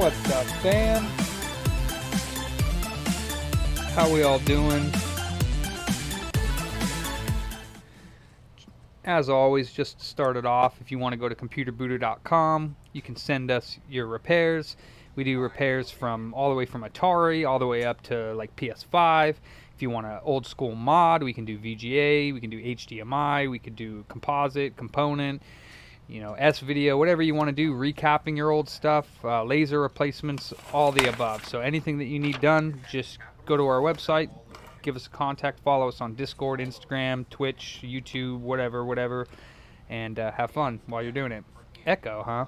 What's up, fam? How we all doing? As always, just to start it off, if you want to go to computerbooter.com, you can send us your repairs. We do repairs from all the way from Atari all the way up to like PS5. If you want an old school mod, we can do VGA, we can do HDMI, we could do composite, component, you know, S-video, whatever you want to do, recapping your old stuff, laser replacements, all the above. So anything that you need done, just go to our website, give us a contact, follow us on Discord, Instagram, Twitch, YouTube, whatever, and have fun while you're doing it. Echo, huh?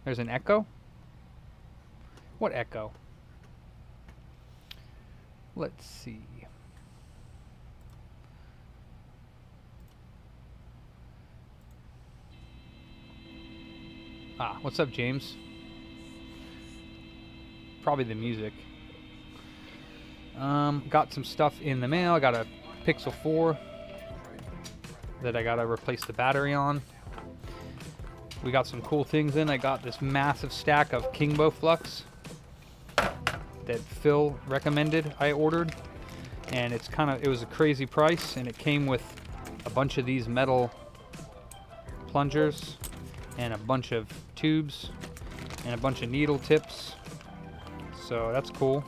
There's an echo? What echo? Let's see. What's up, James? Probably the music. Got some stuff in the mail. I got a Pixel 4 that I gotta replace the battery on. We got some cool things in. I got this massive stack of Kingbo Flux that Phil recommended I ordered, and it was a crazy price, and it came with a bunch of these metal plungers and a bunch of tubes and a bunch of needle tips, so that's cool.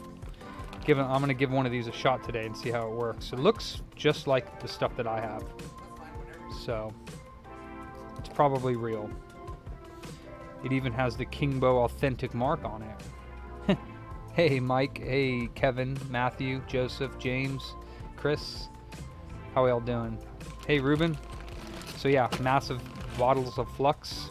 I'm gonna give one of these a shot today and see how it works. It looks just like the stuff that I have, so it's probably real. It even has the Kingbo authentic mark on it. Hey Mike, hey Kevin, Matthew, Joseph, James, Chris, how we all doing? Hey Ruben. So yeah, massive bottles of Flux.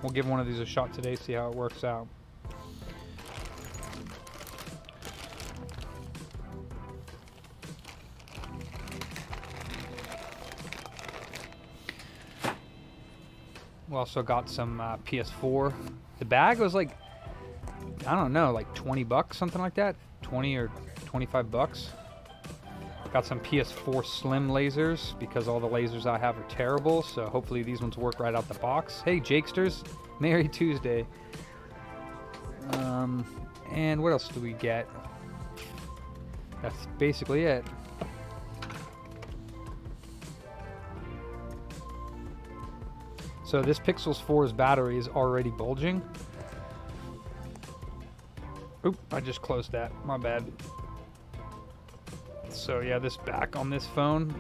We'll give one of these a shot today, see how it works out. We also got some PS4. The bag was like, I don't know, like 20 bucks, something like that. 20 or 25 bucks. Got some PS4 Slim lasers because all the lasers I have are terrible, so hopefully these ones work right out the box. Hey Jakesters, Merry Tuesday. And what else do we get? That's basically it. So this Pixel 4's battery is already bulging. Oop, I just closed that, my bad. So yeah, this back on this phone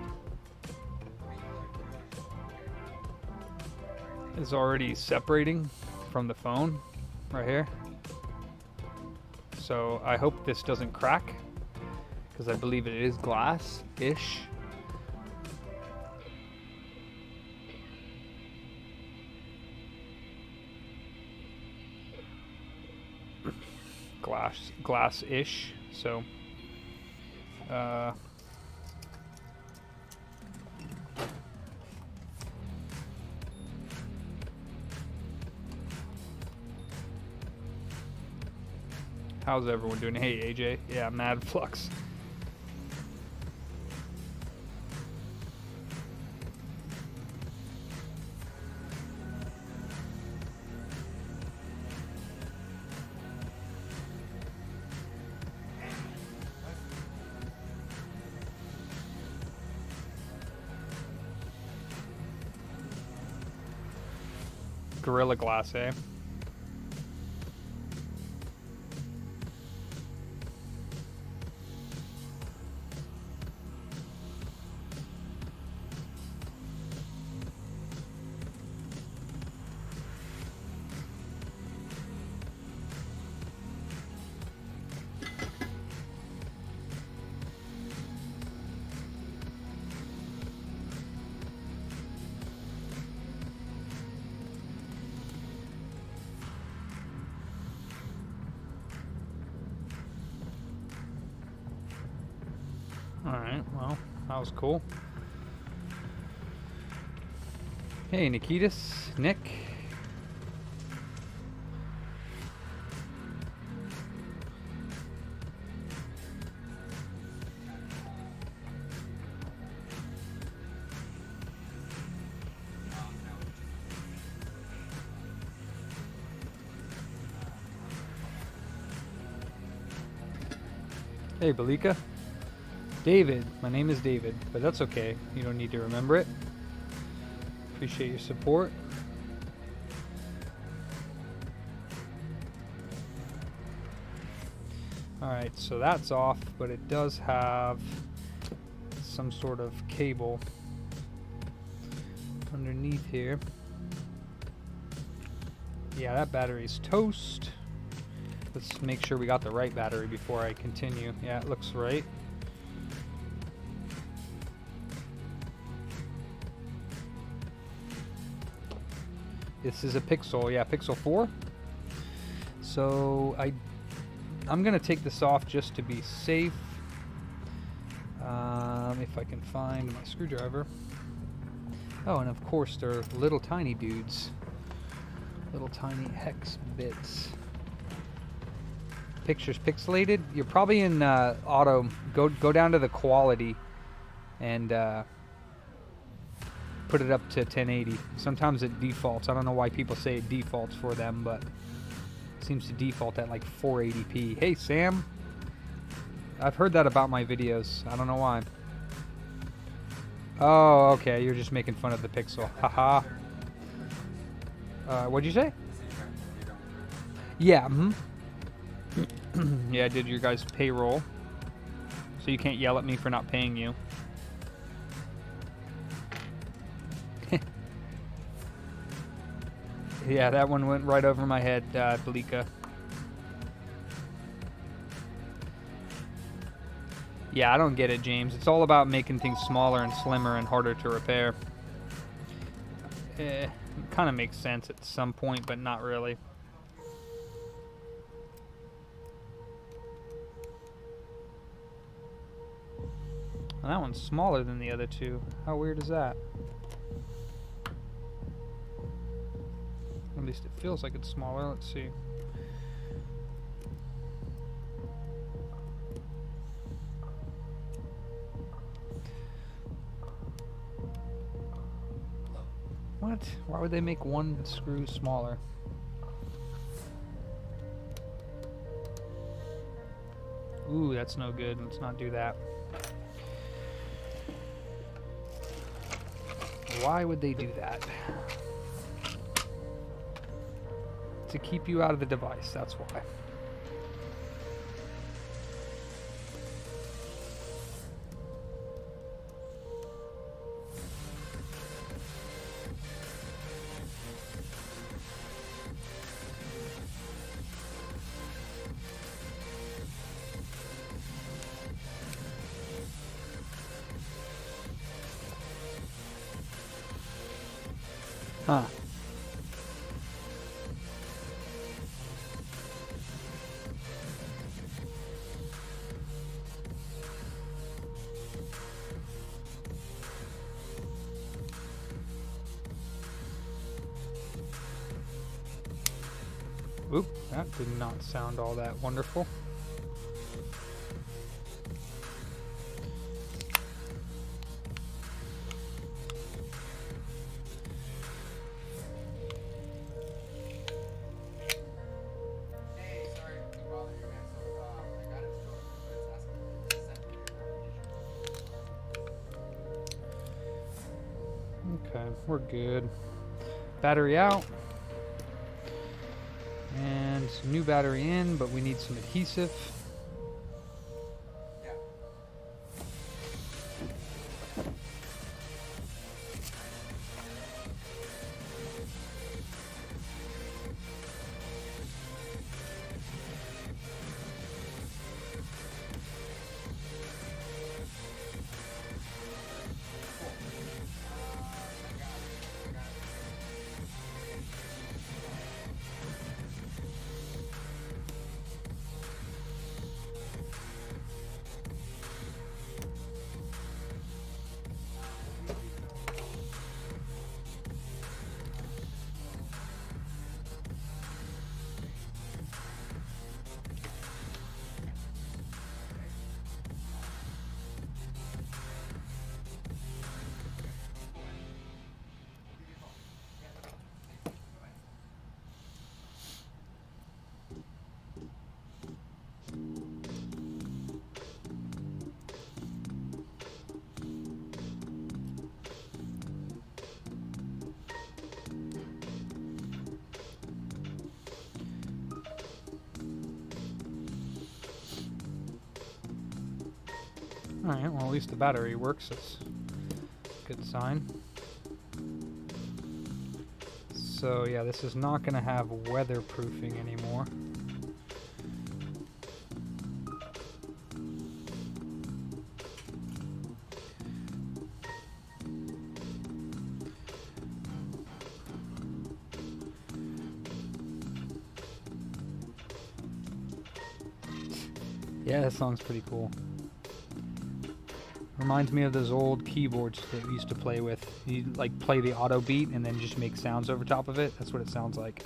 is already separating from the phone right here. So I hope this doesn't crack, because I believe it is glass-ish. Glass-ish, so how's everyone doing? Hey AJ, yeah, Mad Flux. Gorilla Glass, eh? Alright, well, that was cool. Hey, Nikitas, Nick. Hey, Balika. David. My name is David, but that's okay. You don't need to remember it. Appreciate your support. Alright, so that's off, but it does have some sort of cable underneath here. Yeah, that battery's toast. Let's make sure we got the right battery before I continue. Yeah, it looks right. This is a Pixel, yeah, Pixel 4. So I'm gonna take this off just to be safe. If I can find my screwdriver. Oh, and of course they're little tiny dudes. Little tiny hex bits. Picture's pixelated. You're probably in auto. Go down to the quality and put it up to 1080. Sometimes it defaults. I don't know why people say it defaults for them, but it seems to default at like 480p. Hey Sam, I've heard that about my videos. I don't know why. Oh, okay. You're just making fun of the Pixel. Haha. What'd you say? Yeah. Yeah, I did your guys' payroll. So you can't yell at me for not paying you. Yeah, that one went right over my head, Balika. Yeah, I don't get it, James. It's all about making things smaller and slimmer and harder to repair. It kind of makes sense at some point, but not really. And that one's smaller than the other two. How weird is that? At least it feels like it's smaller. Let's see. What? Why would they make one screw smaller? Ooh, that's no good. Let's not do that. Why would they do that? To keep you out of the device, that's why. Huh. Oop, that did not sound all that wonderful. Okay, we're good. Battery out. And new battery in, but we need some adhesive. Alright, well at least the battery works. That's a good sign. So yeah, this is not going to have weatherproofing anymore. Yeah, that song's pretty cool. Reminds me of those old keyboards that we used to play with. You like play the auto beat and then just make sounds over top of it. That's what it sounds like.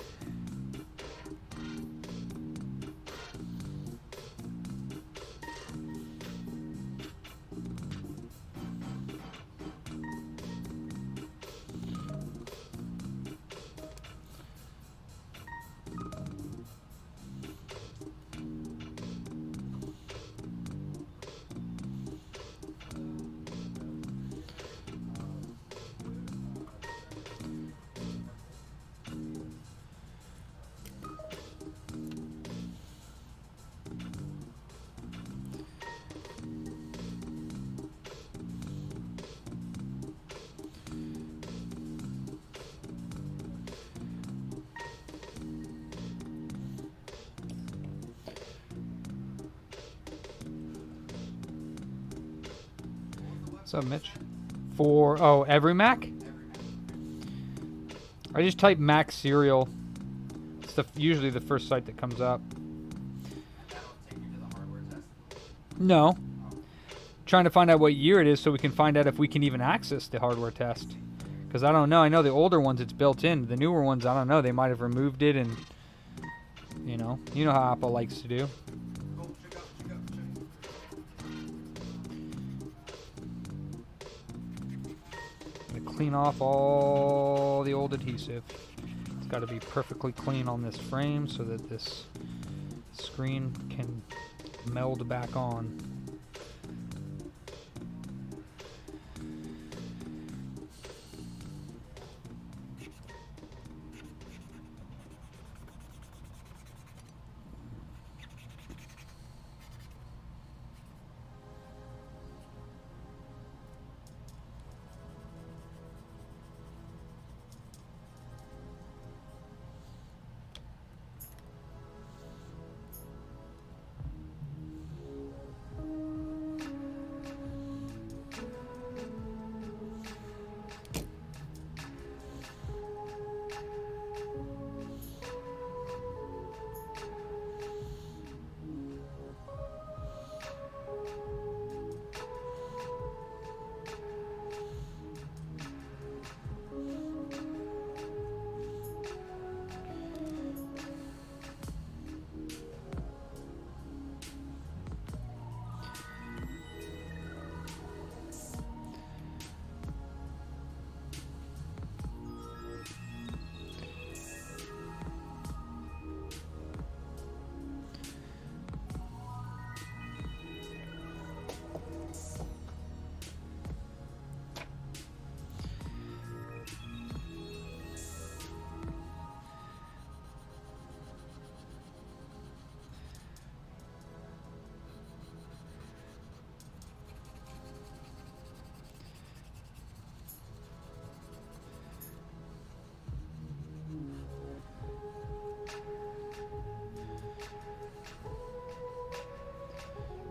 What's up, Mitch? Oh, every Mac? I just type Mac serial. It's usually the first site that comes up. That'll take you to the hardware test? No. Trying to find out what year it is so we can find out if we can even access the hardware test. Because I don't know. I know the older ones it's built in. The newer ones, I don't know. They might have removed it and, you know how Apple likes to do. Clean off all the old adhesive. It's got to be perfectly clean on this frame so that this screen can meld back on.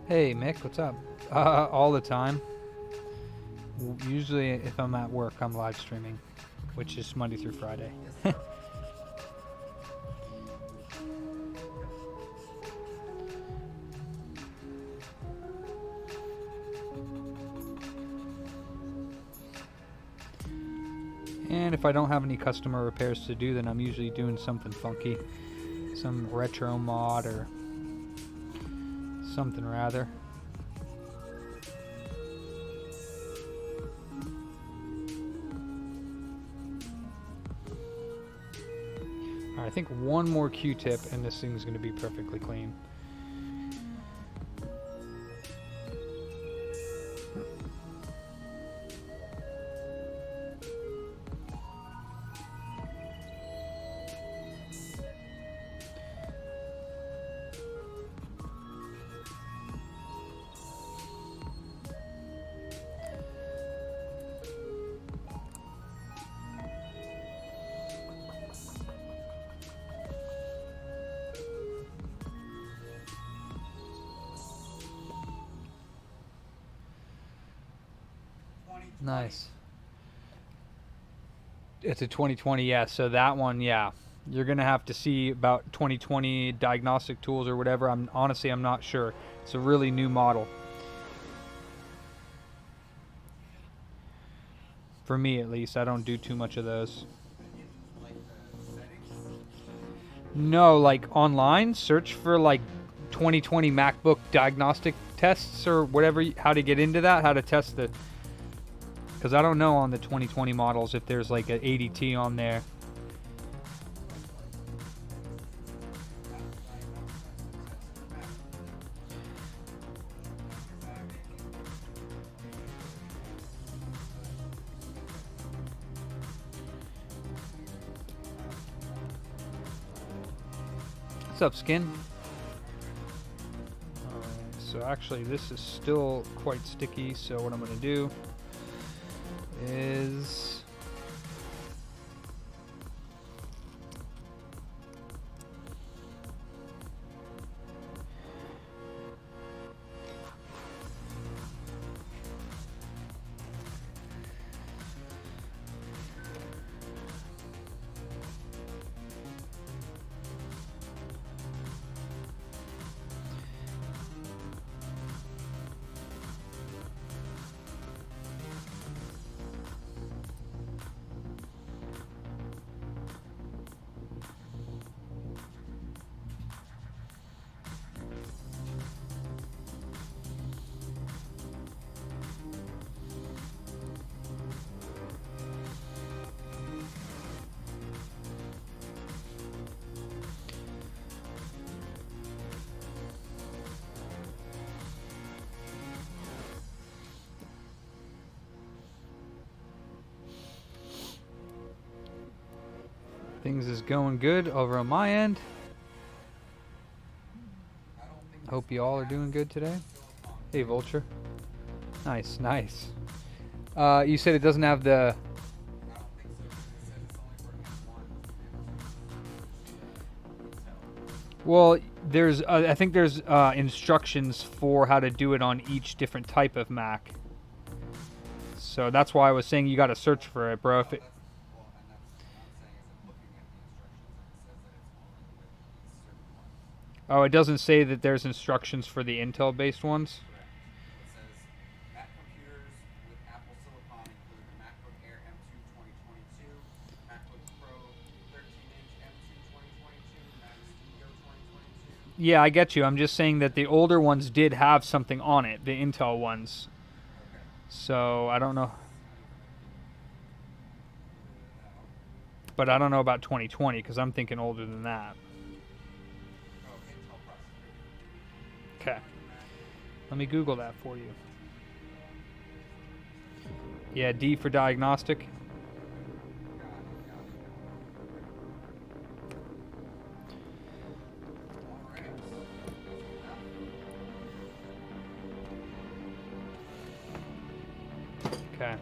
Hey Mick, what's up? All the time. Usually if I'm at work, I'm live streaming, which is Monday through Friday. And if I don't have any customer repairs to do, then I'm usually doing something funky. Some retro mod or something rather. Alright, I think one more Q-tip and this thing's going to be perfectly clean. Nice. It's a 2020, yeah. So that one, yeah. You're gonna have to see about 2020 diagnostic tools or whatever. I'm not sure. It's a really new model. For me at least, I don't do too much of those. In like the settings. No, like online, search for like 2020 MacBook diagnostic tests or whatever, how to get into that, how to test the. Because I don't know on the 2020 models if there's like an ADT on there. What's up, Skin? Alright, so actually this is still quite sticky, so what I'm going to do is things is going good over on my end. Hope you all are doing good today. Hey, Vulture. Nice, nice. You said it doesn't have the. Well, there's. I think there's instructions for how to do it on each different type of Mac. So that's why I was saying you got to search for it, bro. If it, oh, it doesn't say that there's instructions for the Intel-based ones? It says Mac computers with Apple Silicon include the MacBook Air M2 2022, MacBook Pro 13-inch M2 2022, Mac Studio 2022. Yeah, I get you. I'm just saying that the older ones did have something on it, the Intel ones. Okay. So I don't know. But I don't know about 2020 because I'm thinking older than that. Oh, Intel processor. Okay. Let me Google that for you. Yeah, D for diagnostic. Okay.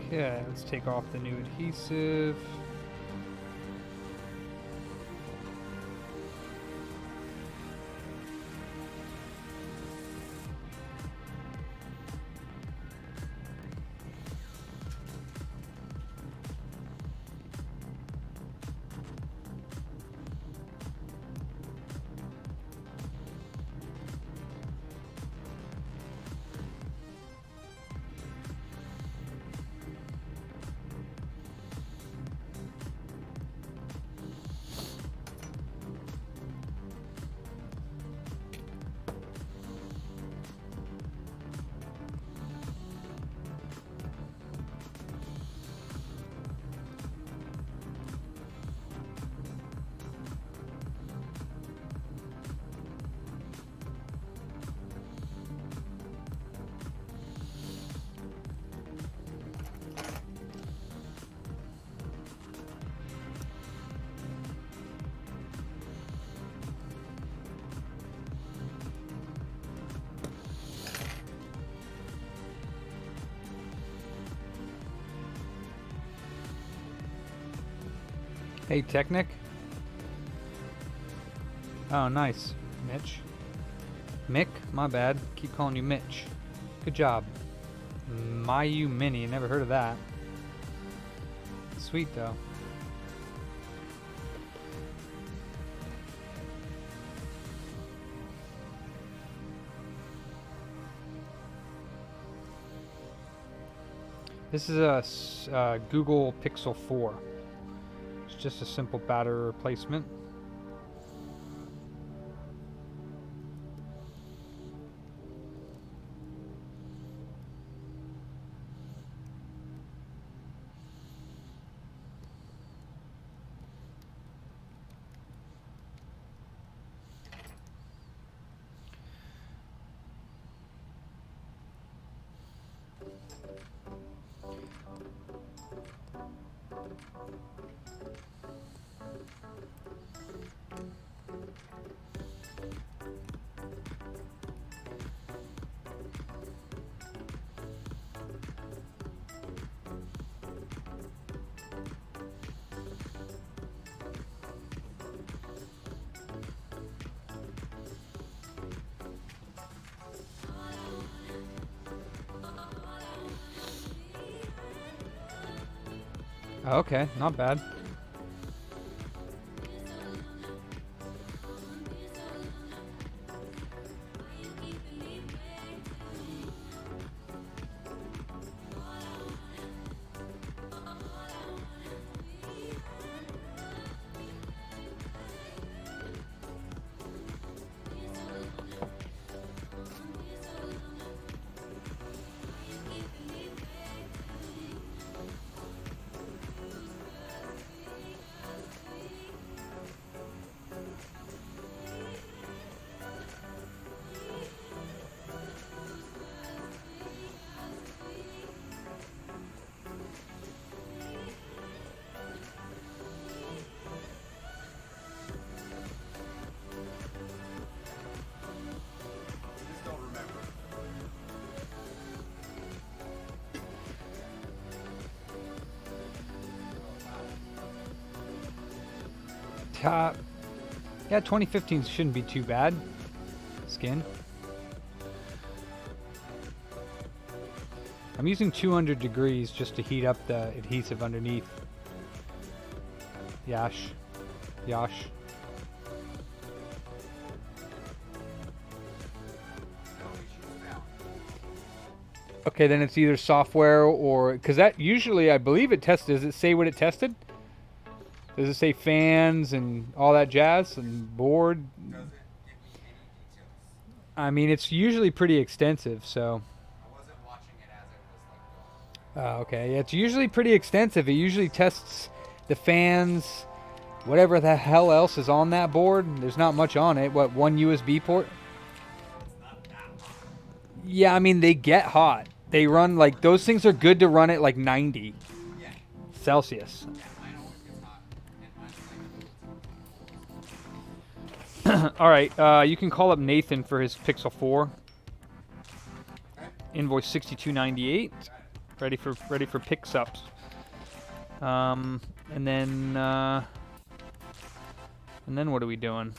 Okay, let's take off the new adhesive. Hey, Technic. Oh, nice. Mitch. Mick? My bad. Keep calling you Mitch. Good job. Mayu Mini. Never heard of that. Sweet, though. This is a Google Pixel 4. It's just a simple battery replacement. Okay, not bad. Just don't remember. Yeah, 2015 shouldn't be too bad. Skin. I'm using 200 degrees just to heat up the adhesive underneath. Yash. Yash. No issues found. Okay, then it's either software or... Because that usually, I believe it tested. Does it say what it tested? Does it say fans and all that jazz and board? Doesn't give me any details. I mean, it's usually pretty extensive, so... I wasn't watching it as it was like going. Okay, yeah, it's usually pretty extensive. It usually tests the fans, whatever the hell else is on that board. There's not much on it. What, one USB port? It's not that hot. Yeah, I mean, they get hot. They run, like, those things are good to run at, like, 90 Yeah. Celsius. Yeah, mine always gets hot. And mine's like All right, you can call up Nathan for his Pixel 4. okay. Invoice 6298. Ready for picks ups. And then what are we doing?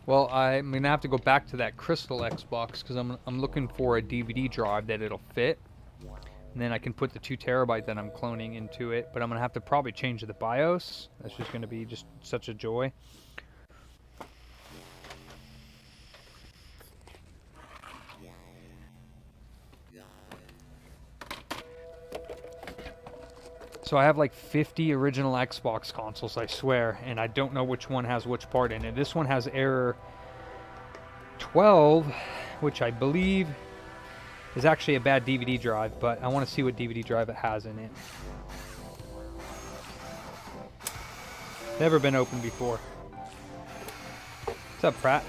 Well, I'm gonna have to go back to that Crystal Xbox because I'm looking for a DVD drive that it'll fit, and then I can put the 2 terabyte that I'm cloning into it. But I'm gonna have to probably change the BIOS. That's just gonna be just such a joy. So I have like 50 original Xbox consoles, I swear, and I don't know which one has which part in it. This one has error 12, which I believe is actually a bad DVD drive, but I want to see what DVD drive it has in it. Never been opened before. What's up, Pratt?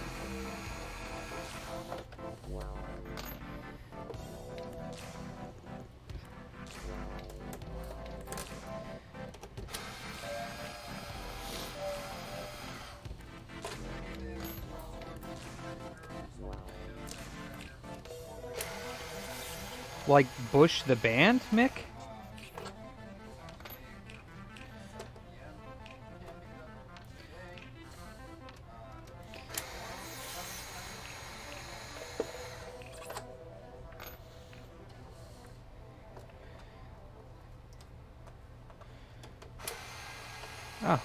Like Bush the band, Mick? Oh.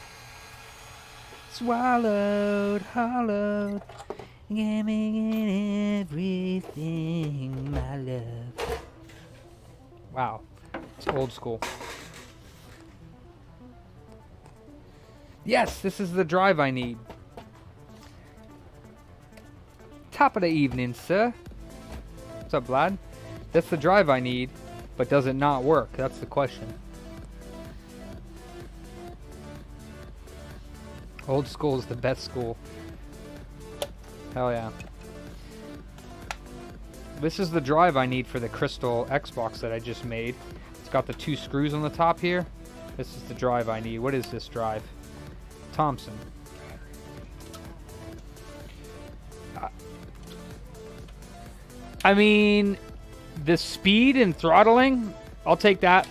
Swallowed, hollowed, giving everything, my love. Wow, it's old school. Yes, this is the drive I need. Top of the evening, sir. What's up, Vlad? That's the drive I need, but does it not work? That's the question. Old school is the best school. Hell yeah. This is the drive I need for the Crystal Xbox that I just made. It's got the 2 screws on the top here. This is the drive I need. What is this drive? Thompson. I mean, the speed and throttling, I'll take that.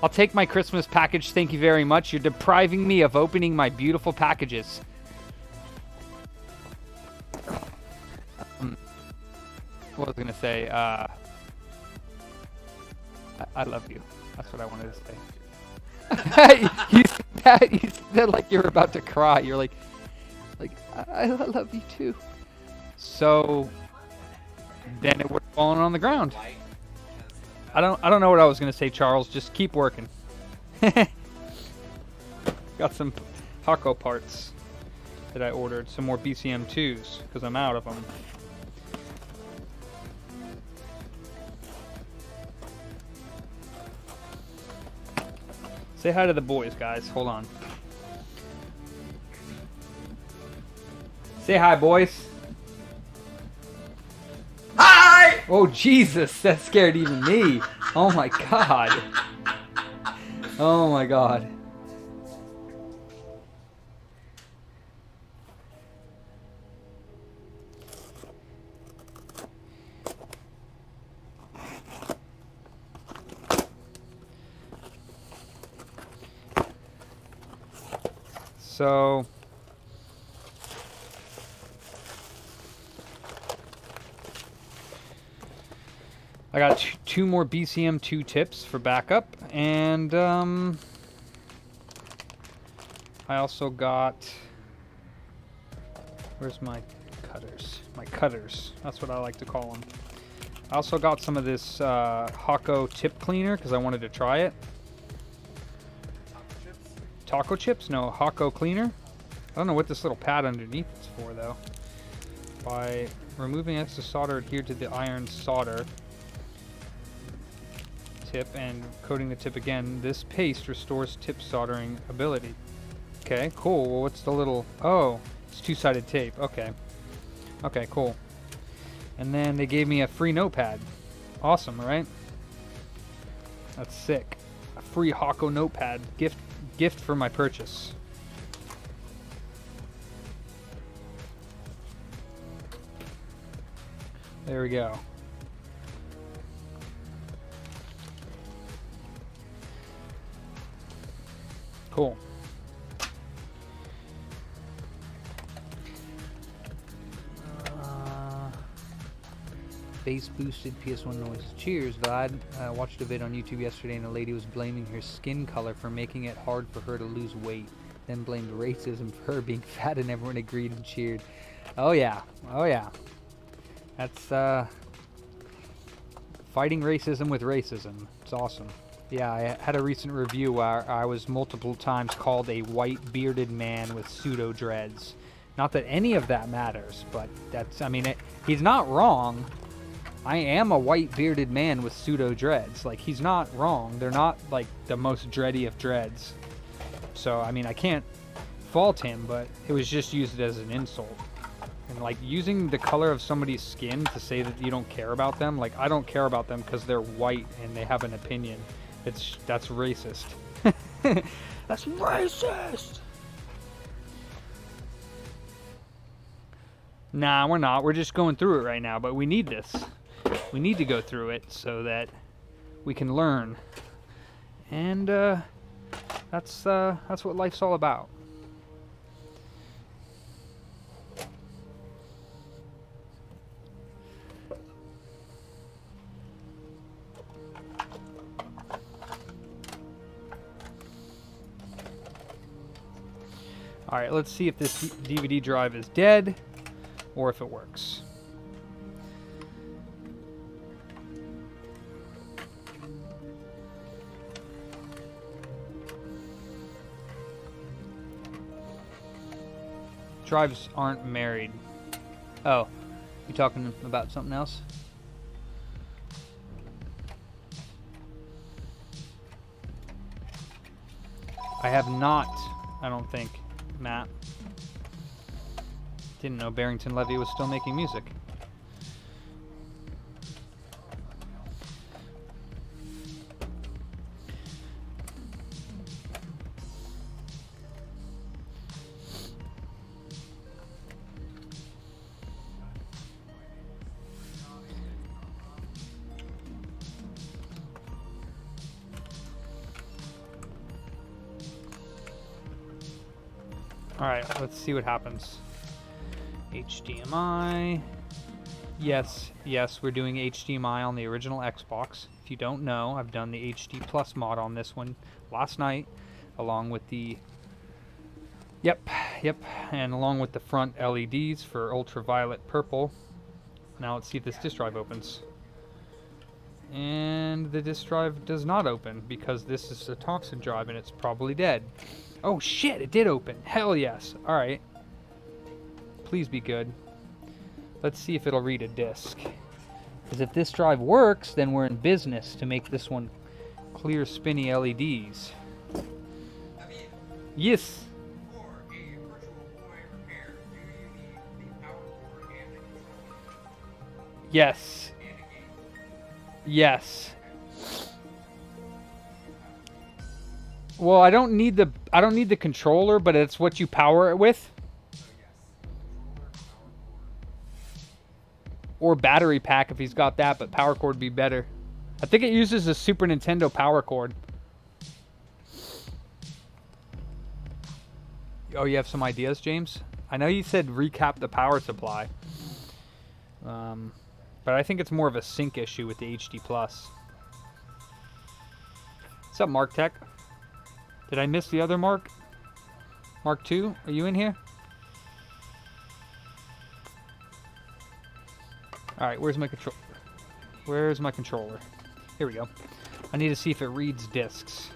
I'll take my Christmas package, thank you very much. You're depriving me of opening my beautiful packages. What was I going to say? I love you. That's what I wanted to say. you said that like you're about to cry. You're like I love you too. So then it would have fallen on the ground. I don't know what I was going to say, Charles. Just keep working. Got some Hako parts that I ordered. Some more BCM2s because I'm out of them. Say hi to the boys, guys. Hold on. Say hi, boys. Hi! Oh, Jesus. That scared even me. Oh, my God. Oh, my God. So I got 2 more BCM2 tips for backup, and I also got, where's my cutters? My cutters, that's what I like to call them. I also got some of this Hako tip cleaner because I wanted to try it. Taco chips? No, Hako cleaner. I don't know what this little pad underneath is for, though. By removing excess solder adhered to the iron solder tip and coating the tip again, this paste restores tip soldering ability. Okay, cool. Well, what's the little... Oh, it's 2-sided tape. Okay. Okay, cool. And then they gave me a free notepad. Awesome, right? That's sick. A free Hako notepad. Gift for my purchase. There we go. Cool. Bass boosted PS1 noise. Cheers, Vlad. I watched a vid on YouTube yesterday and a lady was blaming her skin color for making it hard for her to lose weight. Then blamed racism for her being fat and everyone agreed and cheered. Oh yeah. Oh yeah. That's fighting racism with racism. It's awesome. Yeah, I had a recent review where I was multiple times called a white bearded man with pseudo dreads. Not that any of that matters, but that's, I mean, he's not wrong. I am a white bearded man with pseudo dreads. Like, he's not wrong. They're not like the most dready of dreads. So, I mean, I can't fault him, but it was just used as an insult. And like using the color of somebody's skin to say that you don't care about them, like I don't care about them because they're white and they have an opinion. That's racist. That's racist. Nah, we're not. We're just going through it right now, but we need this. We need to go through it so that we can learn. And that's what life's all about. All right, let's see if this DVD drive is dead or if it works. Drives aren't married. Oh, you talking about something else? I have not, I don't think, Matt. Didn't know Barrington Levy was still making music. Alright, let's see what happens. HDMI. Yes, we're doing HDMI on the original Xbox. If you don't know, I've done the HD Plus mod on this one last night, along with the... Yep, and along with the front LEDs for ultraviolet purple. Now let's see if this disk drive opens. And the disk drive does not open because this is a Thompson drive and it's probably dead. Oh shit, it did open. Hell yes. Alright. Please be good. Let's see if it'll read a disk. Because if this drive works, then we're in business to make this one clear spinny LEDs. Yes. For a virtual boy repair, do you need the power cord and the controller? Yes. And a game? Yes. Well, I don't need the controller, but it's what you power it with. So yes, controller, power cord. Or battery pack if he's got that, but power cord would be better. I think it uses a Super Nintendo power cord. Oh, you have some ideas, James? I know you said recap the power supply. But I think it's more of a sync issue with the HD Plus. What's up, Mark Tech? Did I miss the other Mark? Mark 2? Are you in here? Alright, where's my controller? Where's my controller? Here we go. I need to see if it reads discs.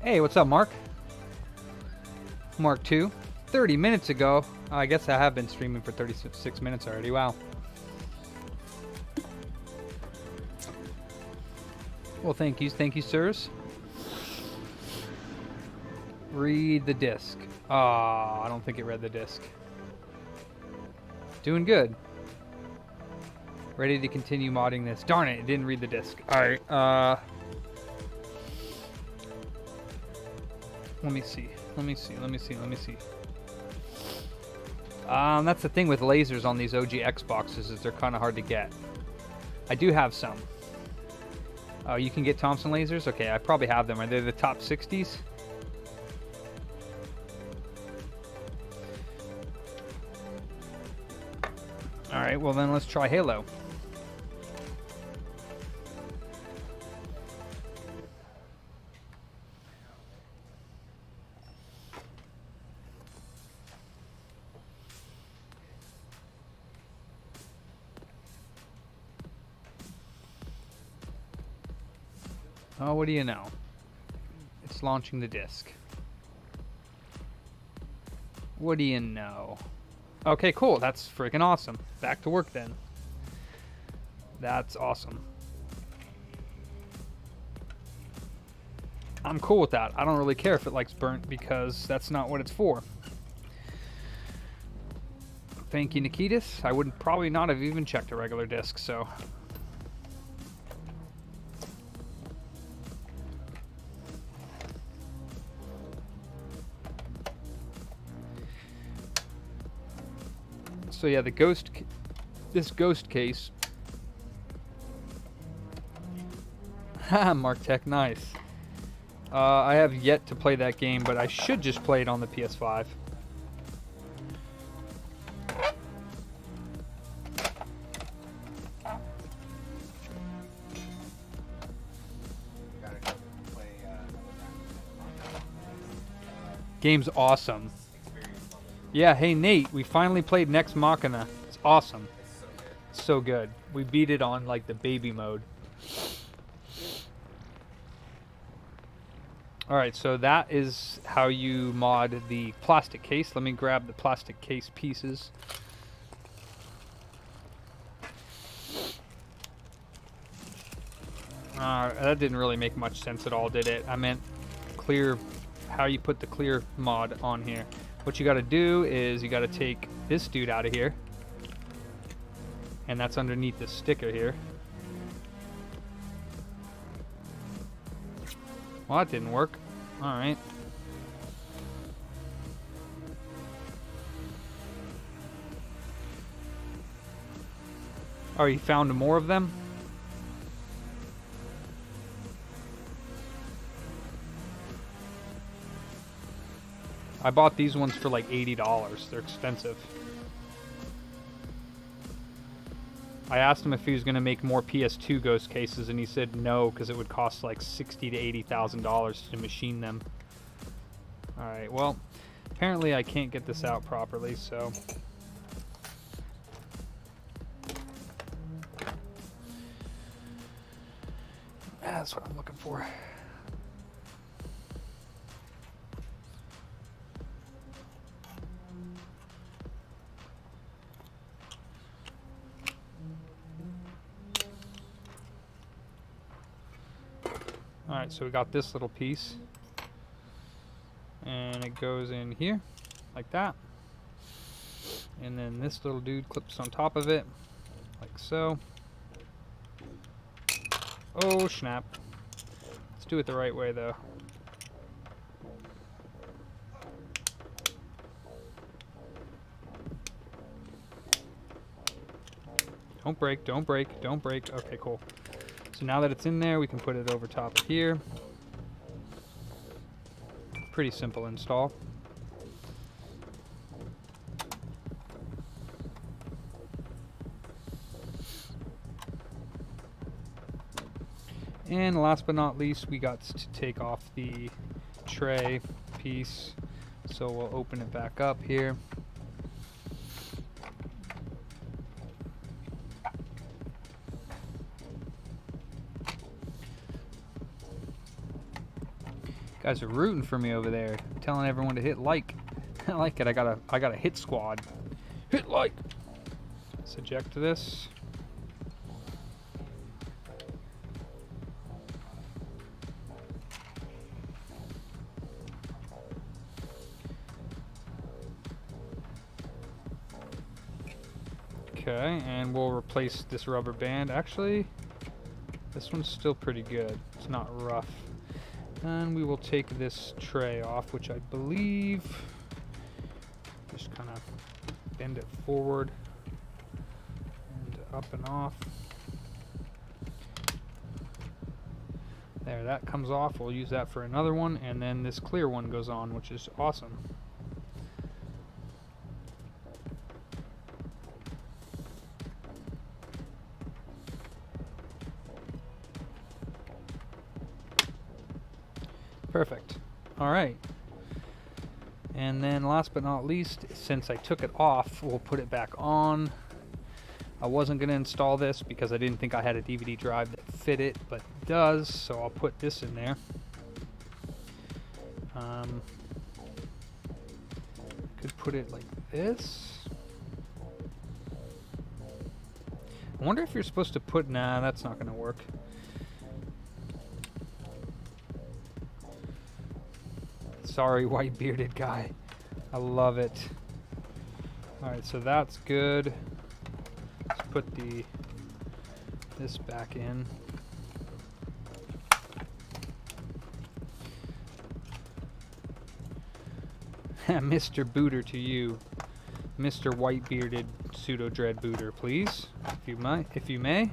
Hey, what's up, Mark? Mark 2. 30 minutes ago. Oh, I guess I have been streaming for 36 minutes already. Wow. Well, thank you, sirs. Read the disc. I don't think it read the disc. Doing good. Ready to continue modding this. Darn it, it didn't read the disc. Alright, let me see. That's the thing with lasers on these OG Xboxes is they're kind of hard to get. I do have some. Oh, you can get Thompson lasers? Okay, I probably have them. Are they the top 60s? Alright, well then let's try Halo. Oh, what do you know? It's launching the disc. What do you know? Okay, cool. That's freaking awesome. Back to work then. That's awesome. I'm cool with that. I don't really care if it likes burnt because that's not what it's for. Thank you, Nikitas. I would probably not have even checked a regular disc, so. So yeah, this ghost case. Haha, Mark Tech, nice. I have yet to play that game, but I should just play it on the PS5. Gotta go play Game's awesome. experience level. Yeah, hey Nate, we finally played Next Machina. It's awesome. It's so good. It's so good. We beat it on like the baby mode. Alright, so that is how you mod the plastic case. Let me grab the plastic case pieces. That didn't really make much sense at all, did it? I meant clear, how you put the clear mod on here. What you gotta do is you gotta take this dude out of here. And that's underneath this sticker here. Well, that didn't work. Alright. Oh, you found more of them? I bought these ones for like $80. They're expensive. I asked him if he was going to make more PS2 ghost cases, and he said no, because it would cost like $60,000 to $80,000 to machine them. Alright, well, apparently I can't get this out properly, so... That's what I'm looking for. Alright, so we got this little piece. And it goes in here, like that. And then this little dude clips on top of it, like so. Oh, snap. Let's do it the right way, though. Don't break, don't break, don't break. Okay, cool. So now that it's in there, we can put it over top of here. Pretty simple install. And last but not least, we got to take off the tray piece. So we'll open it back up here. Guys are rooting for me over there, telling everyone to hit like. I like it. I got a hit squad. Hit like. Let's eject this. Okay, and we'll replace this rubber band. Actually, this one's still pretty good. It's not rough. And we will take this tray off, which I believe, just kind of bend it forward and up and off. There, that comes off. We'll use that for another one, and then this clear one goes on, which is awesome. Perfect. Alright. And then last but not least, since I took it off, we'll put it back on. I wasn't going to install this because I didn't think I had a DVD drive that fit it, but it does, so I'll put this in there. Could put it like this. I wonder if you're supposed to put... Nah, that's not going to work. Sorry, white bearded guy. I love it. Alright, so that's good. Let's put this back in. Mr. Booter to you. Mr. White bearded pseudo dread booter, please. If you may.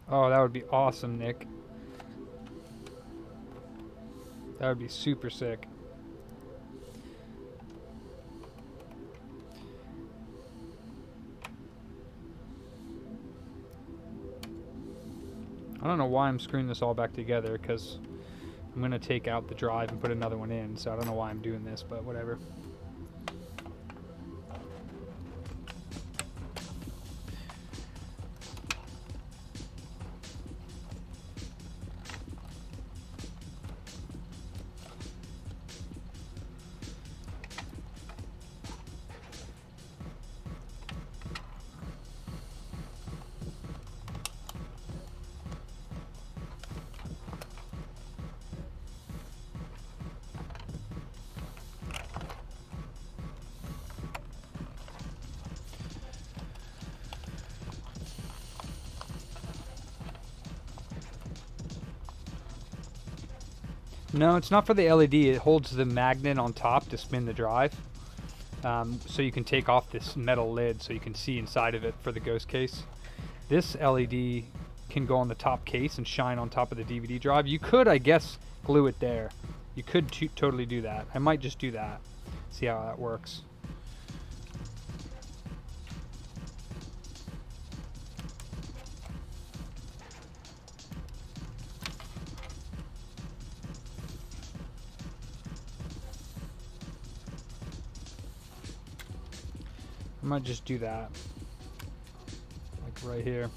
Oh, that would be awesome, Nick. That would be super sick. I don't know why I'm screwing this all back together, because I'm going to take out the drive and put another one in, so I don't know why I'm doing this, but whatever. No, it's not for the LED. It holds the magnet on top to spin the drive. So you can take off this metal lid so you can see inside of it for the ghost case. This LED can go on the top case and shine on top of the DVD drive. You could, I guess, glue it there. You could totally do that. I might just do that. See how that works. I might just do that, like right here.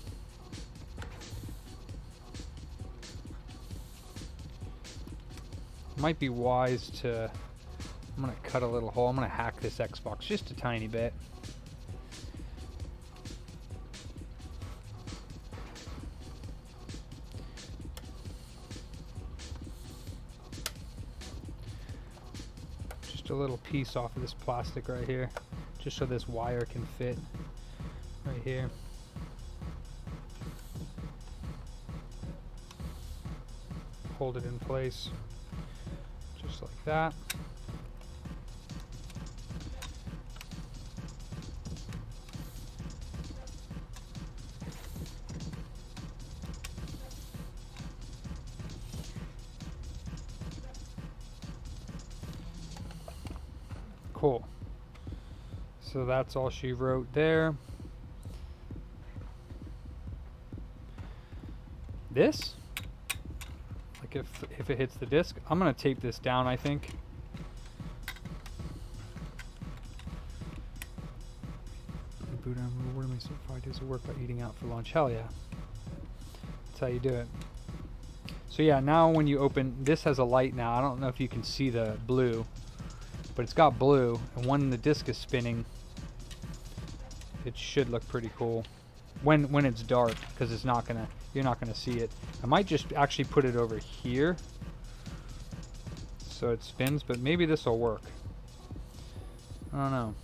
Might be wise to, I'm gonna cut a little hole. I'm gonna hack this Xbox just a tiny bit. Just a little piece off of this plastic right here, just so this wire can fit right here. Hold it in place, just like that. Cool. So that's all she wrote there. This, like if it hits the disc, I'm gonna tape this down, I think. Boot on reward me so 5 days of work by eating out for lunch. Hell yeah. That's how you do it. So yeah, now when you open, this has a light now. I don't know if you can see the blue, but it's got blue, and when the disc is spinning, it should look pretty cool when it's dark, because you're not gonna see it. I might just actually put it over here so it spins, but maybe this will work. I don't know.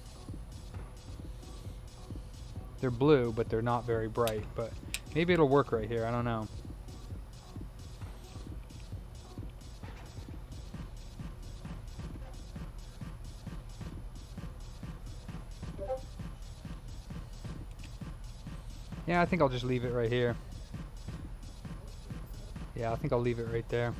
They're blue, but they're not very bright, but maybe it'll work right here. I don't know. Yeah, I think I'll just leave it right here. Yeah, I think I'll leave it right there.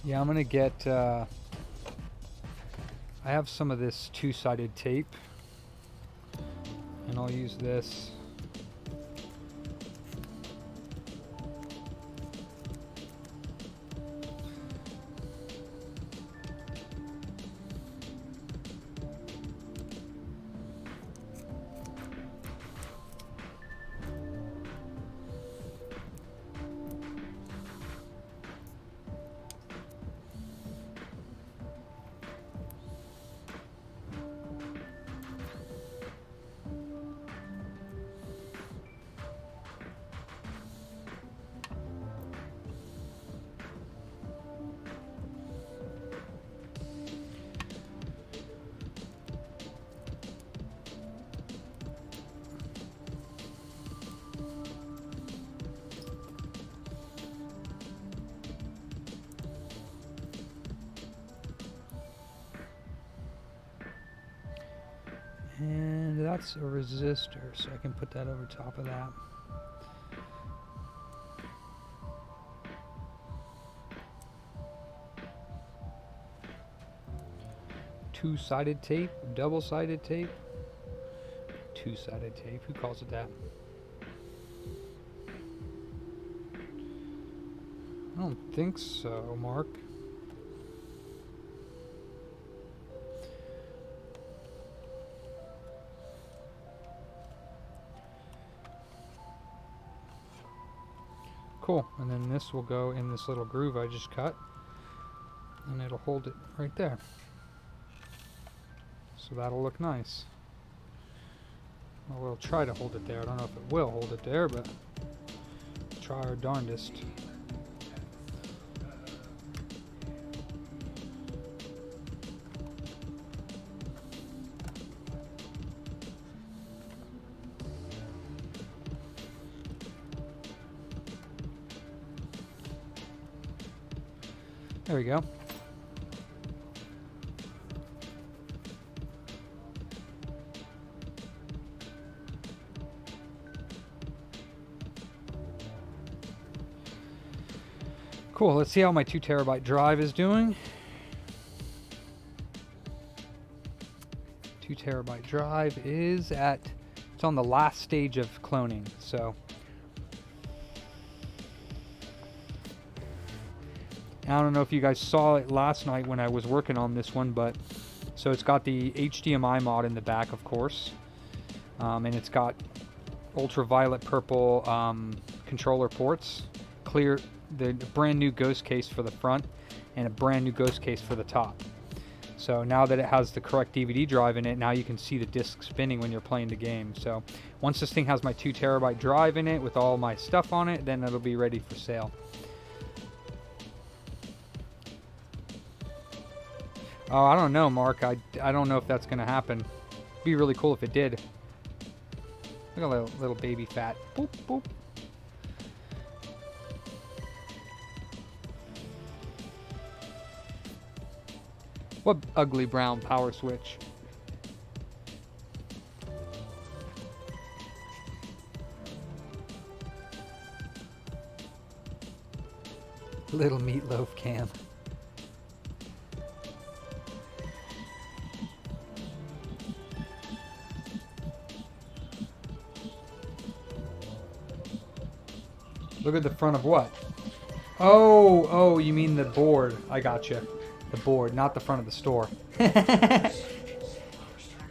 Yeah, I'm gonna get, I have some of this two-sided tape, and I'll use this. And that's a resistor, so I can put that over top of that. Two-sided tape, double-sided tape, two-sided tape. Who calls it that? I don't think so, Mark. Cool, and then this will go in this little groove I just cut, and it'll hold it right there. So that'll look nice. Well, we'll try to hold it there. I don't know if it will hold it there, but try our darndest. There we go. Cool, let's see how my 2 terabyte drive is doing. 2 terabyte drive is it's on the last stage of cloning, so. I don't know if you guys saw it last night when I was working on this one, but so it's got the HDMI mod in the back, of course, and it's got ultraviolet purple controller ports, clear, the brand new ghost case for the front, and a brand new ghost case for the top. So now that it has the correct DVD drive in it, now you can see the disc spinning when you're playing the game. So once this thing has my 2 terabyte drive in it with all my stuff on it, then it'll be ready for sale. Oh, I don't know, Mark. I don't know if that's going to happen. It'd be really cool if it did. Look at a little baby fat. Boop, boop. What ugly brown power switch? Little meatloaf cam. Look at the front of what? Oh, you mean the board. I gotcha. The board, not the front of the store.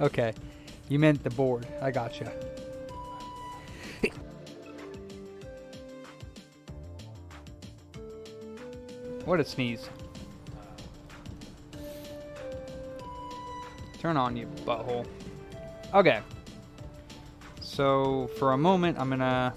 Okay. You meant the board. I gotcha. What a sneeze. Turn on, you butthole. Okay. So, for a moment, I'm gonna...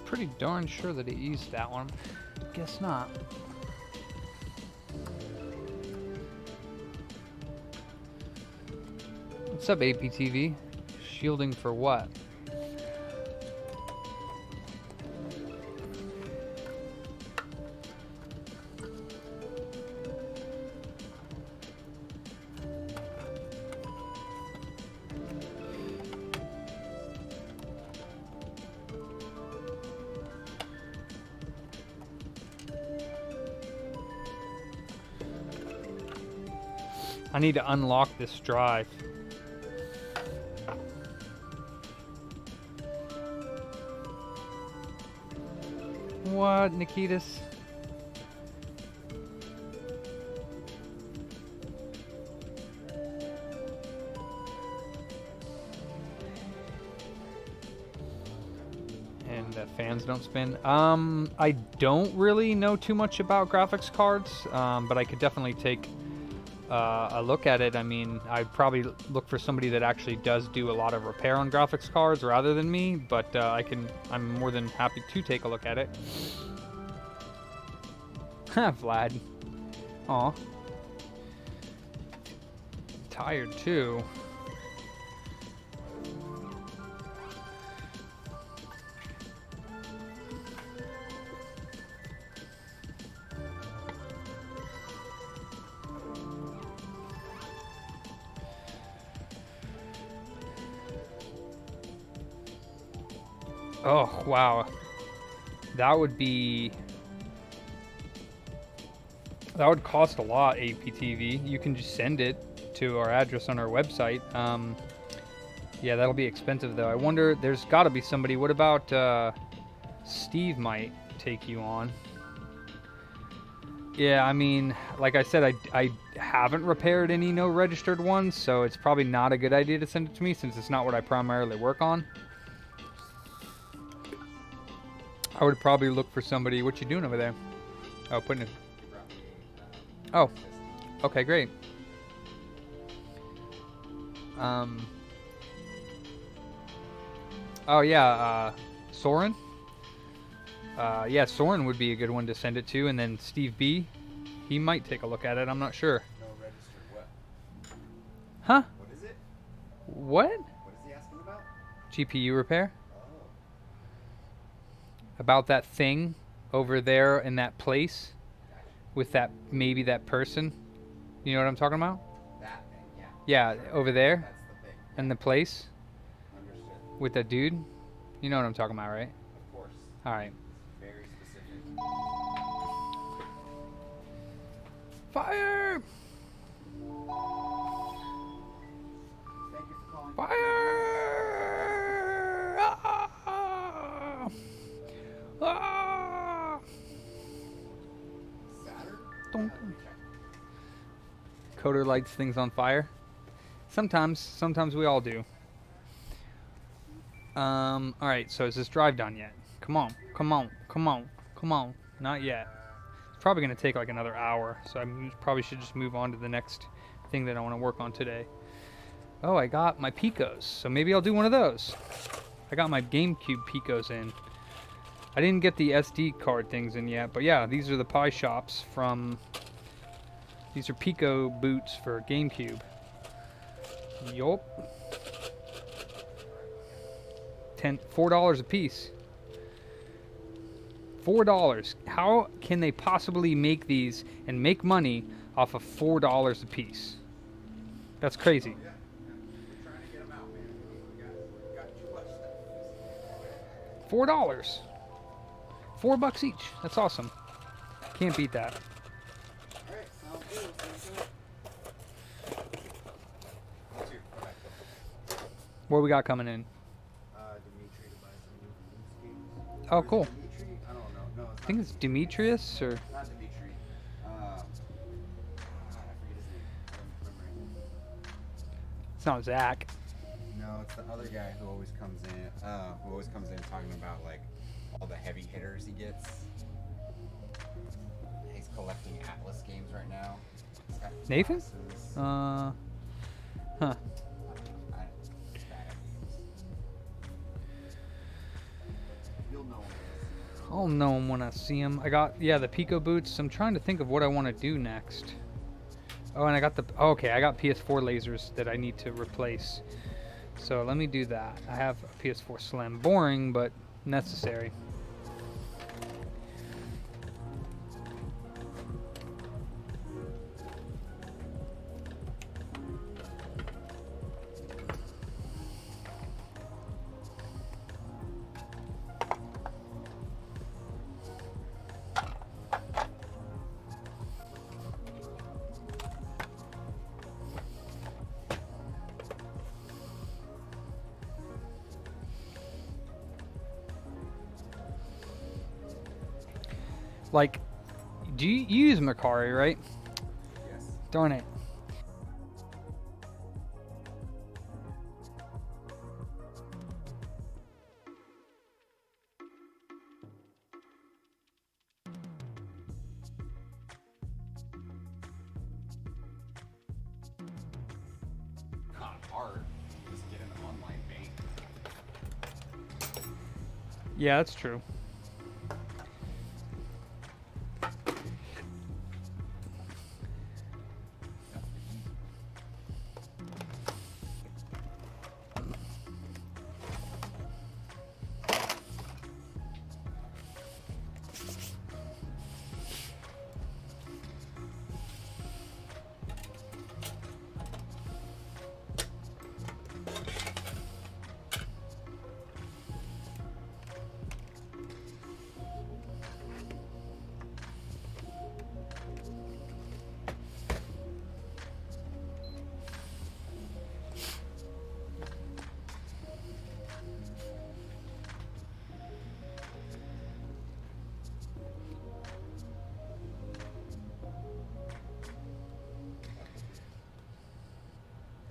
Pretty darn sure that it used that one. Guess not. What's up, APTV? Shielding for what? I need to unlock this drive. What, Nikitas? And fans don't spin. I don't really know too much about graphics cards, but I could definitely take a look at it. I mean, I'd probably look for somebody that actually does do a lot of repair on graphics cards rather than me, but I'm more than happy to take a look at it. Vlad. Aw. Tired too. Oh, wow. That would cost a lot, APTV. You can just send it to our address on our website. Yeah, that'll be expensive though. I wonder, there's got to be somebody. What about Steve might take you on? Yeah, I mean, like I said, I haven't repaired any no registered ones, so it's probably not a good idea to send it to me since it's not what I primarily work on. I would probably look for somebody. What you doing over there? Oh, putting it. Oh, okay, great. Oh yeah, Soren. Yeah, Soren would be a good one to send it to, and then Steve B. He might take a look at it. I'm not sure. No registered what? Huh? What is it? What? What is he asking about? GPU repair? Oh. About that thing over there in that place with that, maybe that person. You know what I'm talking about? That thing, yeah. Yeah, over there That's the thing. in the place Understood. with that dude. You know what I'm talking about, right? Of course. All right. Very specific. Fire! Thank you for calling. Fire! Ah! Ah! Saturn? Don't. Coder lights things on fire. Sometimes we all do. All right. So is this drive done yet? Come on, come on, come on, come on. Not yet. It's probably gonna take like another hour, so I probably should just move on to the next thing that I want to work on today. Oh, I got my Picos, so maybe I'll do one of those. I got my GameCube Picos in. I didn't get the SD card things in yet, but yeah, these are the Pi shops from. These are Pico boots for GameCube. Yup. $4 a piece. $4. How can they possibly make these and make money off of $4 a piece? That's crazy. Yeah. We're trying to get them out, man. We got too much stuff. $4. $4 each. That's awesome. Can't beat that. Alright, sounds good. What we got coming in? Dimitri to buy some new games. Oh, Or is it cool. Dimitri? I don't know. No, it's I think it's Demetrius or. not Dimitri. God, I forget his name. I don't remember his name. It's not Zach. No, it's the other guy who always comes in. Talking about like all the heavy hitters he gets. He's collecting Atlas games right now. He's got Nathan? glasses. Huh. It's bad at games. You'll know him. I'll know him when I see him. I got, yeah, the Pico boots. I'm trying to think of what I want to do next. Oh, and I got okay, I got PS4 lasers that I need to replace. So let me do that. I have a PS4 Slim. Boring, but necessary. Like, you use Mercari, right? Yes. Darn it. Not hard. Just get an online bank. Yeah, that's true.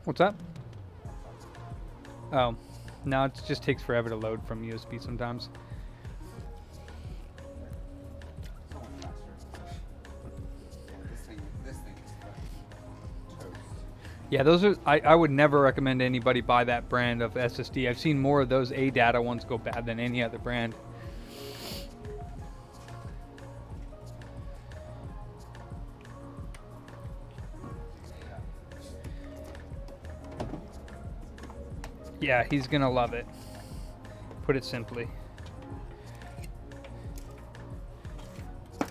What's that? Oh, no, it just takes forever to load from USB sometimes. So much faster. This thing is fucking toast. Yeah, those are. I would never recommend anybody buy that brand of SSD. I've seen more of those ADATA ones go bad than any other brand. Yeah, he's gonna love it. Put it simply. Can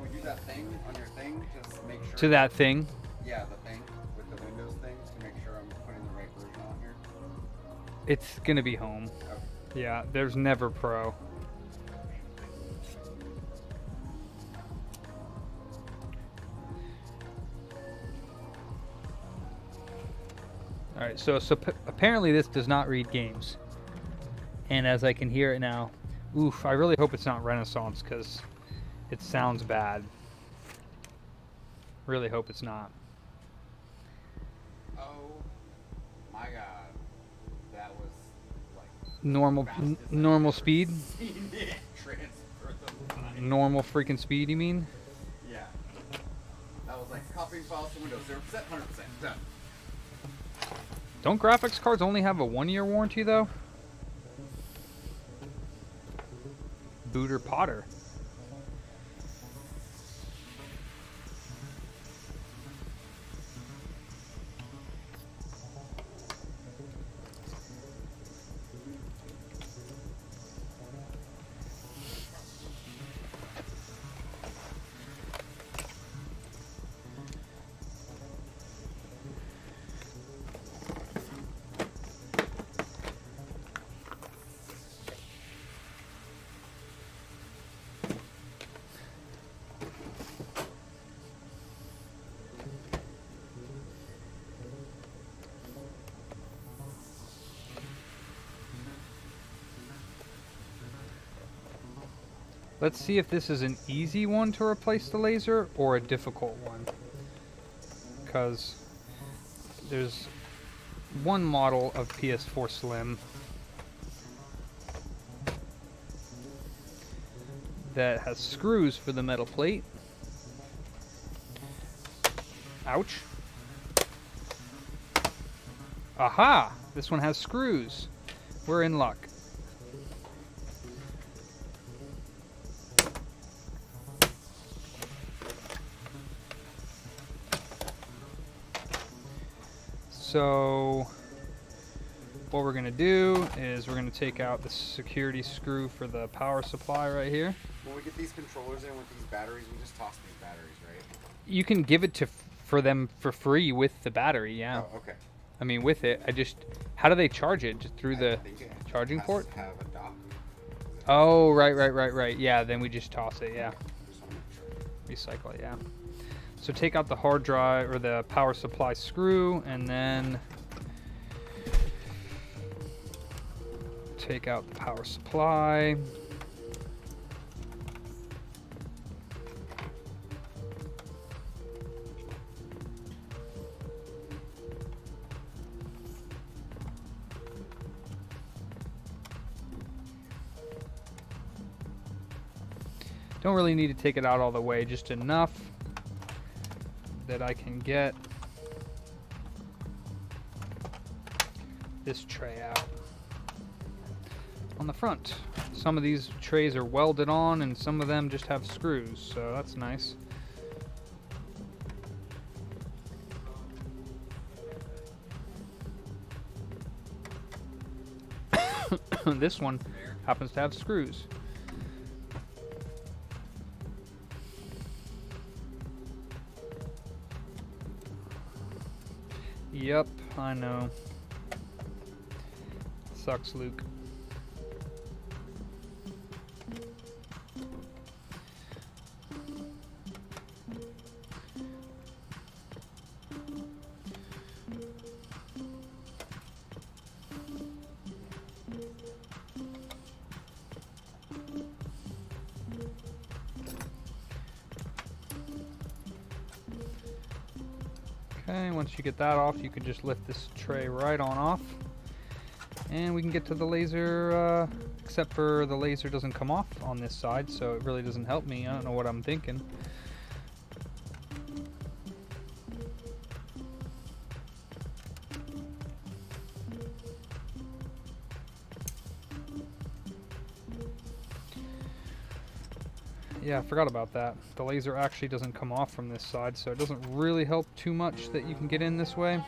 we do that thing on your thing? Just make sure. To that thing. Yeah, the thing with the Windows thing to make sure I'm putting the right version on here. It's gonna be home. Okay. Yeah, there's never Pro. All right, so apparently this does not read games. And as I can hear it now, oof, I really hope it's not Renaissance because it sounds bad. Really hope it's not. Oh my god, that was like Normal fastest I've normal ever speed? seen it transfer the line. Normal freaking speed, you mean? Yeah, that was like copying files to Windows 0%, 100% done. Don't graphics cards only have a 1-year warranty though? Booter Potter. Let's see if this is an easy one to replace the laser or a difficult one. Because there's one model of PS4 Slim that has screws for the metal plate. Ouch. Aha! This one has screws. We're in luck. So what we're gonna do is we're gonna take out the security screw for the power supply right here. When we get these controllers in with these batteries, we just toss these batteries, right? You can give it to for them for free with the battery, yeah. Oh, okay. I mean with it, how do they charge it? Just through the I think it charging has port? to have a dock. Oh, right. Yeah, then we just toss it, yeah. Just wanna make sure. Recycle it, yeah. So take out the hard drive or the power supply screw and then take out the power supply. Don't really need to take it out all the way, just enough that I can get this tray out on the front. Some of these trays are welded on and some of them just have screws, so that's nice. This one happens to have screws. Yep, I know. Sucks, Luke. Okay, once you get that off, you can just lift this tray right on off. And we can get to the laser, except for the laser doesn't come off on this side, so it really doesn't help me. I don't know what I'm thinking. Yeah, I forgot about that. The laser actually doesn't come off from this side, so it doesn't really help too much that you can get in this way.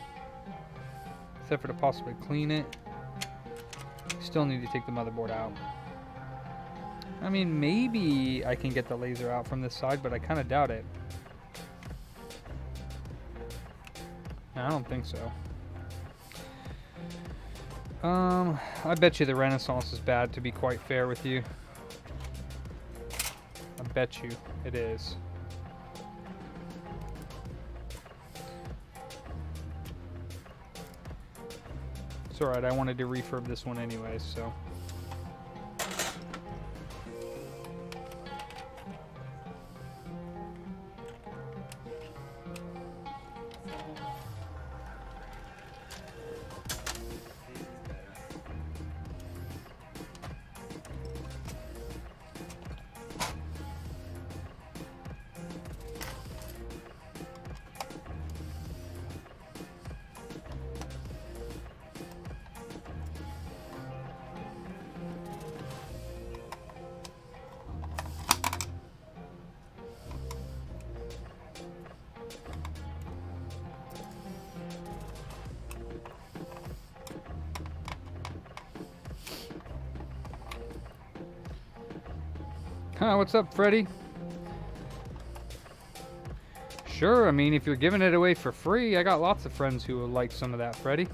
Except for to possibly clean it. Still need to take the motherboard out. I mean, maybe I can get the laser out from this side, but I kind of doubt it. No, I don't think so. I bet you the Renaissance is bad, to be quite fair with you. I bet you it is. It's alright, I wanted to refurb this one anyway, so. What's up, Freddy? Sure, I mean, if you're giving it away for free, I got lots of friends who would like some of that, Freddy.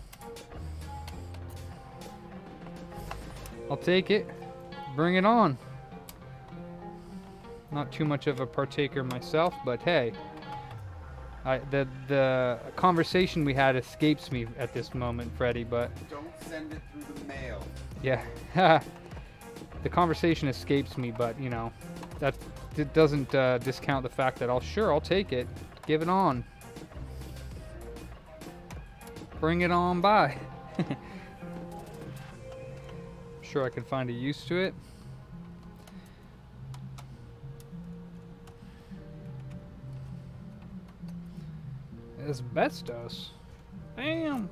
I'll take it. Bring it on. Not too much of a partaker myself, but hey. The conversation we had escapes me at this moment, Freddy, but... Don't send it through the mail. Yeah. The conversation escapes me, but, you know, that it doesn't discount the fact that I'll take it. Give it on. Bring it on by. I'm sure I can find a use to it. Asbestos. Damn.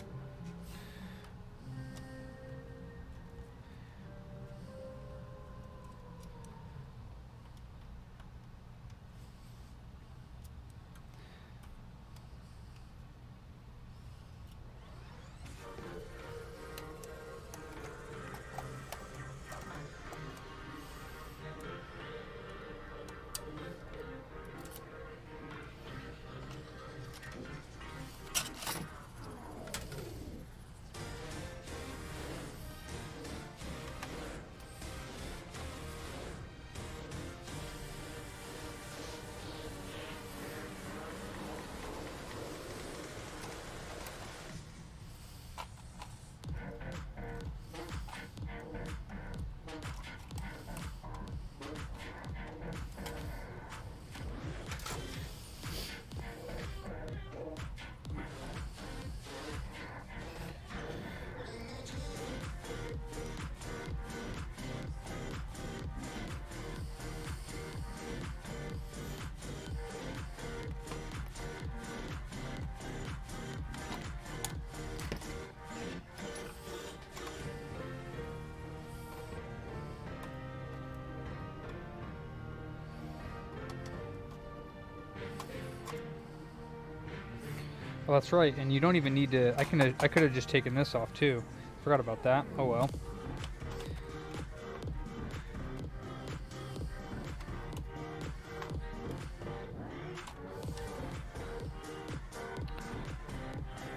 Oh, that's right. And you don't even need to. I could have just taken this off too. Forgot about that. Oh well.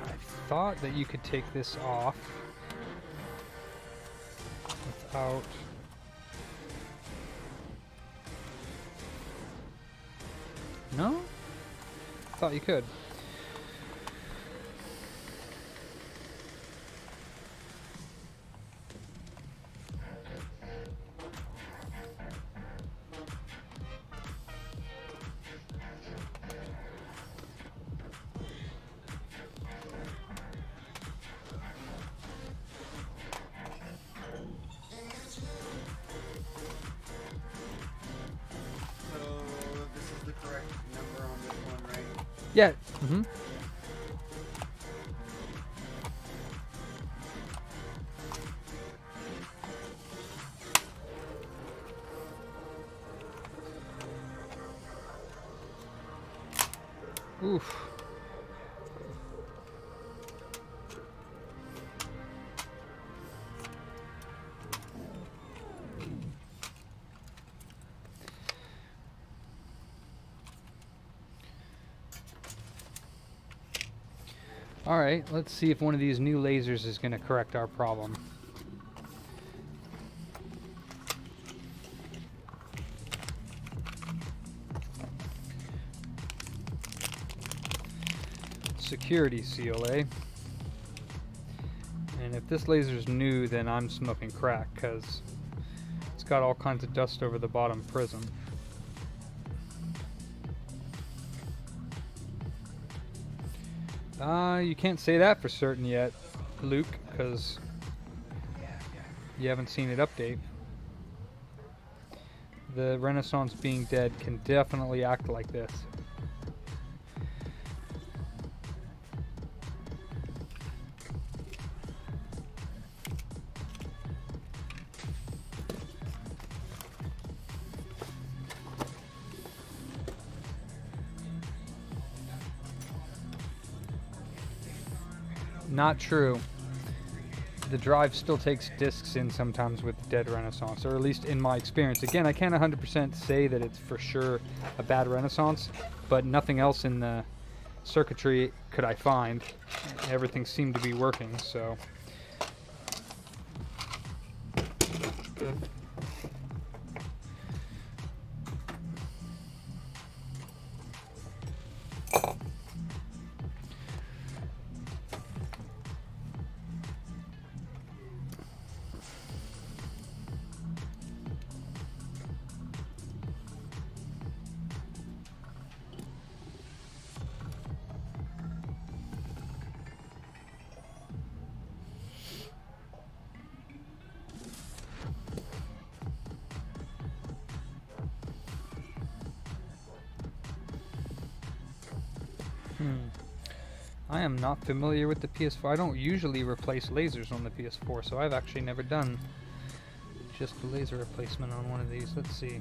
I thought that you could take this off without. No? I thought you could. Yeah. Mm-hmm. Oof. Alright, let's see if one of these new lasers is going to correct our problem. Security seal, eh? And if this laser's new, then I'm smoking crack, because it's got all kinds of dust over the bottom prism. You can't say that for certain yet, Luke, because you haven't seen it update. The Renaissance being dead can definitely act like this. Not true. The drive still takes discs in sometimes with the dead Renaissance, or at least in my experience. Again, I can't 100% say that it's for sure a bad Renaissance, but nothing else in the circuitry could I find. Everything seemed to be working, so. Good. I am not familiar with the PS4. I don't usually replace lasers on the PS4, so I've actually never done just the laser replacement on one of these. Let's see.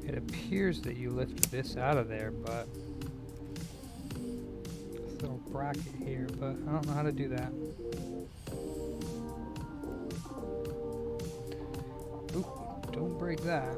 It appears that you lift this out of there, but this little bracket here, but I don't know how to do that. Oop, don't break that.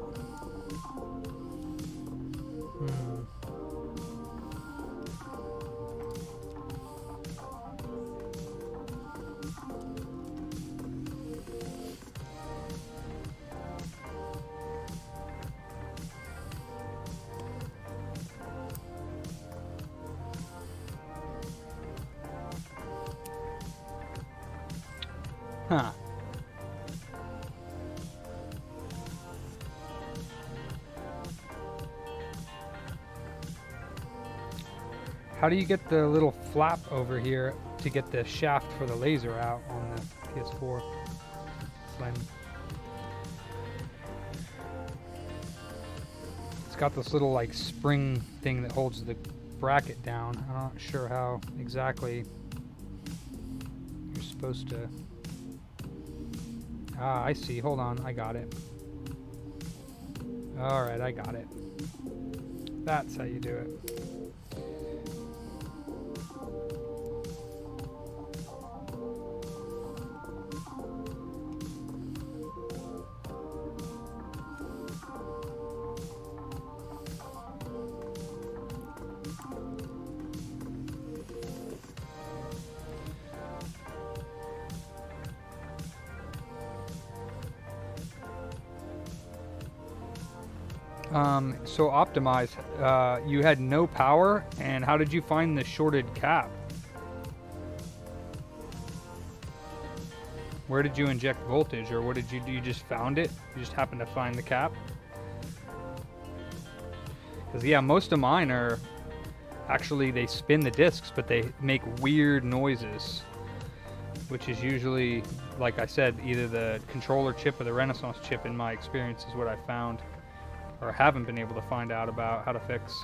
Huh. How do you get the little flap over here to get the shaft for the laser out on the PS4? Slim. It's got this little like spring thing that holds the bracket down. I'm not sure how exactly you're supposed to. Ah, I see. Hold on, I got it. Alright, I got it. That's how you do it. So Optimize, you had no power, and how did you find the shorted cap? Where did you inject voltage, or what did you do? You just found it? You just happened to find the cap? Because yeah, most of mine are actually, they spin the discs, but they make weird noises, which is usually, like I said, either the controller chip or the Renaissance chip, in my experience, is what I found, or haven't been able to find out about how to fix.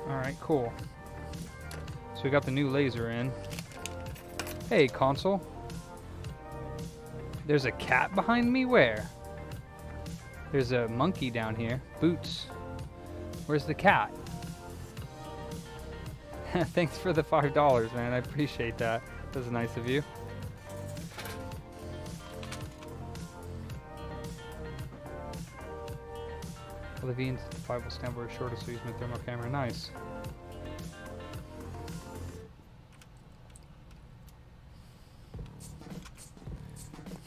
Alright, cool. So we got the new laser in. Hey, console. There's a cat behind me? Where? There's a monkey down here. Boots. Where's the cat? Thanks for the $5, man. I appreciate that. That was nice of you. Levine's 5 will stand where shortest, so use my thermal camera. Nice.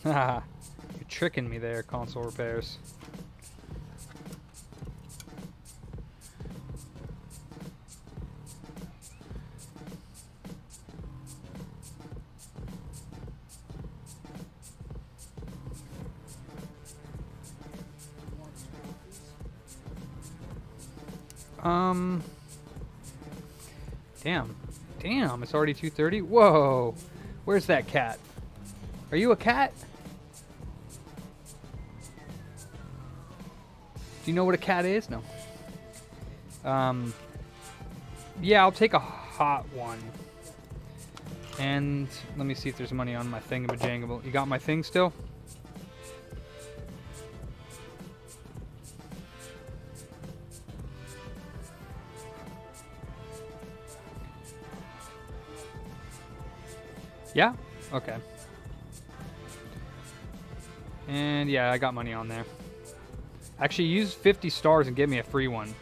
Haha. You're tricking me there, console repairs. Damn, it's already 2:30? Whoa! Where's that cat? Are you a cat? Do you know what a cat is? No. Yeah, I'll take a hot one. And let me see if there's money on my thingamajangable. You got my thing still? Yeah? Okay. And yeah, I got money on there. Actually, use 50 stars and get me a free one.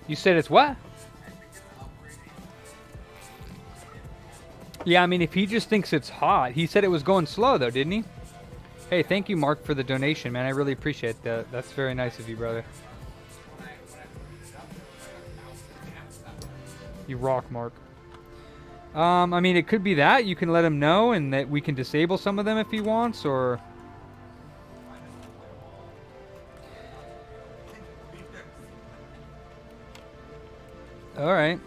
You said it's what? Yeah, I mean, if he just thinks it's hot. He said it was going slow, though, didn't he? Hey, thank you, Mark, for the donation, man. I really appreciate that. That's very nice of you, brother. You rock, Mark. I mean, it could be that. You can let him know, and that we can disable some of them if he wants, or... Alright.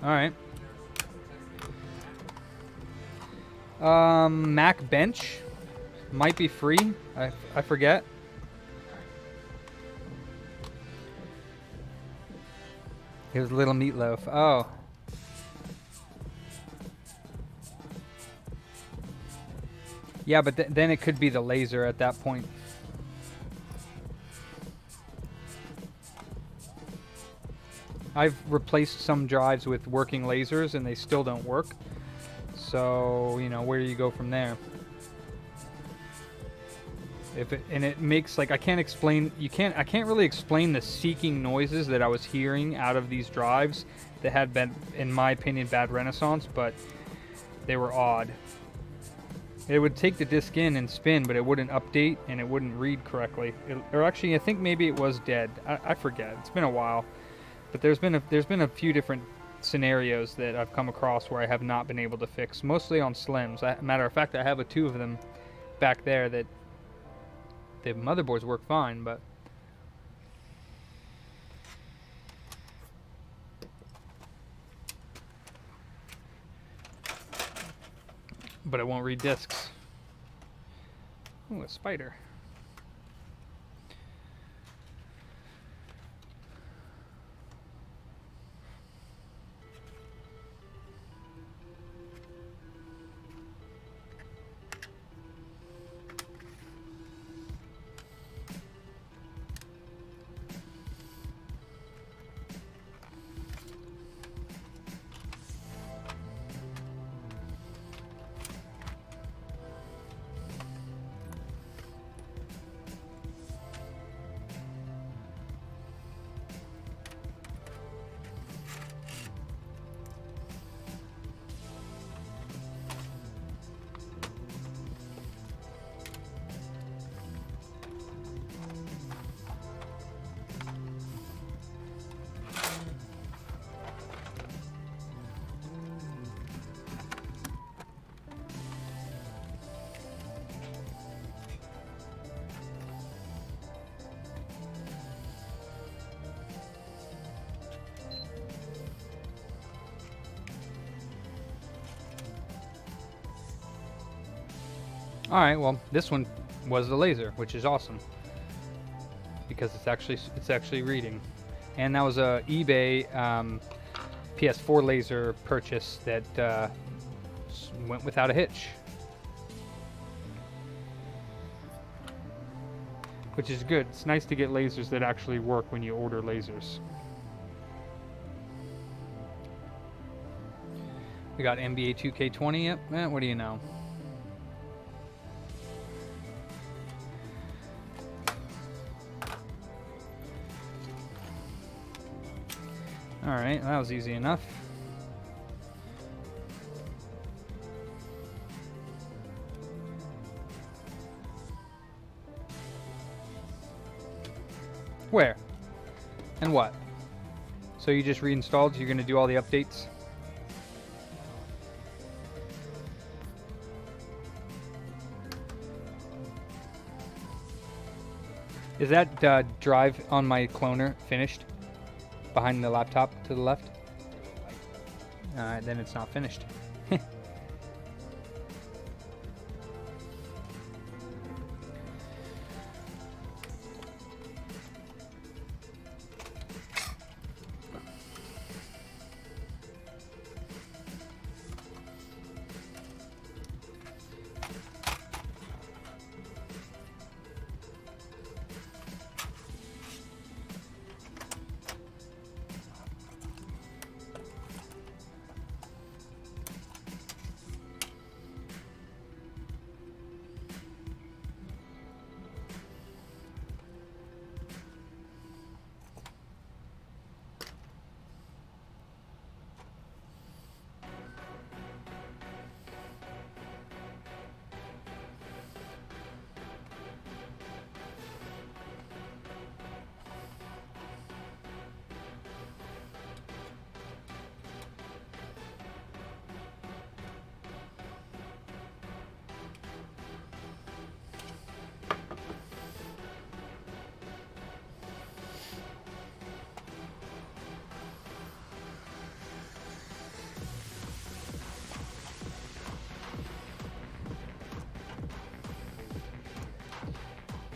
Alright. Mac Bench might be free. I forget. It was Little Meatloaf. Oh. Yeah, but then it could be the laser at that point. I've replaced some drives with working lasers and they still don't work. So, you know, where do you go from there? And it makes, like, I can't really explain the seeking noises that I was hearing out of these drives that had been, in my opinion, bad renaissance, but they were odd. It would take the disk in and spin, but it wouldn't update and it wouldn't read correctly. Or actually, I think maybe it was dead. I forget. It's been a while, but there's been a few different scenarios that I've come across where I have not been able to fix, mostly on Slims. Matter of fact, I have two of them back there that the motherboards work fine, but it won't read disks. Ooh, a spider. Alright, well, this one was the laser, which is awesome. Because it's actually reading. And that was a eBay PS4 laser purchase that went without a hitch. Which is good. It's nice to get lasers that actually work when you order lasers. We got NBA 2K20, yep. What do you know? Alright, that was easy enough. Where? And what? So you just reinstalled, you're going to do all the updates? Is that drive on my cloner finished? Behind the laptop to the left? Alright, then it's not finished.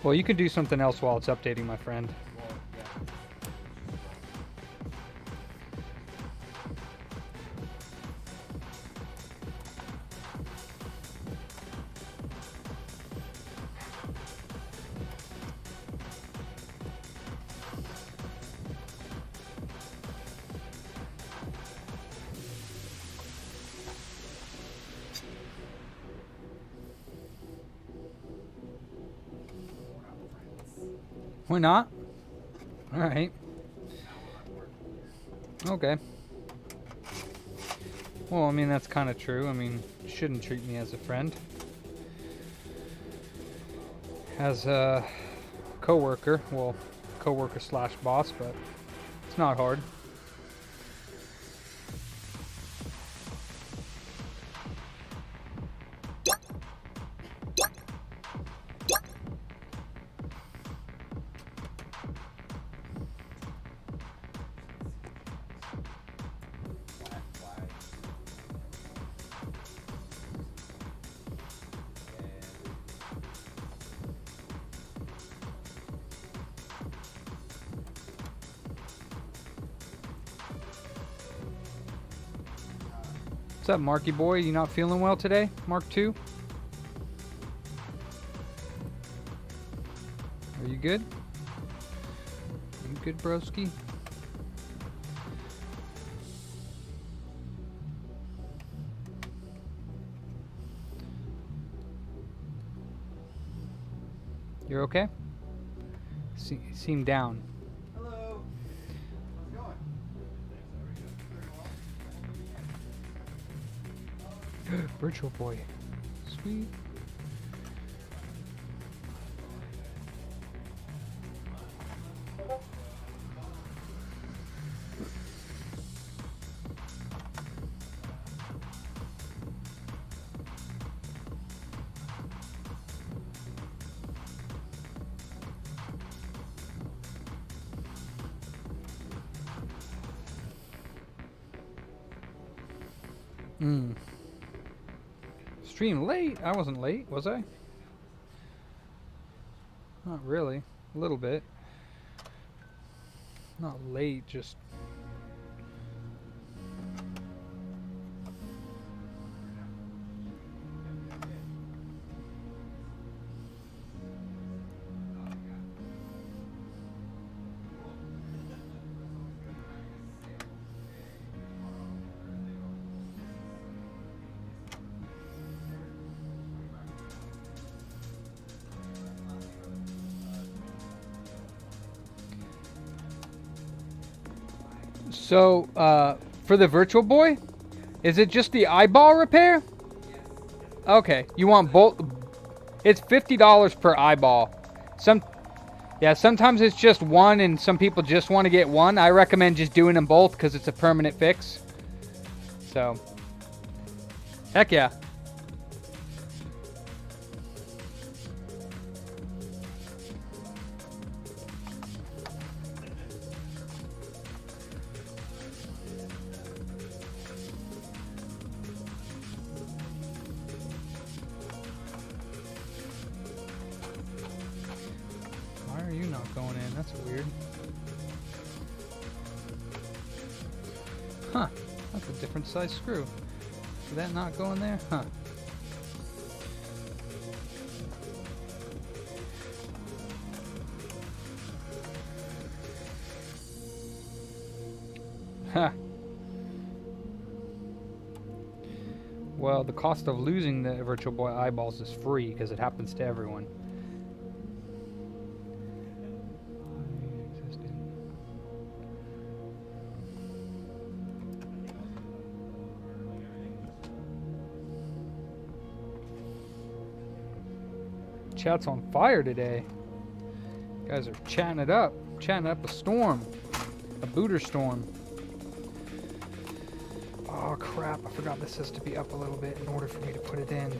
Well, you can do something else while it's updating, my friend. Well, yeah. Why not? All right. Okay. Well, I mean, that's kind of true. I mean, you shouldn't treat me as a friend. As a coworker, well, coworker slash boss, but it's not hard. What's up, Marky boy? You not feeling well today? Mark 2? Are you good? You good, broski? You're okay? Seem down. Hello. How's it going? Virtual boy. Sweet. Stream late? I wasn't late, was I? Not really. A little bit. Not late, just... So, for the Virtual Boy, is it just the eyeball repair? Okay, you want both? It's $50 per eyeball. Sometimes it's just one, and some people just want to get one. I recommend just doing them both because it's a permanent fix. So, heck yeah. Going in. That's weird. Huh. That's a different size screw. Did that not go in there? Huh. Huh. Well, the cost of losing the Virtual Boy eyeballs is free because it happens to everyone. Chat's on fire today. You guys are chatting it up. Chatting up a storm. A booter storm. Oh crap, I forgot this has to be up a little bit in order for me to put it in.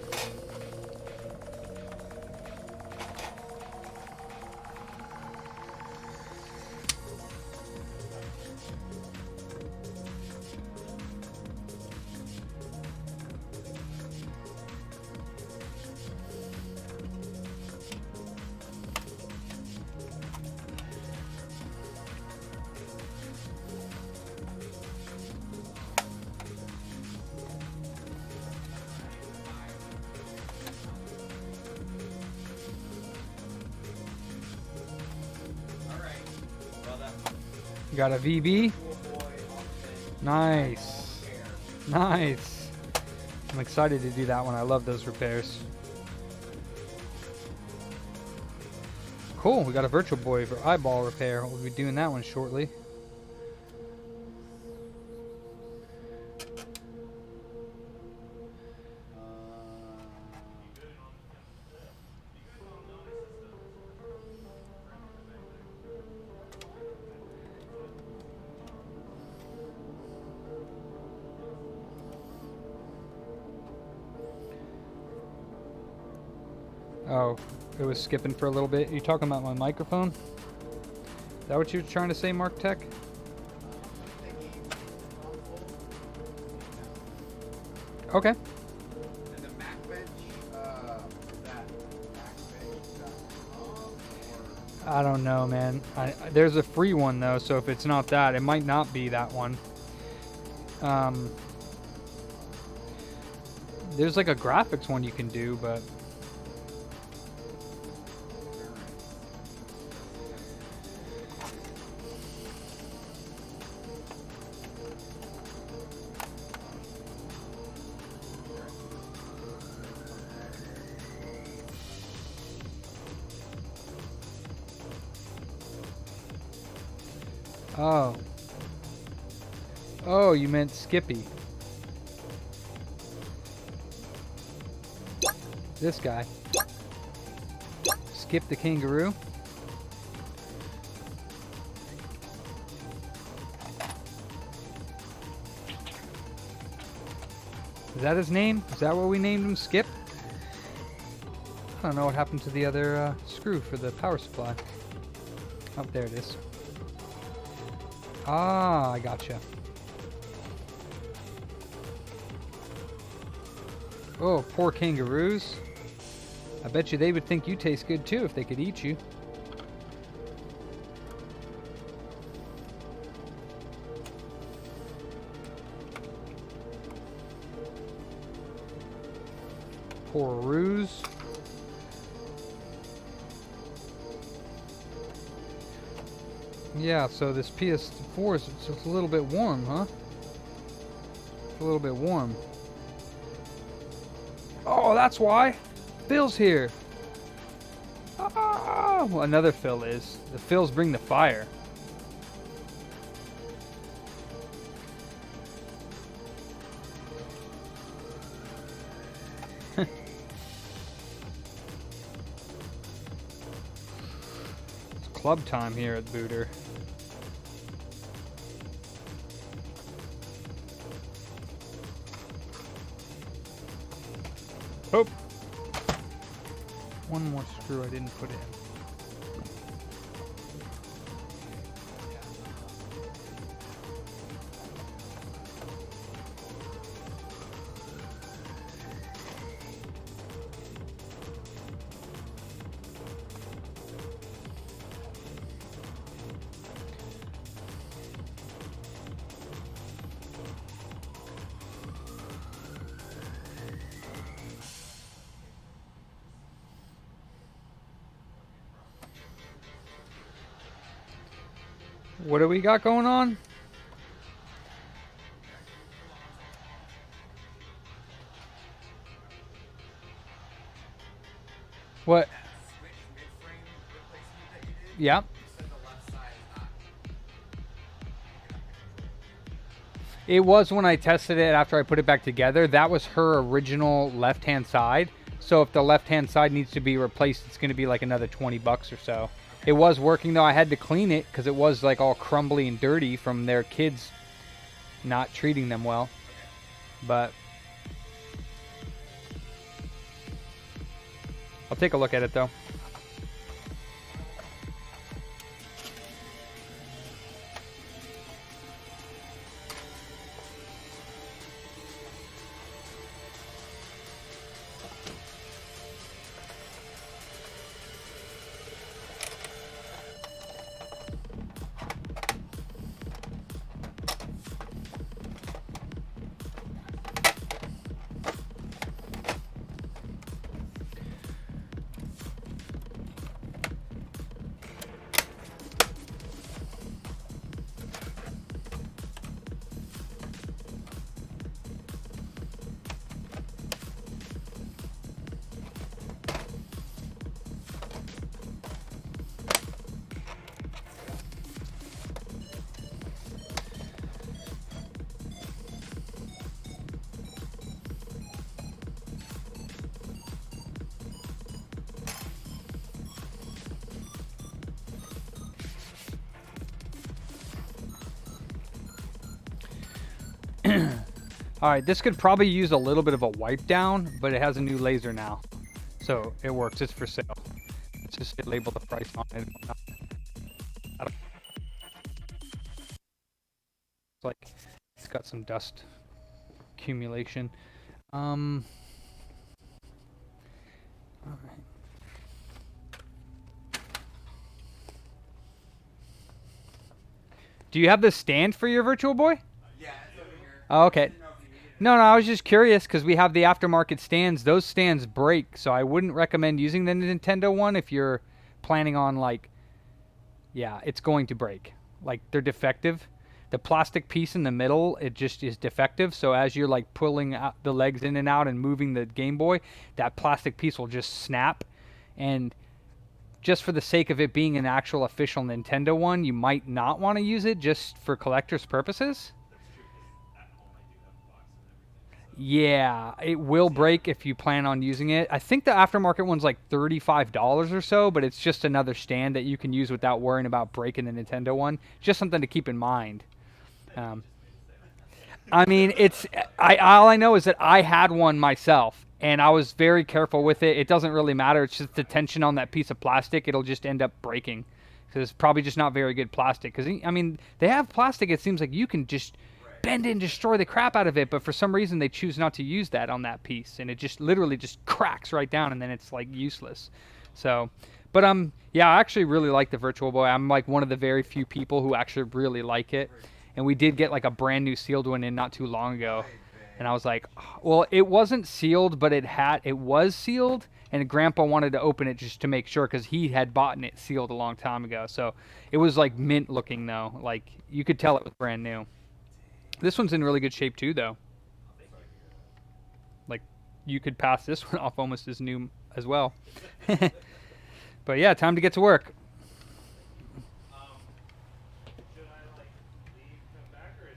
Got a VB? Nice. Nice. I'm excited to do that one. I love those repairs. Cool, we got a Virtual Boy for eyeball repair. We'll be doing that one shortly. Oh, it was skipping for a little bit. You talking about my microphone? Is that what you were trying to say, Mark Tech? Okay. And the MacBench, is that MacBench.com or? I don't know, man. There's a free one though, so if it's not that, it might not be that one. There's like a graphics one you can do, but oh. Oh, you meant Skippy. This guy. Skip the kangaroo. Is that his name? Is that what we named him? Skip? I don't know what happened to the other screw for the power supply. Oh, there it is. Ah, I gotcha. Oh, poor kangaroos. I bet you they would think you taste good too if they could eat you. Poor roos. Yeah, so this PS4 is just a little bit warm, huh? It's a little bit warm. Oh, that's why. Phil's here. Oh, well, another Phil is. The Phils bring the fire. It's club time here at Booter. Oh! One more screw I didn't put in. What do we got going on? What? Switch mid-frame replacement that you did? Yeah. You said the left side is not picking up control. It was when I tested it after I put it back together. That was her original left-hand side. So if the left-hand side needs to be replaced, it's going to be like another 20 bucks or so. It was working though. I had to clean it because it was like all crumbly and dirty from their kids not treating them well. But I'll take a look at it though. All right, this could probably use a little bit of a wipe down, but it has a new laser now, so it works. It's for sale. Let's just label the price on it. It's like it's got some dust accumulation. All right. Do you have the stand for your Virtual Boy? Yeah, it's over here. Oh, okay. I didn't know if you needed it. No, I was just curious because we have the aftermarket stands. Those stands break, so I wouldn't recommend using the Nintendo one if you're planning on, like, yeah, it's going to break. Like, they're defective. The plastic piece in the middle, it just is defective, so as you're, like, pulling out the legs in and out and moving the Game Boy, that plastic piece will just snap. And just for the sake of it being an actual official Nintendo one, you might not want to use it just for collector's purposes. Yeah, it will break if you plan on using it. I think the aftermarket one's like $35 or so, but it's just another stand that you can use without worrying about breaking the Nintendo one. Just something to keep in mind. I mean, all I know is that I had one myself, and I was very careful with it. It doesn't really matter. It's just the tension on that piece of plastic. It'll just end up breaking. So it's probably just not very good plastic. Because, I mean, they have plastic, it seems like you can just bend it and destroy the crap out of it, but for some reason they choose not to use that on that piece, and it just literally just cracks right down, and then it's like useless. So, but yeah, I actually really like the Virtual Boy. I'm like one of the very few people who actually really like it, and we did get like a brand new sealed one in not too long ago, and I was like, well, it wasn't sealed, but it was sealed, and Grandpa wanted to open it just to make sure because he had bought it sealed a long time ago. So it was like mint looking though, like you could tell it was brand new. This one's in really good shape too, though. Like, you could pass this one off almost as new as well. But yeah, time to get to work. Should I like leave, come back, or is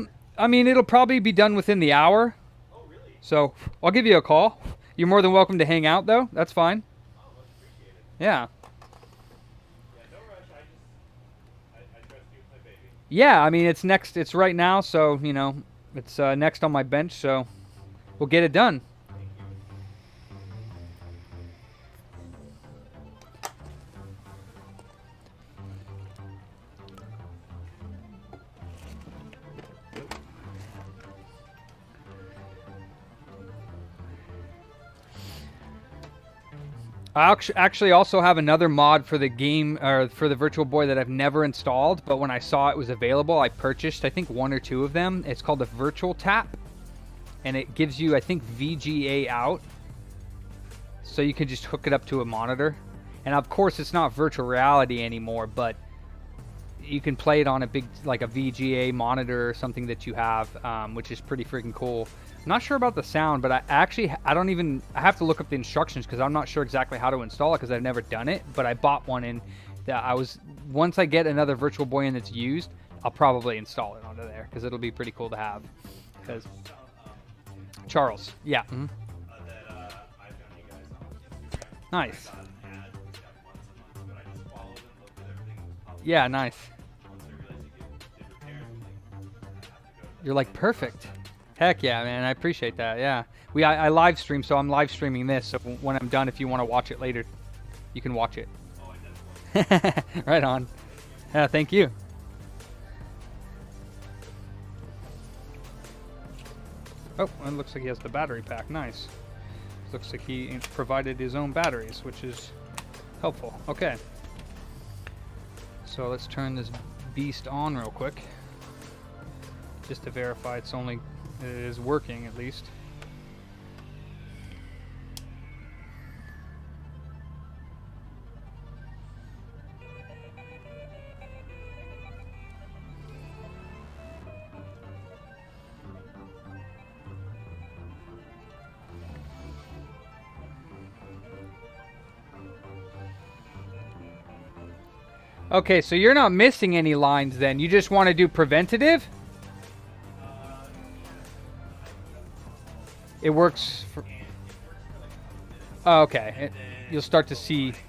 this? I mean, it'll probably be done within the hour. Oh, really? So I'll give you a call. You're more than welcome to hang out, though. That's fine. Oh, much appreciated. Yeah. Yeah, no rush. I trust you with my baby. Yeah, I mean, it's next. It's right now, so, you know, it's next on my bench, so we'll get it done. I actually also have another mod for the game, or for the Virtual Boy, that I've never installed, but when I saw it was available, I purchased, I think, 1 or 2 of them. It's called the Virtual Tap, and it gives you, I think, VGA out, so you can just hook it up to a monitor. And of course, it's not virtual reality anymore, but you can play it on a big, like a VGA monitor or something that you have, which is pretty freaking cool. I'm not sure about the sound, but I have to look up the instructions because I'm not sure exactly how to install it because I've never done it, but I bought one in that once I get another Virtual Boy in that's used, I'll probably install it onto there because it'll be pretty cool to have. Because Charles, yeah. Mm-hmm. That I found you guys on Instagram. Nice. I got an ad that got months and months, but I just followed it, looked at everything that was published. Yeah, nice. Once I realized you did repairs, I'm like, I have to go to You're like, perfect. Heck yeah, man. I appreciate that. Yeah. I live stream, so I'm live streaming this. So when I'm done, if you want to watch it later, you can watch it. Oh, I definitely. Right on. Yeah, thank you. Oh, it looks like he has the battery pack. Nice. Looks like he provided his own batteries, which is helpful. Okay. So let's turn this beast on real quick, just to verify it is working at least. Okay, so you're not missing any lines then. You just want to do preventative? It works for... Oh, okay. You'll start to see... Just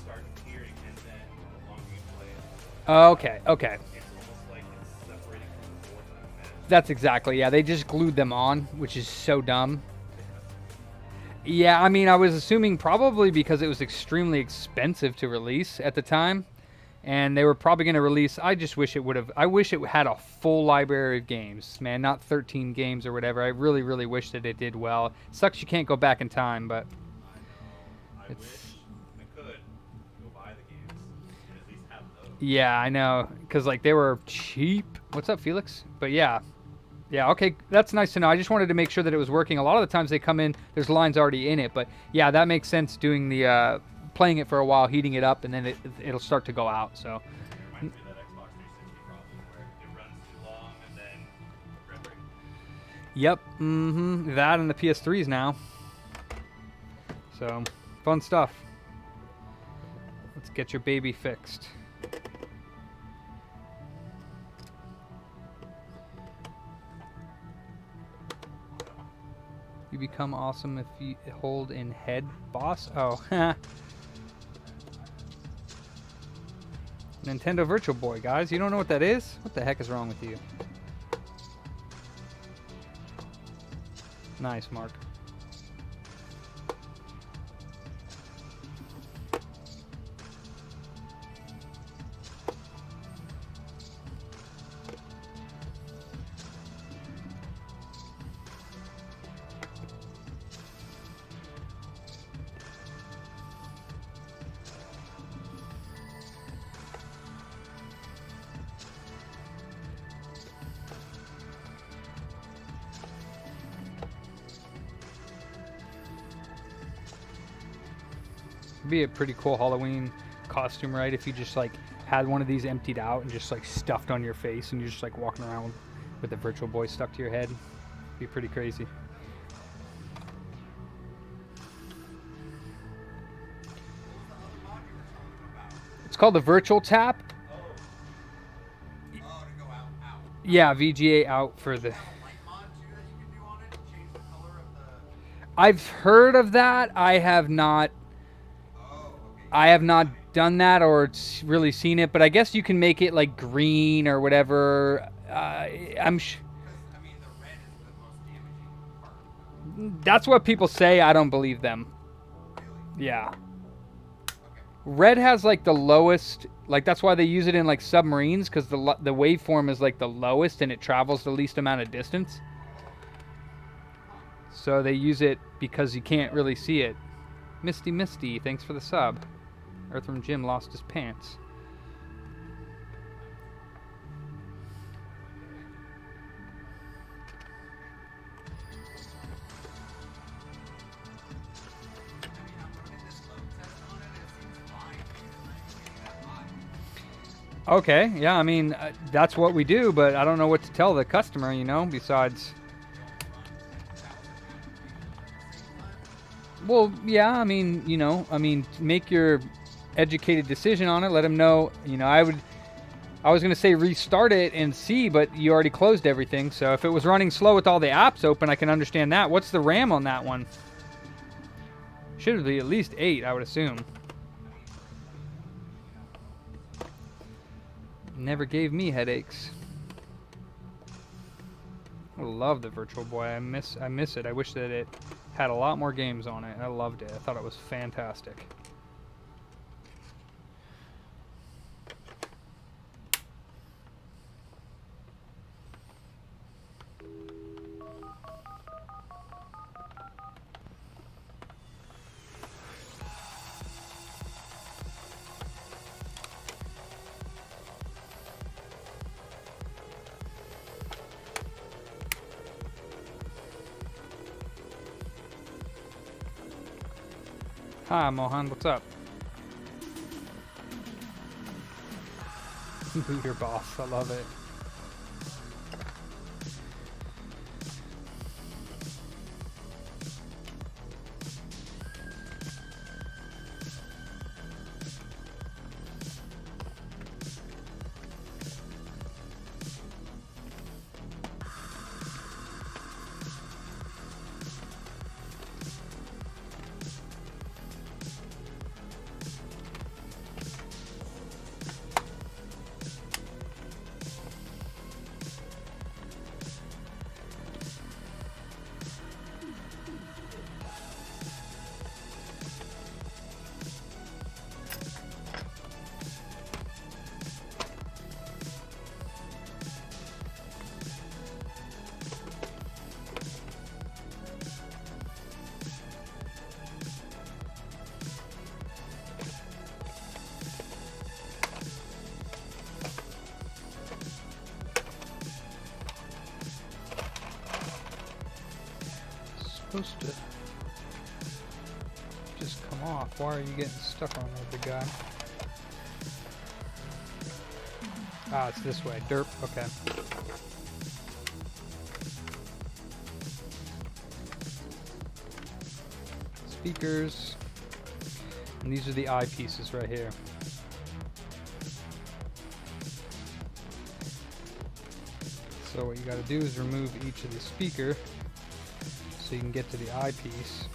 start hearing, and then the longer you play it, Oh, okay, okay. it's almost like it's separating from the board that I'm That's exactly, yeah. They just glued them on, which is so dumb. Yeah, I mean, I was assuming probably because it was extremely expensive to release at the time. And they were probably going to release. I just wish it would have. I wish it had a full library of games, man, not 13 games or whatever. I really, really wish that it did well. Sucks you can't go back in time, but I wish I could go buy the games and at least have those. yeah, I know, because like they were cheap. What's up, Felix? But yeah, okay, that's nice to know. I just wanted to make sure that it was working. A lot of the times they come in, there's lines already in it, but yeah, that makes sense. Doing the playing it for a while, heating it up, and then it'll start to go out. So. It reminds me of that Xbox 360 problem where it runs too long and then rendering. Yep. That and the PS3s now. So, fun stuff. Let's get your baby fixed. You become awesome if you hold in head, boss. Oh, Nintendo Virtual Boy, guys. You don't know what that is? What the heck is wrong with you? Nice, Mark. Be a pretty cool Halloween costume, right? If you just like had one of these emptied out and just like stuffed on your face and you're just like walking around with the Virtual Boy stuck to your head. Be pretty crazy. It's called the Virtual Tap. Oh, to go out. Yeah, VGA out for the... Light mod too that you can do on it. Change the color of the. I've heard of that. I have not done that or really seen it, but I guess you can make it like green or whatever. I'm Because I mean, the red is the most damaging part. that's what people say. I don't believe them. Really? Yeah. Okay. Red has like the lowest, like that's why they use it in like submarines, because the waveform is like the lowest and it travels the least amount of distance. So they use it because you can't really see it. Misty, thanks for the sub. Earthworm Jim lost his pants. Okay, yeah, I mean, that's what we do, but I don't know what to tell the customer, you know, besides... Well, yeah, I mean, you know, make your educated decision on it. Let them know, you know, I was going to say restart it and see, but you already closed everything. So if it was running slow with all the apps open, I can understand that. What's the RAM on that one? Should be at least 8, I would assume. Never gave me headaches. I love the Virtual Boy. I miss it. I wish that it had a lot more games on it. I loved it. I thought it was fantastic. Hi, Mohan. What's up? Boot your boss. I love it. supposed to just come off. Why are you getting stuck on there, big guy? Ah, it's this way. Derp. Okay. Speakers. And these are the eyepieces right here. So what you got to do is remove each of the speaker so you can get to the eyepiece.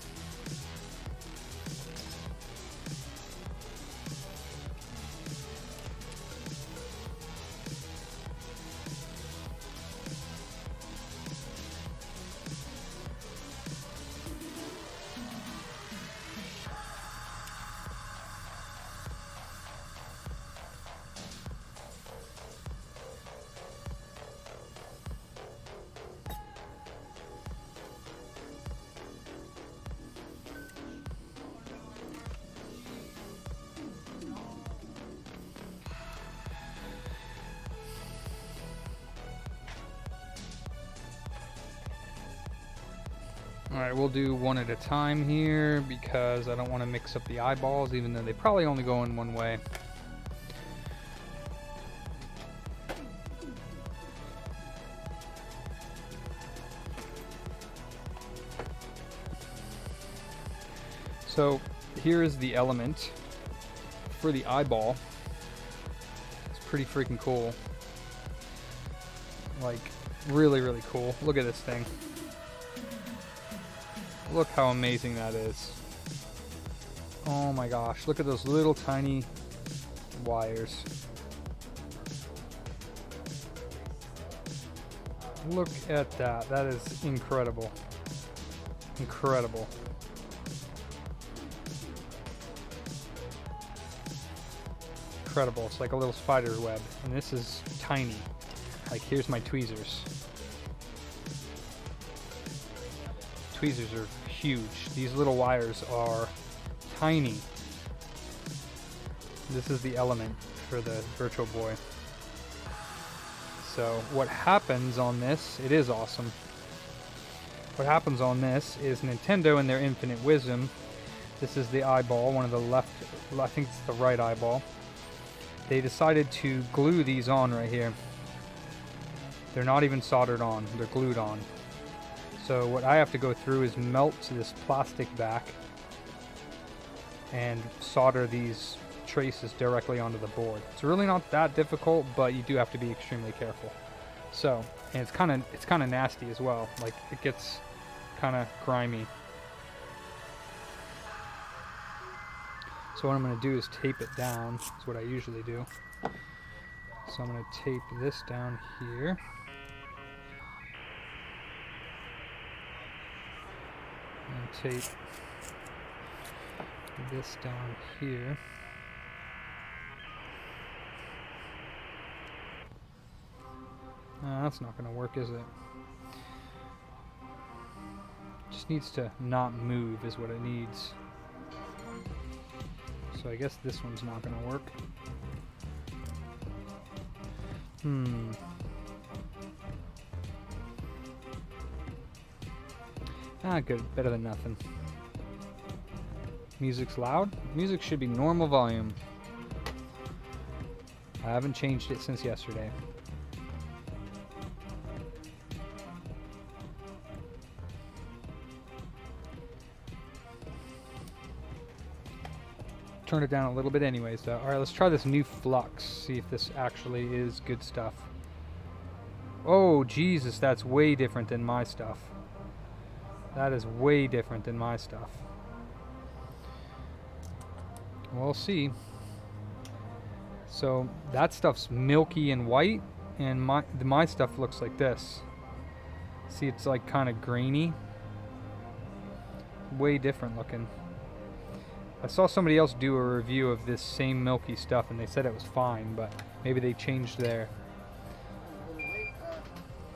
Alright, we'll do one at a time here because I don't want to mix up the eyeballs, even though they probably only go in one way. So here is the element for the eyeball. It's pretty freaking cool. Like, really, really cool. Look at this thing. Look how amazing that is. Oh my gosh, look at those little tiny wires. Look at that. That is incredible. Incredible. Incredible. It's like a little spider web. And this is tiny. Like, here's my tweezers. Tweezers are huge. These little wires are tiny. This is the element for the Virtual Boy. So what happens on this, it is awesome. What happens on this is Nintendo in their infinite wisdom, this is the eyeball, one of the left, I think it's the right eyeball. They decided to glue these on right here. They're not even soldered on, they're glued on. So what I have to go through is melt this plastic back and solder these traces directly onto the board. It's really not that difficult, but you do have to be extremely careful. So, and it's kind of nasty as well. Like, it gets kind of grimy. So what I'm going to do is tape it down. That's what I usually do. So I'm going to tape this down here. And tape this down here. That's not going to work, is it? Just needs to not move is what it needs. So I guess this one's not going to work. Good. Better than nothing. Music's loud. Music should be normal volume. I haven't changed it since yesterday. Turn it down a little bit anyways though. Alright, let's try this new Flux. See if this actually is good stuff. Oh, Jesus, that's way different than my stuff. That is way different than my stuff. We'll see. So that stuff's milky and white, and my stuff looks like this. See, it's like kind of grainy. Way different looking. I saw somebody else do a review of this same milky stuff, and they said it was fine, but maybe they changed their... A little late.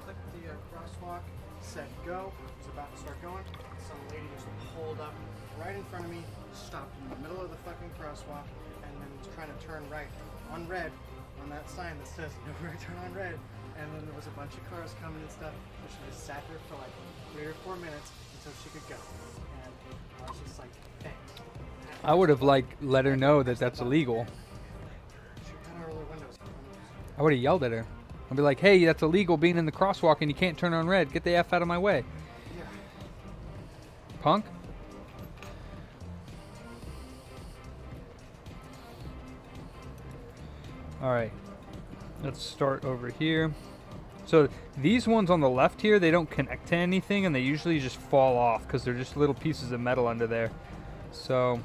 Click the crosswalk, set go. It's about to start going. Some lady just pulled up right in front of me, stopped in the middle of the fucking crosswalk, and then was trying to turn right on red on that sign that says no right turn on red. And then there was a bunch of cars coming and stuff, and she just sat there for like 3 or 4 minutes until she could go. And I was just like, thanks. I would have like let her know that that's illegal. She had all her windows. I would have yelled at her. I'd be like, hey, that's illegal being in the crosswalk and you can't turn on red. Get the F out of my way. Yeah. Punk? Alright. Let's start over here. So these ones on the left here, they don't connect to anything and they usually just fall off because they're just little pieces of metal under there. So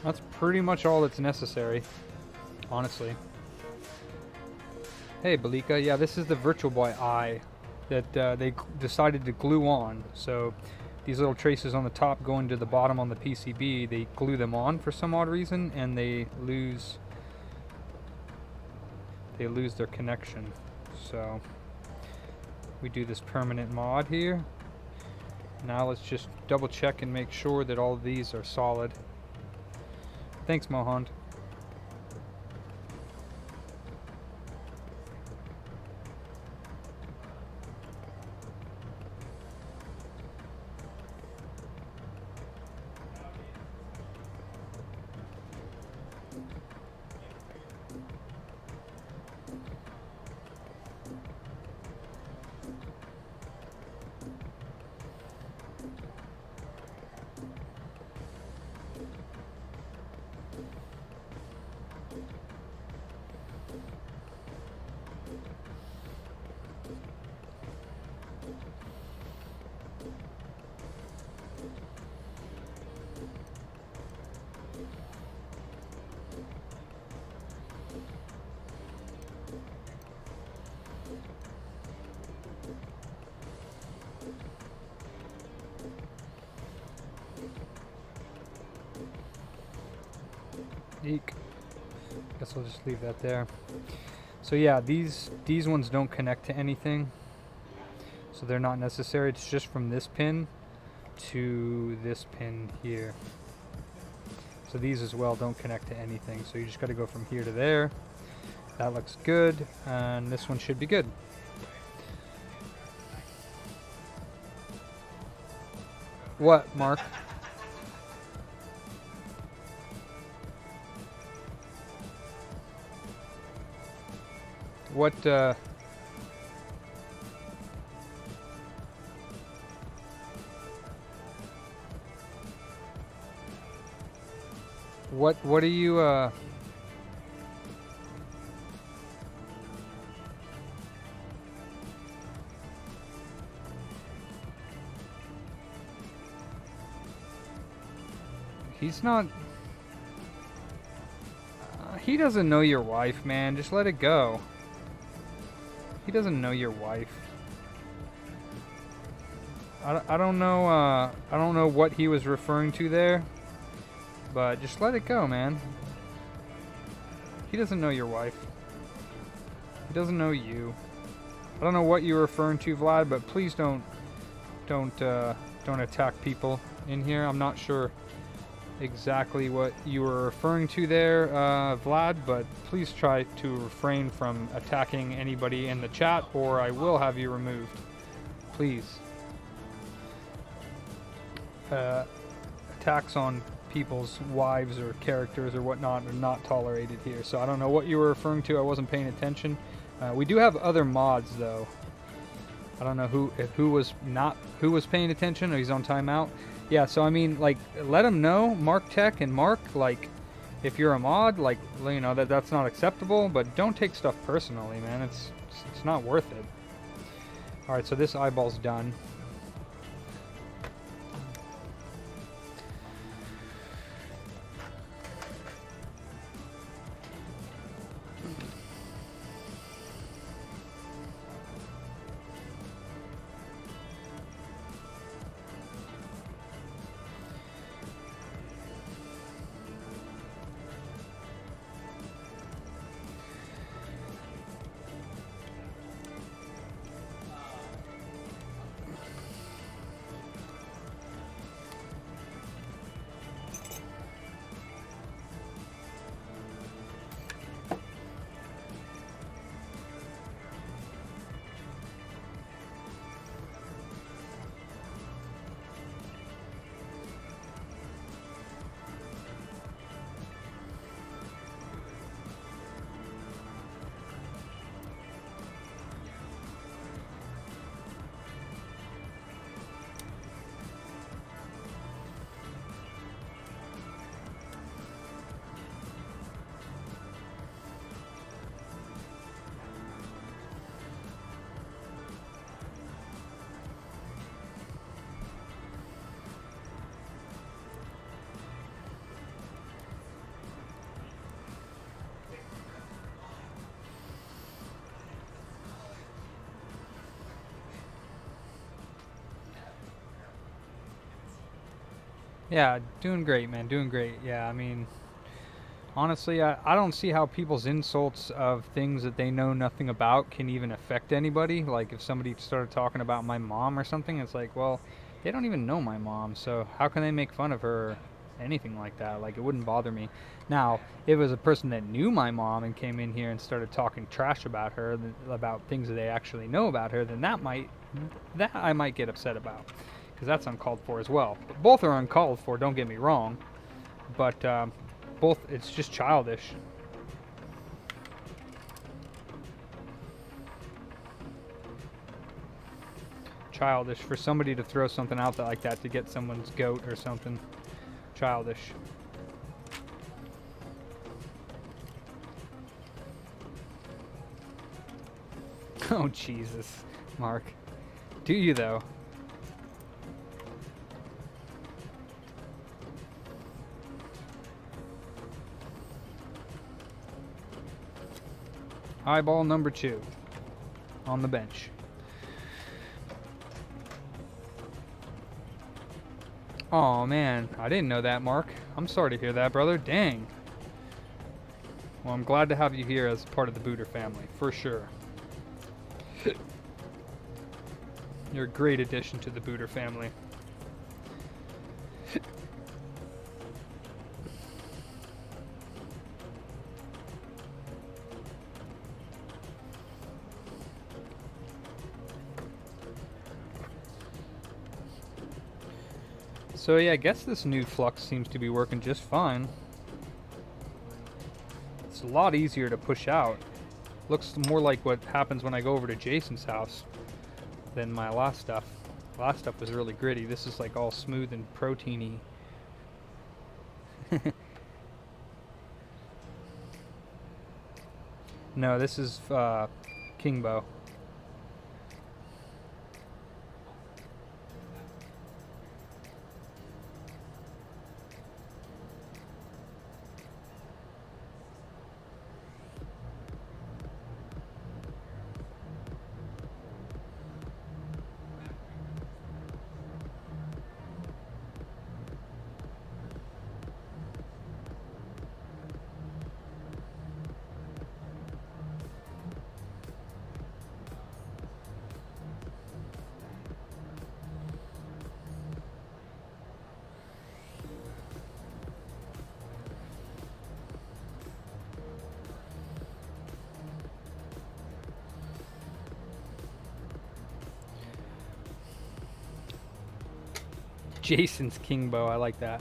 that's pretty much all that's necessary, honestly. Hey, Balika. Yeah, this is the Virtual Boy eye that they decided to glue on. So these little traces on the top going to the bottom on the PCB, they glue them on for some odd reason, and they lose their connection. So we do this permanent mod here. Now let's just double check and make sure that all of these are solid. Thanks, Mohand. Eek. Guess I'll just leave that there. So yeah, these ones don't connect to anything, so they're not necessary. It's just from this pin to this pin here. So these as well don't connect to anything, so you just got to go from here to there. That looks good, and this one should be good. What, Mark? What what are you he's not he doesn't know your wife, man. Just let it go. He doesn't know your wife. I don't know I don't know what he was referring to there, but just let it go, man. He doesn't know your wife. He doesn't know you. I don't know what you're referring to, Vlad, but please don't attack people in here. I'm not sure exactly what you were referring to there, Vlad, but please try to refrain from attacking anybody in the chat, or I will have you removed. Please. Attacks on people's wives or characters or whatnot are not tolerated here. So I don't know what you were referring to. I wasn't paying attention. We do have other mods though. I don't know who was paying attention or he's on timeout. Yeah, so I mean, like, let them know, Mark Tech and Mark, like, if you're a mod, like, you know, that's not acceptable, but don't take stuff personally, man. It's not worth it. All right, so this eyeball's done. Yeah, doing great, man. Doing great. Yeah, I mean, honestly, I don't see how people's insults of things that they know nothing about can even affect anybody. Like, if somebody started talking about my mom or something, it's like, well, they don't even know my mom, so how can they make fun of her or anything like that? Like, it wouldn't bother me. Now, if it was a person that knew my mom and came in here and started talking trash about her, about things that they actually know about her, then that I might get upset about, because that's uncalled for as well. But both are uncalled for, don't get me wrong, but both, it's just childish. Childish for somebody to throw something out there like that to get someone's goat or something. Childish. Oh Jesus, Mark. Do you though? Eyeball number 2 on the bench. Oh man, I didn't know that, Mark. I'm sorry to hear that, brother. Dang. Well, I'm glad to have you here as part of the Booter family, for sure. You're a great addition to the Booter family. So yeah, I guess this new Flux seems to be working just fine. It's a lot easier to push out. Looks more like what happens when I go over to Jason's house than my last stuff. Last stuff was really gritty. This is like all smooth and proteiny. No, this is Kingbow. Jason's Kingbow, I like that.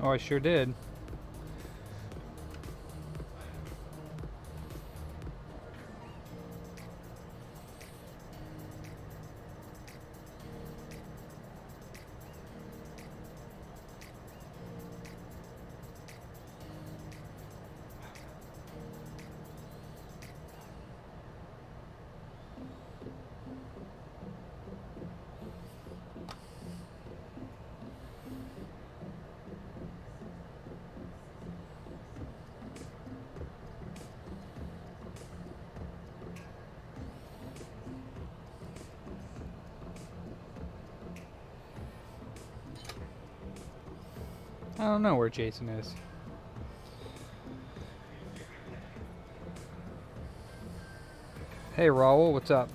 Oh, I sure did. I don't know where Jason is. Hey Raul, what's up?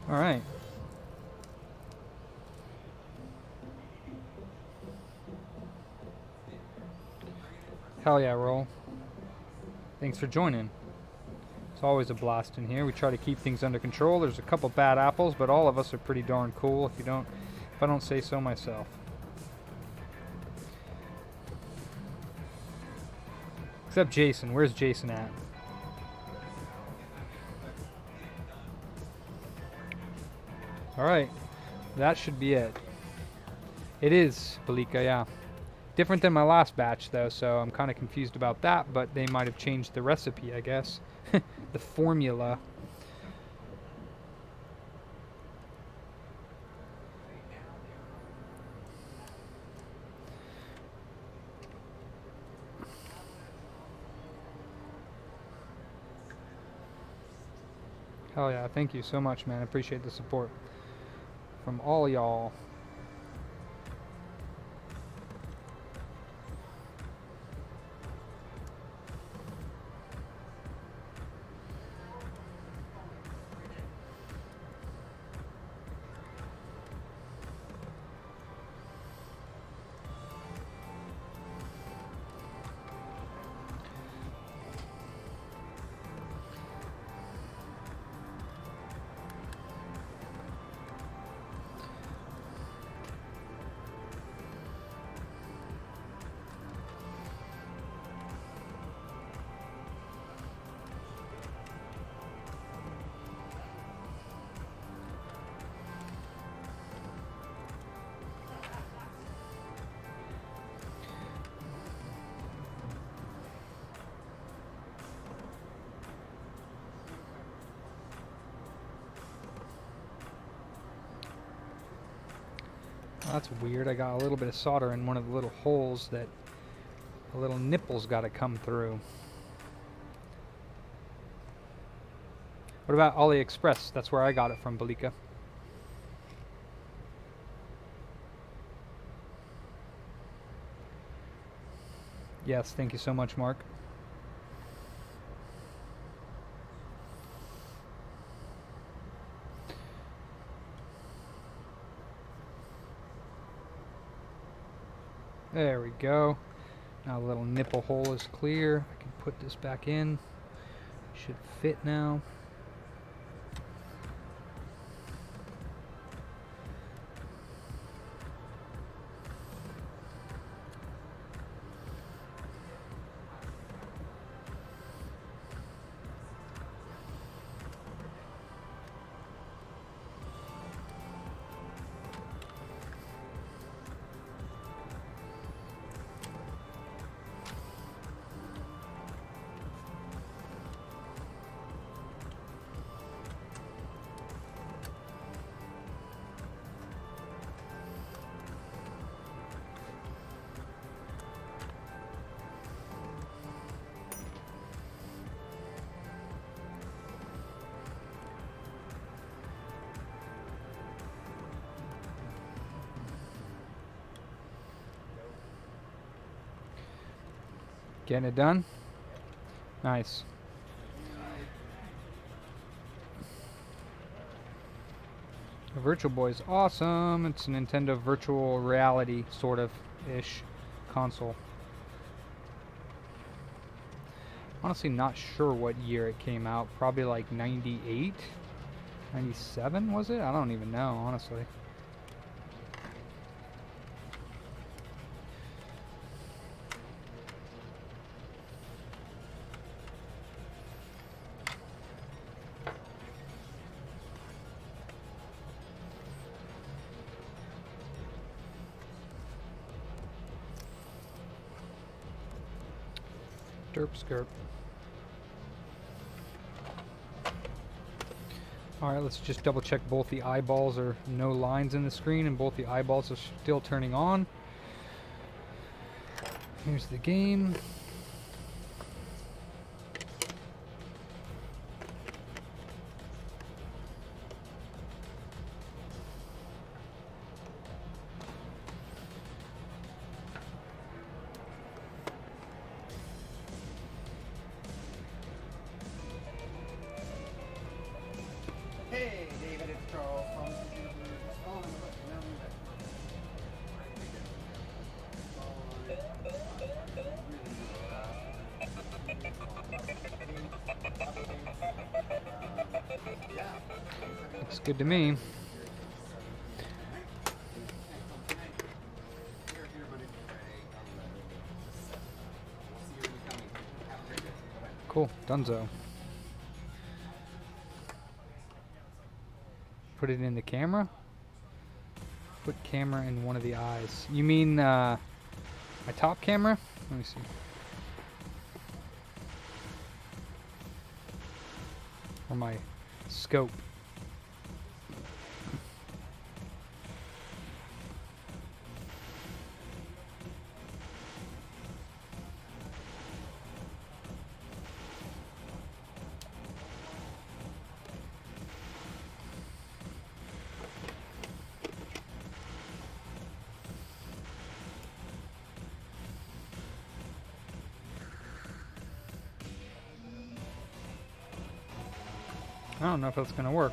All right. Hell yeah, Roll. Thanks for joining. It's always a blast in here. We try to keep things under control. There's a couple bad apples, but all of us are pretty darn cool if I don't say so myself. Except Jason. Where's Jason at? Alright, that should be it. It is, Balika, yeah. Different than my last batch, though, so I'm kind of confused about that, but they might have changed the recipe, I guess. The formula. Hell yeah, thank you so much, man. I appreciate the support from all y'all. That's weird. I got a little bit of solder in one of the little holes that the little nipples got to come through. What about AliExpress? That's where I got it from, Balika. Yes, thank you so much, Mark. There we go. Now the little nipple hole is clear. I can put this back in. Should fit now. Getting it done? Nice. The Virtual Boy is awesome. It's a Nintendo virtual reality sort of ish console. Honestly not sure what year it came out. Probably like 98? 97 was it? I don't even know, honestly. Derp skirp. Alright, let's just double check both the eyeballs are no lines in the screen and both the eyeballs are still turning on. Here's the game. Hey, David, it's Charles from Looks good to me. Cool, donezo. Put it in the camera? Put camera in one of the eyes. You mean my top camera? Let me see. Or my scope. I don't know if that's gonna work.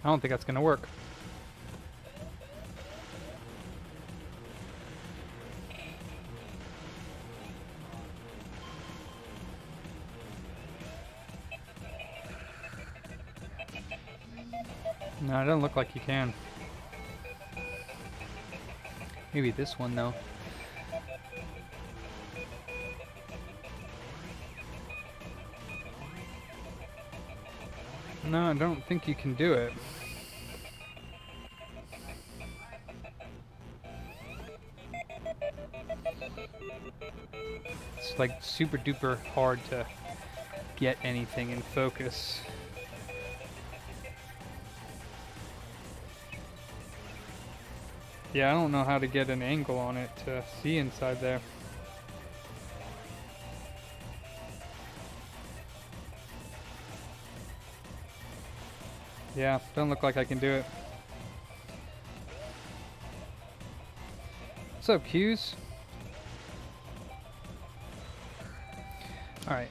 I don't think that's gonna work. No, it doesn't look like you can. Maybe this one though. No, I don't think you can do it. It's like super duper hard to get anything in focus. Yeah, I don't know how to get an angle on it to see inside there. Yeah, doesn't look like I can do it. What's up, Q's? Alright.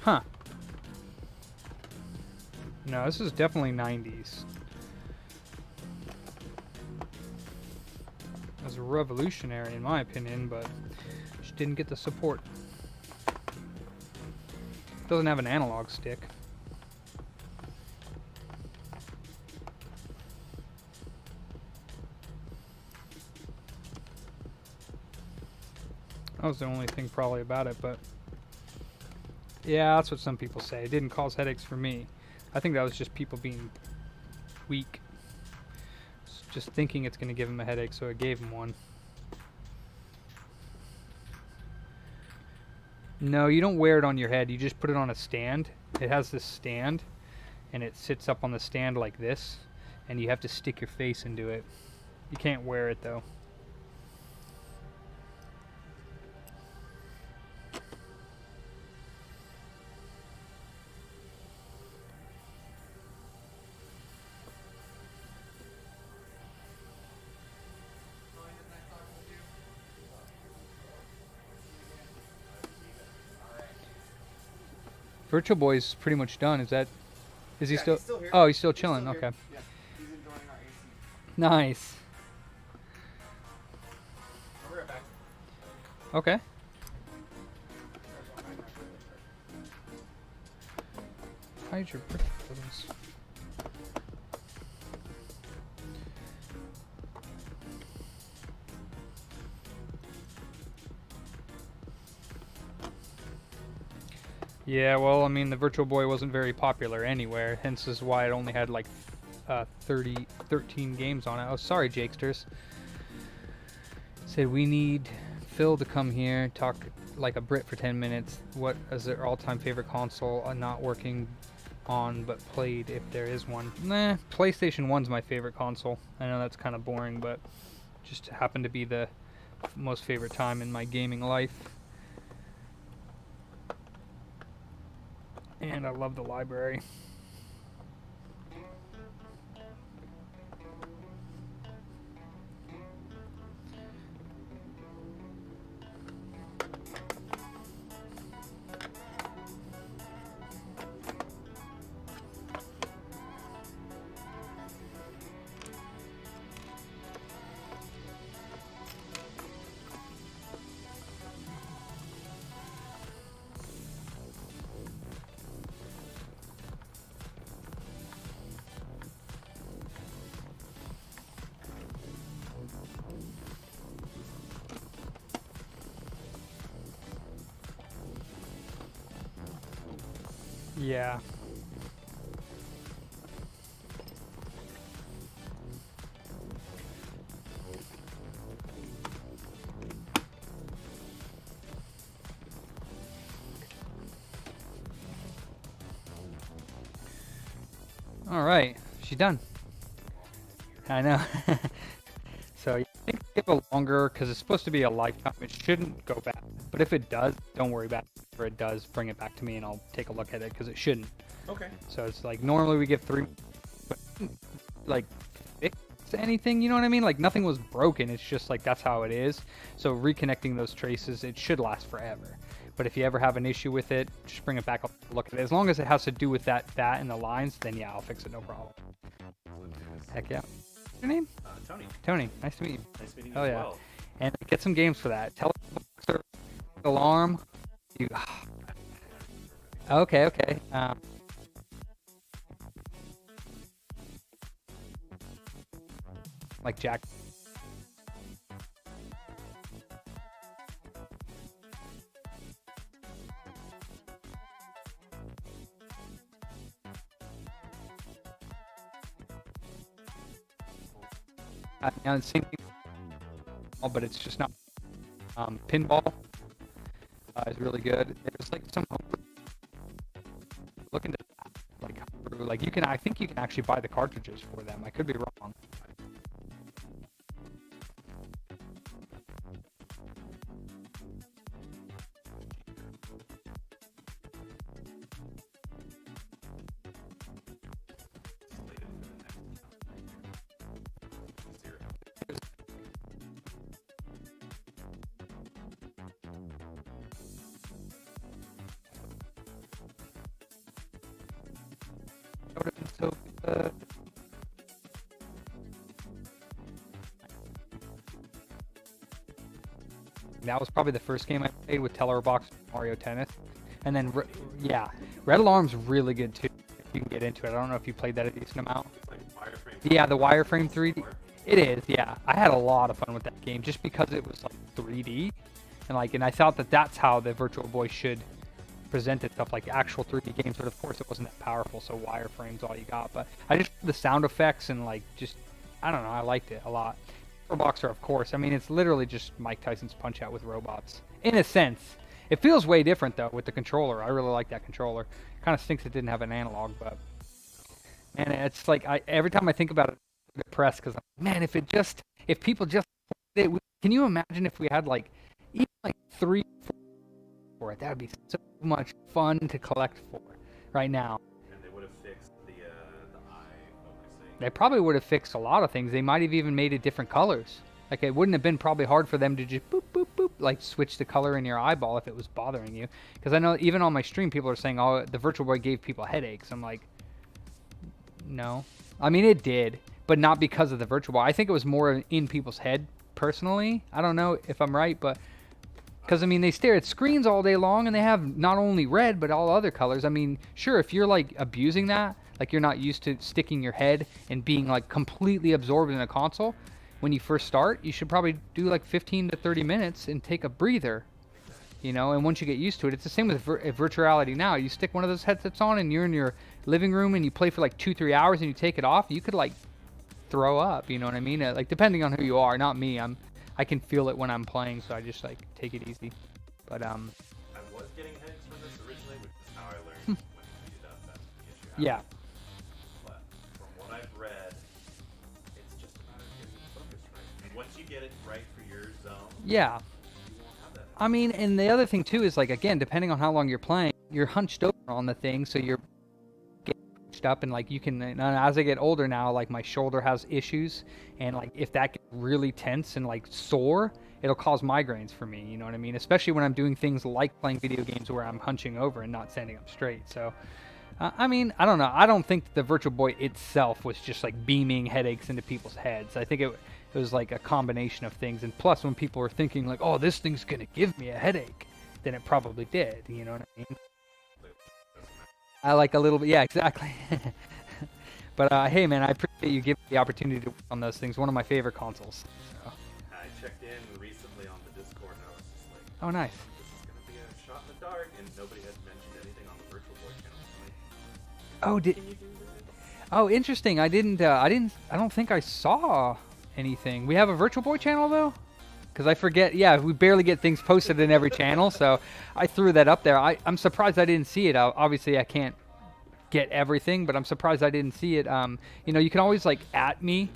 Huh. No, this is definitely 90s. It was revolutionary in my opinion, but just didn't get the support. Doesn't have an analog stick. That was the only thing probably about it, but yeah, that's what some people say. It didn't cause headaches for me. I think that was just people being weak. Just thinking it's going to give him a headache, so it gave him one. No, you don't wear it on your head. You just put it on a stand. It has this stand, and it sits up on the stand like this, and you have to stick your face into it. You can't wear it, though. Virtual Boy's pretty much done. Is he Yeah, still? he's still here. Oh, he's still He's chilling. still here. Okay. Yeah, he's enjoying our AC. Nice. I'll be right back. Okay. Hide your brick buildings. Yeah, well, I mean, the Virtual Boy wasn't very popular anywhere, hence is why it only had like 13 games on it. Oh, sorry, Jakesters. Said we need Phil to come here, talk like a Brit for 10 minutes. What is their all-time favorite console not working on but played if there is one? Nah, PlayStation 1's my favorite console. I know that's kind of boring, but just happened to be the most favorite time in my gaming life. And I love the library. Yeah. All right, she's done. I know. So you think give it longer because it's supposed to be a lifetime. It shouldn't go back. But if it does, don't worry about it. If it does, bring it back to me and I'll take a look at it because it shouldn't. Okay. So it's like normally we give 3, but like fix anything, you know what I mean? Like nothing was broken. It's just like that's how it is. So reconnecting those traces, it should last forever. But if you ever have an issue with it, just bring it back. I'll look at it. As long as it has to do with that and the lines, then yeah, I'll fix it, no problem. Heck yeah. What's your name? Tony. Tony. Nice to meet you. Nice meeting you Oh as yeah. well. And get some games for that. Teleboxer, alarm. You. Okay. Like Jack. Now the same thing, but it's just not. Pinball is really good. There's like some look into that. Like you can. I think you can actually buy the cartridges for them. I could be wrong. That would have been so good. That was probably the first game I played with Teller Box Mario Tennis. And then, yeah, Red Alarm's really good too. If you can get into it. I don't know if you played that a decent amount. Yeah, the wireframe 3D. It is, yeah. I had a lot of fun with that game just because it was like 3D. And I thought that that's how the Virtual Boy should present itself, like actual 3D games. But of course it wasn't that powerful, so wireframe's all you got. But I just, the sound effects and I don't know, I liked it a lot. Boxer, of course. I mean, it's literally just Mike Tyson's Punch-Out with robots. In a sense. It feels way different, though, with the controller. I really like that controller. Kind of stinks it didn't have an analog, but... And it's like, every time I think about it, I'm depressed, because, man, if people just... Can you imagine if we had, even 3 for it? That would be so much fun to collect for right now. And they would have fixed the eye focusing. They probably would have fixed a lot of things. They might have even made it different colors. Like, it wouldn't have been probably hard for them to just boop, boop, boop, like switch the color in your eyeball if it was bothering you. Because I know even on my stream, people are saying, oh, the Virtual Boy gave people headaches. I'm like, no. I mean, it did, but not because of the Virtual Boy. I think it was more in people's head, personally. I don't know if I'm right, but... Because, I mean, they stare at screens all day long, and they have not only red, but all other colors. I mean, sure, if you're, abusing that, you're not used to sticking your head and being, completely absorbed in a console, when you first start, you should probably do, 15 to 30 minutes and take a breather, and once you get used to it, it's the same with virtuality now. You stick one of those headsets on, and you're in your living room, and you play for, 2-3 hours, and you take it off, you could, throw up, you know what I mean? Depending on who you are, not me, I can feel it when I'm playing, so I just take it easy. But I was getting headaches from this originally, which is how I learned when you did that issue. yeah, But from what I've read, it's just a matter of getting the focus right. And once you get it right for your zone, yeah. you won't have that. I mean, and the other thing too is again, depending on how long you're playing, you're hunched over on the thing, so you're getting hunched up, and you can. And as I get older now, my shoulder has issues, and if that gets really tense and sore, it'll cause migraines for me. You know what I mean? Especially when I'm doing things like playing video games where I'm hunching over and not standing up straight. So, I mean, I don't know. I don't think the Virtual Boy itself was just beaming headaches into people's heads. I think it was a combination of things. And plus, when people were thinking oh, this thing's gonna give me a headache, then it probably did. You know what I mean? I a little bit. Yeah, exactly. But hey, man, I appreciate you giving me the opportunity to work on those things. One of my favorite consoles. So. I checked in recently on the Discord, and I was just Oh, nice. this is going to be a shot in the dark, and nobody had mentioned anything on the Virtual Boy channel. Oh, Can you do this? Oh, interesting. I don't think I saw anything. We have a Virtual Boy channel though? Because I forget. Yeah, we barely get things posted in every channel, so I threw that up there. I'm surprised I didn't see it. Obviously, I can't get everything, but I'm surprised I didn't see it. You can always at me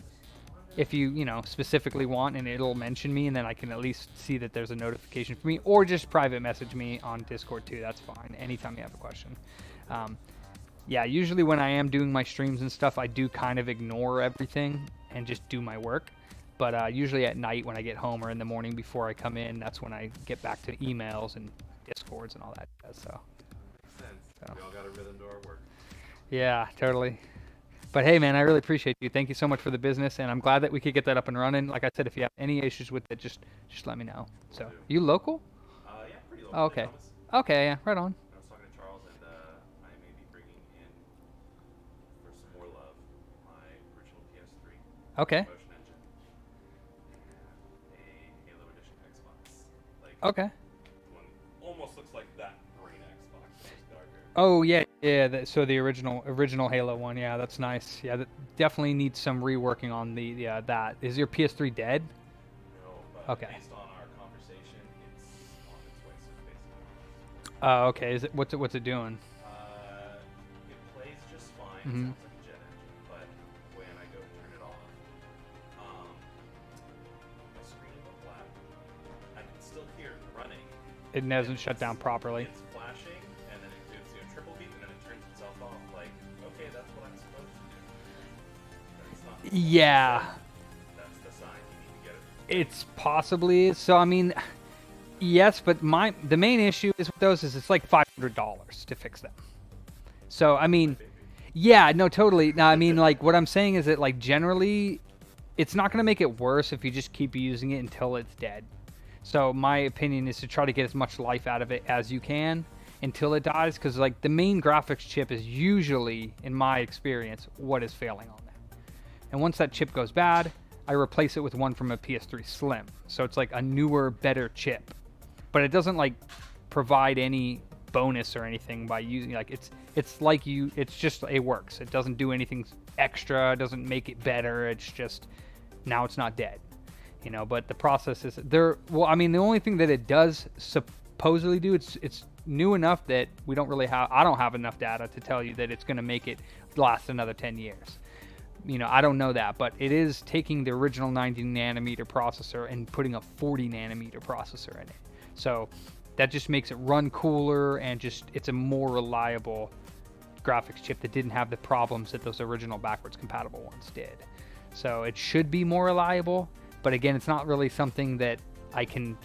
if you specifically want, and it'll mention me, and then I can at least see that there's a notification for me, or just private message me on Discord too. That's fine. Anytime you have a question. Yeah, usually when I am doing my streams and stuff, I do kind of ignore everything and just do my work. But usually at night when I get home or in the morning before I come in, that's when I get back to emails and Discord boards and all that. So Makes sense. So. We all got a rhythm to our work. yeah, totally. But hey, man, I really appreciate you. Thank you so much for the business, and I'm glad that we could get that up and running. Like I said, if you have any issues with it, just let me know. So, Will do. you local? Yeah, pretty local. Oh, okay. Thomas. Okay, yeah, right on. I was talking to Charles, and I may be bringing in, for some more love, my original PS3 Okay. motion engine and a Halo Edition Xbox. Like, Okay. one almost looks like that green Xbox, but it's darker. Oh yeah, yeah. So the original Halo one, yeah, that's nice. Yeah, that definitely needs some reworking on the that. Is your PS3 dead? No, but Okay. based on our conversation, it's on its way, so it's basically. Oh, okay. Is it what's it doing? It plays just fine. Mhm. It sounds like a jet engine, but when I go to turn it off, my screen will go black. I can still hear it running. It doesn't shut down properly. It's flashing, and then it gives you a triple beep, and then it turns itself off. Like, okay, that's what I'm supposed to do. But it's not. Yeah. That's the sign. You need to get it. It's possibly so. I mean, yes, but the main issue is with those is it's like $500 to fix them. So I mean, yeah, no, totally. No, I mean, like what I'm saying is that like generally, it's not gonna make it worse if you just keep using it until it's dead. So my opinion is to try to get as much life out of it as you can until it dies, because like the main graphics chip is usually, in my experience, what is failing on that. And once that chip goes bad, I replace it with one from a PS3 Slim. So it's like a newer, better chip. But it doesn't like provide any bonus or anything by using like it's just it works. It doesn't do anything extra, it doesn't make it better. It's just now it's not dead. You know, but the process is there. Well, I mean, the only thing that it does supposedly do, it's new enough that I don't have enough data to tell you that it's going to make it last another 10 years. You know, I don't know that, but it is taking the original 90 nanometer processor and putting a 40 nanometer processor in it. So that just makes it run cooler, and it's a more reliable graphics chip that didn't have the problems that those original backwards compatible ones did. So it should be more reliable, but again, it's not really something that I can,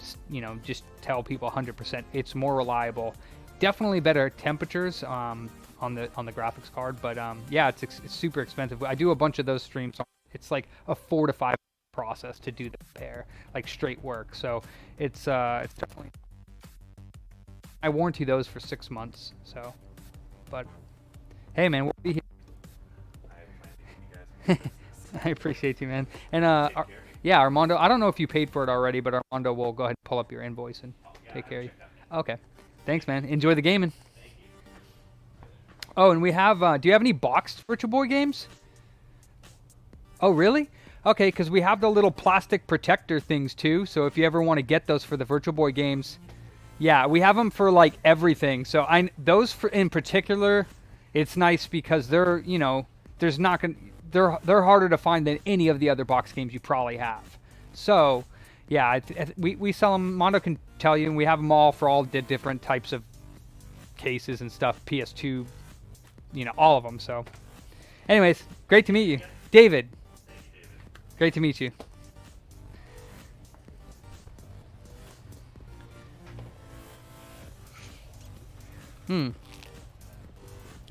just tell people 100%. It's more reliable. Definitely better temperatures on the graphics card, but yeah, it's super expensive. I do a bunch of those streams. It's like a 4 to 5 process to do the repair, like straight work. So it's definitely. I warranty those for 6 months. So, but hey, man, we'll be here. I appreciate you guys. I appreciate you, man. And Take care. yeah, Armando. I don't know if you paid for it already, but Armando will go ahead and pull up your invoice and take care of you. Okay. Thanks, man. Enjoy the gaming. Oh, and we have. Do you have any boxed Virtual Boy games? Oh, really? Okay, because we have the little plastic protector things too. So if you ever want to get those for the Virtual Boy games, yeah, we have them for like everything. So those in particular, it's nice because they're there's not gonna they're harder to find than any of the other box games you probably have. So yeah, we sell them. Mondo can tell you, and we have them all for all the different types of cases and stuff. PS2. All of them. So, anyways, great to meet you, David. Great to meet you.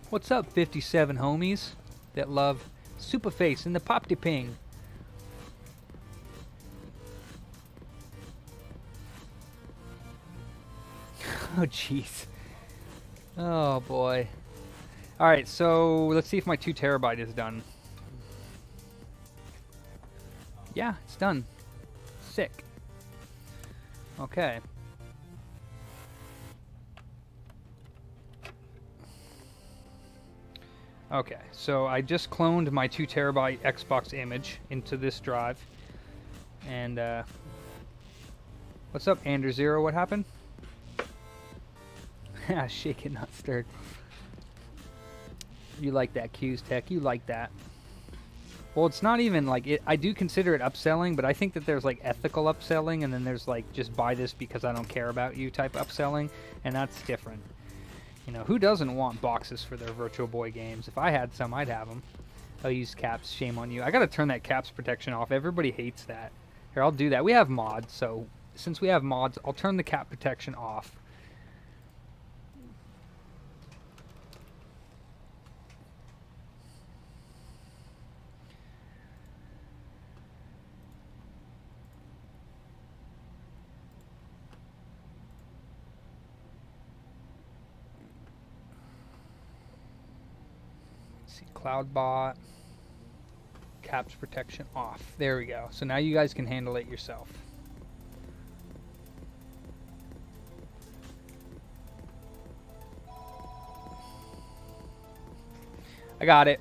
What's up, 57 homies that love Superface and the Pop de Ping? Oh, jeez. Oh, boy. All right, so let's see if my 2 terabyte is done. Yeah, it's done. Sick. Okay. Okay, so I just cloned my 2 terabyte Xbox image into this drive. And, what's up, Andrew Zero? What happened? Shake it, not stirred. You like that, Q's Tech. You like that. Well, it's not even like it. I do consider it upselling, but I think that there's like ethical upselling, and then there's like just buy this because I don't care about you type upselling, and that's different. Who doesn't want boxes for their Virtual Boy games? If I had some, I'd have them. I'll use caps. Shame on you. I gotta turn that caps protection off. Everybody hates that. Here, I'll do that. We have mods, so since we have mods, I'll turn the cap protection off. see, CloudBot, caps protection off. There we go. So now you guys can handle it yourself. I got it.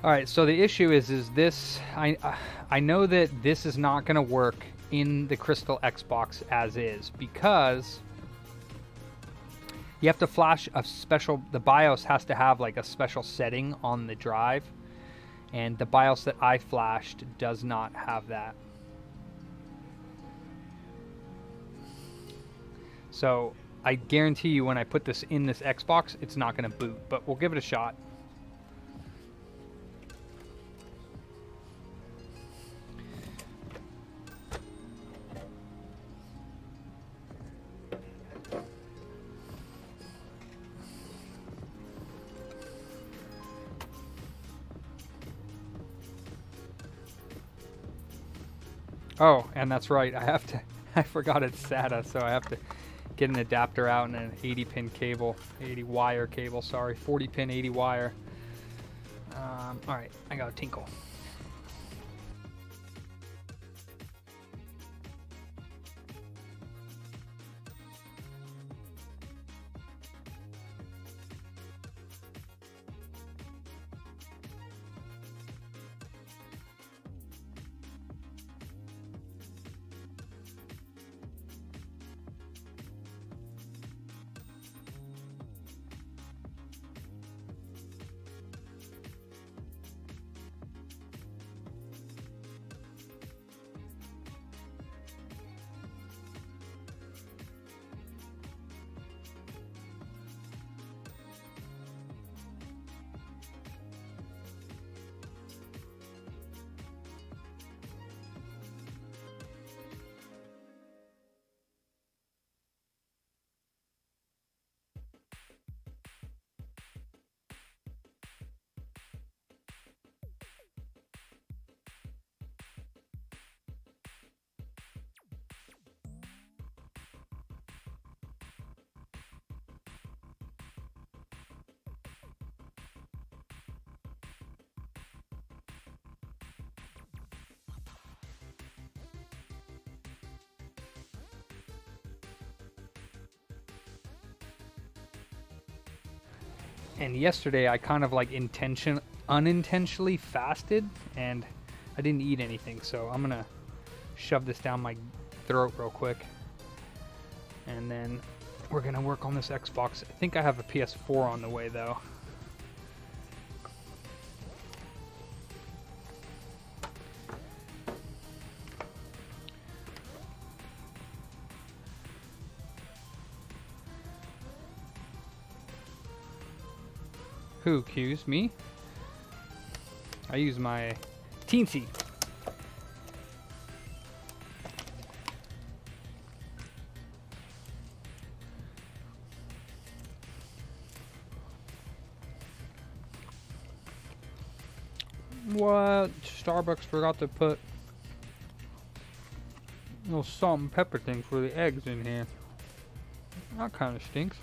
All right, so the issue is this, I know that this is not going to work in the Crystal Xbox as is, because you have to flash a special, the BIOS has to have like a special setting on the drive, and the BIOS that I flashed does not have that. So I guarantee you when I put this in this Xbox, it's not going to boot, but we'll give it a shot. Oh, and that's right, I forgot it's SATA, so I have to get an adapter out and an 80 pin cable, 80 wire cable, sorry, 40 pin 80 wire. Alright, I got a tinkle. And yesterday I kind of like unintentionally fasted, and I didn't eat anything, so I'm gonna shove this down my throat real quick, and then we're gonna work on this Xbox. I think I have a PS4 on the way though. Who accused me? I use my teensy. What? Starbucks forgot to put a little salt and pepper thing for the eggs in here. That kind of stinks.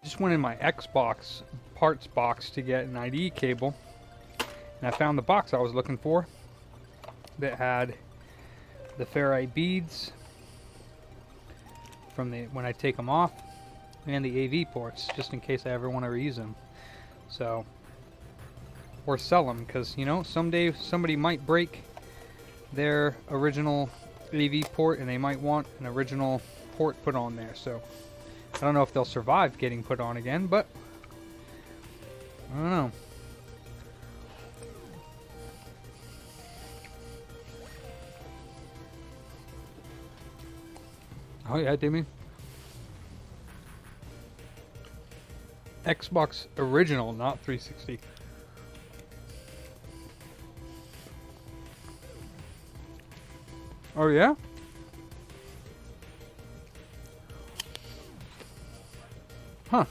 Just went in my Xbox parts box to get an IDE cable, and I found the box I was looking for that had the ferrite beads from when I take them off, and the AV ports, just in case I ever want to reuse them. So, or sell them, because you know, someday somebody might break their original AV port and they might want an original port put on there. So I don't know if they'll survive getting put on again, but I don't know. Oh yeah, Demi. Xbox original, not 360. Oh yeah? Huh.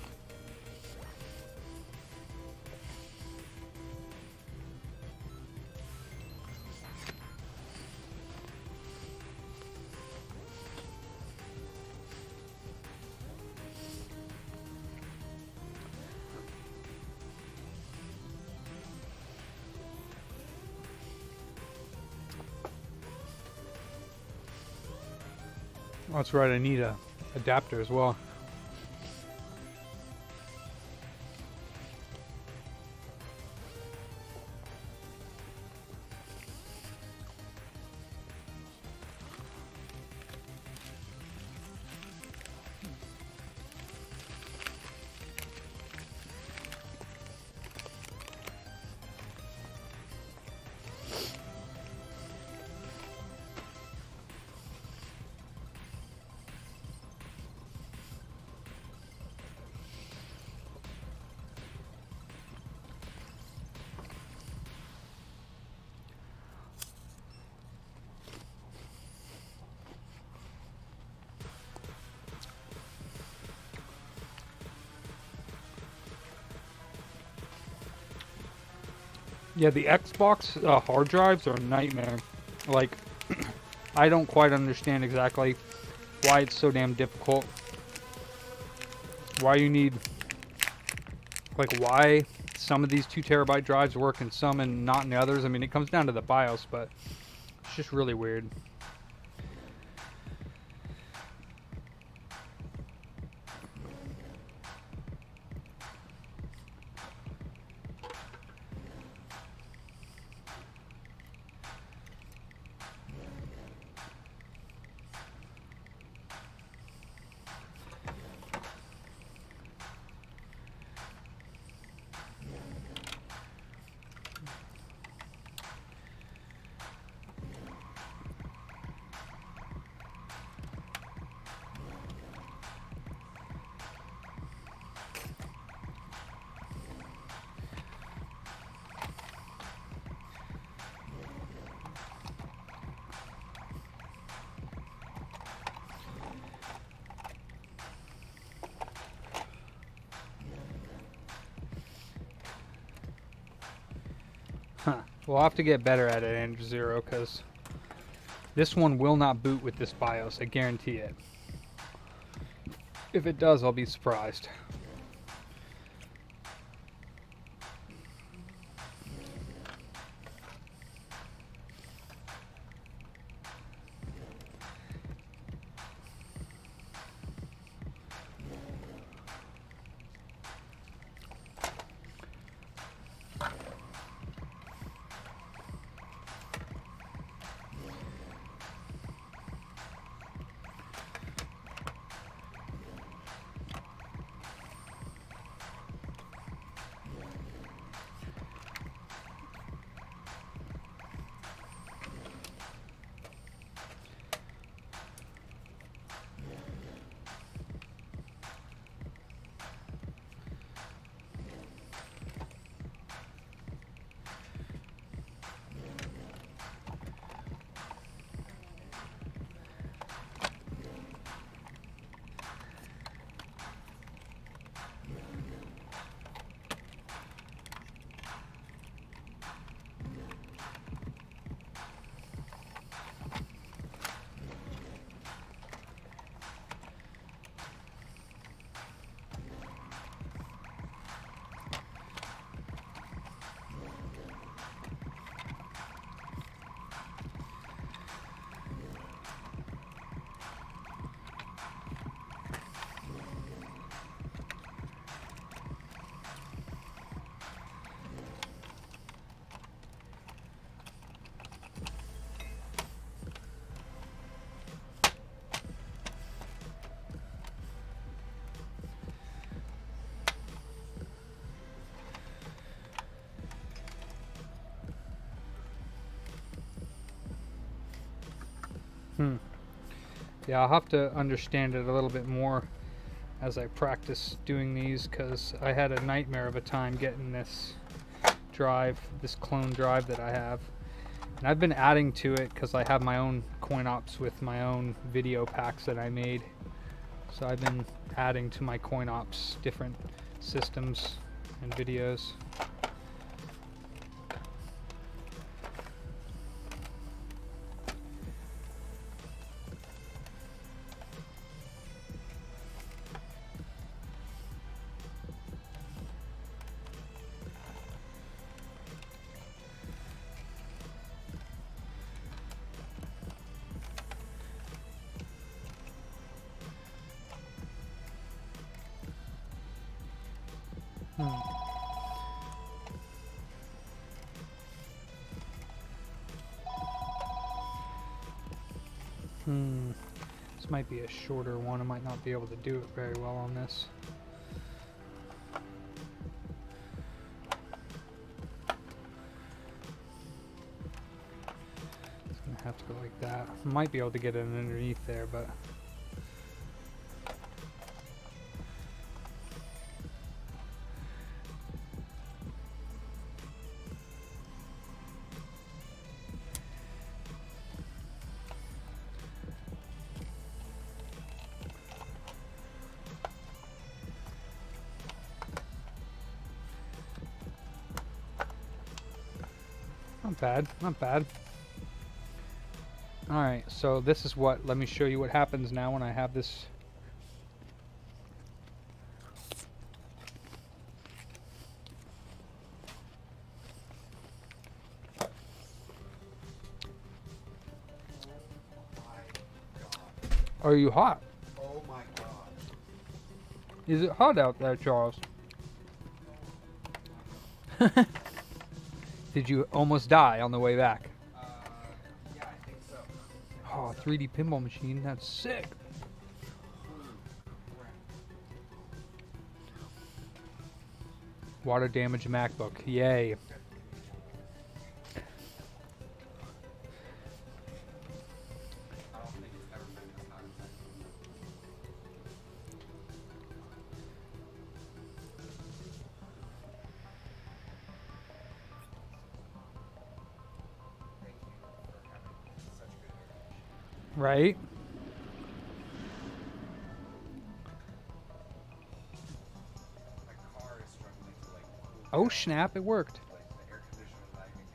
Oh, that's right, I need a adapter as well. Yeah, the Xbox hard drives are a nightmare. Like, I don't quite understand exactly why it's so damn difficult. Why you need, like, why some of these 2 terabyte drives work and some and not in the others. I mean, it comes down to the BIOS, but it's just really weird. Huh. We'll have to get better at it, Andrew Zero, because this one will not boot with this BIOS. I guarantee it. If it does, I'll be surprised. Yeah, I'll have to understand it a little bit more as I practice doing these, because I had a nightmare of a time getting this drive, this clone drive that I have. And I've been adding to it because I have my own coin ops with my own video packs that I made. So I've been adding to my coin ops different systems and videos. This might be a shorter one. I might not be able to do it very well on this. It's gonna have to go like that. I might be able to get it underneath there, but not bad, not bad. Alright, so this is what, let me show you what happens now when I have this. Are you hot? Oh my god. Is it hot out there, Charles? Did you almost die on the way back? Yeah, I think so. Oh, 3D pinball machine, that's sick. Water damage MacBook, yay. I don't think it's ever been this hot. Thank you for having such good information. Right? My car is struggling to like cool Oh down. snap, it worked. Like the air conditioner that I can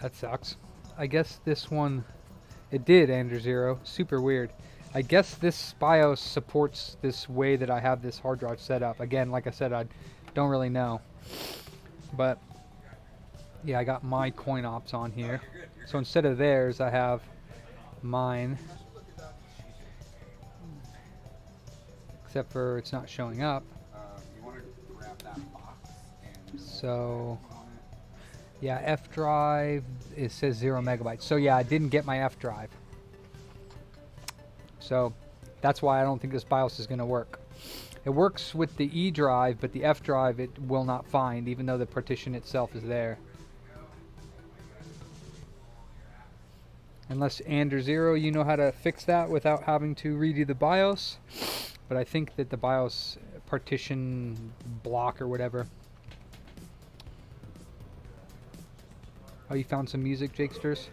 That sucks. I guess this one, it did, Andrew Zero. Super weird. I guess this BIOS supports this way that I have this hard drive set up. Again, like I said, I don't really know. But, yeah, I got my coin ops on here. So instead of theirs, I have mine. Except for it's not showing up. You want to grab that box and So, on it. yeah, F drive, it says 0 megabytes. So yeah, I didn't get my F drive. So that's why I don't think this BIOS is going to work. It works with the E drive, but the F drive it will not find, even though the partition itself is there. Unless Andrew Zero, you know how to fix that without having to redo the BIOS. But I think that the BIOS partition block or whatever. Oh, you found some music, Jakesters?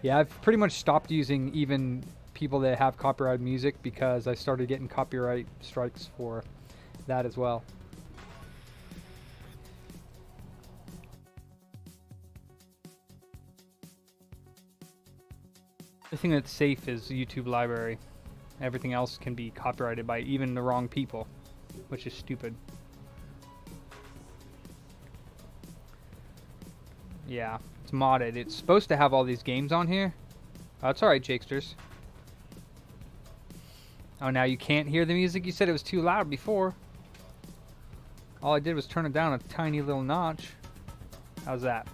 Yeah, I've pretty much stopped using even people that have copyright music because I started getting copyright strikes for that as well. Everything that's safe is YouTube library. Everything else can be copyrighted by even the wrong people, which is stupid. Yeah, it's modded. It's supposed to have all these games on here. Oh, it's alright, Jakesters. Oh, now you can't hear the music? You said it was too loud before. All I did was turn it down a tiny little notch. How's that?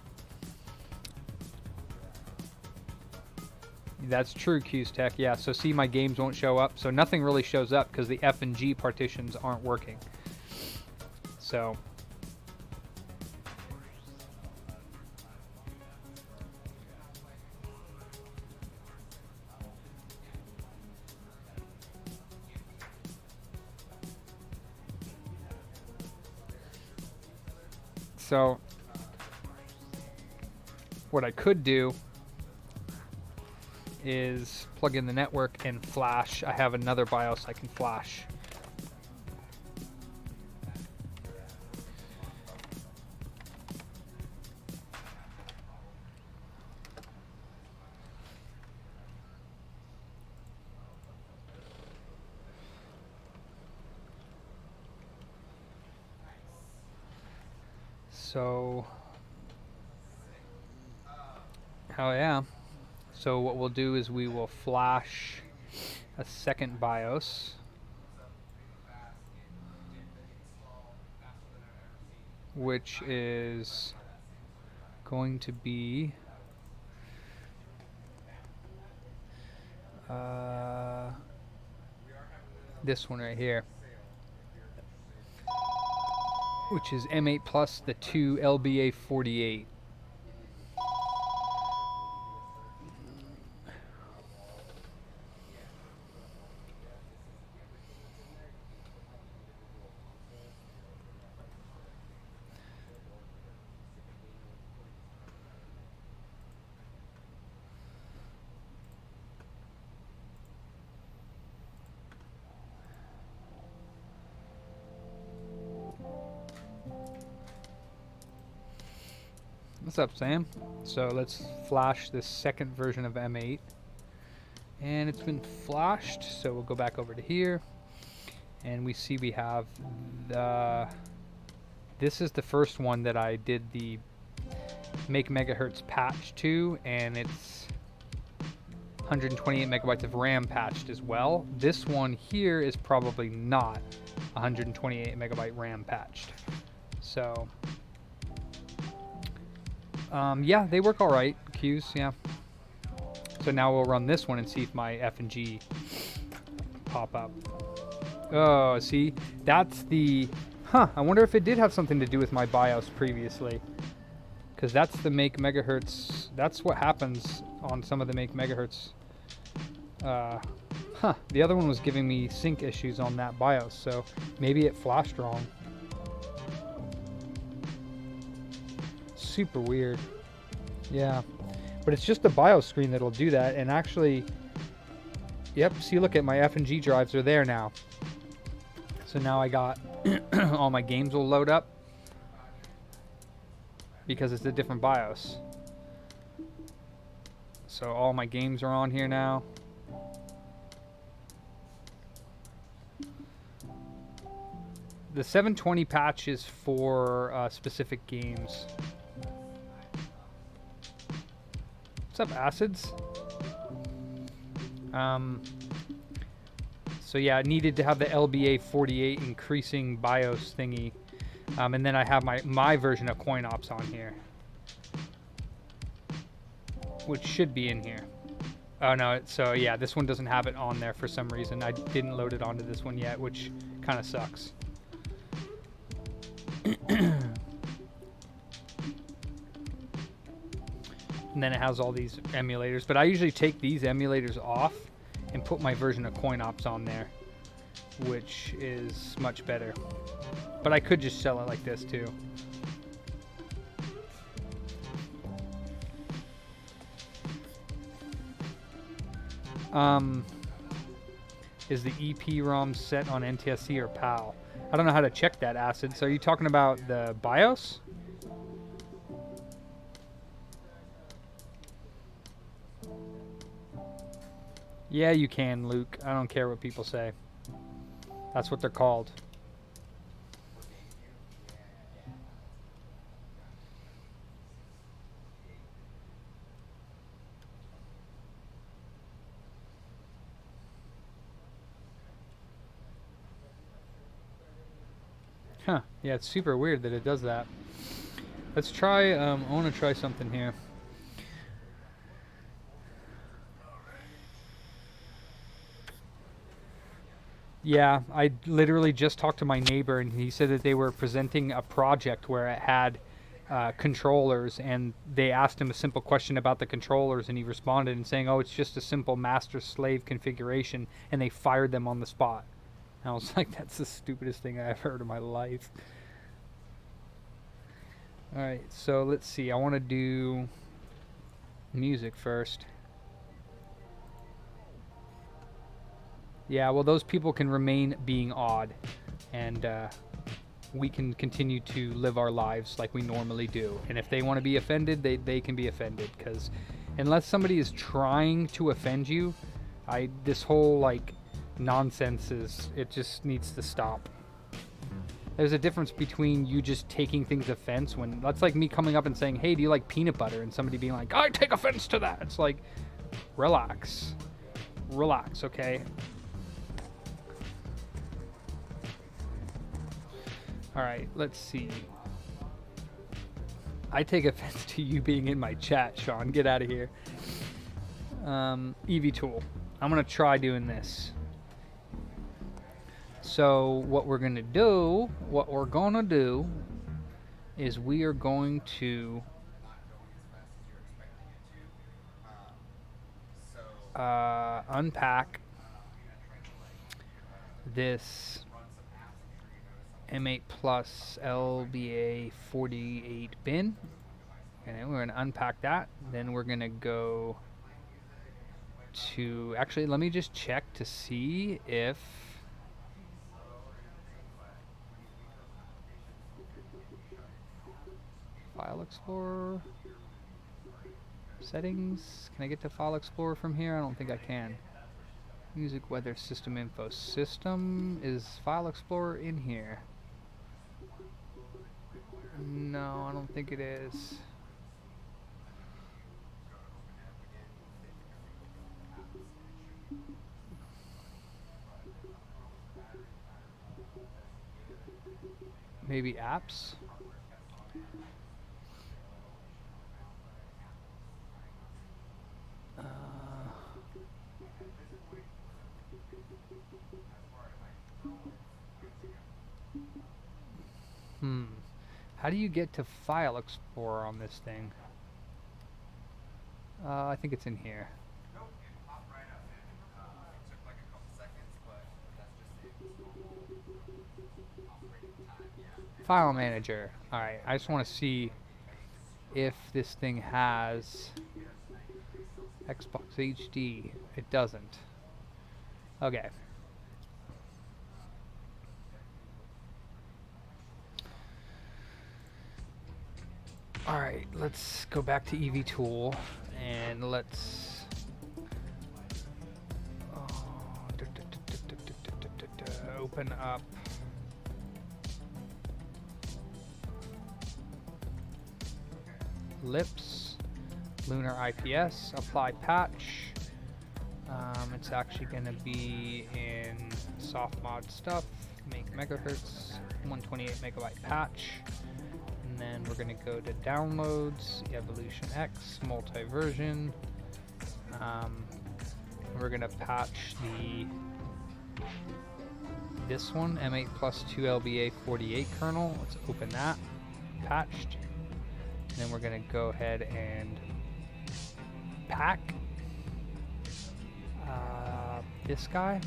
That's true, Q's Tech. Yeah, so see, my games won't show up. So nothing really shows up because the F and G partitions aren't working. So... So, what I could do is plug in the network and flash. I have another BIOS I can flash. So, oh yeah. So what we'll do is we will flash a second BIOS. Which is going to be this one right here, which is M8 plus the 2 LBA 48. What's up, Sam? So let's flash this second version of M8. And it's been flashed, so we'll go back over to here. And we see we have the... This is the first one that I did the Make Megahertz patch to, and it's 128 megabytes of RAM patched as well. This one here is probably not 128 megabyte RAM patched. So... yeah, they work all right. Qs, yeah. So now we'll run this one and see if my F and G pop up. Oh, see, that's the... Huh, I wonder if it did have something to do with my BIOS previously. Because that's the Make Megahertz... That's what happens on some of the Make Megahertz. The other one was giving me sync issues on that BIOS, so maybe it flashed wrong. Super weird. Yeah, but it's just the BIOS screen that'll do that. And actually, yep, see, look at my F and G drives are there now. So now I got all my games will load up because it's a different BIOS. So all my games are on here now. The 720 patch is for specific games. What's up, Acids? So yeah, I needed to have the LBA 48 increasing BIOS thingy. And then I have my version of CoinOps on here, which should be in here. Oh no, so yeah, this one doesn't have it on there for some reason. I didn't load it onto this one yet, which kind of sucks. And then it has all these emulators, but I usually take these emulators off and put my version of CoinOps on there, which is much better. But I could just sell it like this too. Is the EEPROM set on NTSC or PAL? I don't know how to check that, Acid. So are you talking about the BIOS? Yeah, you can, Luke. I don't care what people say. That's what they're called. Huh. Yeah, it's super weird that it does that. Let's try, I want to try something here. Yeah, I literally just talked to my neighbor, and he said that they were presenting a project where it had controllers, and they asked him a simple question about the controllers, and he responded and saying, oh, it's just a simple master-slave configuration, and they fired them on the spot. And I was like, that's the stupidest thing I've heard in my life. Alright, so let's see. I want to do music first. Yeah, well, those people can remain being odd, and we can continue to live our lives like we normally do. And if they want to be offended, they can be offended, because unless somebody is trying to offend you, this whole, like, nonsense it just needs to stop. There's a difference between you just taking things offense when that's like me coming up and saying, hey, do you like peanut butter? And somebody being like, I take offense to that. It's like, relax, okay? All right, let's see. I take offense to you being in my chat, Sean. Get out of here. EV Tool. I'm gonna try doing this. So what we're gonna do is we are going to unpack this M8 Plus LBA 48 bin. And we're gonna unpack that. Then we're gonna go to, actually, let me just check to see if File Explorer settings. Can I get to File Explorer from here? I don't think I can. Music, weather, system info. System, is File Explorer in here? No, I don't think it is. Maybe apps? How do you get to File Explorer on this thing? I think it's in here. Nope, it popped right up. It took like a couple seconds, but that's just the operating time, yeah. File Manager. Alright, I just want to see if this thing has Xbox HD. It doesn't. Okay. Alright, let's go back to EV Tool, and And let's open up Lips, Lunar IPS, apply patch. It's actually going to be in soft mod stuff, make megahertz, 128 megabyte patch. And then we're going to go to downloads, Evolution X, multi-version. We're going to patch this one, M8 plus 2 LBA 48 kernel. Let's open that, patched. And then we're going to go ahead and pack this guy,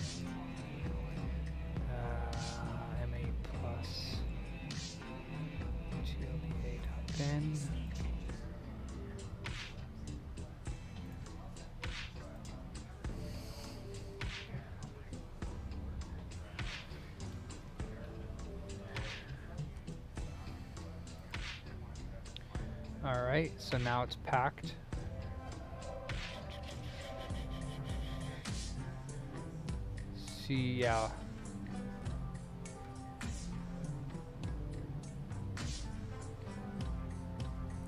M8 plus 2 LBA.bin. Alright, so now it's packed. See, yeah.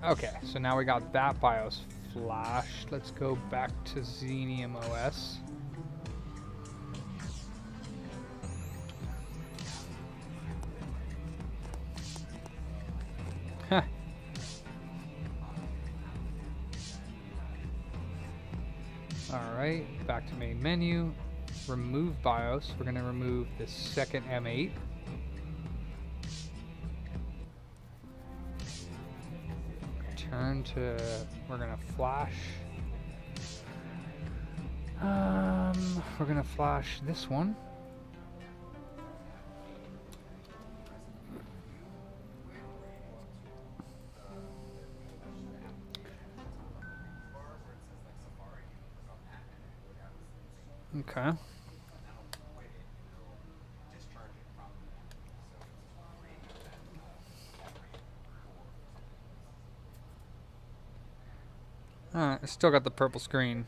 Okay, so now we got that BIOS flashed. Let's go back to Xenium OS. Alright, back to main menu. Remove BIOS. We're going to remove the second M8. Turn to, we're going to flash. We're going to flash this one. Okay. Alright, I still got the purple screen.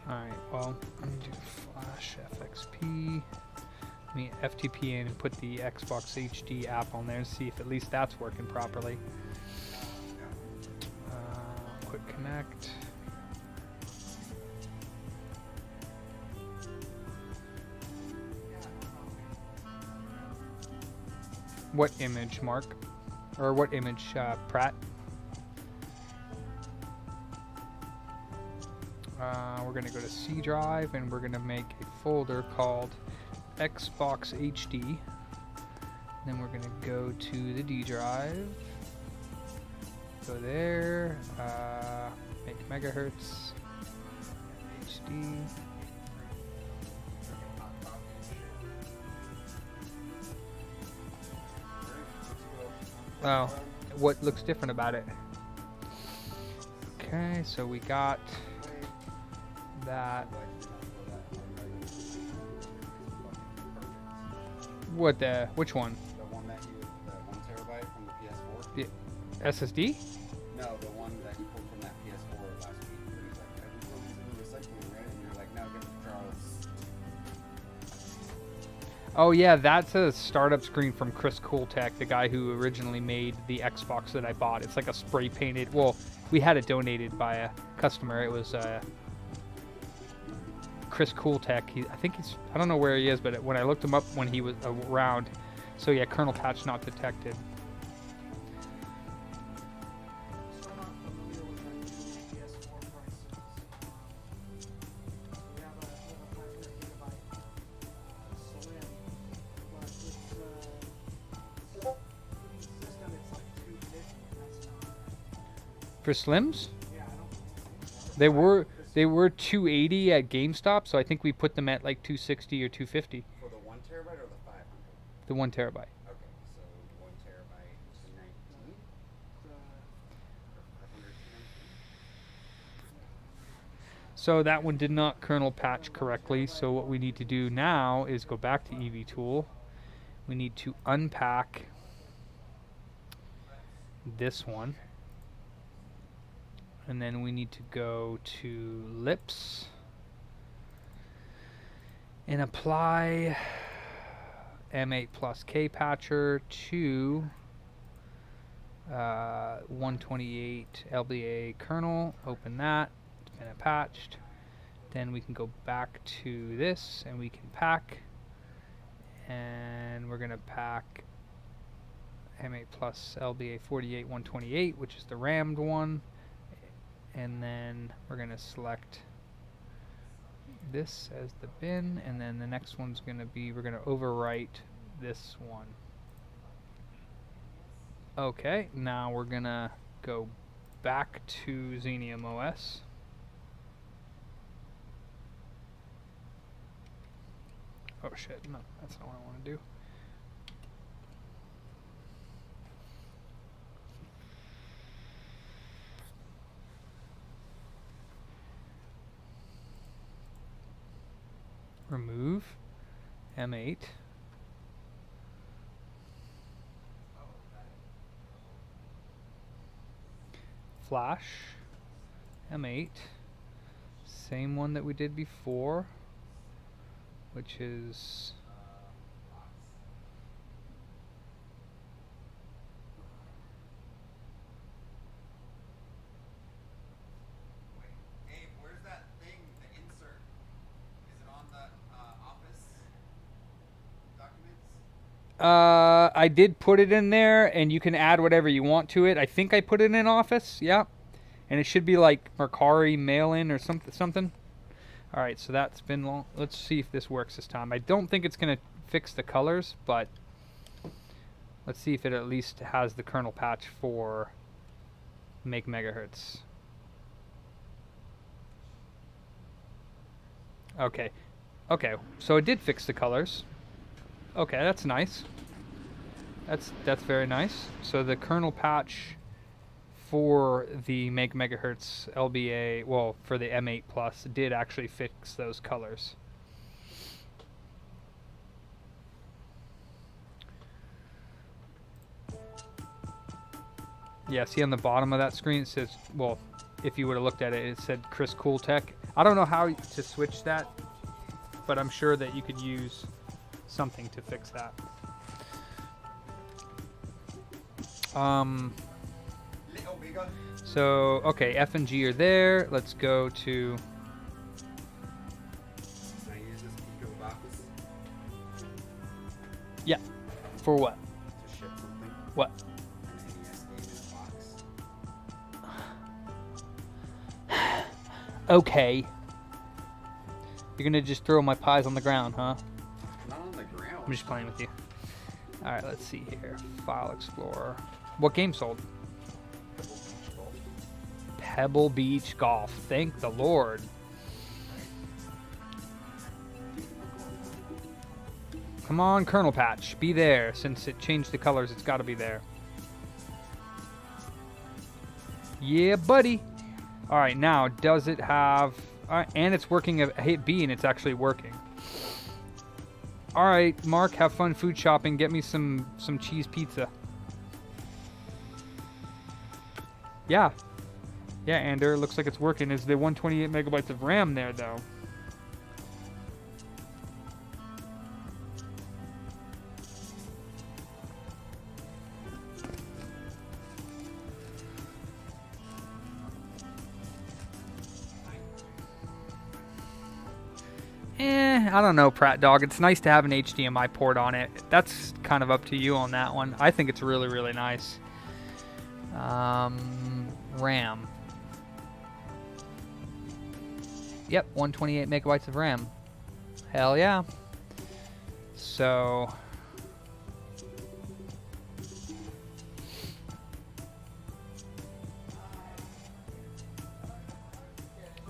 Alright, well, I'm gonna do flash FXP. Let me FTP in and put the Xbox HD app on there and see if at least that's working properly. Quick connect. What image, Mark? Or what image, Pratt? We're going to go to C drive and we're going to make a folder called Xbox HD. Then we're going to go to the D drive. Go there. Make megahertz. HD. Oh, what looks different about it? Okay, so we got that. What the? Which one? The one that you, the 1 terabyte from the PS4? The SSD? No, the one that you pulled from that PS4 last week. Where he's like, I just go into the recycling, right? And you're like, now get it to Charles. Oh yeah, that's a startup screen from Chris Cooltech, the guy who originally made the Xbox that I bought. It's like a spray painted, well, we had it donated by a customer. It was Chris Cooltech. I think he's, I don't know where he is, but when I looked him up when he was around, so yeah, kernel patch not detected. So I'm not familiar with that new PS4 prices. We have a 500 gigabyte Slim, but it's system it's like 250. That's not. For Slims? Yeah, I don't. They were 280 at GameStop, so I think we put them at like 260 or 250. For the 1 terabyte or the 500? The 1 terabyte. Okay, so 1 terabyte to 19? The, Or 500 to 19? So that one did not kernel patch correctly. So what we need to do now is go back to EV Tool. We need to unpack this one. And then we need to go to Lips and apply M8 plus K patcher to 128 LBA kernel. Open that. It's been patched. Then we can go back to this and we can pack. And we're going to pack M8 plus LBA 48 128, which is the rammed one. And then we're going to select this as the bin, and then the next one's going to be, we're going to overwrite this one. Okay, now we're going to go back to Xenium OS. Oh shit, no, that's not what I want to do. Remove M8. Flash M8. Same one that we did before, which is Abe, where's that thing, the insert? Is it on the Office documents? I did put it in there, and you can add whatever you want to it. I think I put it in Office, yeah. And it should be like Mercari mail-in or something. All right, so that's been long. Let's see if this works this time. I don't think it's going to fix the colors, but let's see if it at least has the kernel patch for make megahertz. Okay. Okay, so it did fix the colors. Okay, that's nice. That's very nice. So the kernel patch for the make megahertz LBA, well, for the M8 Plus, did actually fix those colors. Yeah, see on the bottom of that screen it says, well, if you would have looked at it, it said Chris Cooltech. I don't know how to switch that, but I'm sure that you could use something to fix that. So, okay, F and G are there. Let's go to... Can I use this Pico box Yeah. For what? to ship something? What? An NES game in a box? Okay. You're gonna just throw my pies on the ground, huh? Not on the ground. I'm just playing with you. Alright, let's see here. File Explorer. What game sold? Pebble Beach Golf. Thank the Lord. Come on, kernel patch. Be there. Since it changed the colors, it's got to be there. Yeah, buddy. Alright, now, does it have... and it's working. I hit B and it's actually working. Alright, Mark, have fun food shopping. Get me some cheese pizza. Yeah. Yeah, Ander, it looks like it's working. Is the 128 megabytes of RAM there, though? I don't know, Pratt Dog. It's nice to have an HDMI port on it. That's kind of up to you on that one. I think it's really, really nice. RAM. Yep, 128 megabytes of RAM. Hell yeah. So...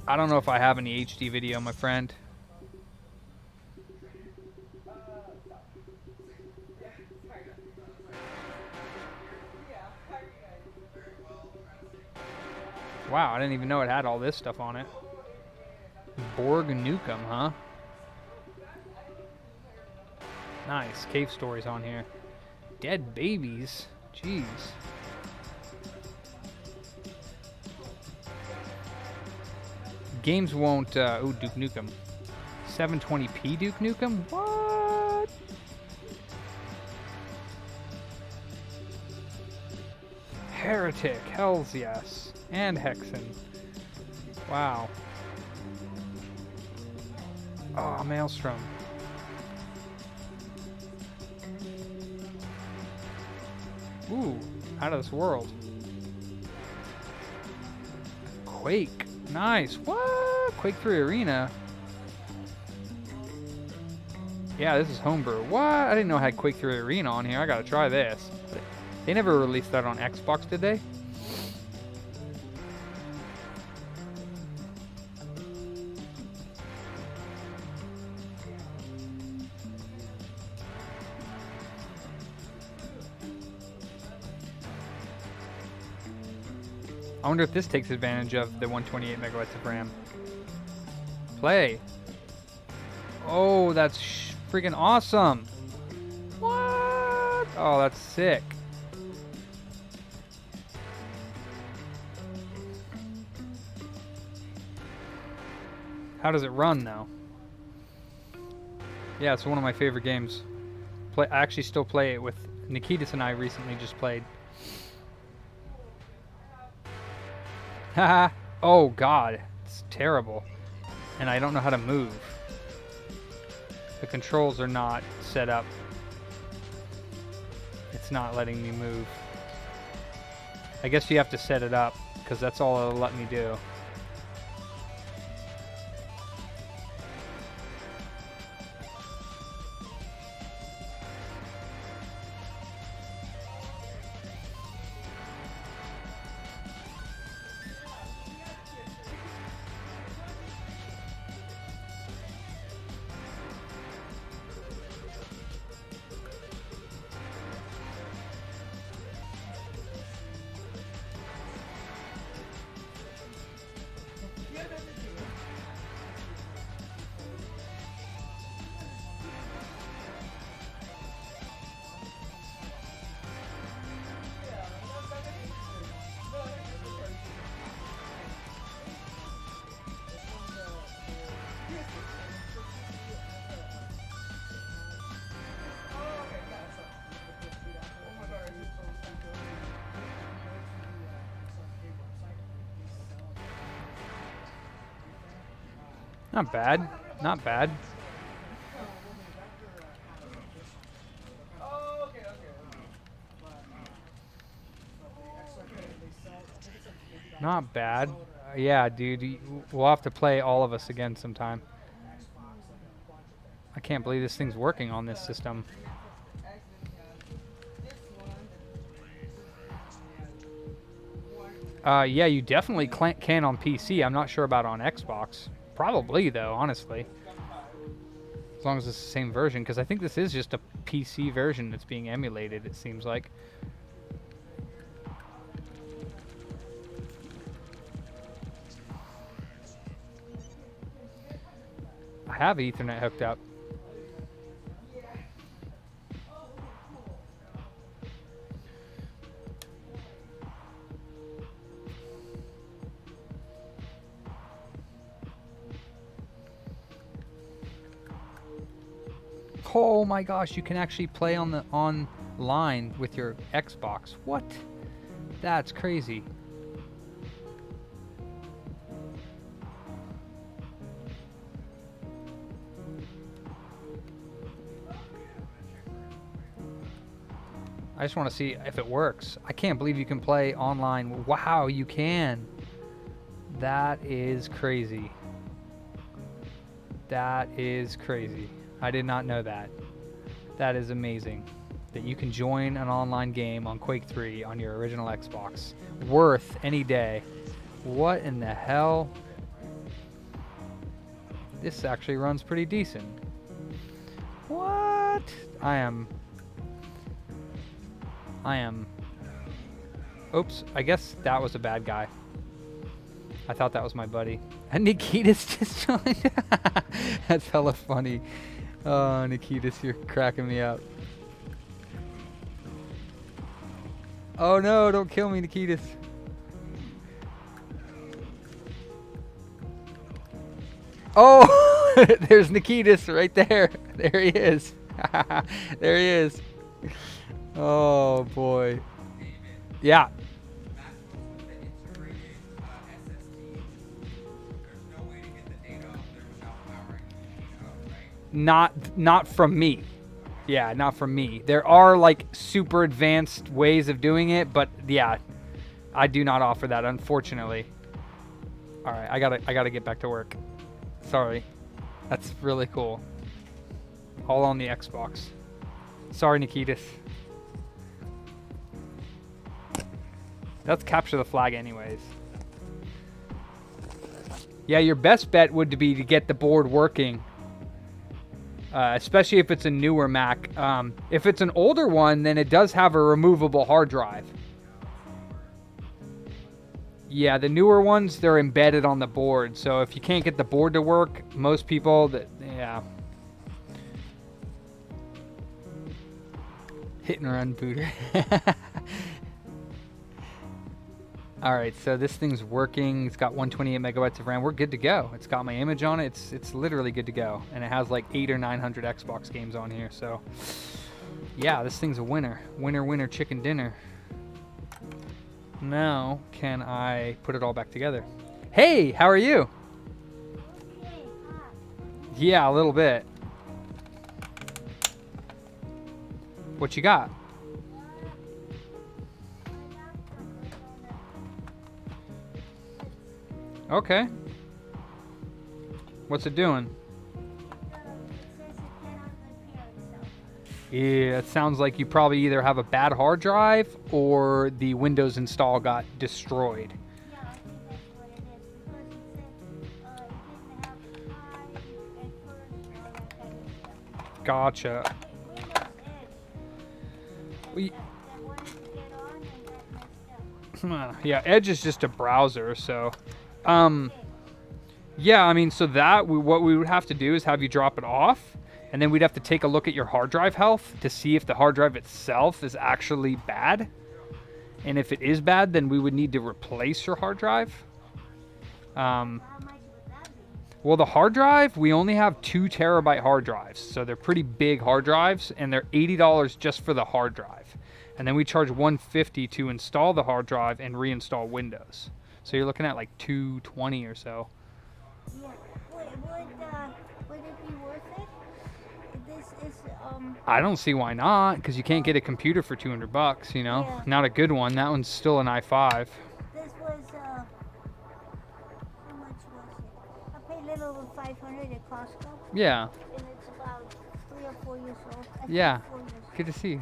I don't know if I have any HD video, my friend. Wow, I didn't even know it had all this stuff on it. Borg Nukem, huh? Nice. Cave stories on here. Dead babies. Jeez. Games won't... ooh, Duke Nukem. 720p Duke Nukem? What? Heretic. Hells yes. And Hexen. Wow. Oh, Maelstrom. Ooh, out of this world. Quake. Nice. What? Quake 3 Arena. Yeah, this is homebrew. What? I didn't know I had Quake 3 Arena on here. I gotta try this. They never released that on Xbox, did they? I wonder if this takes advantage of the 128 megabytes of RAM. Play. Oh, that's freaking awesome. What? Oh, that's sick. How does it run, though? Yeah, it's one of my favorite games. I actually still play it with Nikitas, and I recently just played. Haha. Oh god, it's terrible. And I don't know how to move. The controls are not set up. It's not letting me move. I guess you have to set it up, because that's all it'll let me do. Not bad. Not bad. Not bad. Yeah, dude. We'll have to play all of us again sometime. I can't believe this thing's working on this system. Yeah, you definitely can on PC. I'm not sure about on Xbox. Probably, though, honestly. As long as it's the same version, because I think this is just a PC version that's being emulated, it seems like. I have Ethernet hooked up. Oh my gosh, you can actually play on the online with your Xbox. What? That's crazy. I just want to see if it works. I can't believe you can play online. Wow, you can. That is crazy. That is crazy. I did not know that. That is amazing. That you can join an online game on Quake 3 on your original Xbox. Worth any day. What in the hell? This actually runs pretty decent. What? I am... Oops, I guess that was a bad guy. I thought that was my buddy. And Nikitas just joined. That's hella funny. Oh, Nikitas, you're cracking me up. Oh no, don't kill me, Nikitas. Oh, there's Nikitas right there. There he is. There he is. Oh boy. Yeah. MacBooks with the integrated SSD, there's no way to get the data up there without powering the up, right? Not from me. Yeah, not from me. There are like super advanced ways of doing it, but yeah, I do not offer that, unfortunately. All right, I gotta get back to work. Sorry. That's really cool. All on the Xbox. Sorry, Nikitas. Let's capture the flag anyways. Yeah, your best bet would be to get the board working. Especially if it's a newer Mac. If it's an older one, then it does have a removable hard drive. Yeah, the newer ones, they're embedded on the board. So if you can't get the board to work, most people, yeah. Hit and run booter. All right, so this thing's working. It's got 128 megabytes of RAM. We're good to go. It's got my image on it. It's literally good to go. And it has like 800 or 900 Xbox games on here. So yeah, this thing's a winner. Winner, winner, chicken dinner. Now, can I put it all back together? Hey, how are you? Yeah, a little bit. What you got? Okay. What's it doing? Yeah, it sounds like you probably either have a bad hard drive or the Windows install got destroyed. Yeah, I think that's what it is because it said it didn't have high at first and all that kind of stuff. Gotcha. Windows Edge. We- That wanted to get on and got messed up. Yeah, Edge is just a browser, so yeah, I mean, so that what we would have to do is have you drop it off, and then we'd have to take a look at your hard drive health to see if the hard drive itself is actually bad. And if it is bad, then we would need to replace your hard drive. How much would that be? Well, the hard drive, we only have 2 terabyte hard drives, so they're pretty big hard drives, and they're $80 just for the hard drive. And then we charge $150 to install the hard drive and reinstall Windows. So you're looking at like $220 or so. Yeah. Would it be worth it? This is I don't see why not, because you can't get a computer for $200, you know? Yeah. Not a good one. That one's still an i5. this was how much was it? I paid a little over 500 at Costco, Yeah. and it's about 3 or 4 years old. I think Yeah. 4 years. Good to see. Yeah.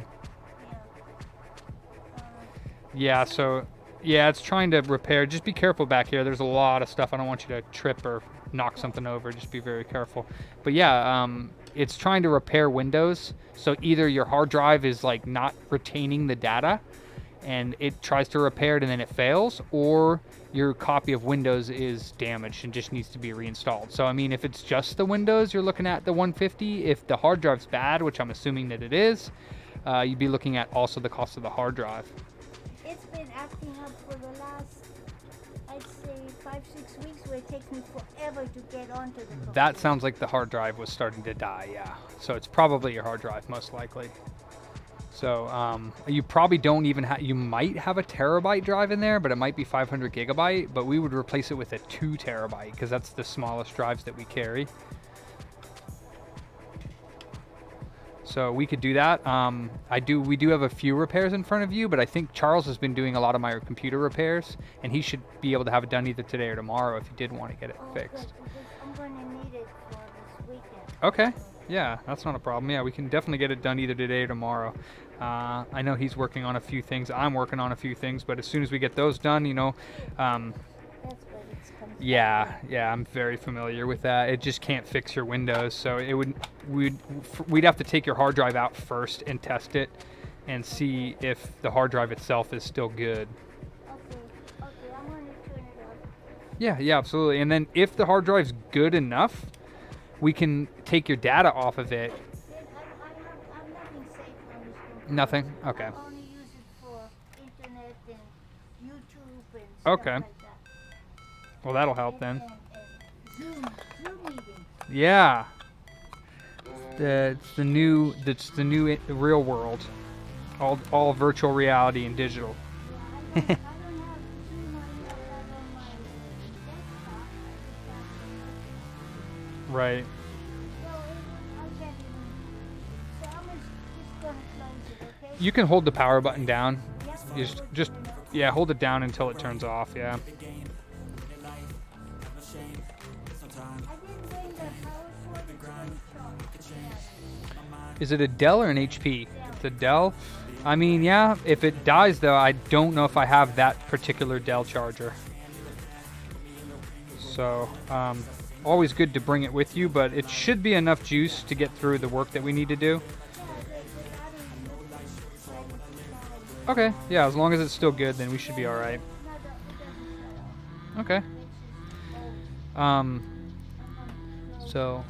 Yeah, so yeah, it's trying to repair. Just be careful back here. There's a lot of stuff. I don't want you to trip or knock something over. Just be very careful. But yeah, it's trying to repair Windows. So either your hard drive is like not retaining the data and it tries to repair it and then it fails, or your copy of Windows is damaged and just needs to be reinstalled. So I mean, if it's just the Windows, you're looking at the 150. If the hard drive's bad, which I'm assuming that it is, you'd be looking at also the cost of the hard drive. It's been acting up for the last, I'd say, 5-6 weeks, where it takes me forever to get onto the computer. That sounds like the hard drive was starting to die, yeah. So it's probably your hard drive, most likely. So you probably don't even have, you might have a terabyte drive in there, but it might be 500 gigabyte, but we would replace it with a 2 terabyte because that's the smallest drives that we carry. So we could do that. We do have a few repairs in front of you, but I think Charles has been doing a lot of my computer repairs, and he should be able to have it done either today or tomorrow if you did want to get it fixed. Good, because I'm going to need it for this weekend. Okay. Yeah, that's not a problem. Yeah, we can definitely get it done either today or tomorrow. I know he's working on a few things. I'm working on a few things, but as soon as we get those done, you know, That's what it's coming yeah, I'm very familiar with that. It just can't fix your Windows, so we'd have to take your hard drive out first and test it and see if the hard drive itself is still good. Okay, I'm going to turn it Yeah, yeah, absolutely. And then if the hard drive's good enough, we can take your data off of it. Then I'm nothing safe on this computer. Nothing? Okay. I only use it for internet and YouTube and Okay. stuff like that. Well, that'll help then. And Zoom meetings. Yeah. It's the new real world. All virtual reality and digital. Yeah, I don't have Zoom on that on my desktop. Right. So I can't even. So I'm just gonna close it, okay? You can hold the power button down. Yeah, Just yeah, hold it down until it turns off. Yeah. I didn't bring the power cord. It's gonna charge. Is it a Dell or an HP? It's a Dell. I mean, yeah. If it dies though, I don't know if I have that particular Dell charger. So, always good to bring it with you, but it should be enough juice to get through the work that we need to do. Okay, yeah, as long as it's still good, then we should be all right. Okay. So.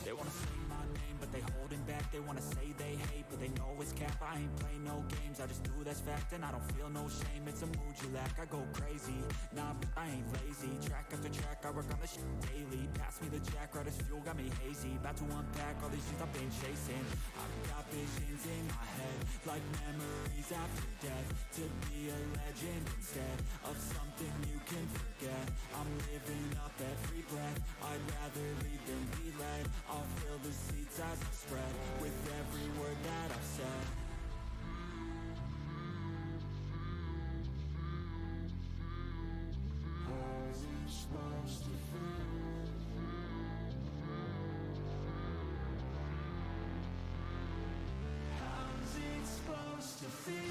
They wanna say my name, but they holding back. They wanna say they hate, but they know it's cap. I ain't play no games, I just do that's fact. And I don't feel no shame, it's a mood you lack. I go crazy, nah, but I ain't lazy. Track after track, I work on this shit daily. Pass me the jack, right as fuel, got me hazy. About to unpack all these things I've been chasing. I've got visions in my head, like memories after death. To be a legend instead of something you can forget. I'm living up every breath, I'd rather lead than be led. I'll fill the seats as I spread with every word that I've said. How's it supposed to feel? How's it supposed to feel?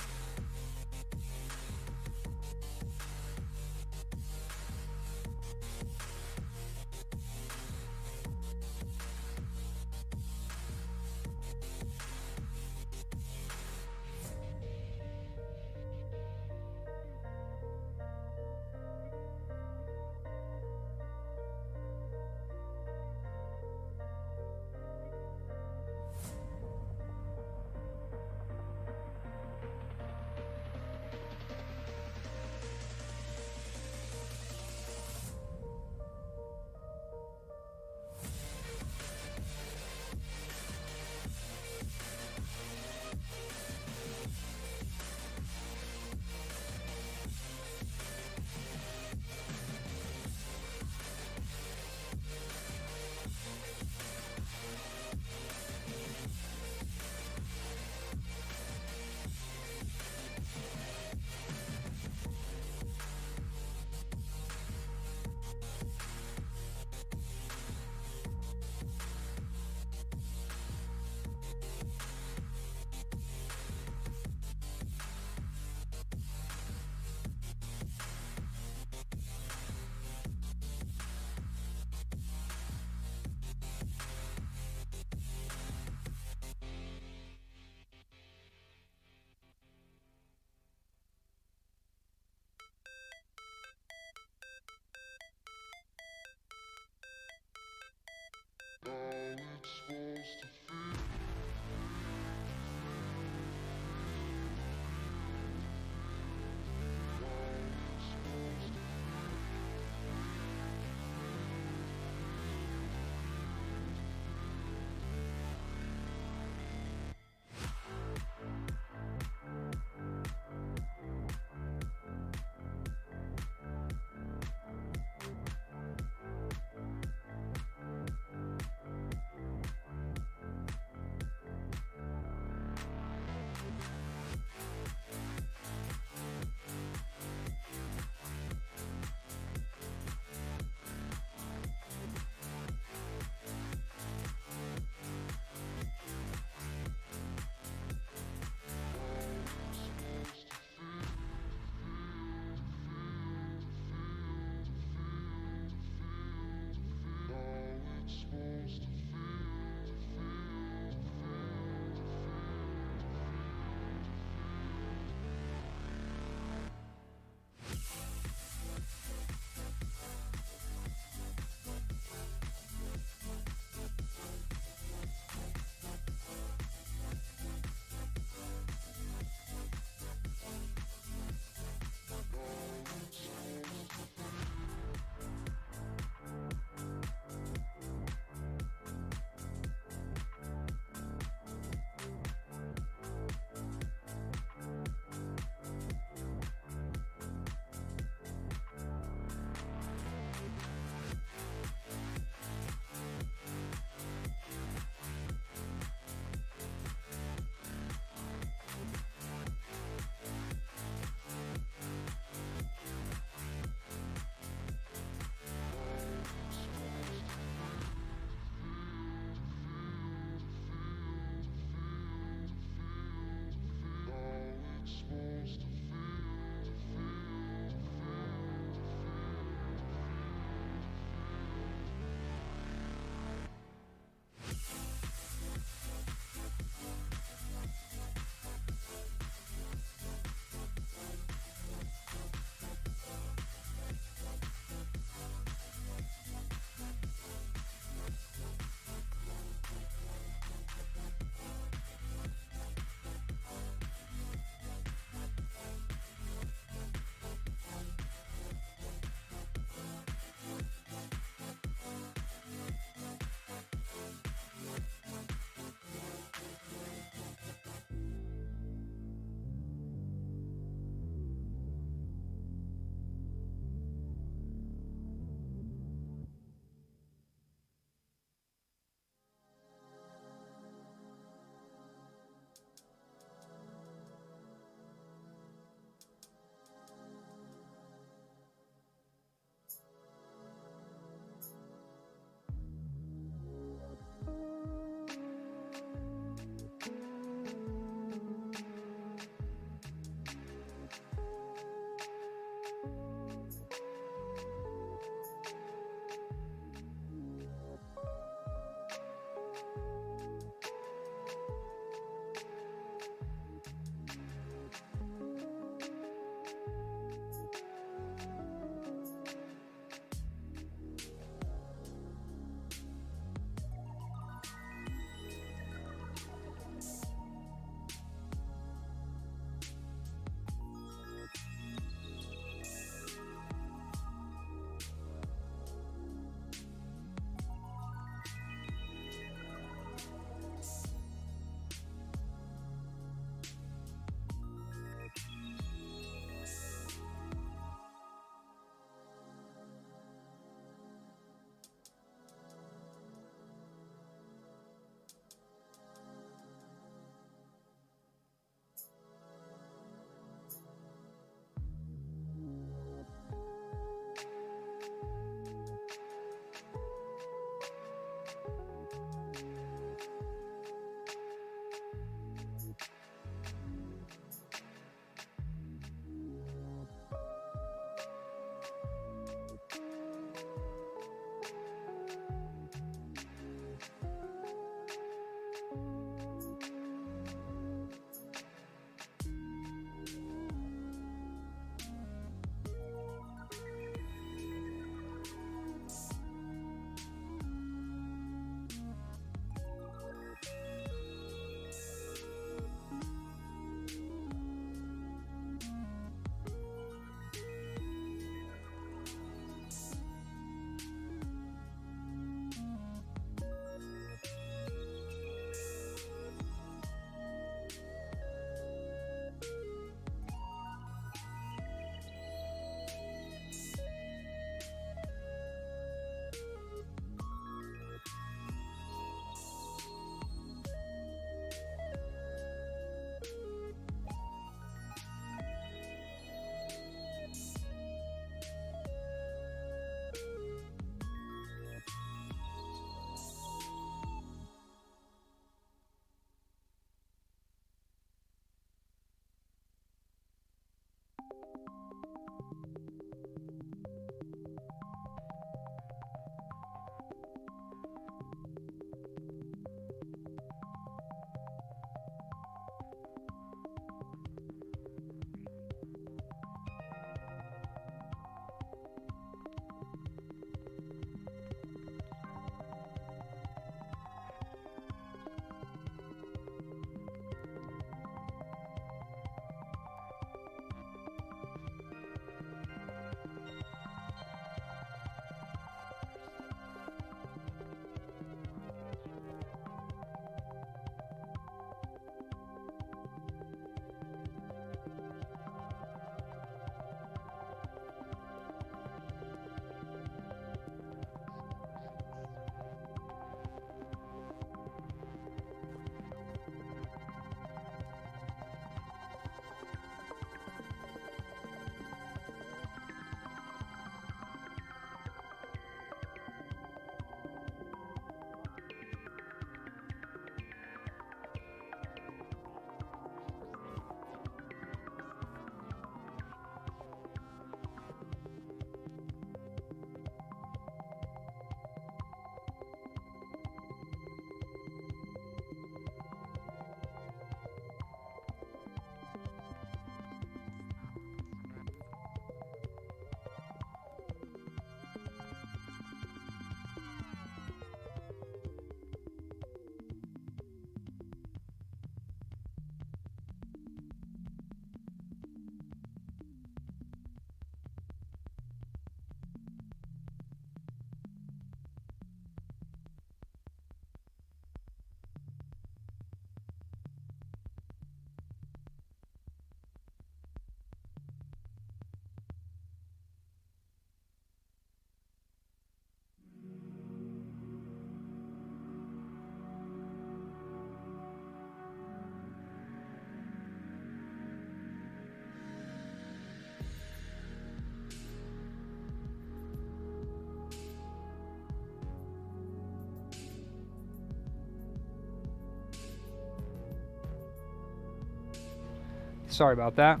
sorry about that.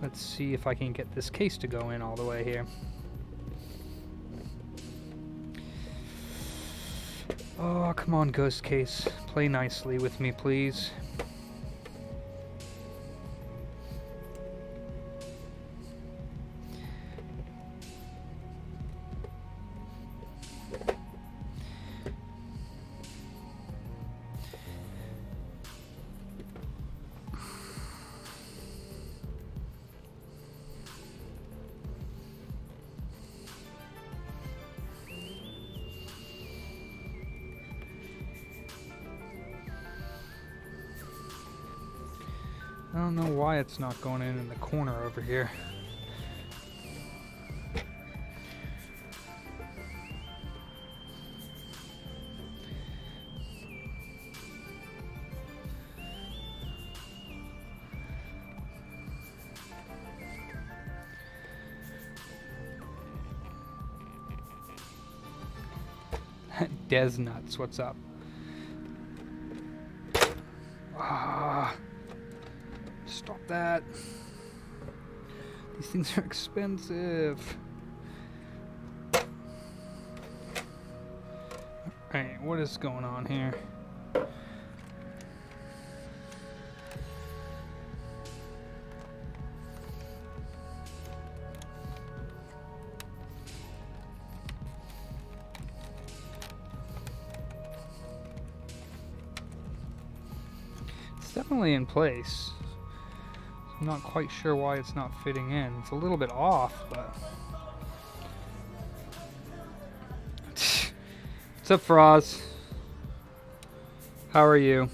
Let's see if I can get this case to go in all the way here. Oh, come on, Ghost Case. Play nicely with me, please. I don't know why it's not going in the corner over here. Des Nuts, what's up? Stop that. These things are expensive. Alright, what is going on here? It's definitely in place. I'm not quite sure why it's not fitting in. It's a little bit off, but... What's up, Froz? How are you?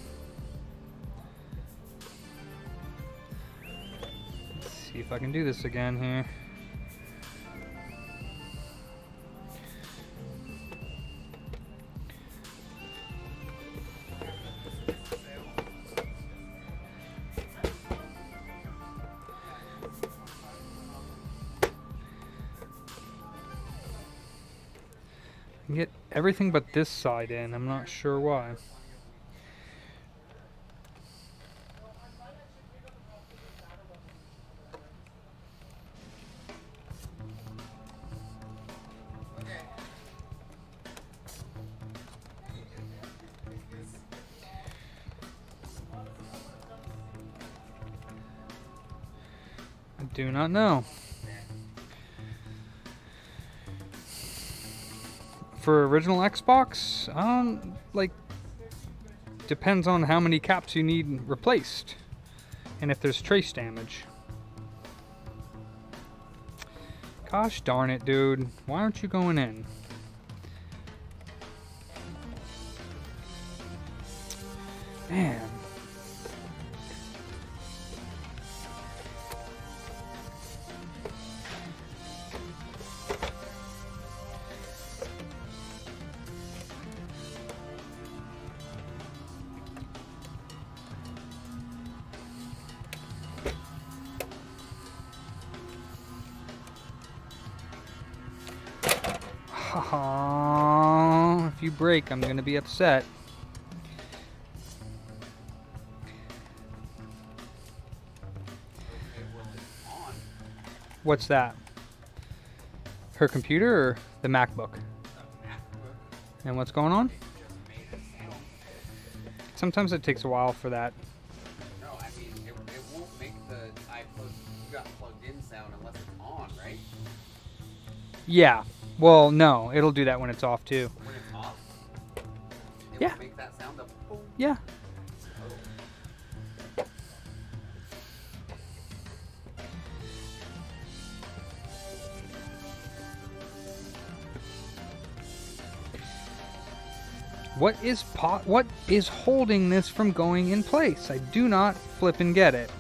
Let's see if I can do this again here. Get everything but this side in. I'm not sure why. I do not know. For original Xbox, like, depends on how many caps you need replaced, and if there's trace damage. Gosh darn it, dude. Why aren't you going in? Man. If you break, I'm gonna be upset. What's that? Her computer or the MacBook? And what's going on? Sometimes it takes a while for that. No, I mean, it won't make the you got plugged in sound unless it's on, right? Yeah. Well, no, it'll do that when it's off too. When it's off, it Yeah. will make that sound of boom. Yeah. What is holding this from going in place? I do not flip and get it.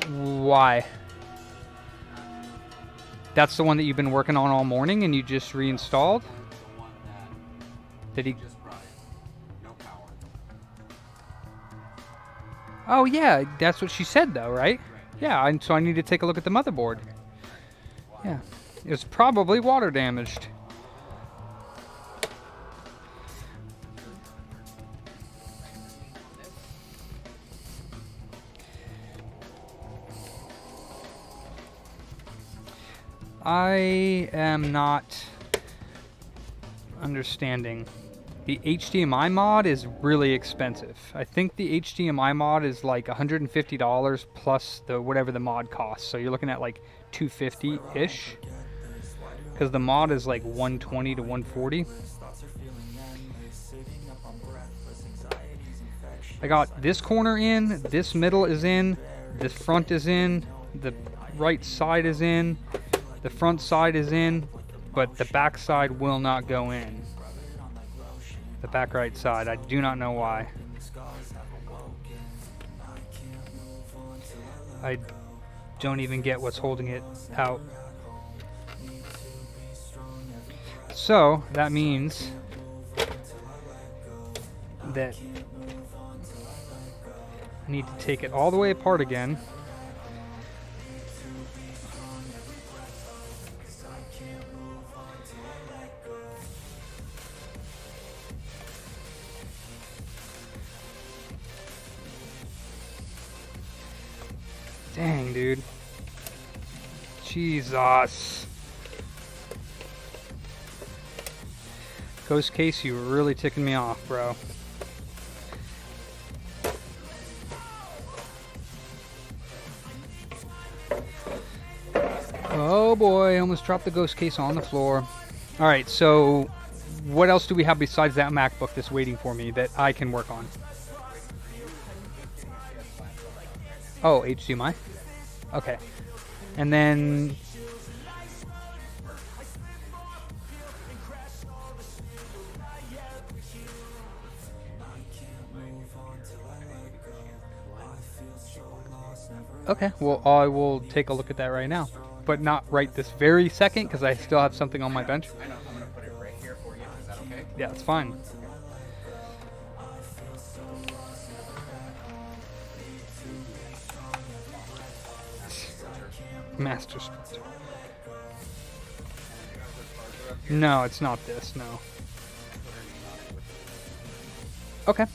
Why? That's the one that you've been working on all morning and you just reinstalled? The one that Did he? just brought in. No power. Oh yeah, that's what she said though, right? Yeah, so I need to take a look at the motherboard. Yeah, it was probably water damaged. I am not understanding. The HDMI mod is really expensive. I think the HDMI mod is like $150 plus the whatever the mod costs. So you're looking at like $250-ish. Because the mod is like $120 to $140. I got this corner in, this middle is in, this front is in, the right side is in, the front side is in, but the back side will not go in. The back right side, I do not know why. I don't even get what's holding it out. So that means that I need to take it all the way apart again. Dang, dude. Jesus. Ghost case, you were really ticking me off, bro. Oh boy, I almost dropped the ghost case on the floor. Alright, so what else do we have besides that MacBook that's waiting for me that I can work on? Oh, HDMI? Okay. And then... Okay, well, I will take a look at that right now. But not right this very second, because I still have something on my bench. I know. I'm gonna put it right here for you. Is that okay? Yeah, it's fine. Master Splinter. No, it's not this, no. Okay.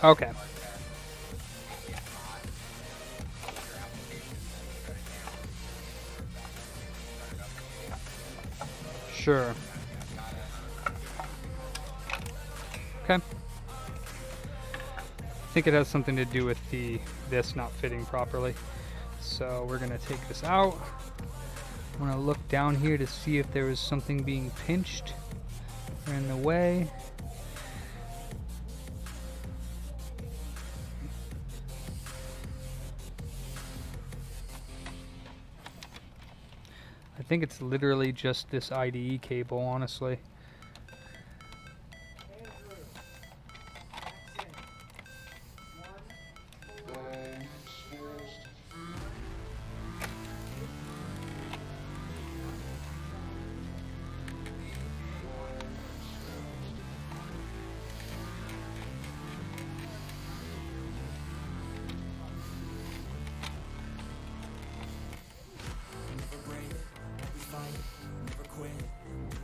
Okay. Sure. Okay. I think it has something to do with this not fitting properly. So we're gonna take this out. I'm gonna look down here to see if there is something being pinched or in the way. I think it's literally just this IDE cable, honestly.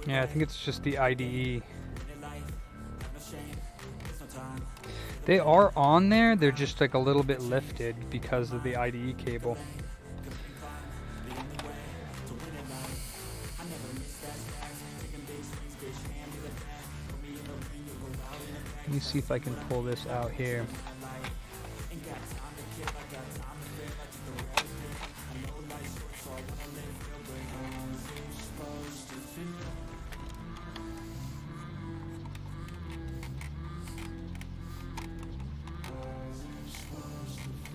Yeah, I think it's just the IDE. They are on there, they're just like a little bit lifted because of the IDE cable. Let me see if I can pull this out here.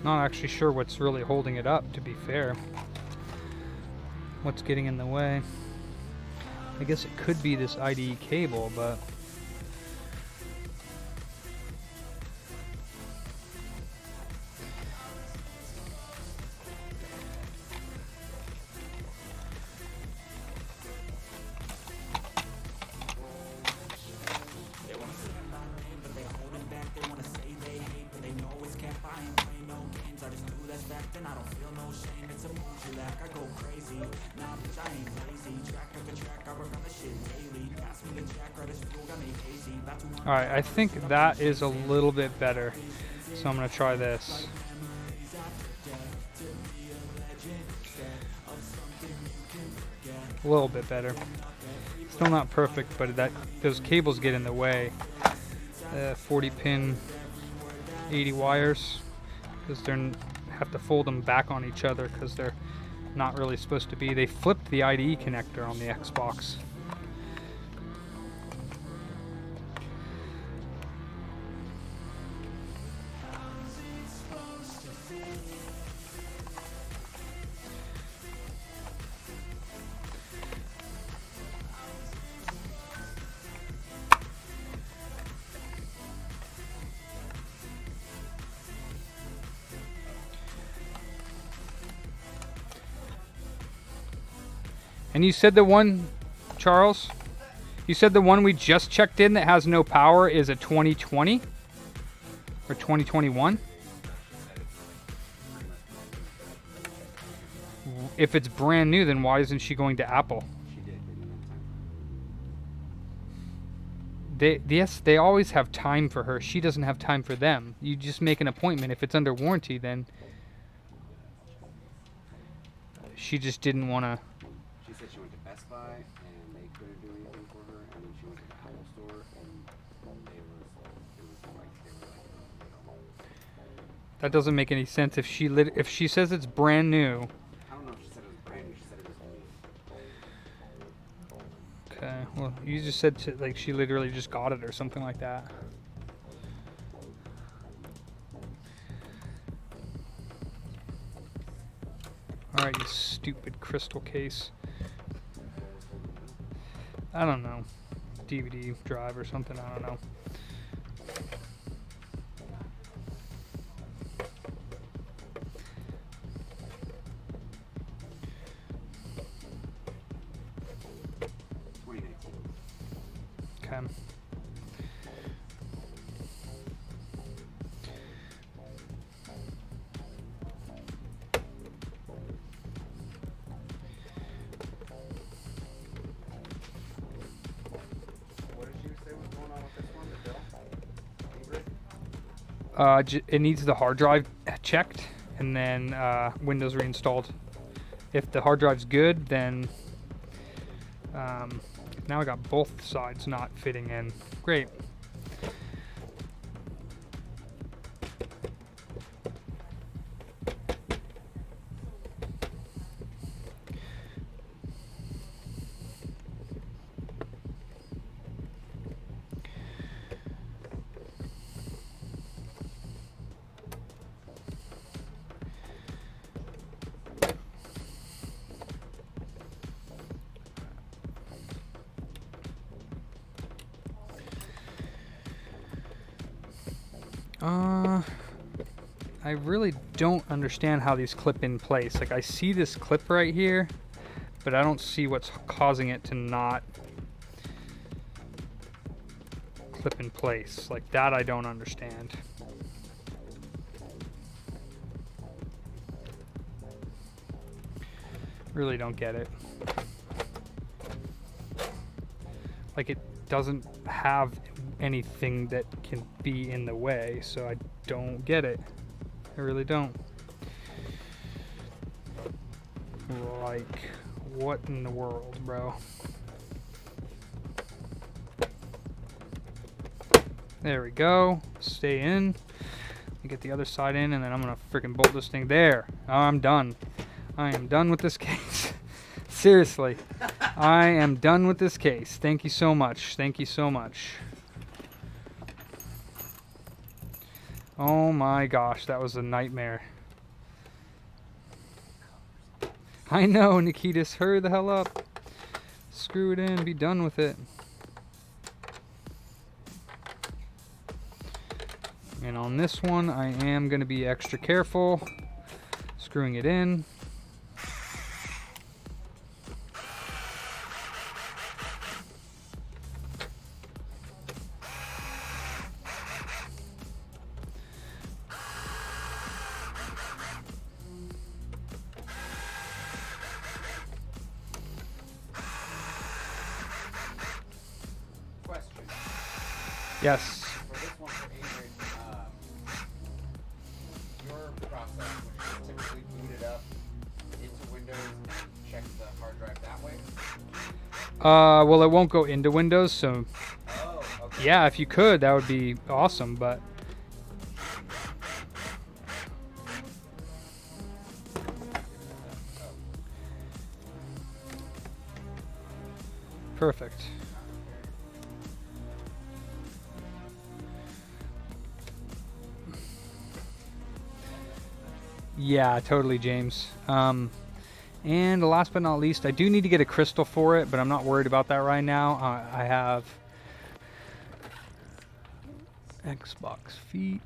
Not actually sure what's really holding it up, to be fair. What's getting in the way? I guess it could be this IDE cable, but... back, I go crazy. Nah, bitch, I ain't lazy. Track after track, I work on the shit daily. Pass me the jack, right as fuel, got me hazy. About to All right, I think that is a little bit better. So I'm gonna try this. A little bit better. Still not perfect, but those cables get in the way. 40 pin, 80 wires, because they have to fold them back on each other because they're not really supposed to be. They flipped the IDE connector on the Xbox. And you said the one, Charles, you said the one we just checked in that has no power is a 2020 or 2021? If it's brand new, then why isn't she going to Apple? Yes, they always have time for her. She doesn't have time for them. You just make an appointment. If it's under warranty, then she just didn't want to. She said she went to Best Buy and they couldn't do anything for her, and then she went to the Apple store and it was like they were like, That doesn't make any sense. If she says it's brand new. I don't know if she said it was brand new. She said it was new. Okay. Well, you just said like she literally just got it or something like that. All right, you stupid crystal case. I don't know. DVD drive or something. I don't know. Okay. What did you say was going on with this one, the Dell? It needs the hard drive checked and then Windows reinstalled. If the hard drive's good, then now I got both sides not fitting in. Great. I really don't understand how these clip in place. Like, I see this clip right here, but I don't see what's causing it to not clip in place. Like, that I don't understand. Really don't get it. Like, it doesn't have anything that can be in the way, so I don't get it. I really don't. Like, what in the world, bro? There we go. Stay in. Get the other side in, and then I'm gonna freaking bolt this thing there. I'm done. I am done with this case. Seriously. I am done with this case. Thank you so much. Thank you so much. Oh my gosh, that was a nightmare. I know, Nikitas, hurry the hell up. Screw it in, be done with it. And on this one, I am going to be extra careful. Screwing it in. Yes. For this one for Adrian, your process, would you typically boot it up into Windows and check the hard drive that way? Well, it won't go into Windows, so Oh, okay. yeah, if you could, that would be awesome, but perfect. Yeah, totally, James. And last but not least, I do need to get a crystal for it, but I'm not worried about that right now. I have Xbox feet.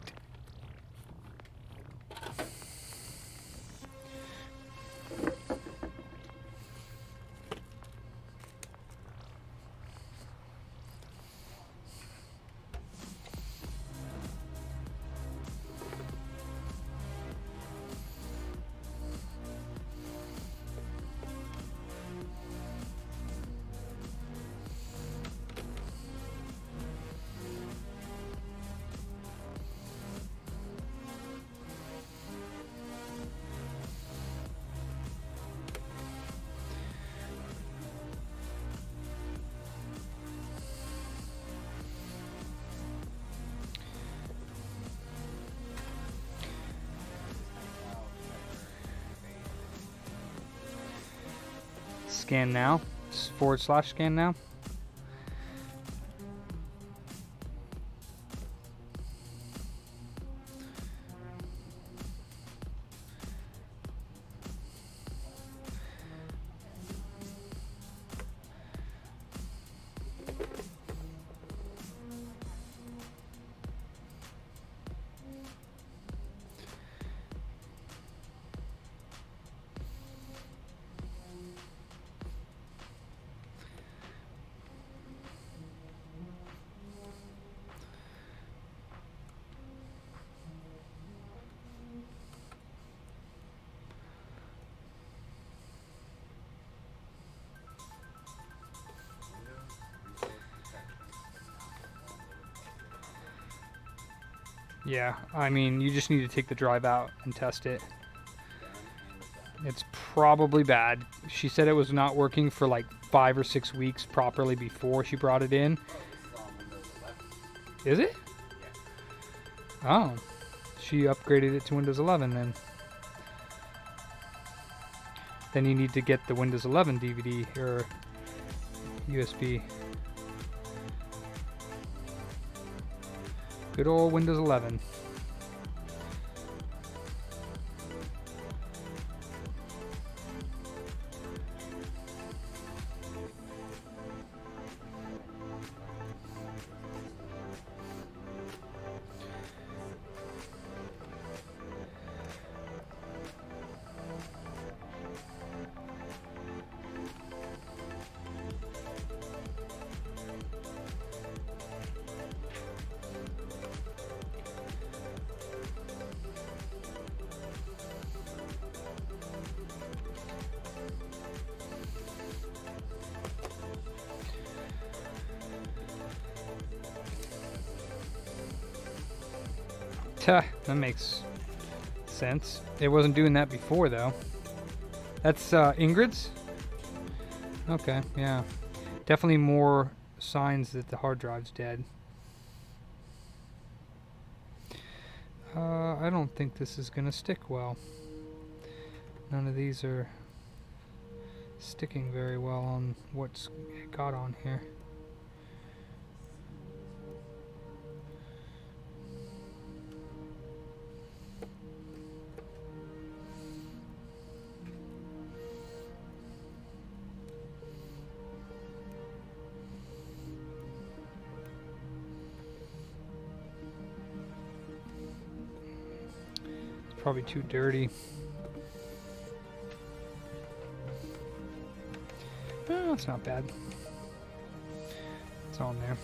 Scan now. / scan now. Yeah, I mean, you just need to take the drive out and test it. It's probably bad. She said it was not working for like 5 or 6 weeks properly before she brought it in. Is it? Oh, she upgraded it to Windows 11 then. Then you need to get the Windows 11 DVD or USB. Good old Windows 11. That makes sense. It wasn't doing that before, though. That's Ingrid's? Okay, yeah. Definitely more signs that the hard drive's dead. I don't think this is going to stick well. None of these are sticking very well on what's got on here. Probably too dirty. Oh, it's not bad. It's on there.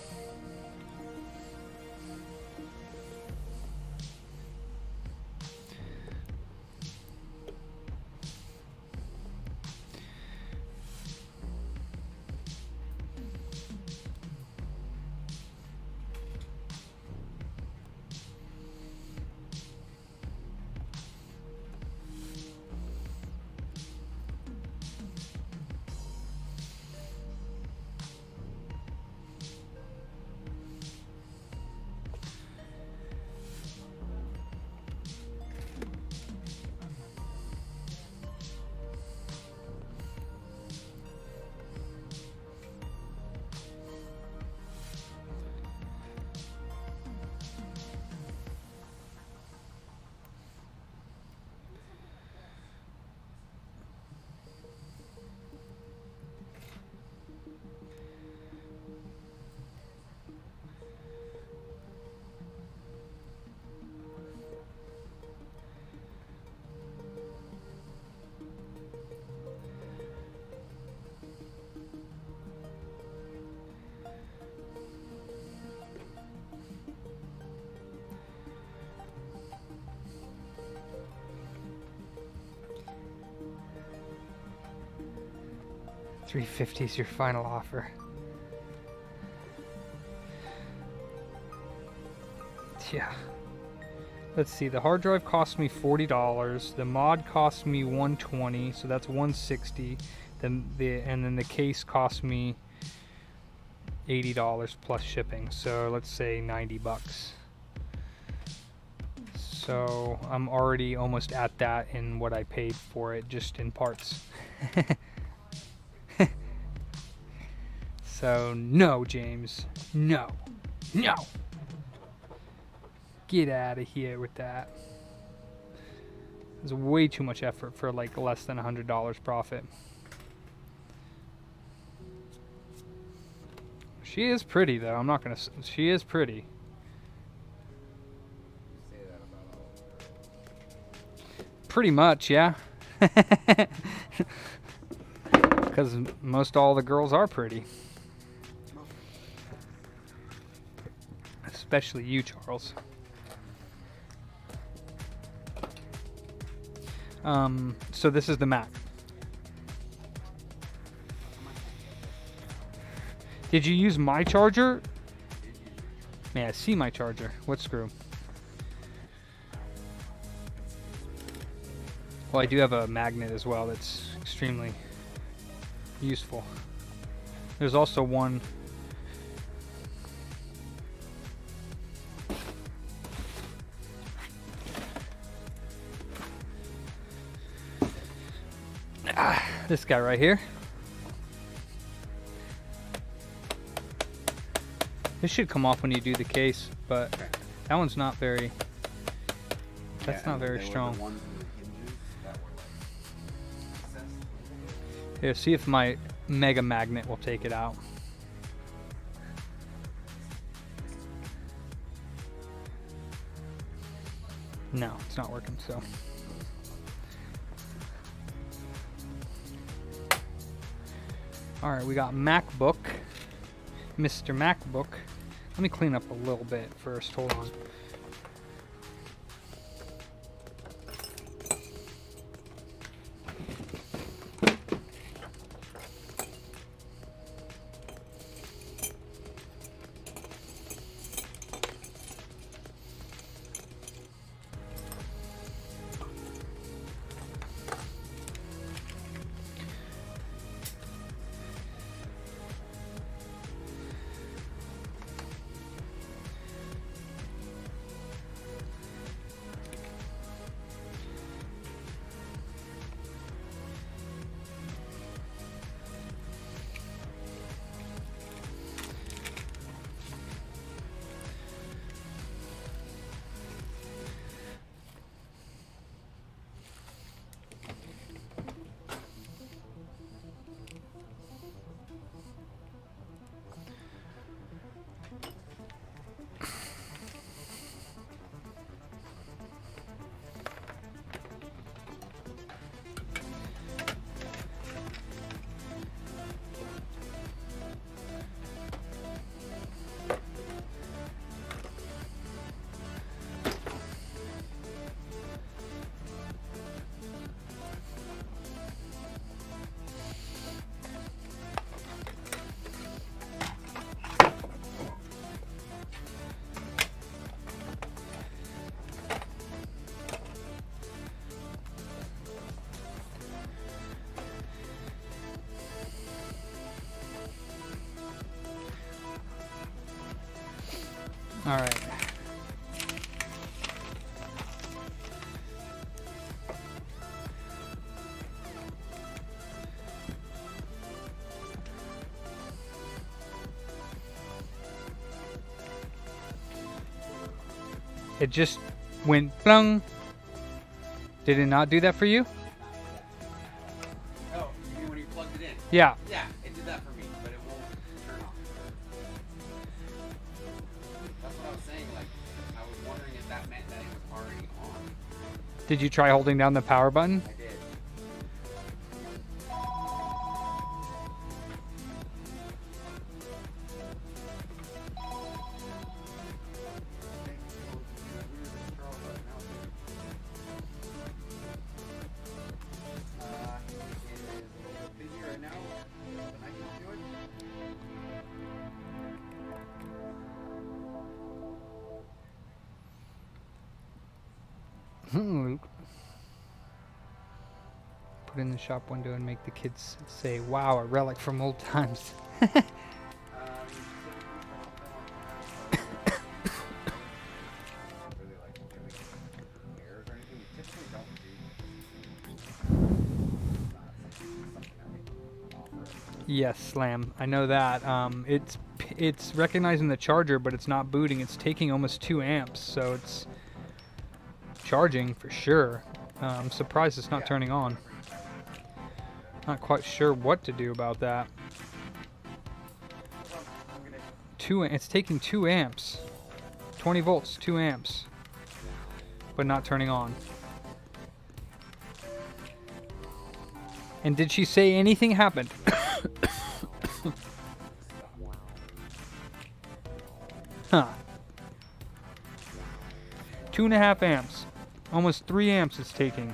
$350 is your final offer. Yeah. Let's see. The hard drive cost me $40. The mod cost me $120, so that's $160. And then the case cost me $80 plus shipping. So let's say $90. So I'm already almost at that in what I paid for it, just in parts. So no, James, no, no. Get out of here with that. It's way too much effort for like less than $100 profit. She is pretty though. I'm not gonna. She is pretty. Say that about all of them. Pretty much, yeah. Because most all the girls are pretty. Especially you, Charles. So this is the Mac. Did you use my charger? May I see my charger? What screw? Well, I do have a magnet as well that's extremely useful. There's also one. This guy right here. This should come off when you do the case, but that one's not very. That's not very strong. Here, see if my mega magnet will take it out. No, it's not working, so. Alright, we got MacBook. Mr. MacBook. Let me clean up a little bit first, hold on. All right. It just went plung. Did it not do that for you? Oh, you mean when you plugged it in? Yeah. Yeah, it did that for me, but it won't turn off. That's what I was saying. Like, I was wondering if that meant that it was already on. Did you try holding down the power button? I did. Busy right now. Luke. Put in the shop window and make the kids say, "Wow, a relic from old times." Specifically for really like doing repairs or anything. We typically don't do not something that we offer. Yes, Slam. I know that. It's recognizing the charger, but it's not booting. It's taking almost 2 amps, so it's charging for sure. I'm surprised it's not turning on. Not quite sure what to do about that. It's taking 2 amps. 20 volts, 2 amps. But not turning on. And did she say anything happened? Huh. 2.5 amps. Almost 3 amps it's taking.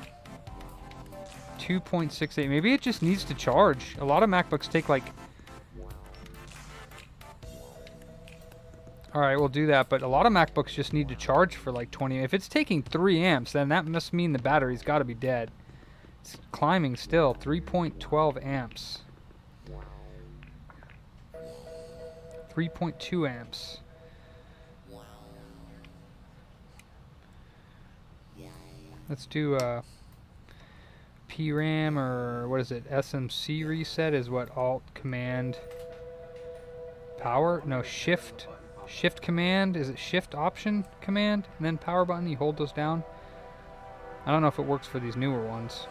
2.68. Maybe it just needs to charge. A lot of MacBooks take like... Alright, we'll do that, but a lot of MacBooks just need to charge for like 20. If it's taking 3 amps, then that must mean the battery's got to be dead. It's climbing still. 3.12 amps. 3.2 amps. Let's do PRAM, or what is it? SMC reset is what? Alt Command Power? No, Shift. Shift Command. Is it Shift Option Command and then Power button? You hold those down. I don't know if it works for these newer ones.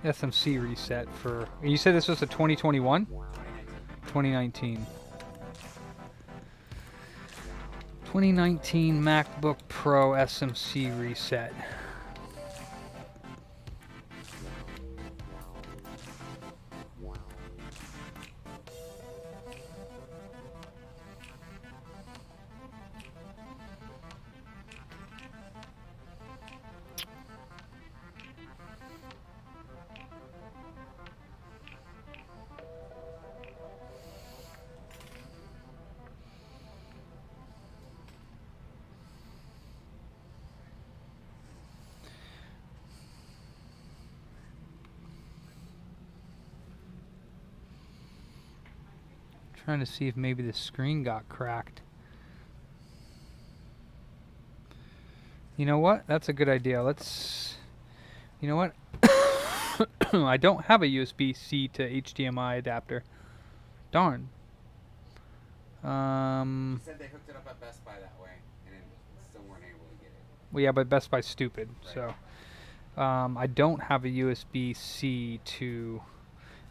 SMC reset for... You said this was a 2021? 2019. 2019 MacBook Pro SMC reset. Trying to see if maybe the screen got cracked. You know what? That's a good idea. Let's... You know what? I don't have a USB-C to HDMI adapter. Darn. Said they hooked it up at Best Buy that way, and still weren't able to get it. Well, yeah, but Best Buy's stupid, Right. so... I don't have a USB-C to...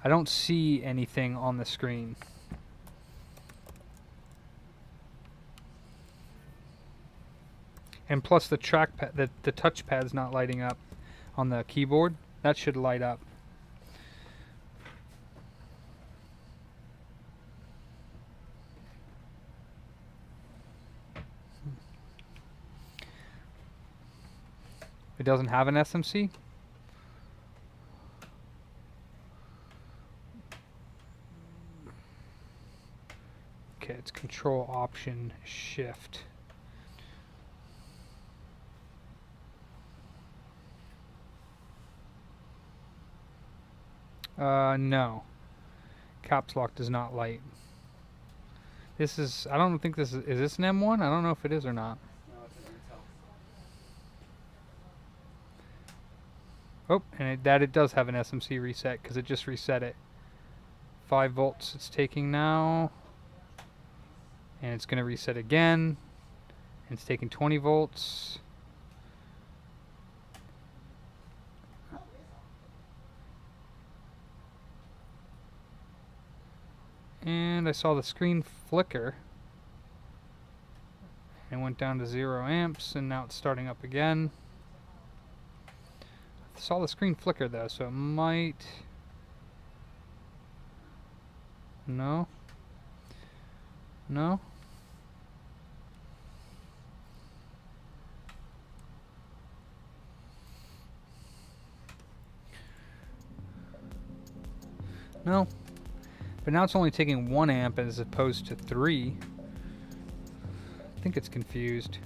I don't see anything on the screen. And plus the trackpad, the touchpad's not lighting up on the keyboard. That should light up. It doesn't have an SMC? Okay, it's Control Option Shift. No. Caps lock does not light. This is, I don't think this is this an M1? I don't know if it is or not. No, it's an Intel. Oh, and it does have an SMC reset because it just reset it. 5 volts it's taking now. And it's going to reset again. And it's taking 20 volts. And I saw the screen flicker. And went down to 0 amps, and now it's starting up again. I saw the screen flicker though, so it might... No? No? No. But now it's only taking 1 amp as opposed to 3. I think it's confused.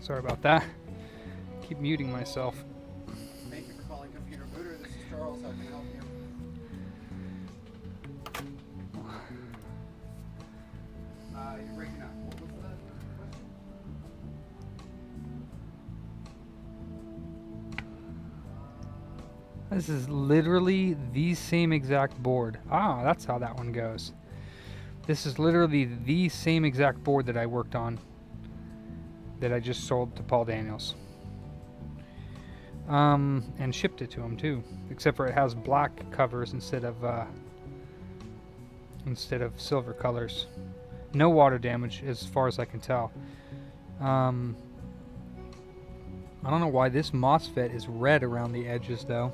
Sorry about that. Keep muting myself. Thank you for calling Computer Booter. This is Charles. How can I help you? You're breaking up. What was the question? This is literally the same exact board. Ah, that's how that one goes. This is literally the same exact board that I worked on, that I just sold to Paul Daniels. And shipped it to him too. Except for it has black covers instead of silver colors. No water damage as far as I can tell. I don't know why this MOSFET is red around the edges though.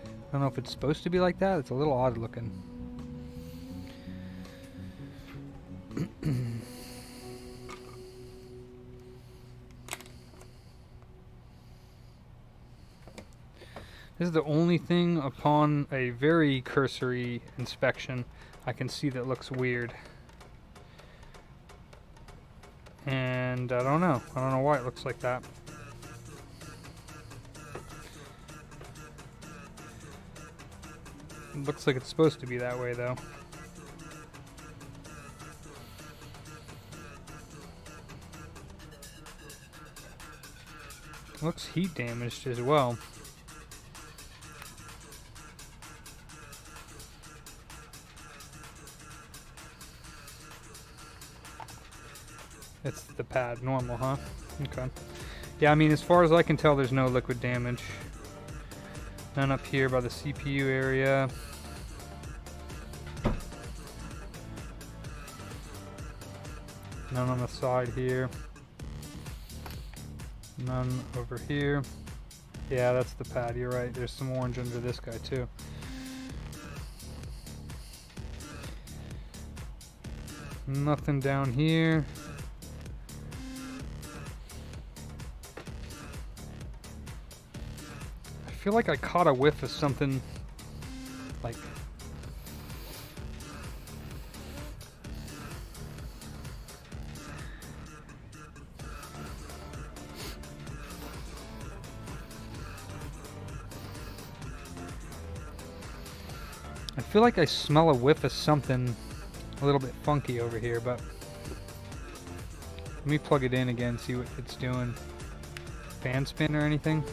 I don't know if it's supposed to be like that. It's a little odd looking. This is the only thing upon a very cursory inspection I can see that looks weird. And I don't know why it looks like that. It looks like it's supposed to be that way though. Looks heat damaged as well. It's the pad, normal, huh? Okay. Yeah, I mean, as far as I can tell, there's no liquid damage. None up here by the CPU area. None on the side here. None over here. Yeah, that's the pad, you're right. There's some orange under this guy, too. Nothing down here. I feel like I caught a whiff of something like I feel like I smell a whiff of something a little bit funky over here, but let me plug it in again, see what it's doing. Fan spin or anything?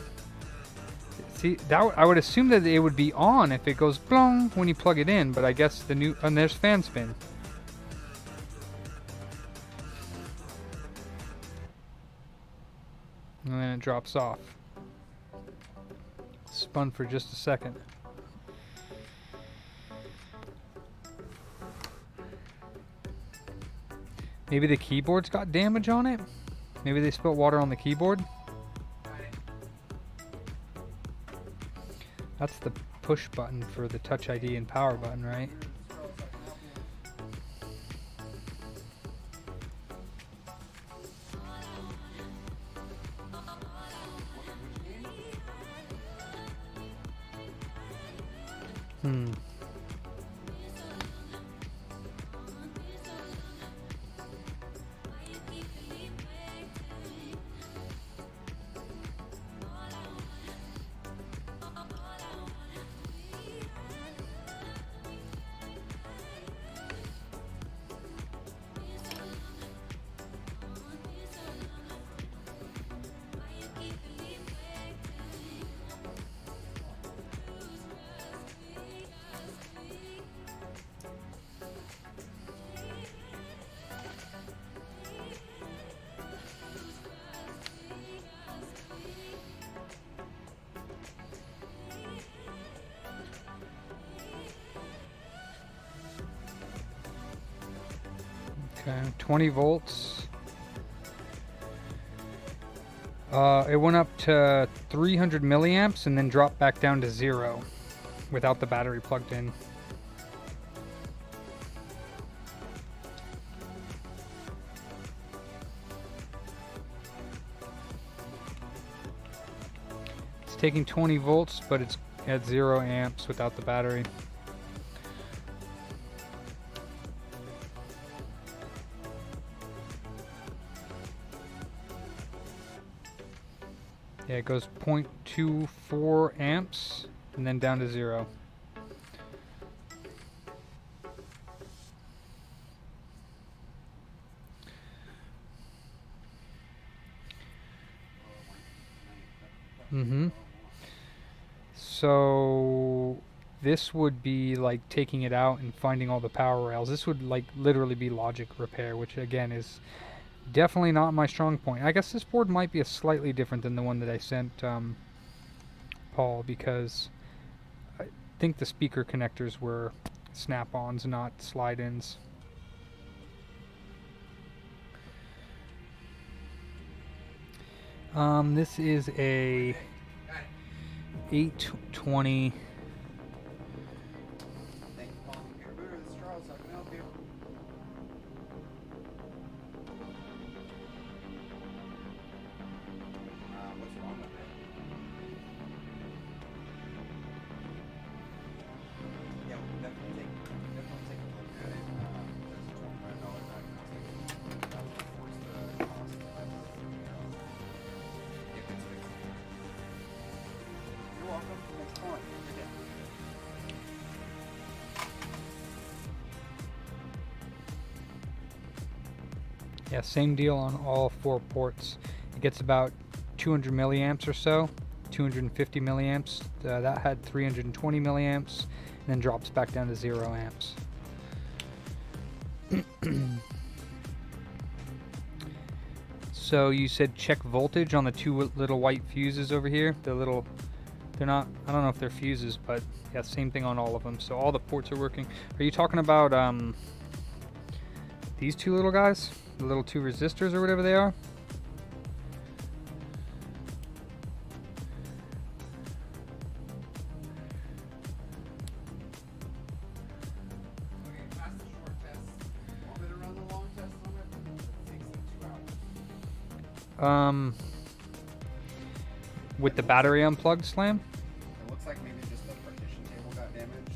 See, that I would assume that it would be on if it goes blong when you plug it in, but I guess the new, and there's fan spin. And then it drops off. Spun for just a second. Maybe the keyboard's got damage on it? Maybe they spilled water on the keyboard? That's the push button for the Touch ID and power button, right? Okay, 20 volts. It went up to 300 milliamps and then dropped back down to 0 without the battery plugged in. It's taking 20 volts, but it's at 0 amps without the battery. Yeah, it goes 0.24 amps and then down to 0. So this would be like taking it out and finding all the power rails. This would like literally be logic repair, which again is definitely not my strong point. I guess this board might be a slightly different than the one that I sent Paul, because I think the speaker connectors were snap-ons, not slide-ins. This is a 820. Thank you for calling Computer Booter. This is Charles. How can I help you? What's wrong with it? Yeah, we can definitely take a look at it. There's a $25 diagnostic. That will force the cost by about $50 if it's fixed. You're welcome. Thanks for calling. Good day. Yeah, same deal on all 4 ports. It gets about 200 milliamps or so, 250 milliamps. That had 320 milliamps, and then drops back down to 0 amps. So you said check voltage on the 2 little white fuses over here. They're not, I don't know if they're fuses, but yeah, same thing on all of them. So all the ports are working. Are you talking about these 2 little guys? The little 2 resistors or whatever they are? Okay, pass the short test. Want me to run the long test on it? It takes like 2 hours. With the battery unplugged, Slam? It looks like maybe just the partition table got damaged.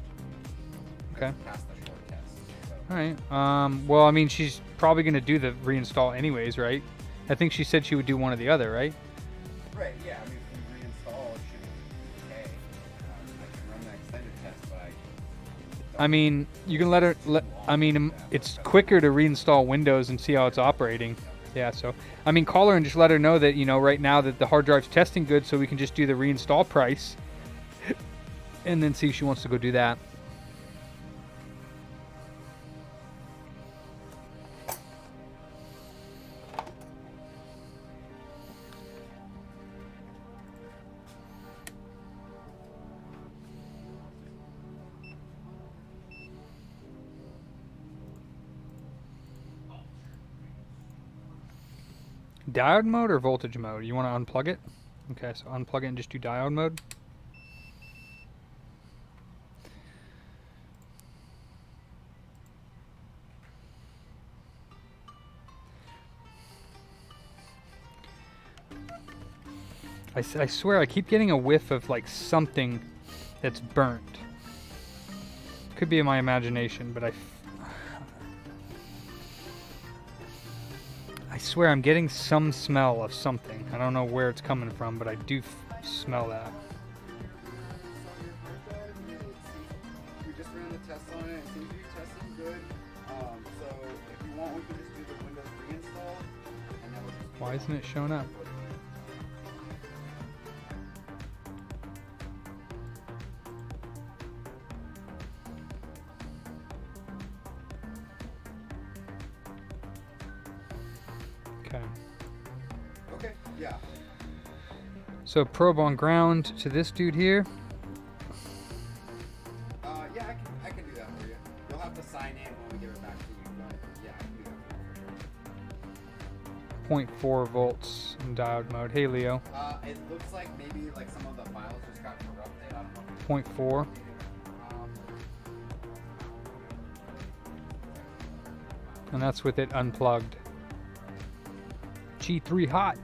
Okay. Pass the short test. So. Alright. Well, I mean, she's probably going to do the reinstall anyways, right? I think she said she would do one or the other, right? Right, yeah, I mean, if we reinstall, it should be okay. I can run the extended test, but I mean, you can let her. It's quicker to reinstall Windows and see how it's operating. Yeah, so I mean, call her and just let her know that right now that the hard drive's testing good, so we can just do the reinstall price, and then see if she wants to go do that. Diode mode or voltage mode? You want to unplug it? Okay, so unplug it and just do diode mode. I swear I keep getting a whiff of like something that's burnt. Could be in my imagination, but I swear I'm getting some smell of something. I don't know where it's coming from, but I do smell that. we just ran the test on it. It seems to be testing good. So if you want, we can just do the Windows reinstall. And then we'll just Why isn't it showing up? Okay. Okay, yeah. So probe on ground to this dude here. Yeah, I can do that for you. You'll have to sign in when we give it back to you, but yeah, I can do that for you for sure. 0.4 volts in diode mode. Hey Leo. It looks like maybe like some of the files just got corrupted. I don't know. 0.4. And that's with it unplugged. G3 hot.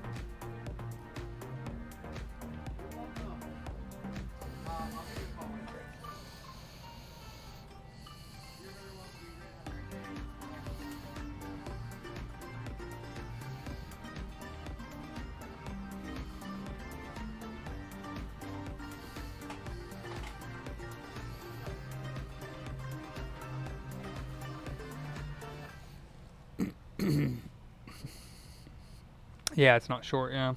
Yeah, it's not short, yeah.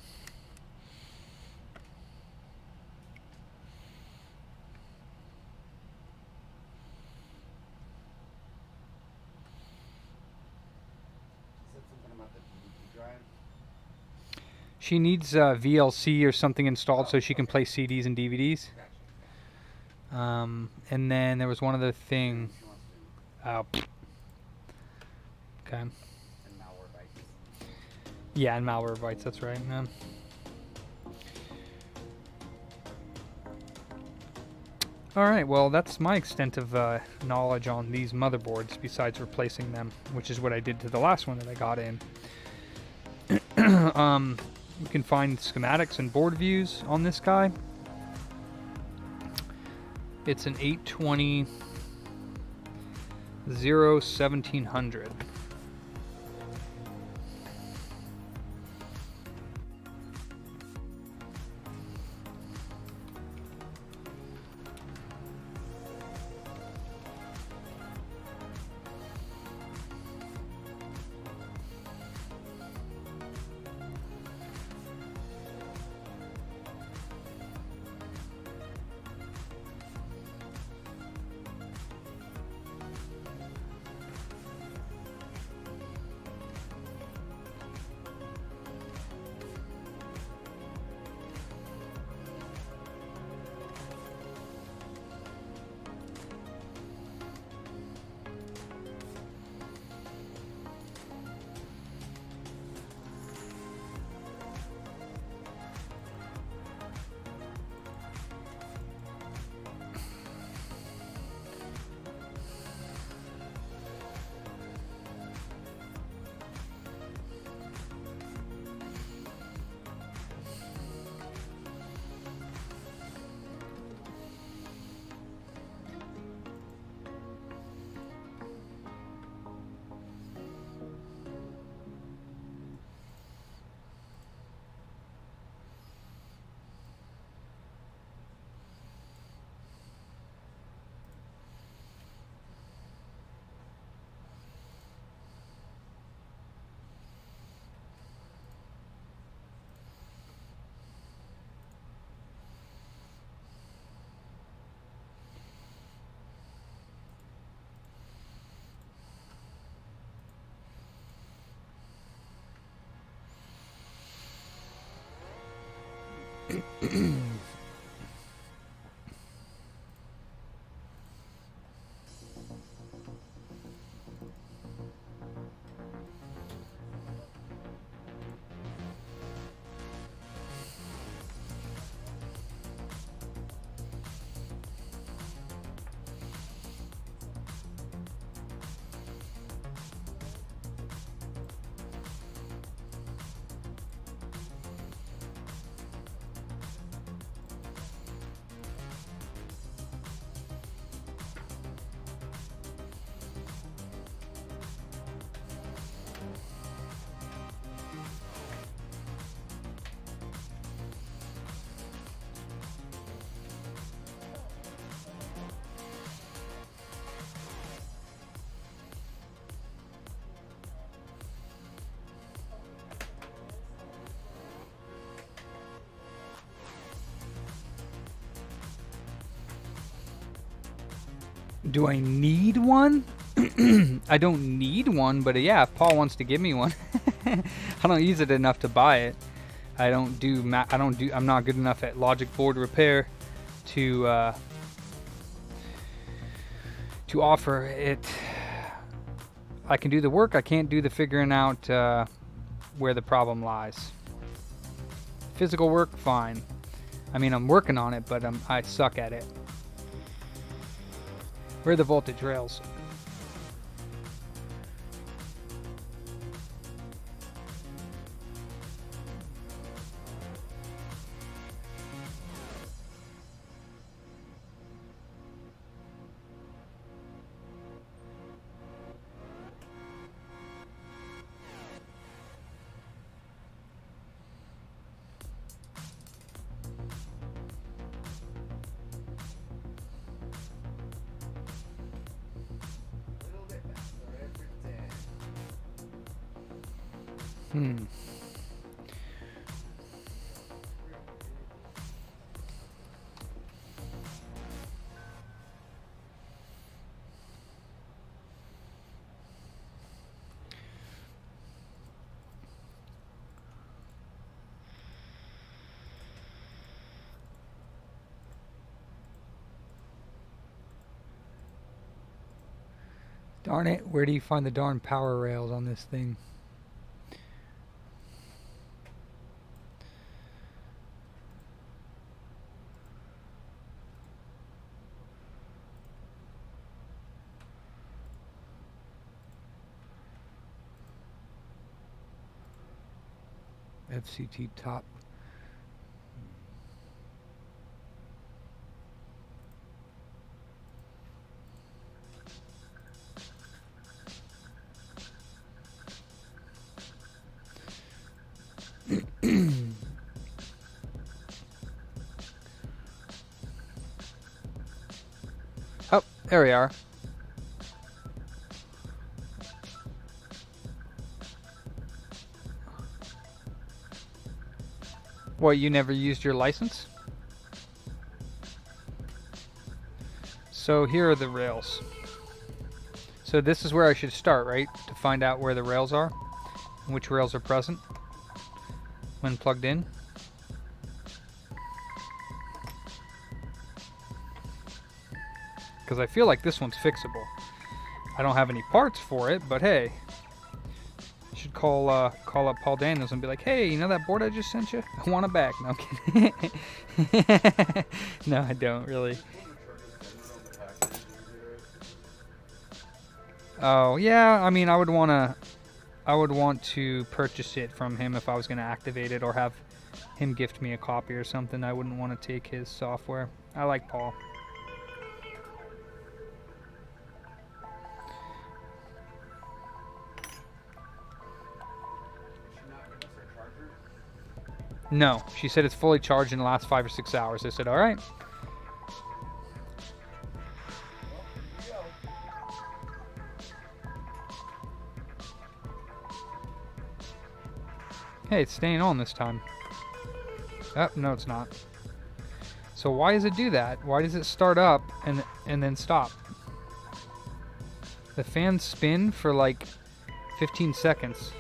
Said something about the DVD drive. She needs VLC or something installed so she can play CDs and DVDs. Gotcha. And then there was one other thing. She wants to. Okay. And malware bites. Yeah, and malware bytes, that's right. Alright, well, that's my extent of knowledge on these motherboards, besides replacing them, which is what I did to the last one that I got in. You can find schematics and board views on this guy. It's an 820 1700. Do I need one? I don't need one, but yeah, if Paul wants to give me one. I don't use it enough to buy it. I'm not good enough at logic board repair to offer it. I can do the work, I can't do the figuring out where the problem lies. Physical work, fine. I mean, I'm working on it, but I suck at it. Where are the voltage rails? Darn it, where do you find the darn power rails on this thing? FCT top. Oh, there we are. What, you never used your license? So here are the rails. So this is where I should start, right? To find out where the rails are, and which rails are present when plugged in. Because I feel like this one's fixable. I don't have any parts for it, but hey. I should call up Paul Daniels and be like, hey, you know that board I just sent you? I want it back. No, I'm kidding. No, I don't really. Oh, yeah, I mean, I would want to purchase it from him if I was going to activate it, or have him gift me a copy or something. I wouldn't want to take his software. I like Paul. No, she said it's fully charged in the last 5 or 6 hours. I said, all right. Hey, it's staying on this time. Oh, no, it's not. So why does it do that? Why does it start up and then stop? The fans spin for like 15 seconds.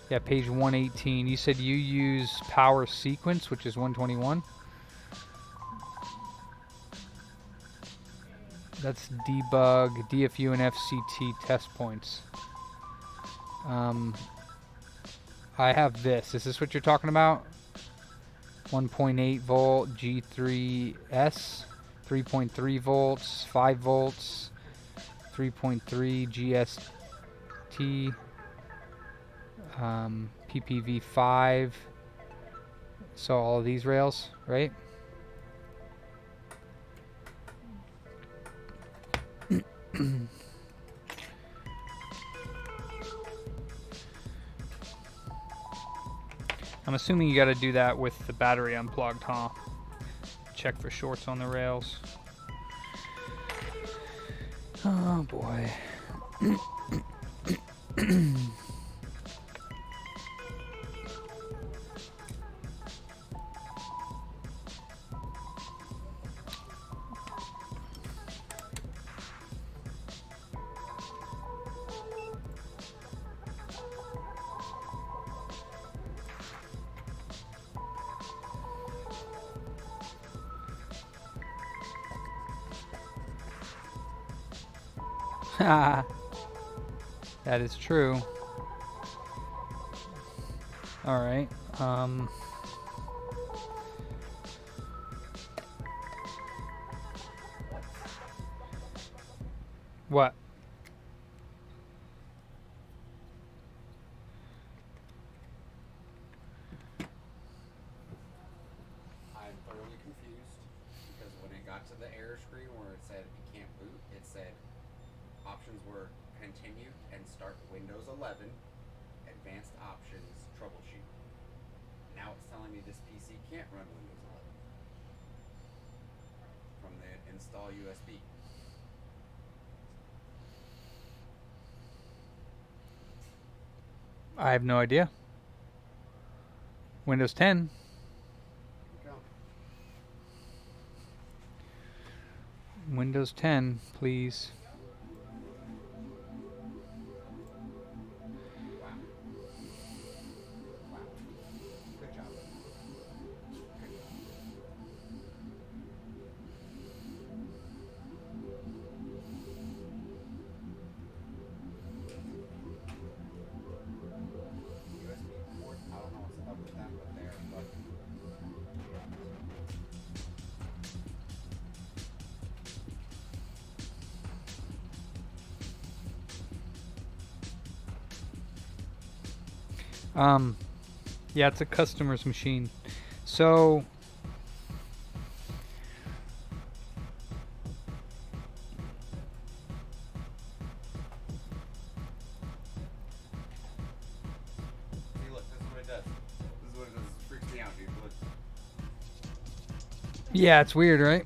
Yeah, page 118. You said you use power sequence, which is 121. That's debug, DFU, and FCT test points. I have this. Is this what you're talking about? 1.8 volt G3S, 3.3 volts, 5 volts, 3.3 GST. PPV5, so all of these rails, right? I'm assuming you got to do that with the battery unplugged, huh? Check for shorts on the rails. Oh boy. That is true. All right. What? I'm thoroughly confused because when it got to the error screen where it said it can't boot, it said options were continue and start Windows 11, advanced options, troubleshoot. Now it's telling me this PC can't run Windows 11 from the install USB. I have no idea. Windows 10. Go. Windows 10, please. Wow. Wow. Good job. USB port, I don't know what's up with them, but they're fucking. Yeah, it's a customer's machine. So See, look, this is what it does. This is what it does. It freaks me out, dude. Look. yeah, it's weird, right?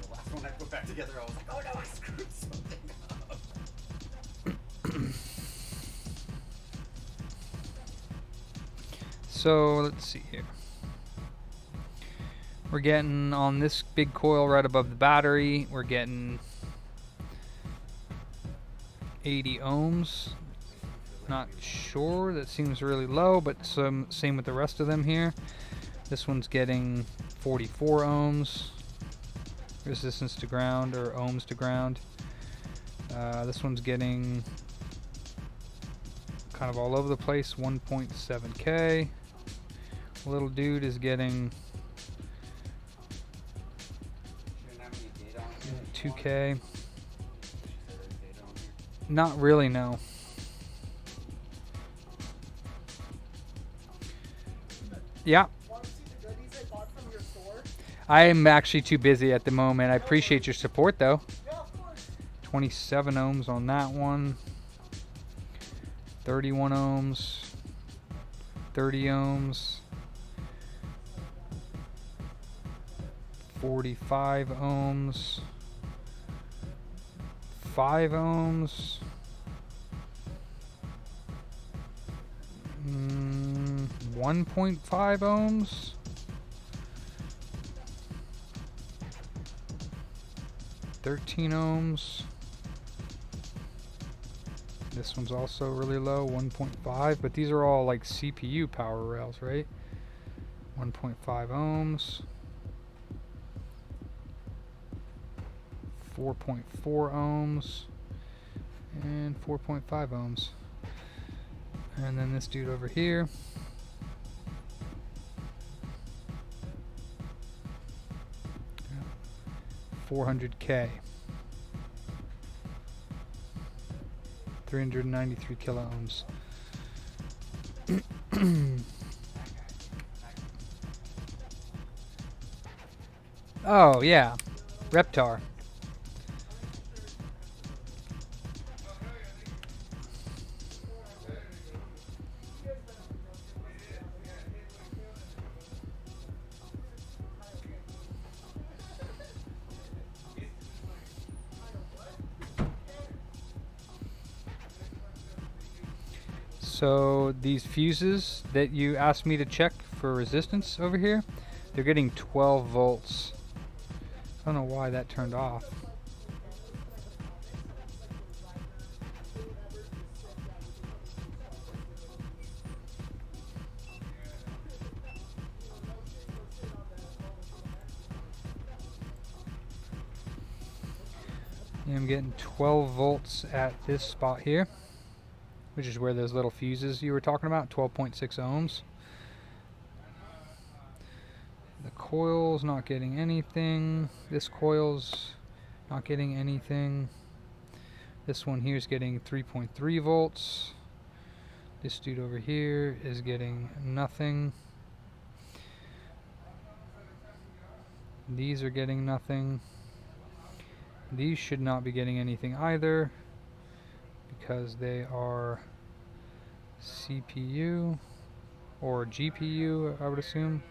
The last one I put back together, I was like, oh no, I screwed something up. So let's see here. We're getting on this big coil right above the battery, we're getting 80 ohms. Not sure, that seems really low, but same with the rest of them here. This one's getting 44 ohms resistance to ground, or ohms to ground. This one's getting kind of all over the place, 1.7k. Little dude is getting Shouldn't have any data on here. 2k. Is there any data on here? Not really, no. Yeah. Want to see the goodies I bought from your store? I am actually too busy at the moment. I appreciate your support though. Yeah, of course. 27 ohms on that one. 31 ohms. 30 ohms. 45 ohms. 5 ohms. 1.5 ohms. 13 ohms. This one's also really low, 1.5, but these are all like CPU power rails, right? 1.5 ohms. 4.4 ohms. And 4.5 ohms. And then this dude over here. Yeah. 400k. 393 kilo ohms. Oh yeah, Reptar. So these fuses that you asked me to check for resistance over here, they're getting 12 volts. I don't know why that turned off. Yeah, I'm getting 12 volts at this spot here, which is where those little fuses you were talking about, 12.6 ohms. The coil's not getting anything. This coil's not getting anything. This one here is getting 3.3 volts. This dude over here is getting nothing. These are getting nothing. These should not be getting anything either, because they are CPU or GPU, I would assume.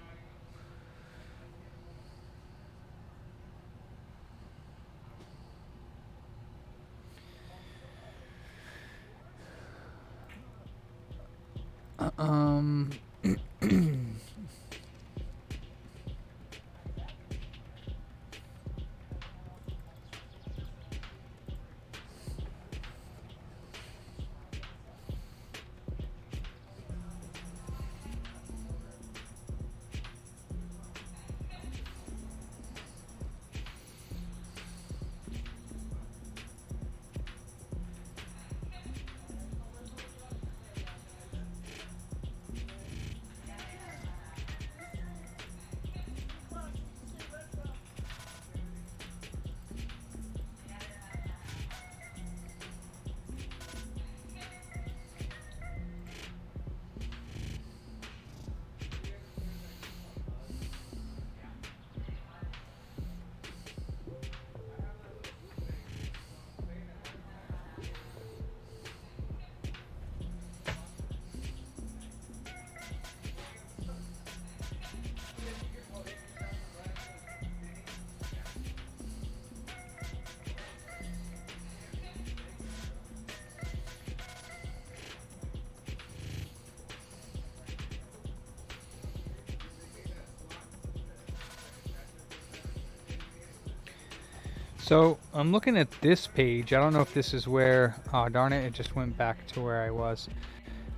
So I'm looking at this page. I don't know if this is where, oh darn it, it just went back to where I was.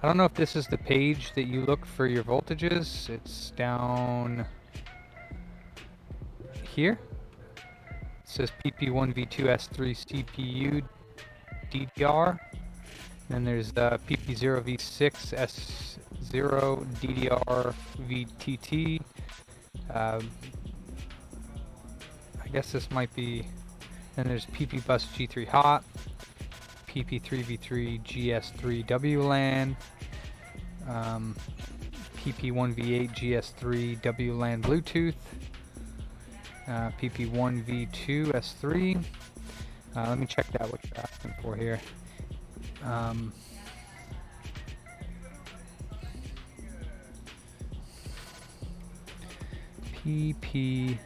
I don't know if this is the page that you look for your voltages. It's down here. It says PP1V2S3 CPU DDR. Then there's PP0V6 S0 DDR VTT. I guess this might be. Then there's PP Bus G3 Hot, PP3V3 GS3 WLAN, PP1V8 GS3 WLAN Bluetooth, PP1V2 S3. Let me check that what you're asking for here. PP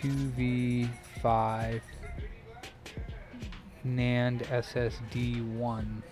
2V5 NAND SSD 1.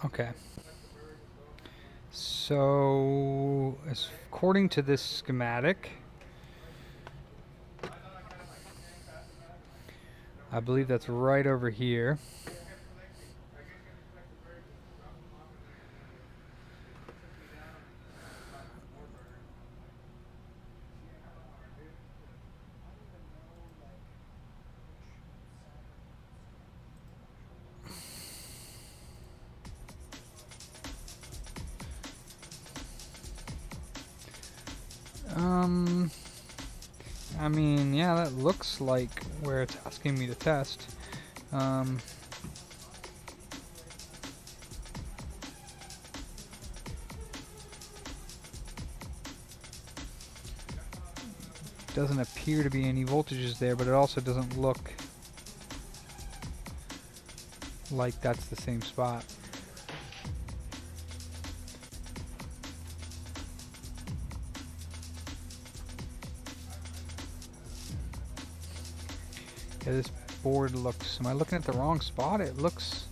Okay. So, according to this schematic, I believe that's right over here. I mean, yeah, that looks like where it's asking me to test. Doesn't appear to be any voltages there, but it also doesn't look like that's the same spot. Yeah, this board looks, am I looking at the wrong spot? It looks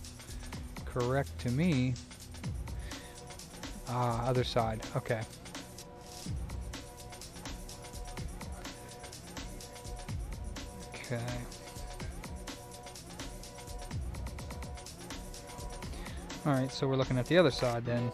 correct to me. Ah, other side, okay. Okay. Alright, so we're looking at the other side then.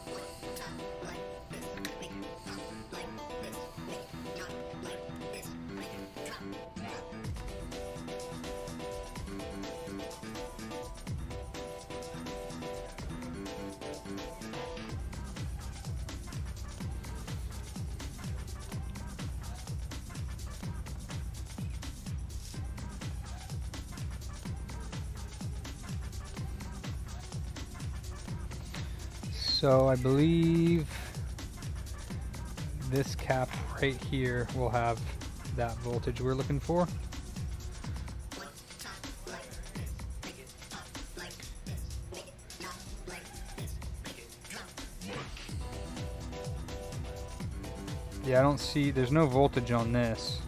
So I believe this cap right here will have that voltage we're looking for. Yeah, I don't see, there's no voltage on this.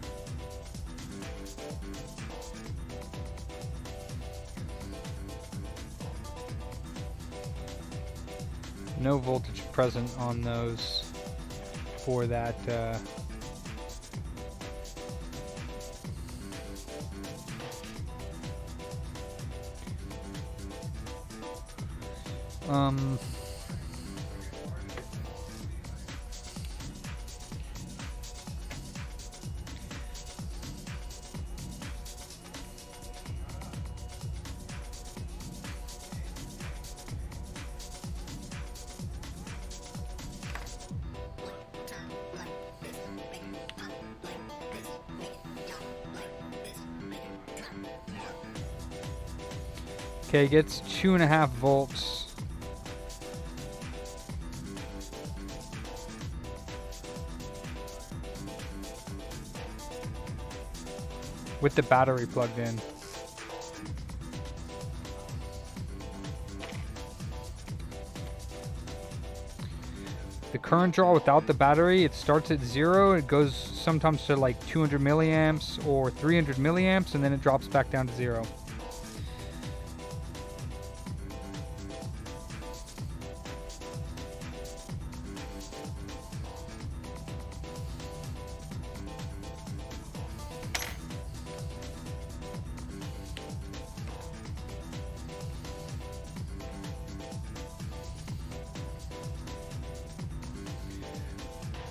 No voltage present on those for that Okay, gets 2.5 volts. With the battery plugged in. The current draw without the battery, it starts at 0, it goes sometimes to like 200 milliamps or 300 milliamps, and then it drops back down to 0.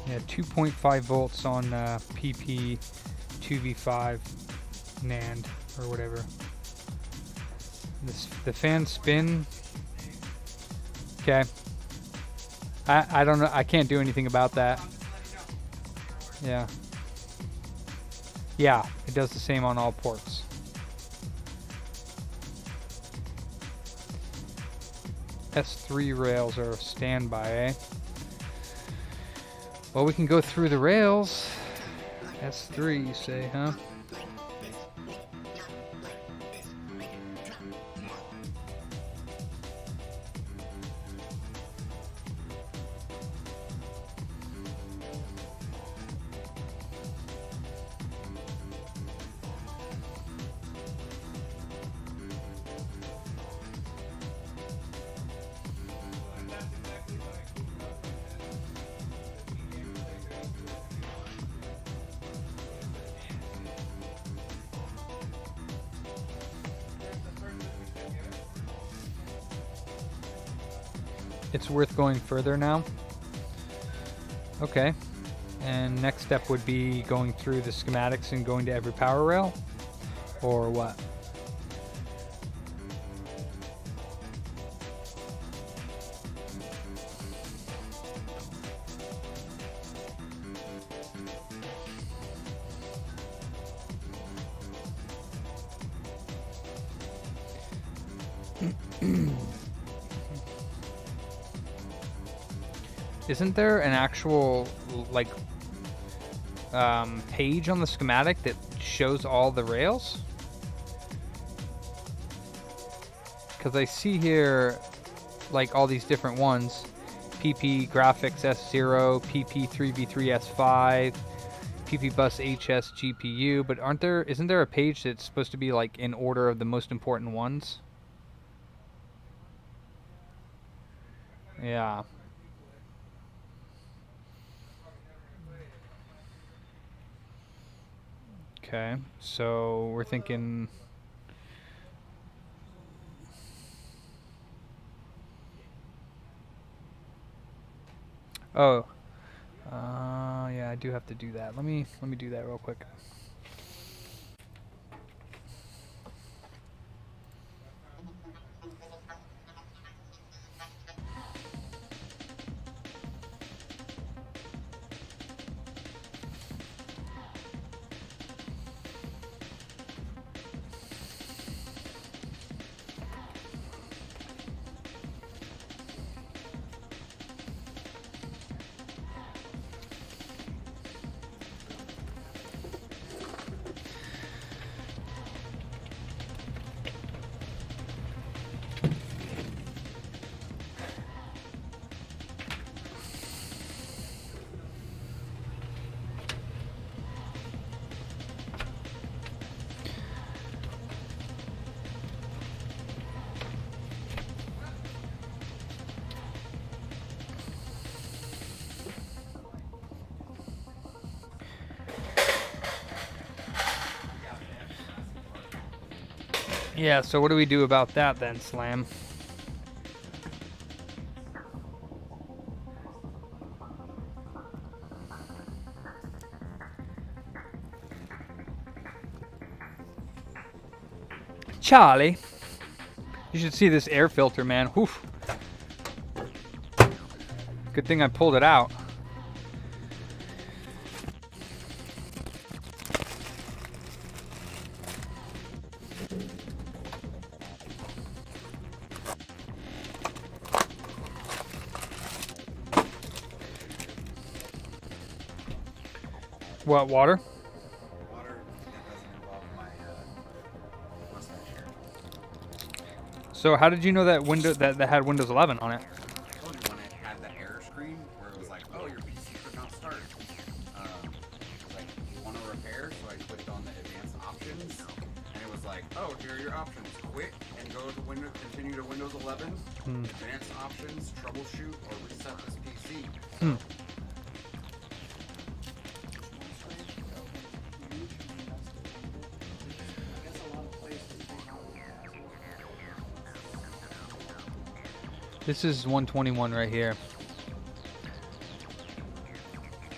Yeah, 2.5 volts on PP 2v5 NAND or whatever. The fan spin. Okay. I don't know. I can't do anything about that. Yeah. Yeah, it does the same on all ports. S3 rails are standby, eh? Well, we can go through the rails. S3, you say, huh? It's worth going further now. Okay. And next step would be going through the schematics and going to every power rail? Or what? Isn't there an actual, like, page on the schematic that shows all the rails? Because I see here, like, all these different ones. PP Graphics S0, PP 3v3 S5, PP Bus HS GPU, but isn't there a page that's supposed to be, like, in order of the most important ones? Yeah. Okay, so we're thinking... Oh, yeah, I do have to do that. Let me do that real quick. Yeah, so what do we do about that then, Slam? Charlie, you should see this air filter, man. Whew. Good thing I pulled it out. What, water? Water that doesn't involve my mustache hair. So how did you know that window that had Windows 11 on it? I told you when it had the error screen where it was like, oh, your PC could not start. Like, you want to repair? So I clicked on the advanced options, and it was like, oh, here are your options. Quit and go to Windows, continue to Windows 11. Advanced options, troubleshoot, or reset this PC. This is 121 right here.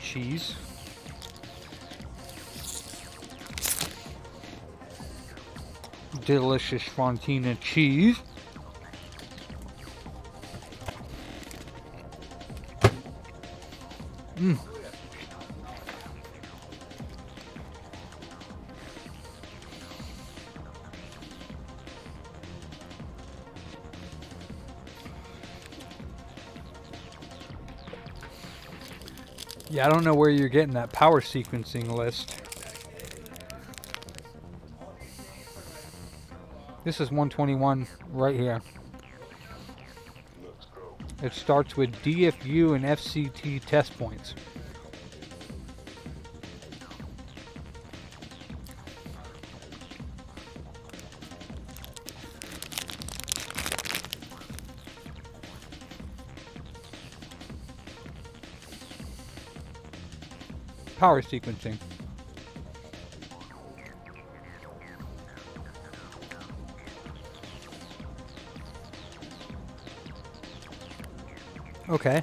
Cheese. Delicious Fontina cheese. Yeah, I don't know where you're getting that power sequencing list. This is 121 right here. It starts with DFU and FCT test points. Power sequencing. Okay.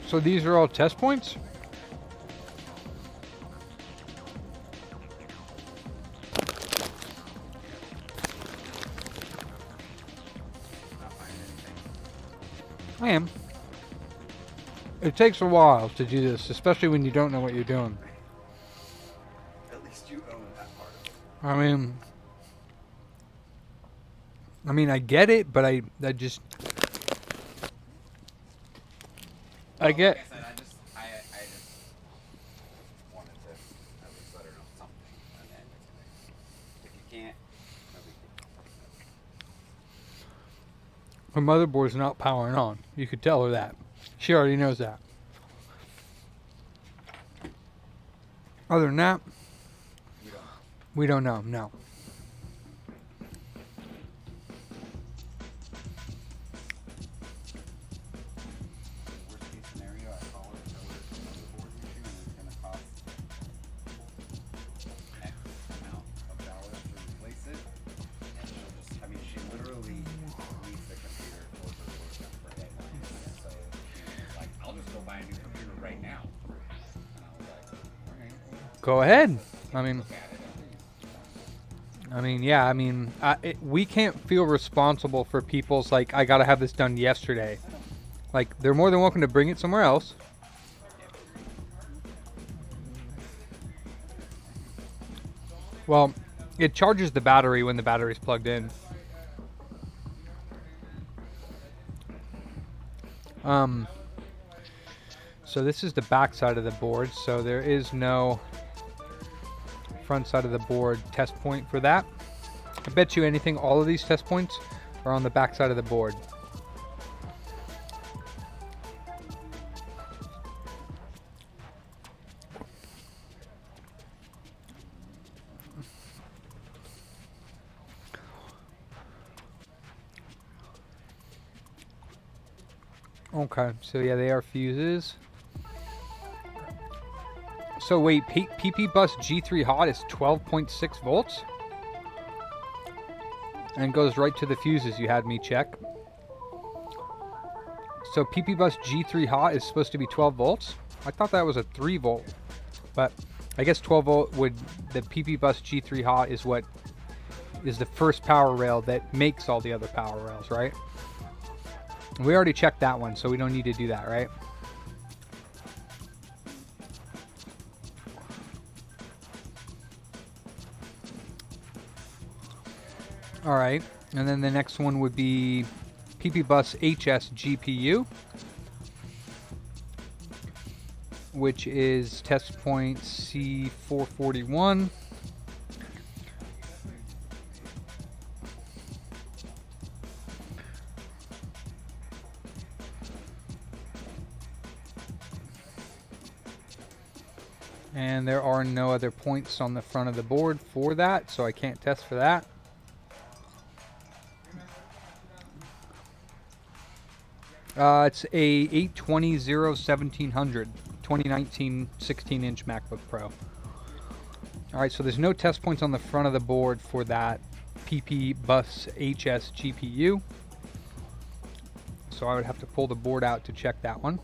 So these are all test points? I am. It takes a while to do this, especially when you don't know what you're doing. At least you own that part of it. I mean, I get it, but I just, I get. Like I said, I just wanted to at least let her know something, and then if you can't, no big deal. Her motherboard's not powering on. You could tell her that. She already knows that. Other than that, we don't know. No. Worst case scenario, I call it, tell her it's a motherboard issue, and it's gonna cost X amount of dollars to replace it. And she'll just, I mean, she literally leaves the computer for her work done for deadline. So she's like, I'll just go buy a new computer right now. And I was like, alright. Go ahead. Yeah. We can't feel responsible for people's like, I gotta have this done yesterday. Like, they're more than welcome to bring it somewhere else. Well, it charges the battery when the battery's plugged in. So this is the back side of the board, so there is no front side of the board test point for that. I bet you anything, all of these test points are on the back side of the board. Okay, so yeah, they are fuses. So wait, PP bus G3 hot is 12.6 volts? And goes right to the fuses you had me check. So PP bus G3 hot is supposed to be 12 volts? I thought that was a 3 volt. But I guess 12 volt would, the PP bus G3 hot is what is the first power rail that makes all the other power rails, right? We already checked that one, so we don't need to do that, right? All right, and then the next one would be PP Bus HS GPU, which is test point C441. And there are no other points on the front of the board for that, so I can't test for that. It's a 820 1700 2019 16-inch MacBook Pro. Alright, so there's no test points on the front of the board for that PP Bus HS GPU. So I would have to pull the board out to check that one.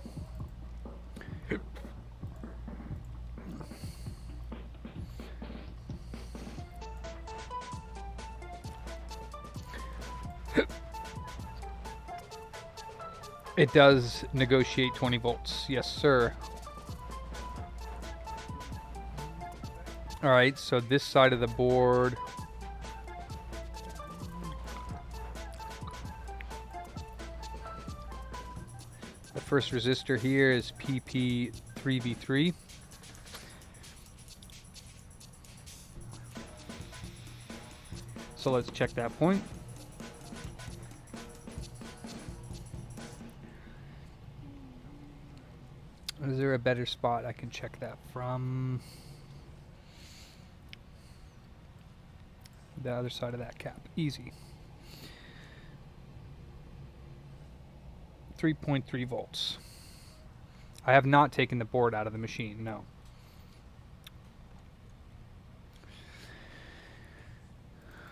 It does negotiate 20 volts. Yes, sir. Alright, so this side of the board. The first resistor here is PP3V3. So let's check that point. Is there a better spot I can check that from? The other side of that cap. Easy. 3.3 volts. I have not taken the board out of the machine, no.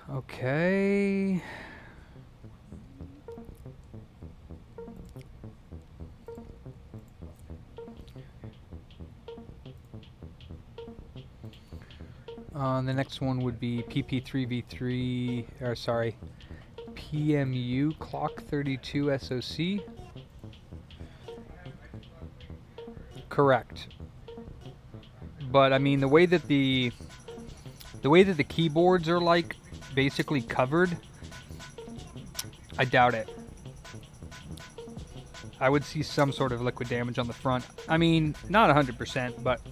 Okay. The next one would be PP3V3, or sorry, PMU Clock 32 SoC. Correct. But I mean, the way that the keyboards are like basically covered, I doubt it. I would see some sort of liquid damage on the front. I mean, not 100%, but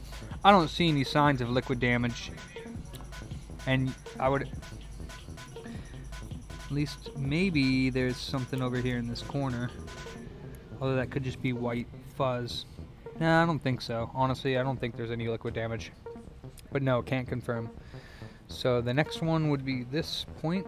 I don't see any signs of liquid damage. And I would, at least maybe there's something over here in this corner. Although that could just be white fuzz. Nah, I don't think so. Honestly, I don't think there's any liquid damage. But no, can't confirm. So the next one would be this point.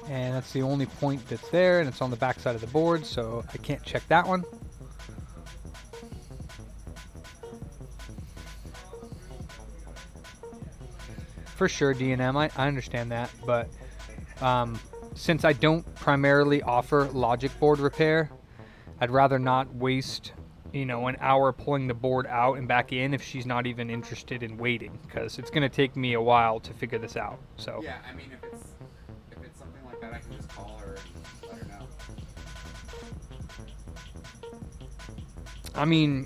And that's the only point that's there, and it's on the back side of the board, so I can't check that one. For sure, D&M, I understand that, but since I don't primarily offer logic board repair, I'd rather not waste, you know, an hour pulling the board out and back in if she's not even interested in waiting, because it's going to take me a while to figure this out. So Yeah, I mean, if it's something like that, I can just call her and let her know. I mean,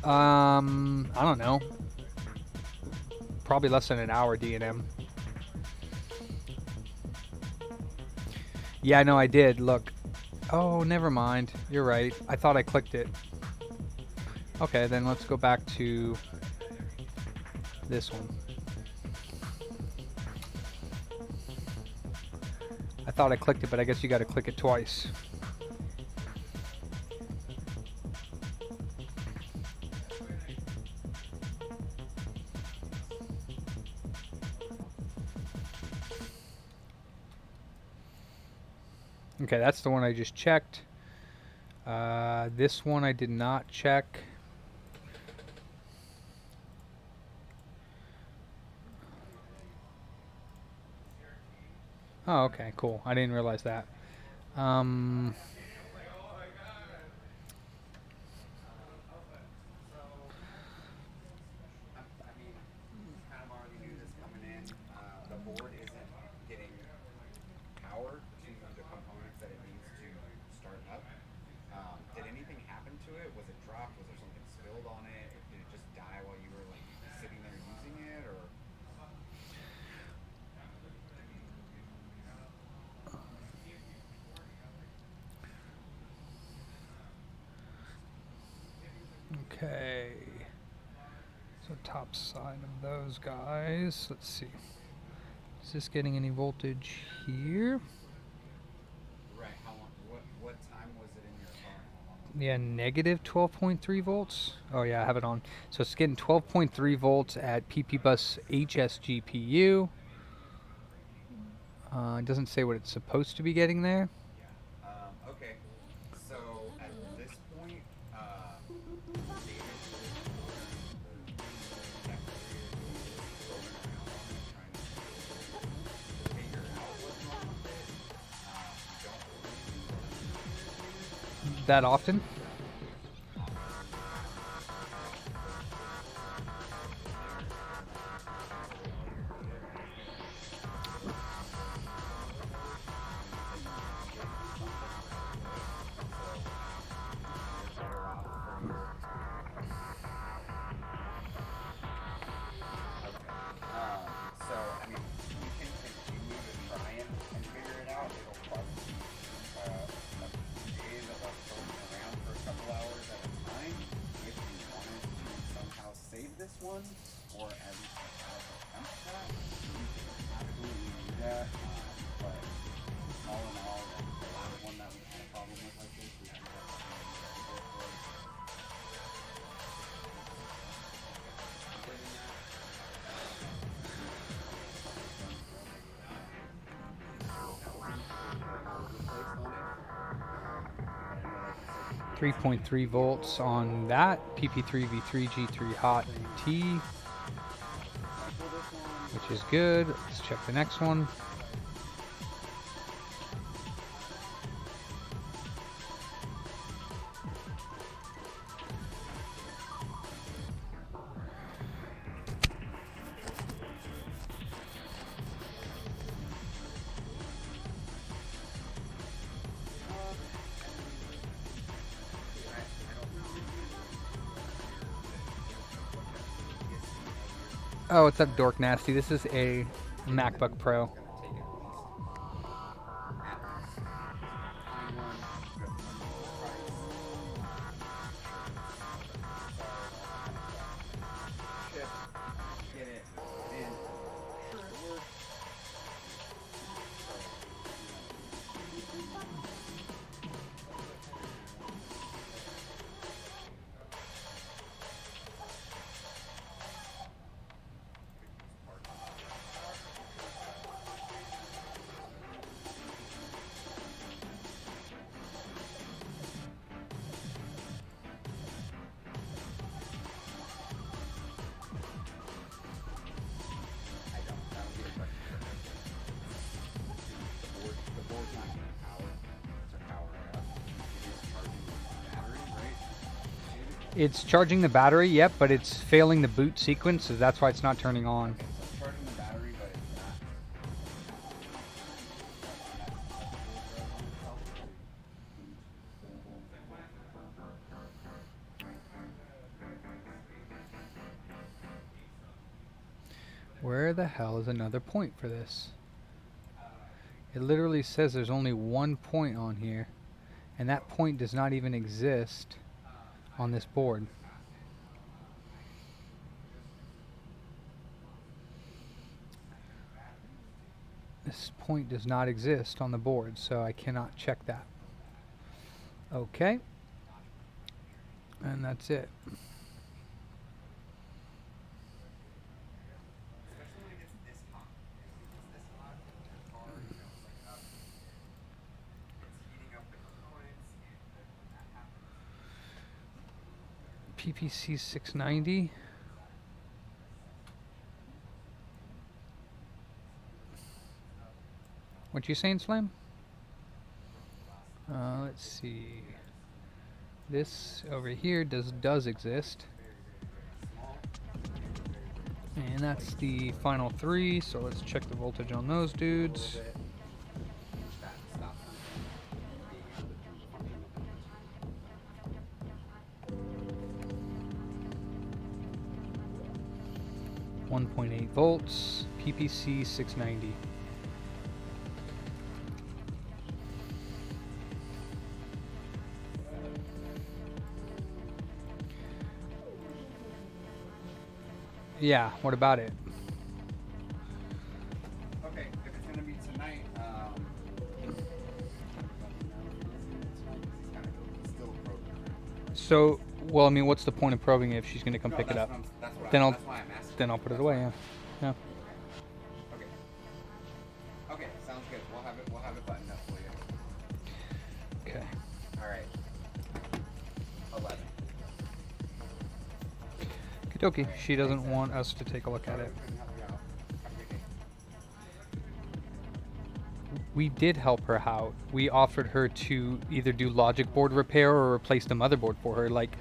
I don't know. Probably less than an hour, D&M. Yeah, no, I did. Look. Oh, never mind. You're right. I thought I clicked it. Okay, then let's go back to this one. I thought I clicked it, but I guess you got to click it twice. Okay, that's the one I just checked. This one I did not check. Oh, okay, cool. I didn't realize that. I mean, kind of already knew this coming in. The board isn't getting power to the components that it needs to start up. Did anything happen to it? Was it dropped? Was there something spilled on it? Did it just die while you were like sitting there using it, or? Okay. So top side of those guys. Let's see. Is this getting any voltage here? Right. How long? What time was it in your car? How long? Yeah, negative 12.3 volts. Oh yeah, I have it on. So it's getting 12.3 volts at PP bus HSGPU. It doesn't say what it's supposed to be getting there. Okay. So at this point, That often? so I mean, you can continue to try and figure it out. It'll probably be a days of us going around for a couple hours at a time. If you wanted to somehow save this one, or at least attempt that, you can absolutely do that. But all in all, the last one that we had a problem with like this, we ended up Three 3.3 volts on that PP3 V3 G3 hot T, which is good. Let's check the next one. Oh, what's up, Dork Nasty? This is a MacBook Pro. It's charging the battery, yep, but it's failing the boot sequence, so that's why it's not turning on. charging the battery, but it's not. Where the hell is another point for this? It literally says there's only one point on here, and that point does not even exist on this board. This point does not exist on the board, so I cannot check that. Okay. And that's it. Especially when it gets this hot. If it gets this hot, your car, you know, it's like up. It's heating up the components, and when that happens, PPC 690. What you saying, Slam? Let's see. This over here does exist. And that's the final 3, so let's check the voltage on those dudes. that stops them from being able to do function. 1.8 volts, PPC 690. Yeah, what about it? Okay, if it's gonna be tonight, still probing. So, well, I mean, what's the point of probing it if she's going to come pick it up? Then That's why I'm asking. Then I'll put it away, yeah. Yeah. Okay. Okay, sounds good. We'll have it buttoned up for you. Okay. All right. 11. Okie dokie. She doesn't want us to take a look at it. Couldn't help you out. Have a good day. We did help her out. We offered her to either do logic board repair or replace the motherboard for her. Like,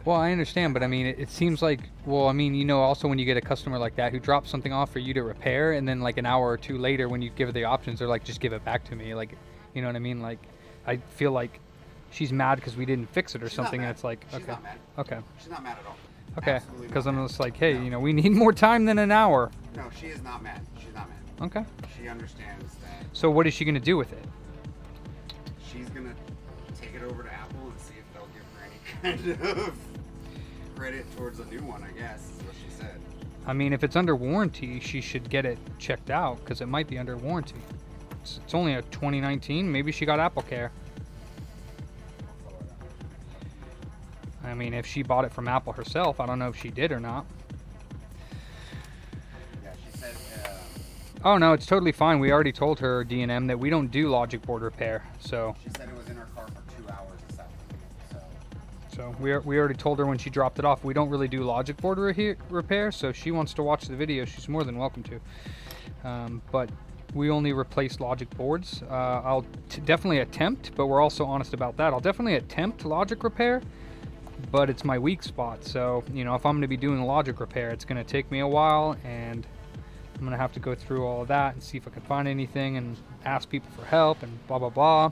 well, I understand, but I mean, it seems like, well, I mean, you know, also when you get a customer like that who drops something off for you to repair, and then like an hour or two later when you give her the options, they're like, just give it back to me. Like, you know what I mean? Like, I feel like she's mad because we didn't fix it or She's not something, and mad. it's like, She's okay, not mad. okay, She's not mad at all. okay, Absolutely because not I'm mad. just like, hey, No. you know, we need more time than an hour. No, she is not mad. She's not mad. Okay. She understands that So what is she gonna do with it? she's gonna take it over to Apple and see if they'll give her any kind of credit towards a new one, I guess, is what she said. I mean, if it's under warranty, she should get it checked out because it might be under warranty. It's only a 2019. Maybe she got Apple Care. I mean, if she bought it from Apple herself, I don't know if she did or not. Yeah, she said, Oh no, it's totally fine. We already told her D&M that we don't do logic board repair. So she said it was in her car for 2 hours this afternoon. So we already told her when she dropped it off. We don't really do logic board repair. So if she wants to watch the video, she's more than welcome to. But we only replace logic boards. I'll definitely attempt, but we're also honest about that. I'll definitely attempt logic repair, but it's my weak spot. So, you know, if I'm going to be doing logic repair, it's going to take me a while, and I'm going to have to go through all of that and see if I can find anything and ask people for help and blah, blah, blah.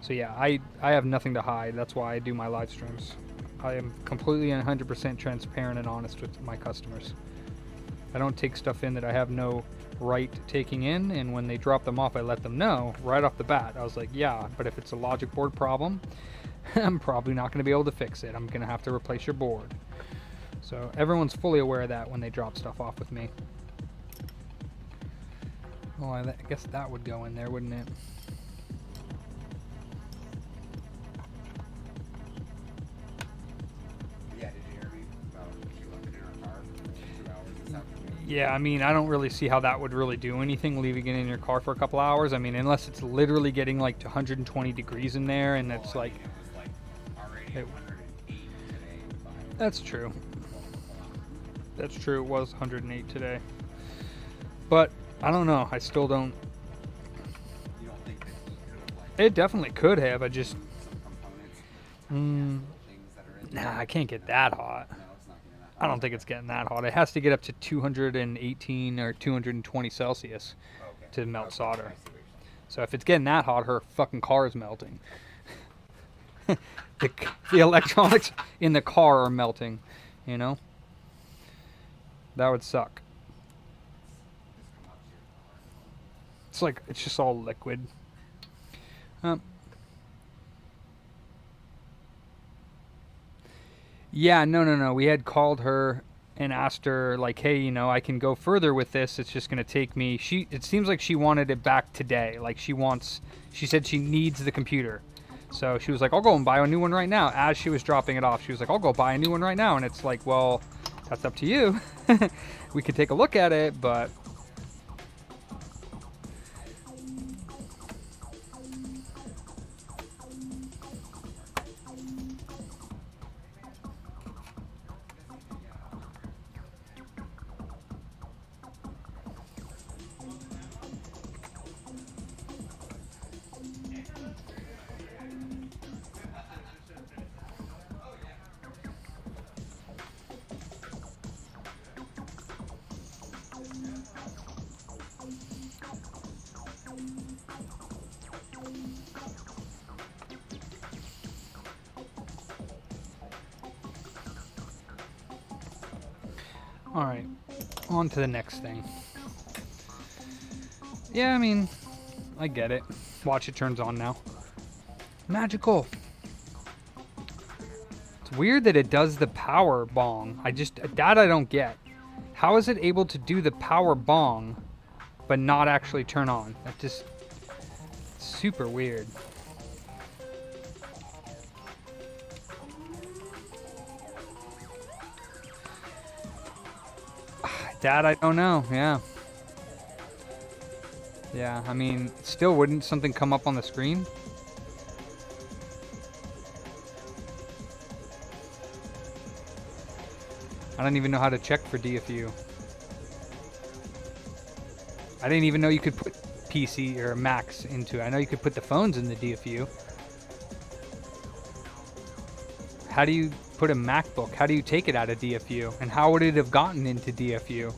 So yeah, I have nothing to hide. That's why I do my live streams. I am completely and 100% transparent and honest with my customers. I don't take stuff in that I have no right taking in, and when they drop them off, I let them know right off the bat. I was like, yeah, but if it's a logic board problem, I'm probably not going to be able to fix it. I'm going to have to replace your board. So everyone's fully aware of that when they drop stuff off with me. Well, I guess that would go in there, wouldn't it? yeah, did you hear me about she left it in her car for 2 hours this afternoon? Yeah, I mean, I don't really see how that would really do anything, leaving it in your car for a couple hours. I mean, unless it's literally getting like to 120 degrees in there, and it's Well, I like, mean, it was like already It- 108 today by that's true. 12 o'clock. That's true. It was 108 today. But I don't know. I still don't. You don't think that he could have like It definitely could have. I just, some components, mm, things that are in nah, I can't get that hot. No, it's not getting that I don't think it's getting that hot. It has to get up to 218 or 220 Celsius Okay. to melt Okay, solder. I see what you're saying. So if it's getting that hot, her fucking car is melting. The electronics in the car are melting, you know? That would suck. It's like, it's just all liquid. Yeah, no. We had called her and asked her like, hey, you know, I can go further with this. It's just going to take me. It seems like she wanted it back today. Like she said she needs the computer. So she was like, I'll go and buy a new one right now. As she was dropping it off, she was like, I'll go buy a new one right now. And it's like, well, that's up to you. We could take a look at it, but all right, on to the next thing. Yeah, I mean, I get it. Watch, it turns on now. Magical. It's weird that it does the power bong. I don't get. How is it able to do the power bong, but not actually turn on? That just super weird. That I don't know. Yeah. Yeah, I mean, still wouldn't something come up on the screen? I don't even know how to check for DFU. I didn't even know you could put PC or Macs into it. I know you could put the phones in the DFU. How do you put a MacBook? How do you take it out of DFU? And how would it have gotten into DFU?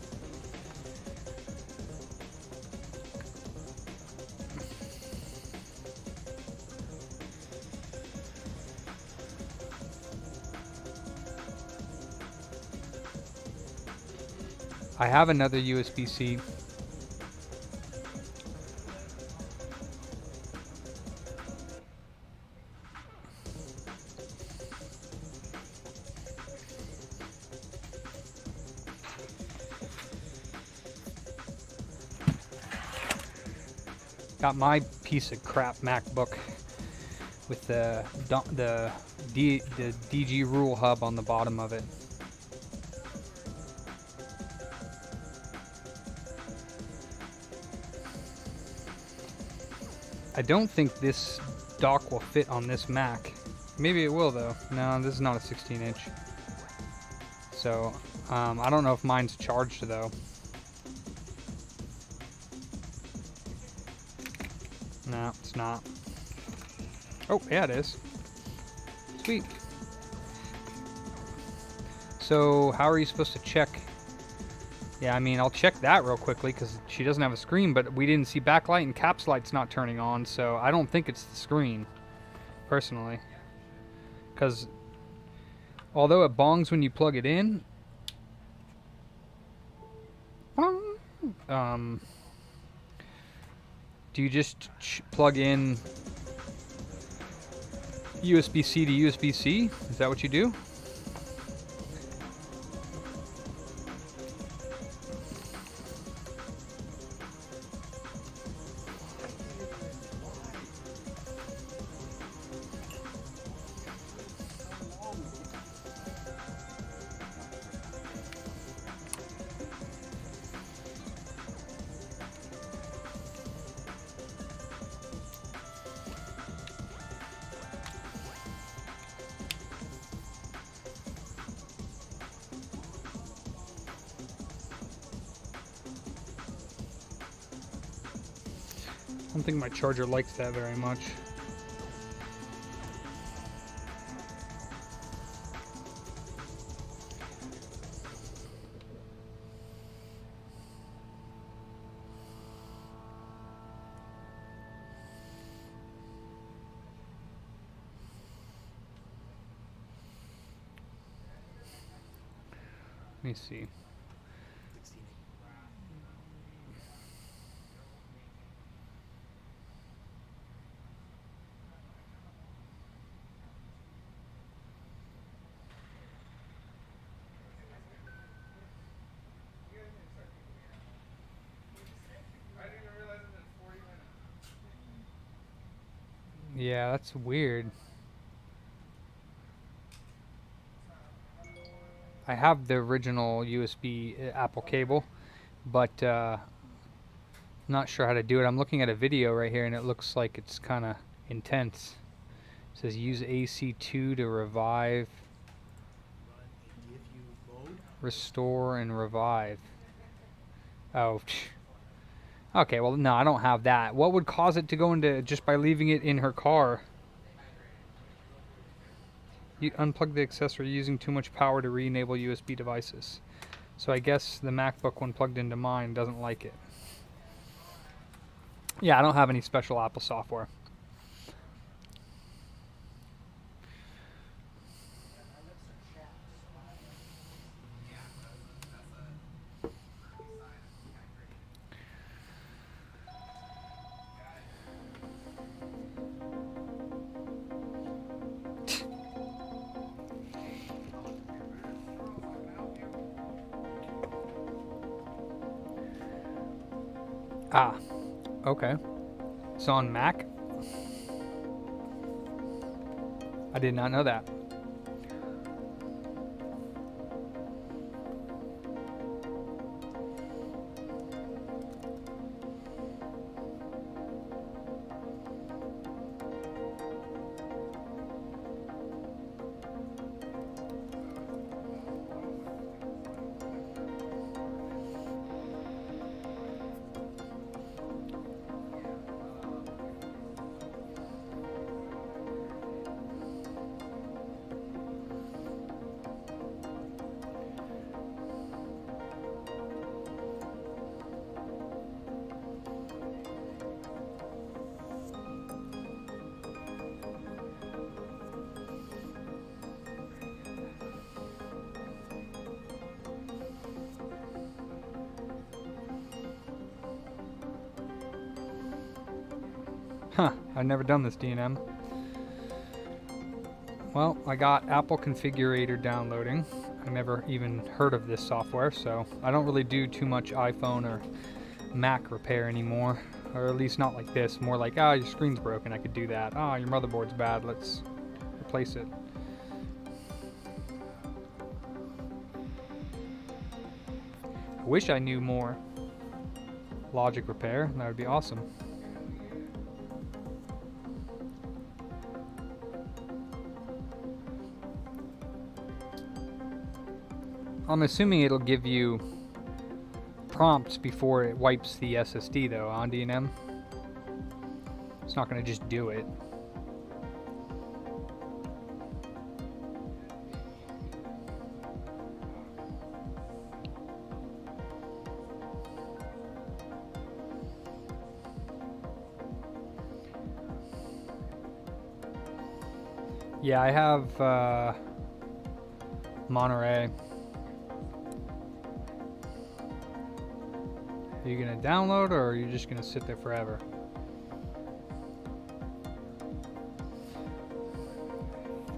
I have another USB-C. Got my piece of crap MacBook with the DG rule hub on the bottom of it. I don't think this dock will fit on this Mac. Maybe it will though. No, this is not a 16-inch. So, I don't know if mine's charged though. No, it's not. Oh, yeah, it is. Sweet. So, how are you supposed to check? Yeah, I mean, I'll check that real quickly because she doesn't have a screen, but we didn't see backlight and caps light's not turning on, so I don't think it's the screen, personally. Because although it bongs when you plug it in, do you just plug in USB-C to USB-C? Is that what you do? I don't think my charger likes that very much. Let me see. Yeah, that's weird. I have the original USB Apple cable, but not sure how to do it. I'm looking at a video right here and it looks like it's kind of intense. It says use AC2 to revive, restore, and revive. Oh, okay, well, no, I don't have that. What would cause it to go into just by leaving it in her car? You unplug the accessory using too much power to re-enable USB devices. So I guess the MacBook, when plugged into mine, doesn't like it. Yeah, I don't have any special Apple software. Ah, okay. It's on Mac? I did not know that. Huh, I've never done this, D&M. Well, I got Apple Configurator downloading. I never even heard of this software, so I don't really do too much iPhone or Mac repair anymore. Or at least not like this. More like, your screen's broken, I could do that. Your motherboard's bad, let's replace it. I wish I knew more logic repair, that would be awesome. I'm assuming it'll give you prompts before it wipes the SSD though on D&M. It's not going to just do it. Yeah, I have Monterey. Are you going to download or are you just going to sit there forever?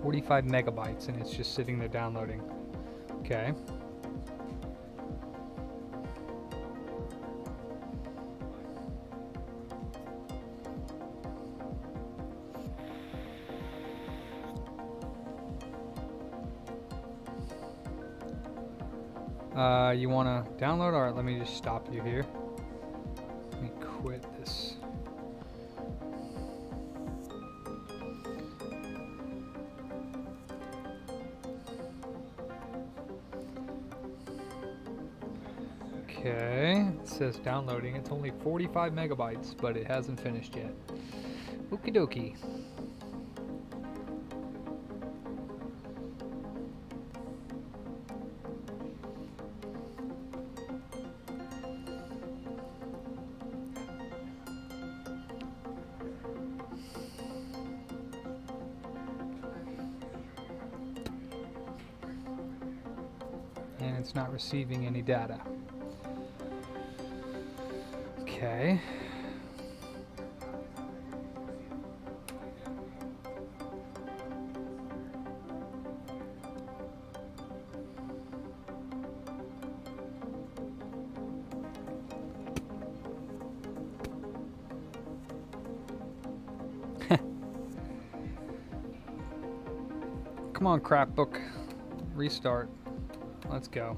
"45 megabytes and it's just sitting there downloading." Okay. You want to download? Alright, let me just stop you here. Let me quit this. Okay, it says downloading. It's only 45 megabytes, but it hasn't finished yet. Okie dokie. And it's not receiving any data. Okay. Come on, crapbook. Restart. Let's go.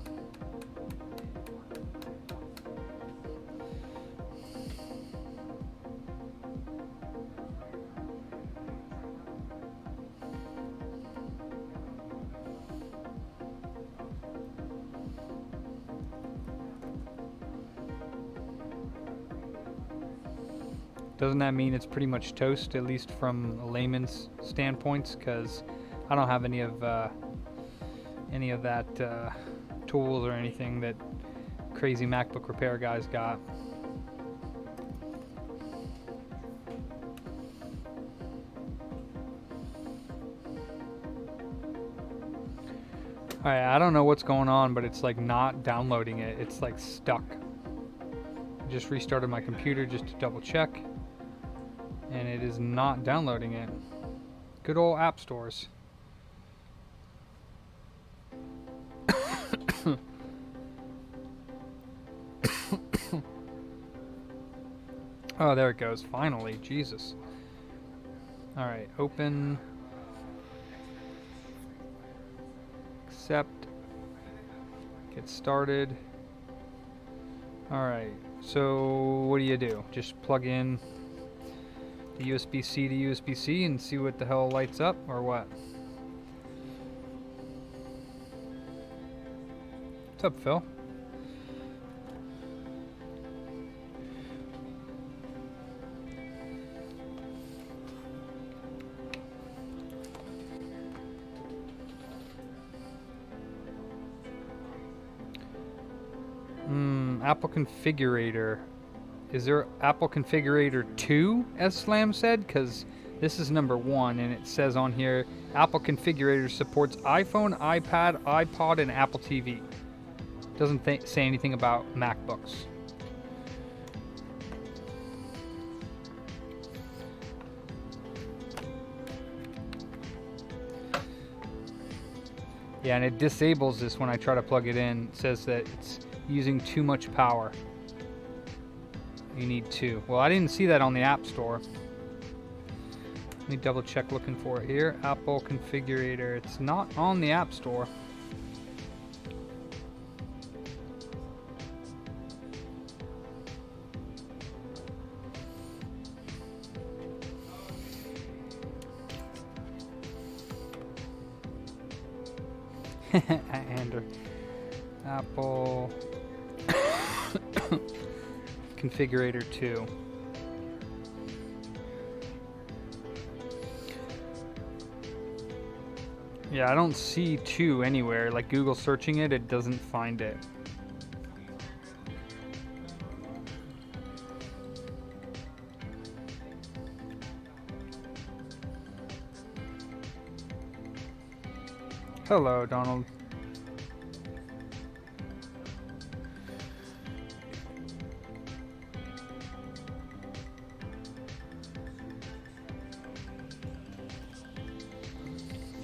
Doesn't that mean it's pretty much toast, at least from a layman's standpoint? Because I don't have any of that tools or anything that crazy MacBook repair guys got. Alright, I don't know what's going on, but it's like not downloading it. It's like stuck. I just restarted my computer just to double check. And it is not downloading it. Good old app stores. Oh, there it goes. Finally. Jesus. Alright, open. Accept. Get started. Alright, so what do? Just plug in the USB-C to USB-C and see what the hell lights up, or what? What's up, Phil? Apple Configurator. Is there Apple Configurator 2, as Slam said? Because this is number 1, and it says on here, Apple Configurator supports iPhone, iPad, iPod, and Apple TV. Doesn't say anything about MacBooks. Yeah, and it disables this when I try to plug it in. It says that it's using too much power. You need 2. Well, I didn't see that on the App Store. Let me double check looking for it here. Apple Configurator. It's not on the App Store. Andrew. Apple Configurator 2. Yeah, I don't see 2 anywhere. Like Google searching it, it doesn't find it. Hello, Donald.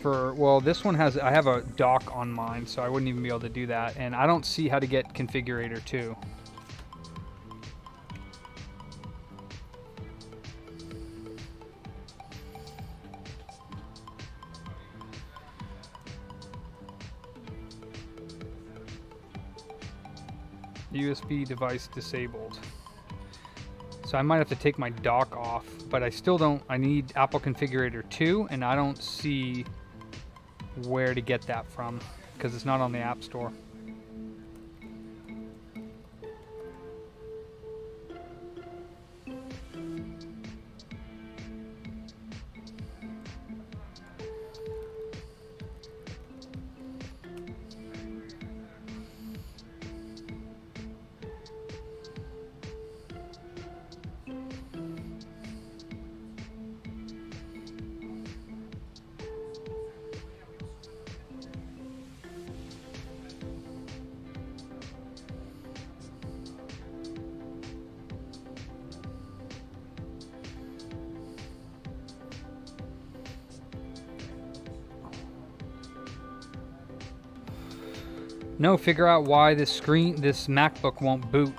Well, this one has, I have a dock on mine, so I wouldn't even be able to do that, and I don't see how to get Configurator 2. USB device disabled. So I might have to take my dock off, but I still don't, I need Apple Configurator 2, and I don't see where to get that from, because it's not on the App Store. No, figure out why this MacBook won't boot.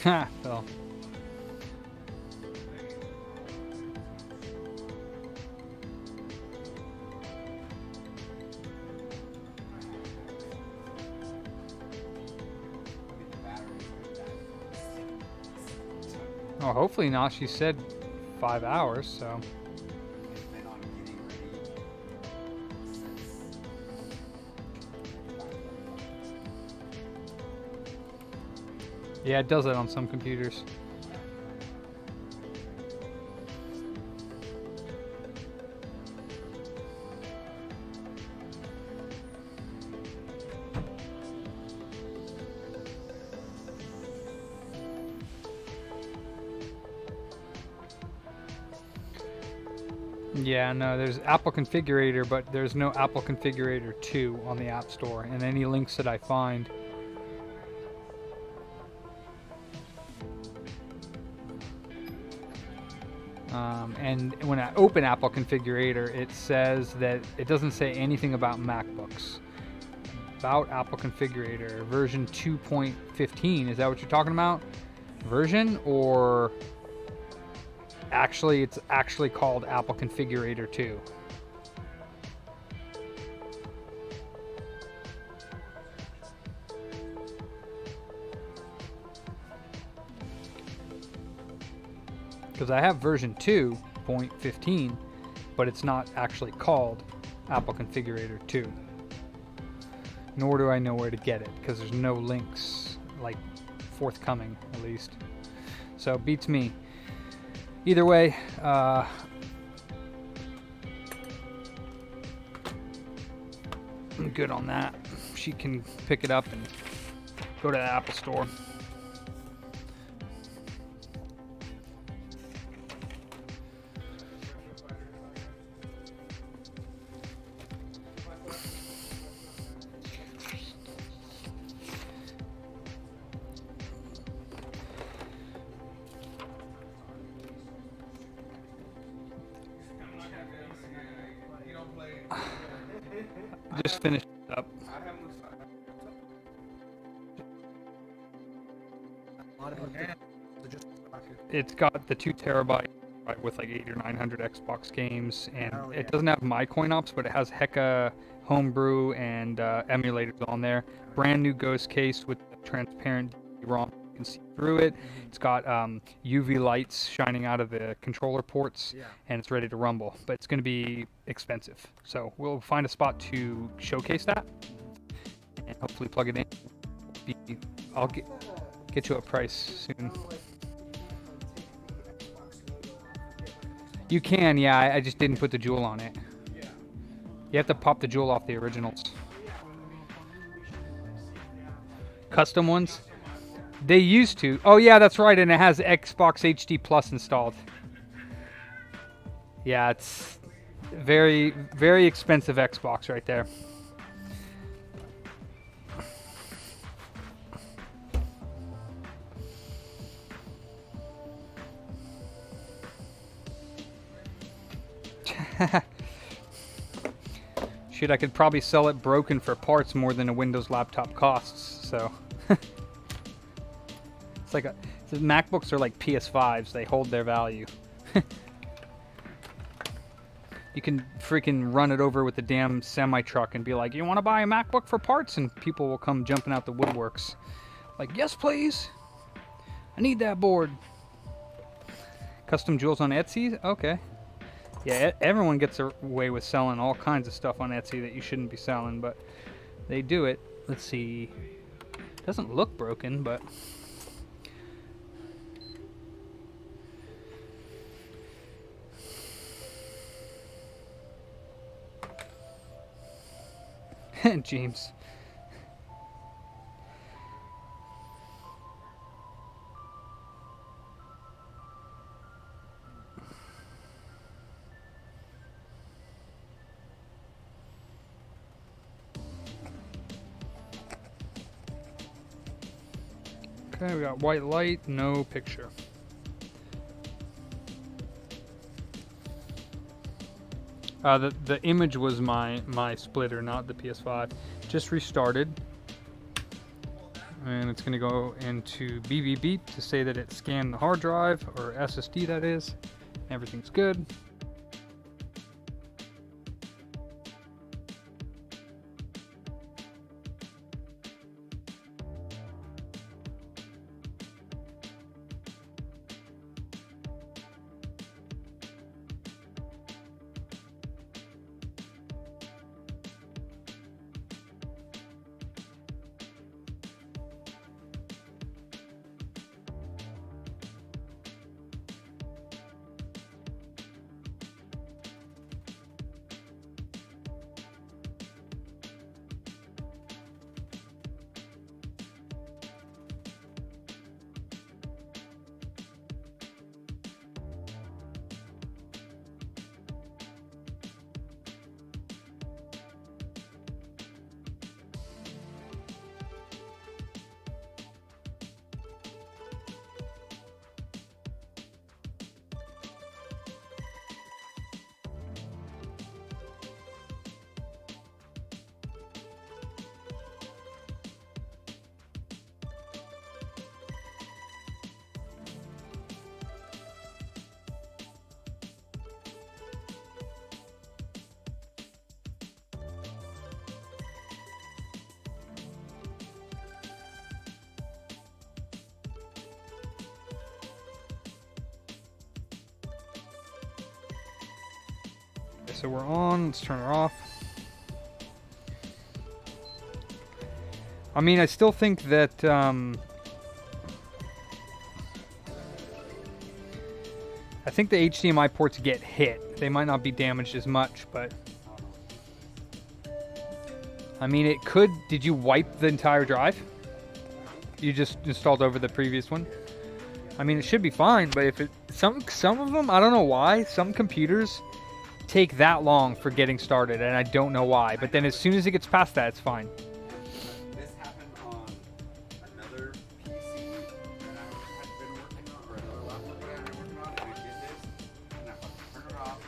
Ha, Phil. Oh, hopefully not. She said 5 hours, so. It's been on getting ready since. Yeah, it does that on some computers. Yeah, no, there's Apple Configurator, but there's no Apple Configurator 2 on the App Store, and any links that I find. And when I open Apple Configurator, it says that it doesn't say anything about MacBooks. About Apple Configurator, version 2.15, is that what you're talking about? Version, or actually, it's actually called Apple Configurator 2. Because I have version 2.15, but it's not actually called Apple Configurator 2. Nor do I know where to get it, because there's no links, like, forthcoming, at least. So, beats me. Either way, I'm good on that. She can pick it up and go to the Apple Store. Just finished it up. It's got the 2 terabyte with like 800 or 900 Xbox games, and it doesn't have my CoinOps, but it has Heka Homebrew and emulators on there. Brand new ghost case with transparent ROM. You can see through it. It's got UV lights shining out of the controller ports, and it's ready to rumble. But it's going to be expensive, so we'll find a spot to showcase that, and hopefully plug it in. I'll get you a price soon. You can, yeah. I just didn't put the jewel on it. You have to pop the jewel off the originals. Custom ones? They used to. Oh yeah, that's right, and it has Xbox HD Plus installed. Yeah, it's very, very expensive Xbox right there. Shit, I could probably sell it broken for parts more than a Windows laptop costs, so. It's like the MacBooks are like PS5s, they hold their value. You can freaking run it over with the damn semi-truck and be like, you want to buy a MacBook for parts? And people will come jumping out the woodworks. Like, yes please, I need that board. Custom jewels on Etsy? Okay. Yeah, everyone gets away with selling all kinds of stuff on Etsy that you shouldn't be selling, but they do it. Let's see. Doesn't look broken, but... James. Okay, we got white light, no picture. The image was my splitter, not the PS5. Just restarted. and it's going to go into beep beep beep to say that it scanned the hard drive, or SSD that is. Everything's good. So we're on, let's turn her off. I mean, I still think that, I think the HDMI ports get hit. They might not be damaged as much, but I mean, it could. Did you wipe the entire drive? You just installed over the previous one? I mean, it should be fine, but if it, some of them, I don't know why, some computers take that long for getting started, and I don't know why. But then as soon as it gets past that, it's fine. This happened on another PC that I had been working on, or another laptop that I had been working on, and I did this, and I fucking turned it off,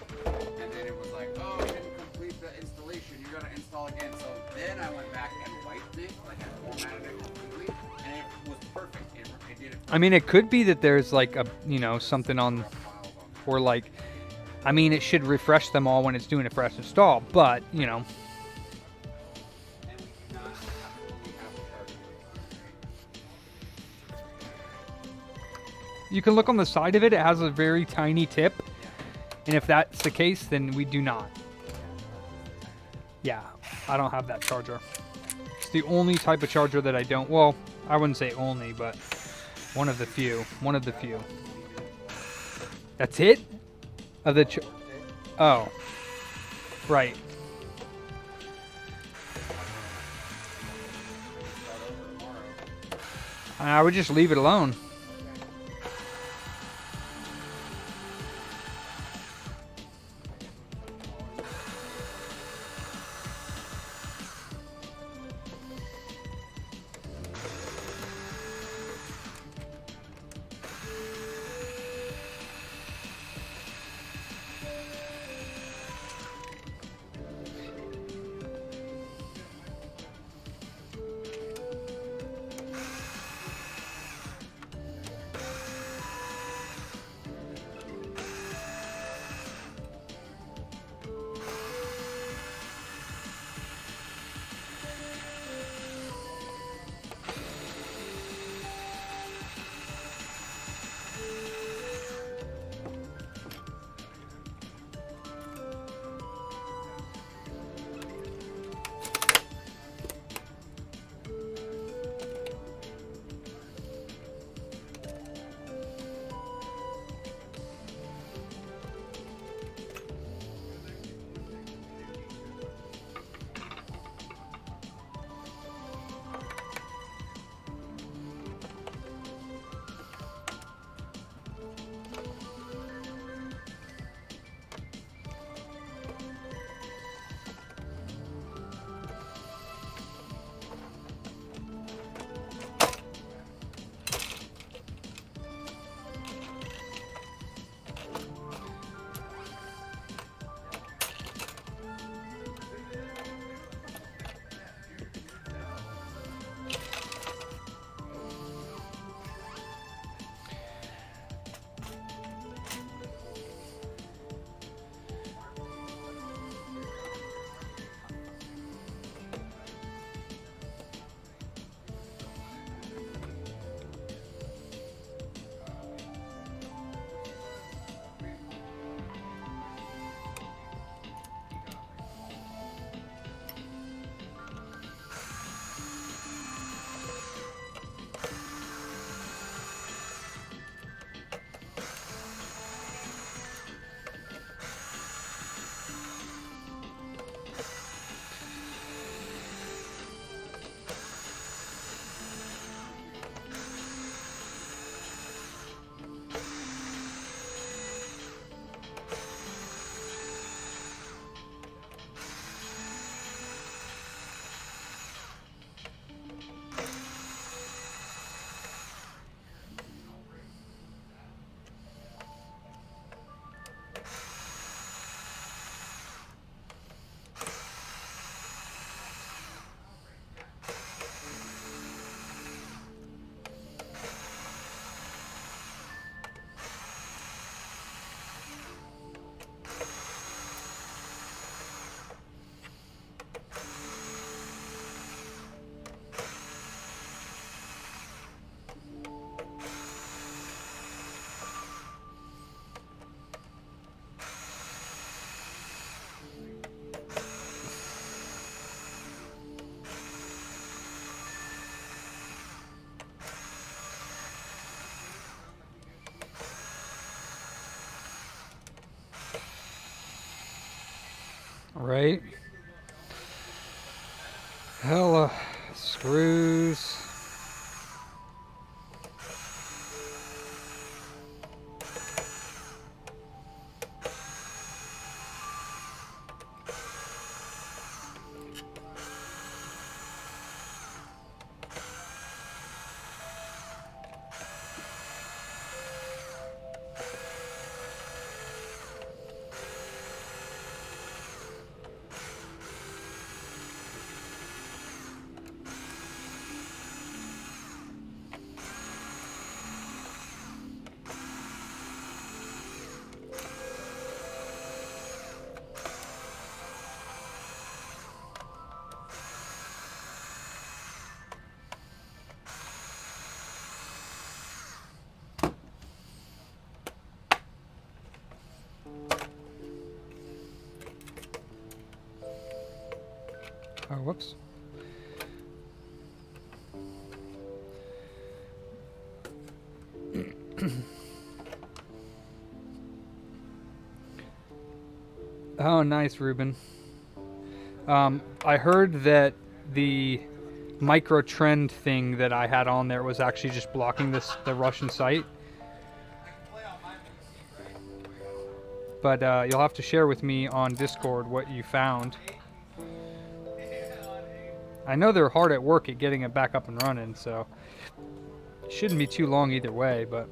and then it was like, oh, you didn't complete the installation, you gotta install again. So then I went back and wiped it, like I formatted it completely, and it was perfect. It did it perfect. I mean, it could be that there's like a, you know, something on, or like, I mean, it should refresh them all when it's doing a fresh install, but, you know. And we do not absolutely have a charger. You can look on the side of it. It has a very tiny tip. And if that's the case, then we do not. Yeah, I don't have that charger. It's the only type of charger that I don't. Well, I wouldn't say only, but one of the few. One of the few. That's it? Of the oh. Right. I would just leave it alone. Right? Hella screws. Oh, whoops. Oh, nice, Ruben. I heard that the micro trend thing that I had on there was actually just blocking the Russian site. But you'll have to share with me on Discord what you found. I know they're hard at work at getting it back up and running, so it shouldn't be too long either way, but...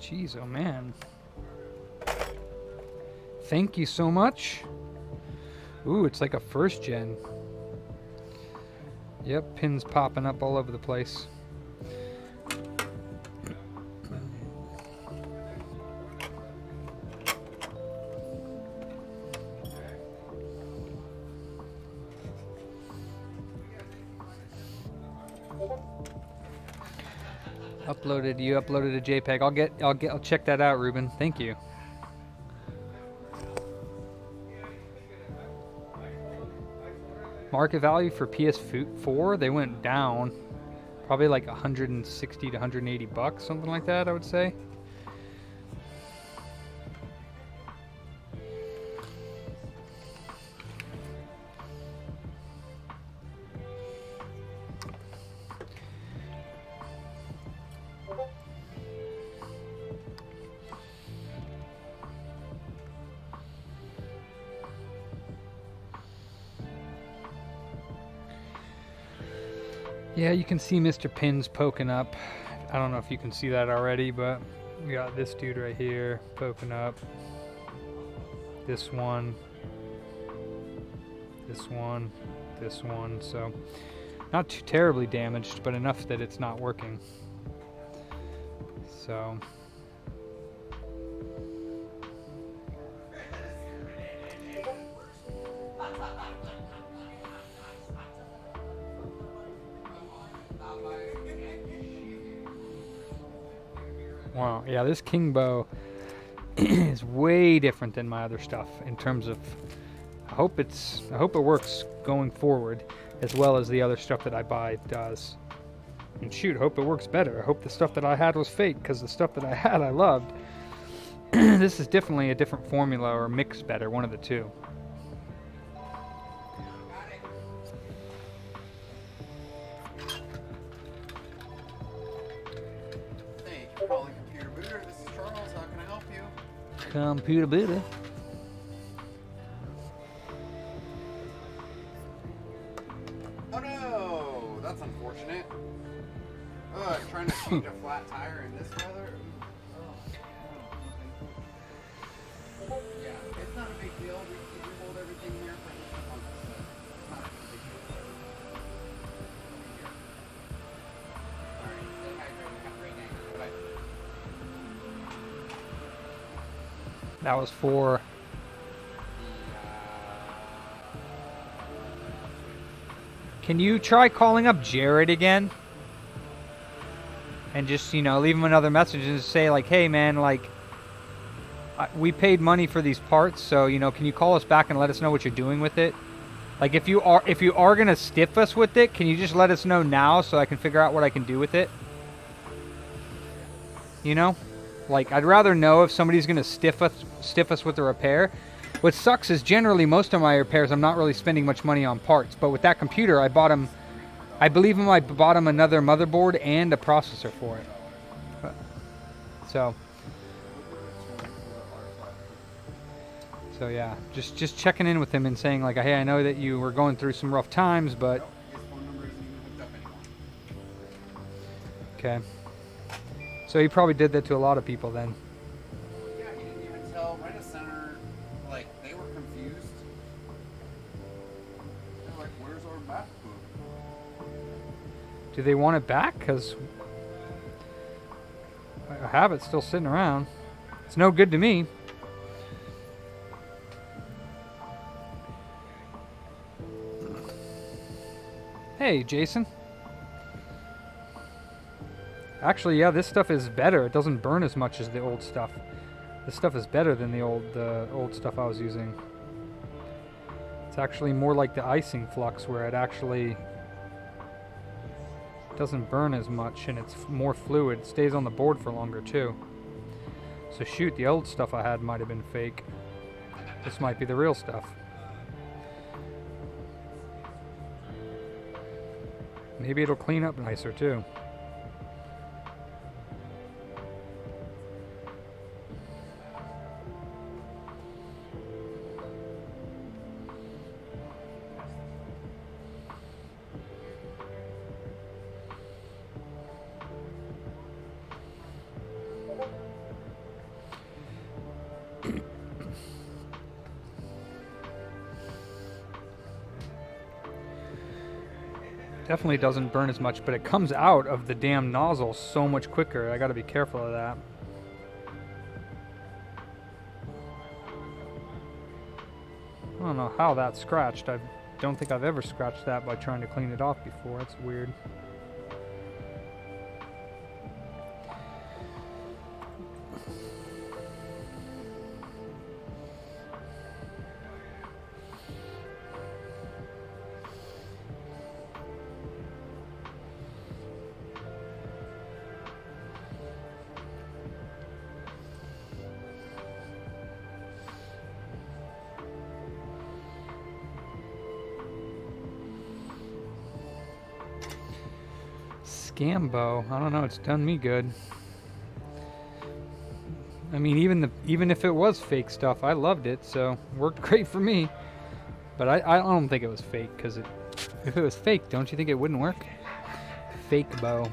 Jeez, oh man. Thank you so much. Ooh, it's like a first gen. Yep, pins popping up all over the place. You uploaded a JPEG. I'll check that out, Ruben. Thank you. Market value for PS4, they went down probably like 160 to 180 bucks, something like that, I would say. Yeah, you can see Mr. Pins poking up. I don't know if you can see that already, but we got this dude right here poking up. This one. This one. This one. So, not too terribly damaged, but enough that it's not working. So... Wow, yeah, this King bow is way different than my other stuff in terms of I hope it works going forward as well as the other stuff that I buy does. And shoot, I hope it works better. I hope the stuff that I had was fake, because the stuff that I had I loved. This is definitely a different formula or mix better, one of the two. Computer booter. Oh no, that's unfortunate. Trying to change a flat tire in this weather. Yeah, it's not a big deal. We hold everything here for a month, so it's not a big deal. Alright, stay hydrated. Have a great day. That was for. Can you try calling up Jared again? And just, you know, leave him another message and just say, like, hey, man, like, we paid money for these parts, so, you know, can you call us back and let us know what you're doing with it? Like, if you are gonna stiff us with it, can you just let us know now so I can figure out what I can do with it? You know? Like, I'd rather know if somebody's gonna stiff us with a repair. What sucks is generally most of my repairs I'm not really spending much money on parts, but with that computer I bought him, I believe I bought him another motherboard and a processor for it. So yeah, just checking in with him and saying like, hey, I know that you were going through some rough times, but His phone number isn't even hooked up anymore. okay. So he probably did that to a lot of people then. Yeah, he didn't even tell Rent-A-Center, like, they were confused. They're like, where's our MacBook? Do they want it back? Because I have it still sitting around. It's no good to me. Hey, Jason. Actually, yeah, this stuff is better. It doesn't burn as much as the old stuff. This stuff is better than the old stuff I was using. It's actually more like the icing flux, where it actually doesn't burn as much and it's more fluid. It stays on the board for longer too. So shoot, the old stuff I had might have been fake. This might be the real stuff. Maybe it'll clean up nicer too. Definitely doesn't burn as much, but it comes out of the damn nozzle so much quicker. I gotta be careful of that. I don't know how that scratched. I don't think I've ever scratched that by trying to clean it off before. That's weird. Scambo. I don't know. It's done me good. I mean, even if it was fake stuff, I loved it, so it worked great for me. But I don't think it was fake, because if it was fake, don't you think it wouldn't work? Fake bow.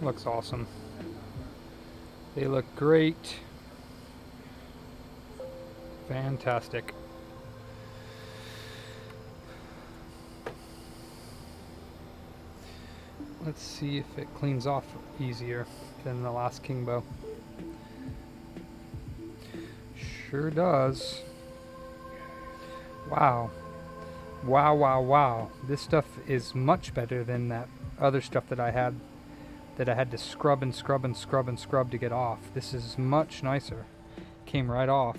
Looks awesome. They look great. Fantastic. Let's see if it cleans off easier than the last Kingbow. Sure does. Wow. Wow, wow, wow. This stuff is much better than that other stuff that I had to scrub and scrub and scrub and scrub to get off. This is much nicer. Came right off.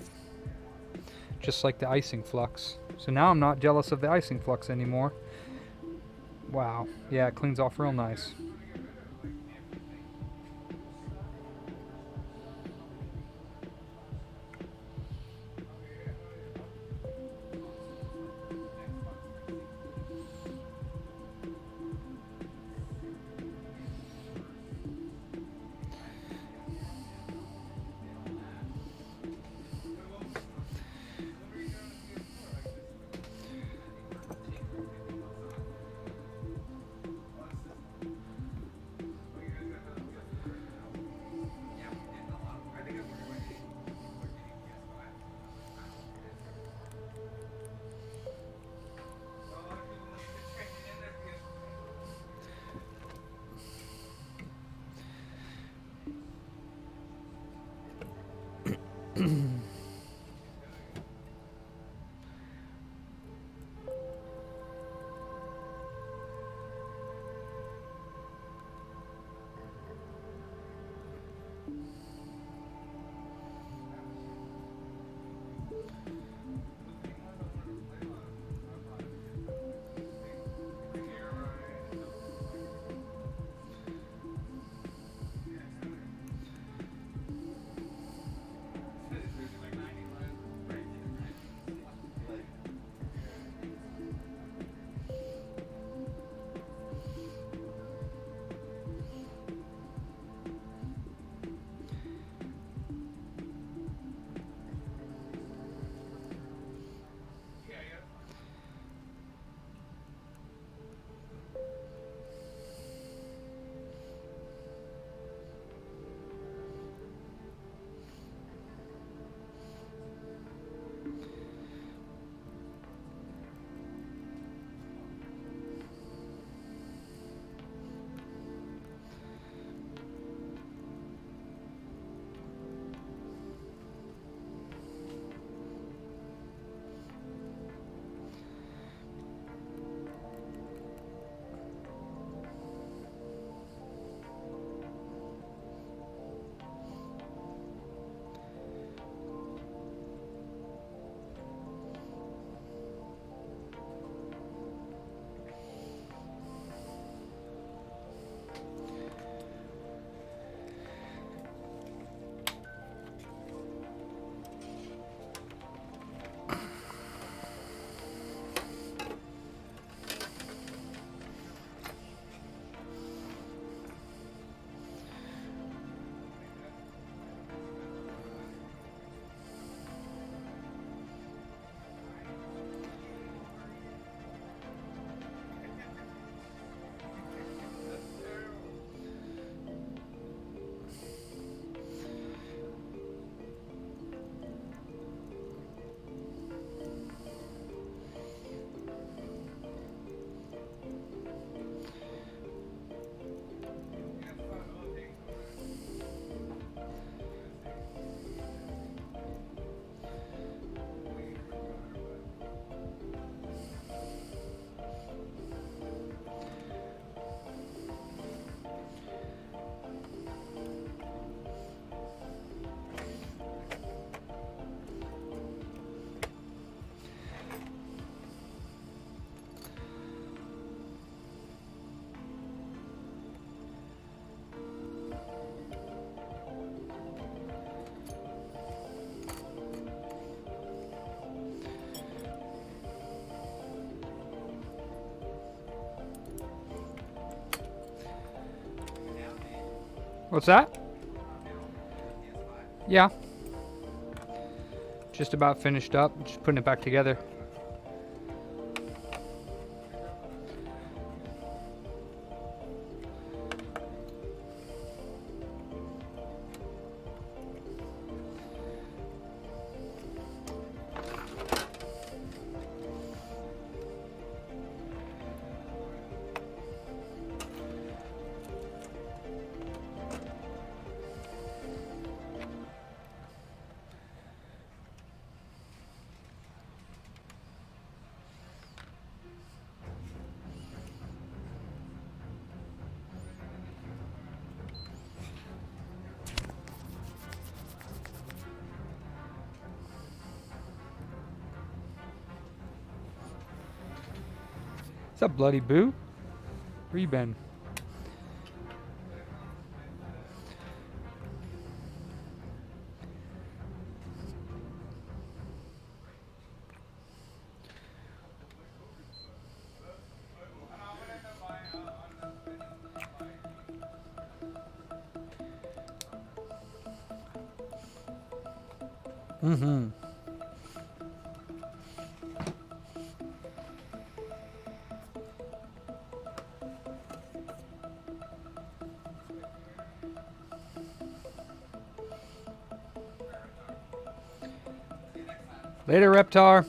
Just like the icing Flux. So now I'm not jealous of the icing Flux anymore. Wow. Yeah, it cleans off real nice. What's that? Yeah. Just about finished up. Just putting it back together. up, Bloody Boo? Where you been? Mm-hmm. Later, Reptar.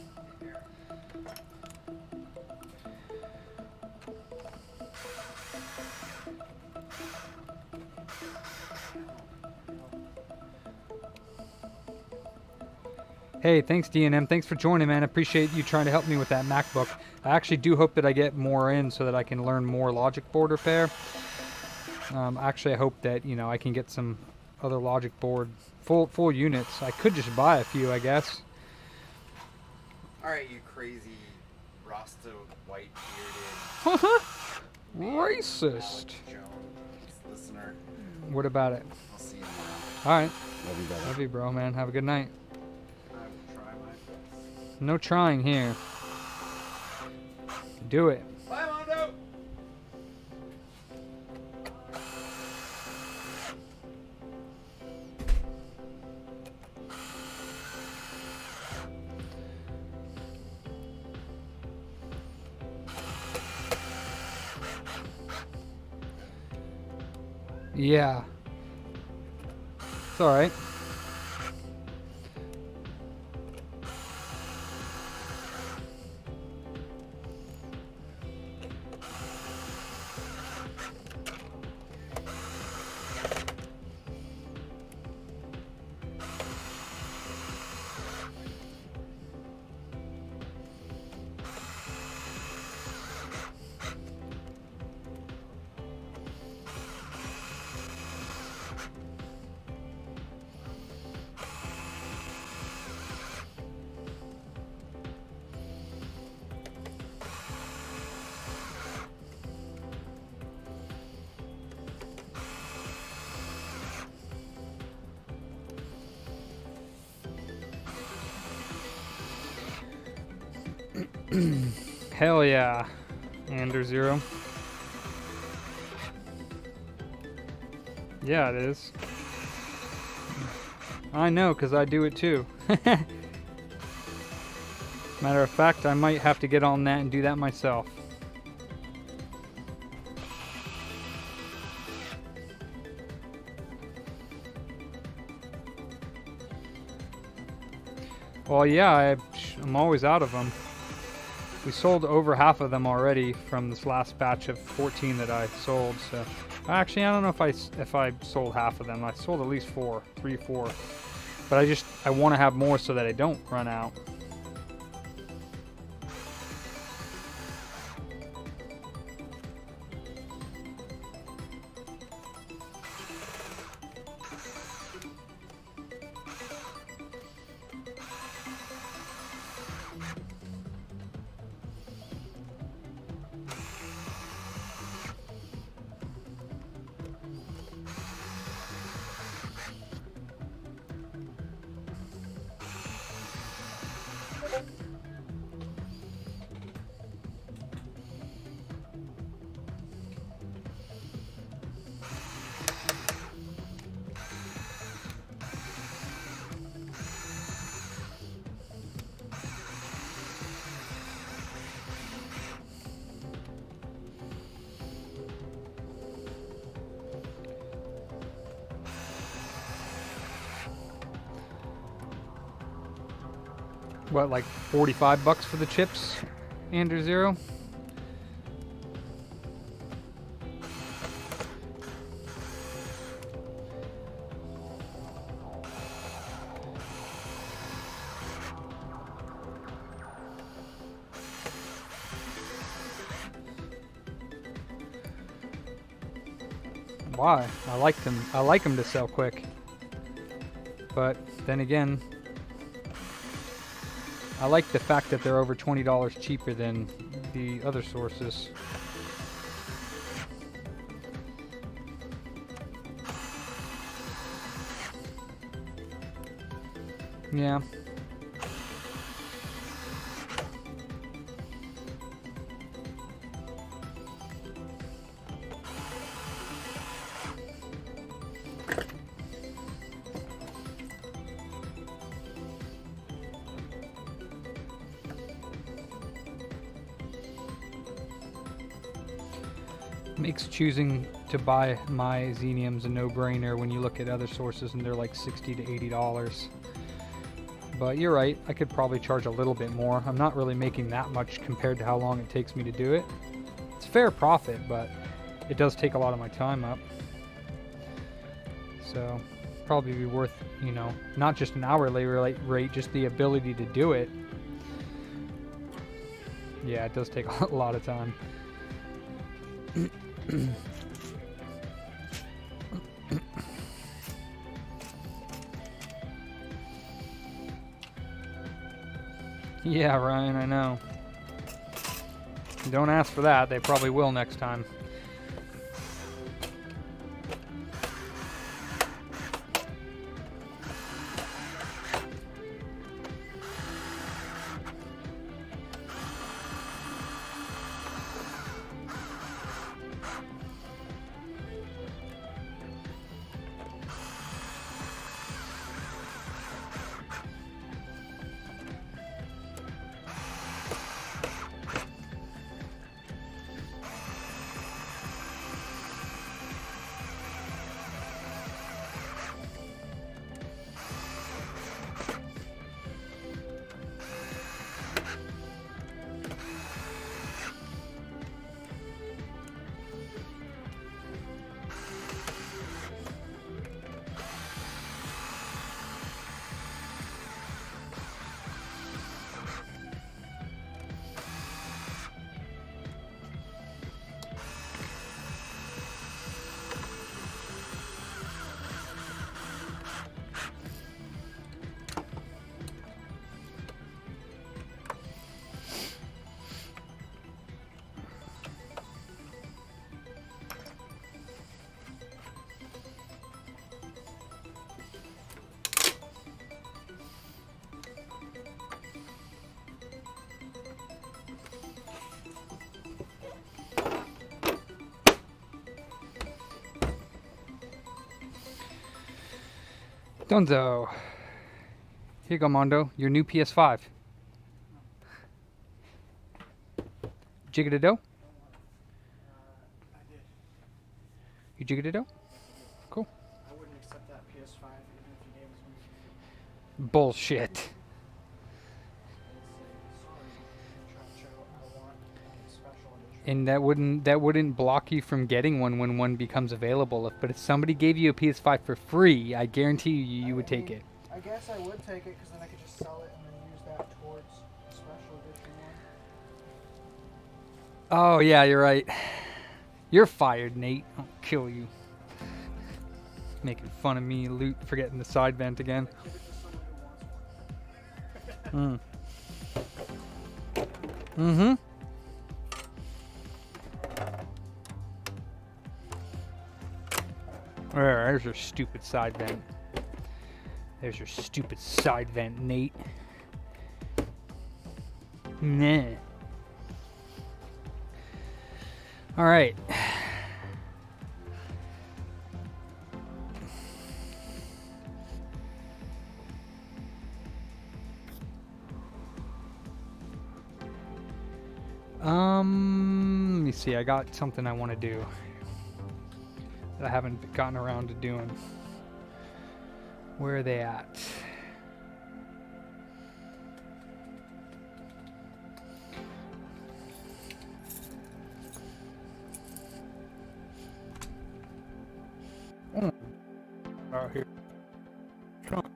Hey, thanks DNM. Thanks for joining, man. I appreciate you trying to help me with that MacBook. I actually do hope that I get more in so that I can learn more logic board repair. Actually, I hope that, you know, I can get some other logic board full units. I could just buy a few, I guess. Alright, you crazy Rasta white bearded Racist. Jones listener. What about it? I'll see you tomorrow. All right. Love you, brother. Love you, bro, man. Have a good night. I will try my best. No trying here. Do it. Bye, Mondo! Yeah. It's all right. Hell yeah, Ander Zero. Yeah, it is. I know, because I do it too. Matter of fact, I might have to get on that and do that myself. Well, yeah, I'm always out of them. We sold over half of them already from this last batch of 14 that I sold. So, actually, I don't know if I sold half of them. I sold at least 3, 4. But I want to have more so that I don't run out. What, like $45 for the chips, Ander Zero? Why? I like them. I like them to sell quick. But then again, I like the fact that they're over $20 cheaper than the other sources. Yeah. Makes choosing to buy my Xeniums a no-brainer when you look at other sources and they're like $60 to $80. But you're right, I could probably charge a little bit more. I'm not really making that much compared to how long it takes me to do it. It's fair profit, but it does take a lot of my time up. So probably be worth, you know, not just an hourly rate, just the ability to do it. Yeah, it does take a lot of time. Yeah, Ryan, I know. Don't ask for that. They probably will next time. Dunzo. Here you go, Mondo. Your new PS5. Jigga do? I did. You jigga do? Cool. I wouldn't accept that PS5 even if you gave us one. Bullshit. I'd say, sorry, Chacho, I want a special edition. And that wouldn't block you from getting one when one becomes available. But if somebody gave you a PS5 for free, I guarantee you would take it. I guess I would take it because then I could just sell it and then use that towards a special edition one. Oh yeah, you're right. You're fired, Nate. I'll kill you. Making fun of me, forgetting the side vent again. Give it to someone who wants one. Mm-hmm. There's your stupid side vent. There's your stupid side vent, Nate. Nah. All right. Let me see. I got something I want to do that I haven't gotten around to doing. Where are they at? Oh. Out here. Come on.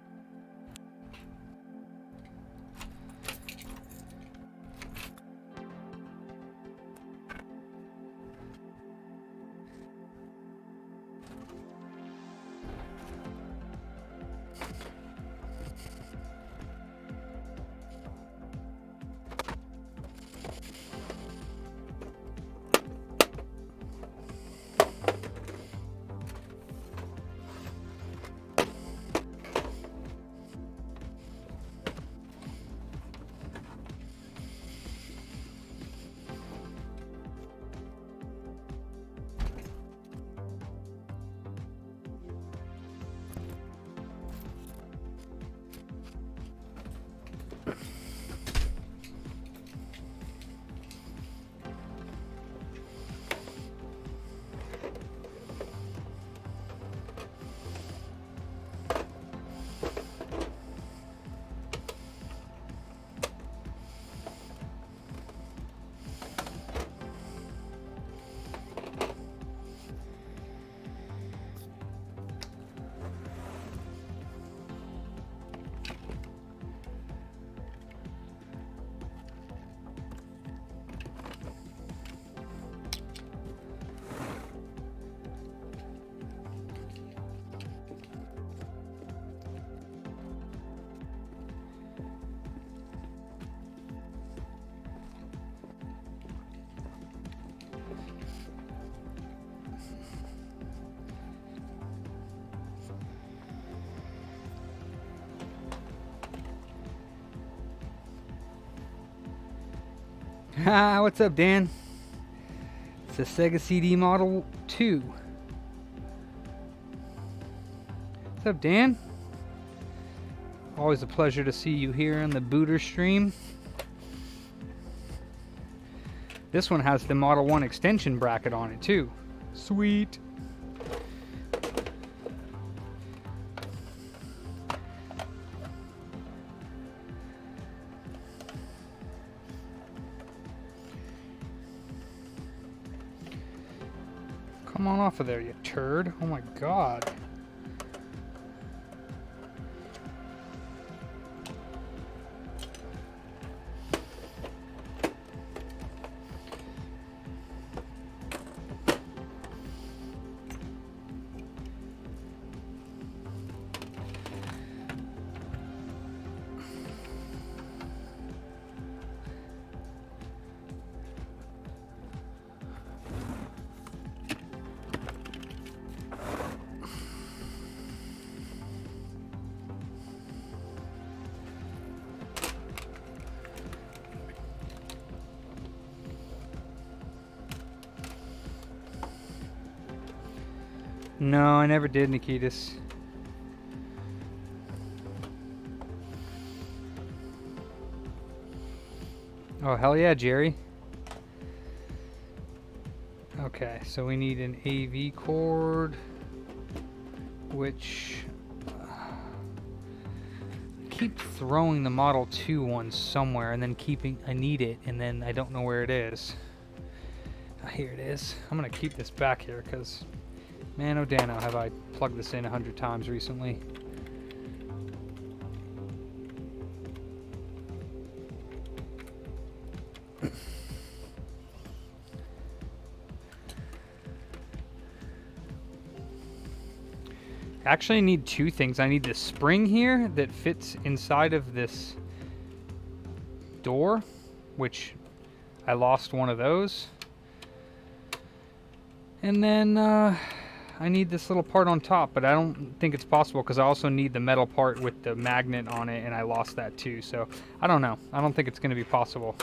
Ha, what's up, Dan? It's a Sega CD Model 2. What's up, Dan? Always a pleasure to see you here on the Booter stream. This one has the Model 1 extension bracket on it, too. Sweet. Come on off of there, you turd. Oh my god. No, I never did, Nikitas. Oh, hell yeah, Jerry. Okay, so we need an AV cord, which keep throwing the Model 2 one somewhere and then I need it, and then I don't know where it is. Here it is. I'm gonna keep this back here because, man, oh Dano, have I plugged this in 100 times recently. Actually, I need two things. I need the spring here that fits inside of this door, which I lost one of those. And then I need this little part on top, but I don't think it's possible because I also need the metal part with the magnet on it, and I lost that too. So I don't know. I don't think it's going to be possible.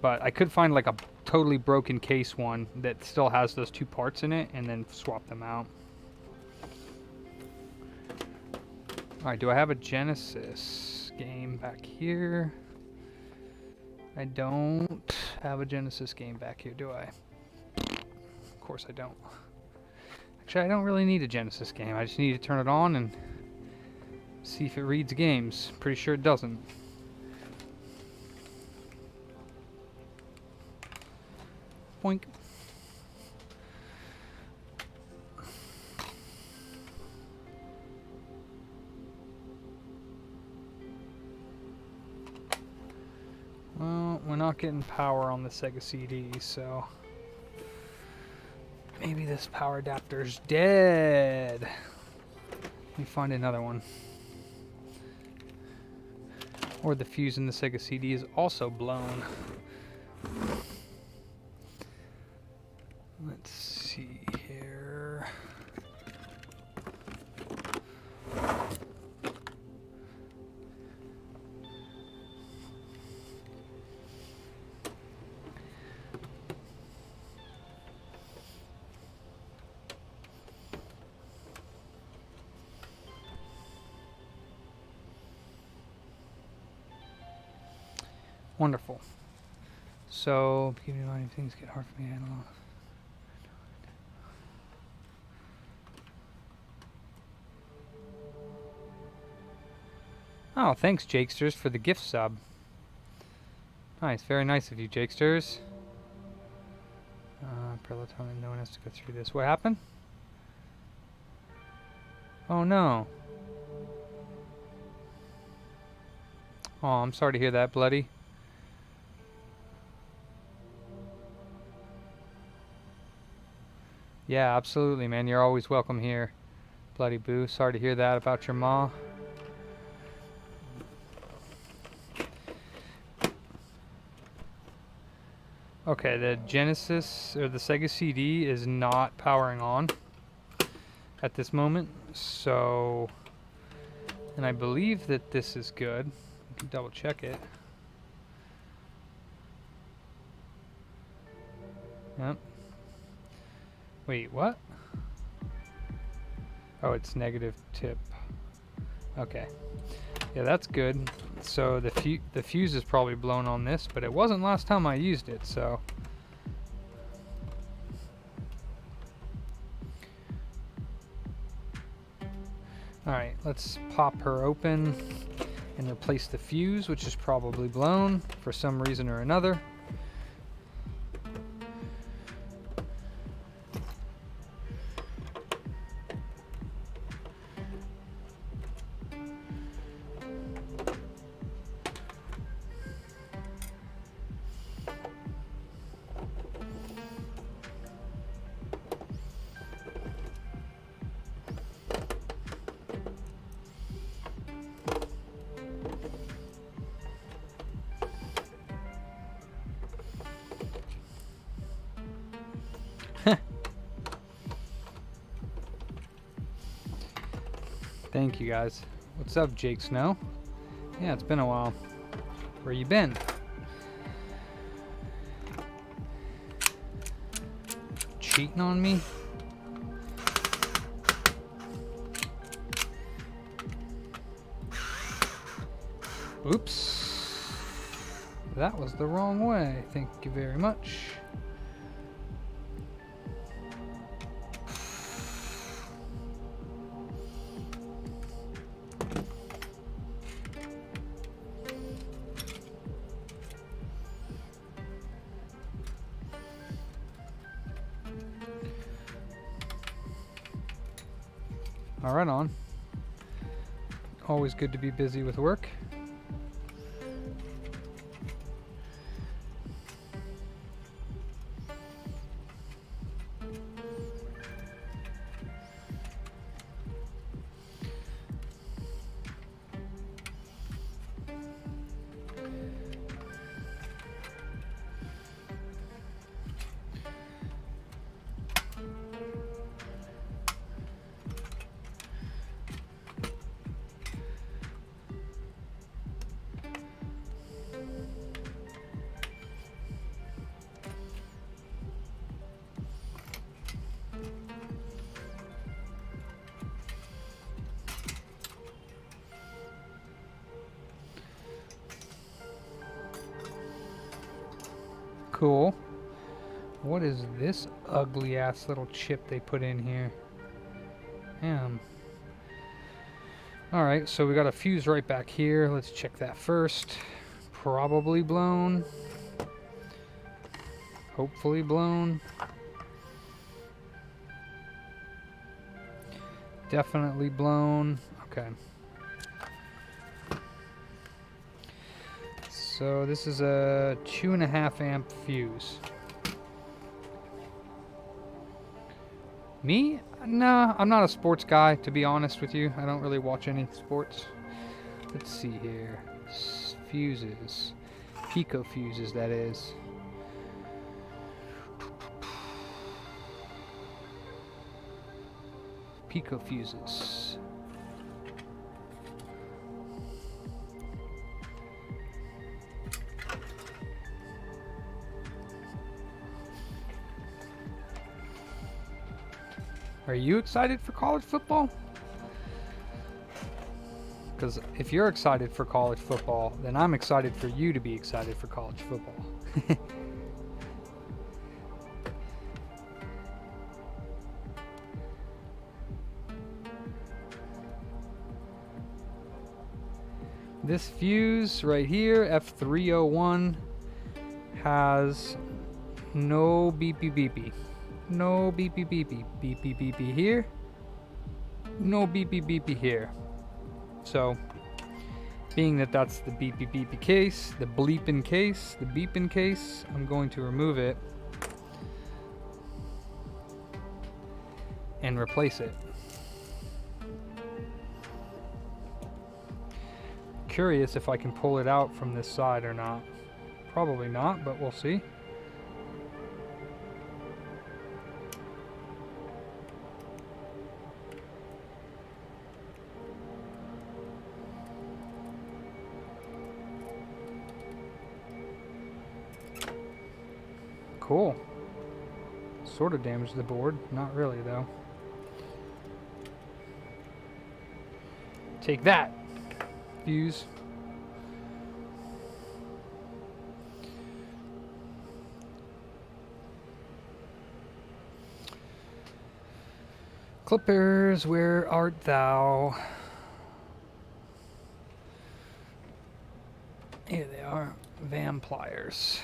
But I could find like a totally broken case one that still has those two parts in it and then swap them out. Alright, do I have a Genesis game back here? I don't have a Genesis game back here, do I? Of course I don't. Actually, I don't really need a Genesis game. I just need to turn it on and see if it reads games. Pretty sure it doesn't. Boink. Well, we're not getting power on the Sega CD, so maybe this power adapter's dead. Let me find another one. Or the fuse in the Sega CD is also blown. Let's see here. Wonderful. So, keep in mind, things get hard for me to handle. Oh, thanks, Jakesters, for the gift sub. Nice, very nice of you, Jakesters. Peloton, no one has to go through this. What happened? Oh, no. Oh, I'm sorry to hear that, Bloody. Yeah, absolutely, man. You're always welcome here, Bloody Boo. Sorry to hear that about your ma. Okay, the Genesis, or the Sega CD, is not powering on at this moment, so, and I believe that this is good. You can double check it. Yep. Wait, what? Oh, it's negative tip. Okay. Yeah, that's good. So the fuse is probably blown on this, but it wasn't last time I used it, so. Alright, let's pop her open and replace the fuse, which is probably blown for some reason or another. Thank you guys. What's up, Jake Snow? Yeah, it's been a while. Where you been? Cheating on me? Oops. That was the wrong way. Thank you very much. All right, on. Always good to be busy with work. Cool. What is this ugly ass little chip they put in here? Damn. Alright, so we got a fuse right back here. Let's check that first. Probably blown. Hopefully blown. Definitely blown. Okay. So this is a 2.5 amp fuse. Me? Nah, I'm not a sports guy, to be honest with you. I don't really watch any sports. Let's see here. Fuses. Pico fuses, that is. Pico fuses. Are you excited for college football? Because if you're excited for college football, then I'm excited for you to be excited for college football. This fuse right here, F301, has no beepy beepy. No beepy beepy. Beepy beepy here. No beepy beepy here. So, being that that's the beepy beepy case, the bleeping case, the beeping case, I'm going to remove it and replace it. Curious if I can pull it out from this side or not. Probably not, but we'll see. Cool. sort of damage the board. Not really, though. Take that, fuse. Clippers, where art thou? Here they are, vampires.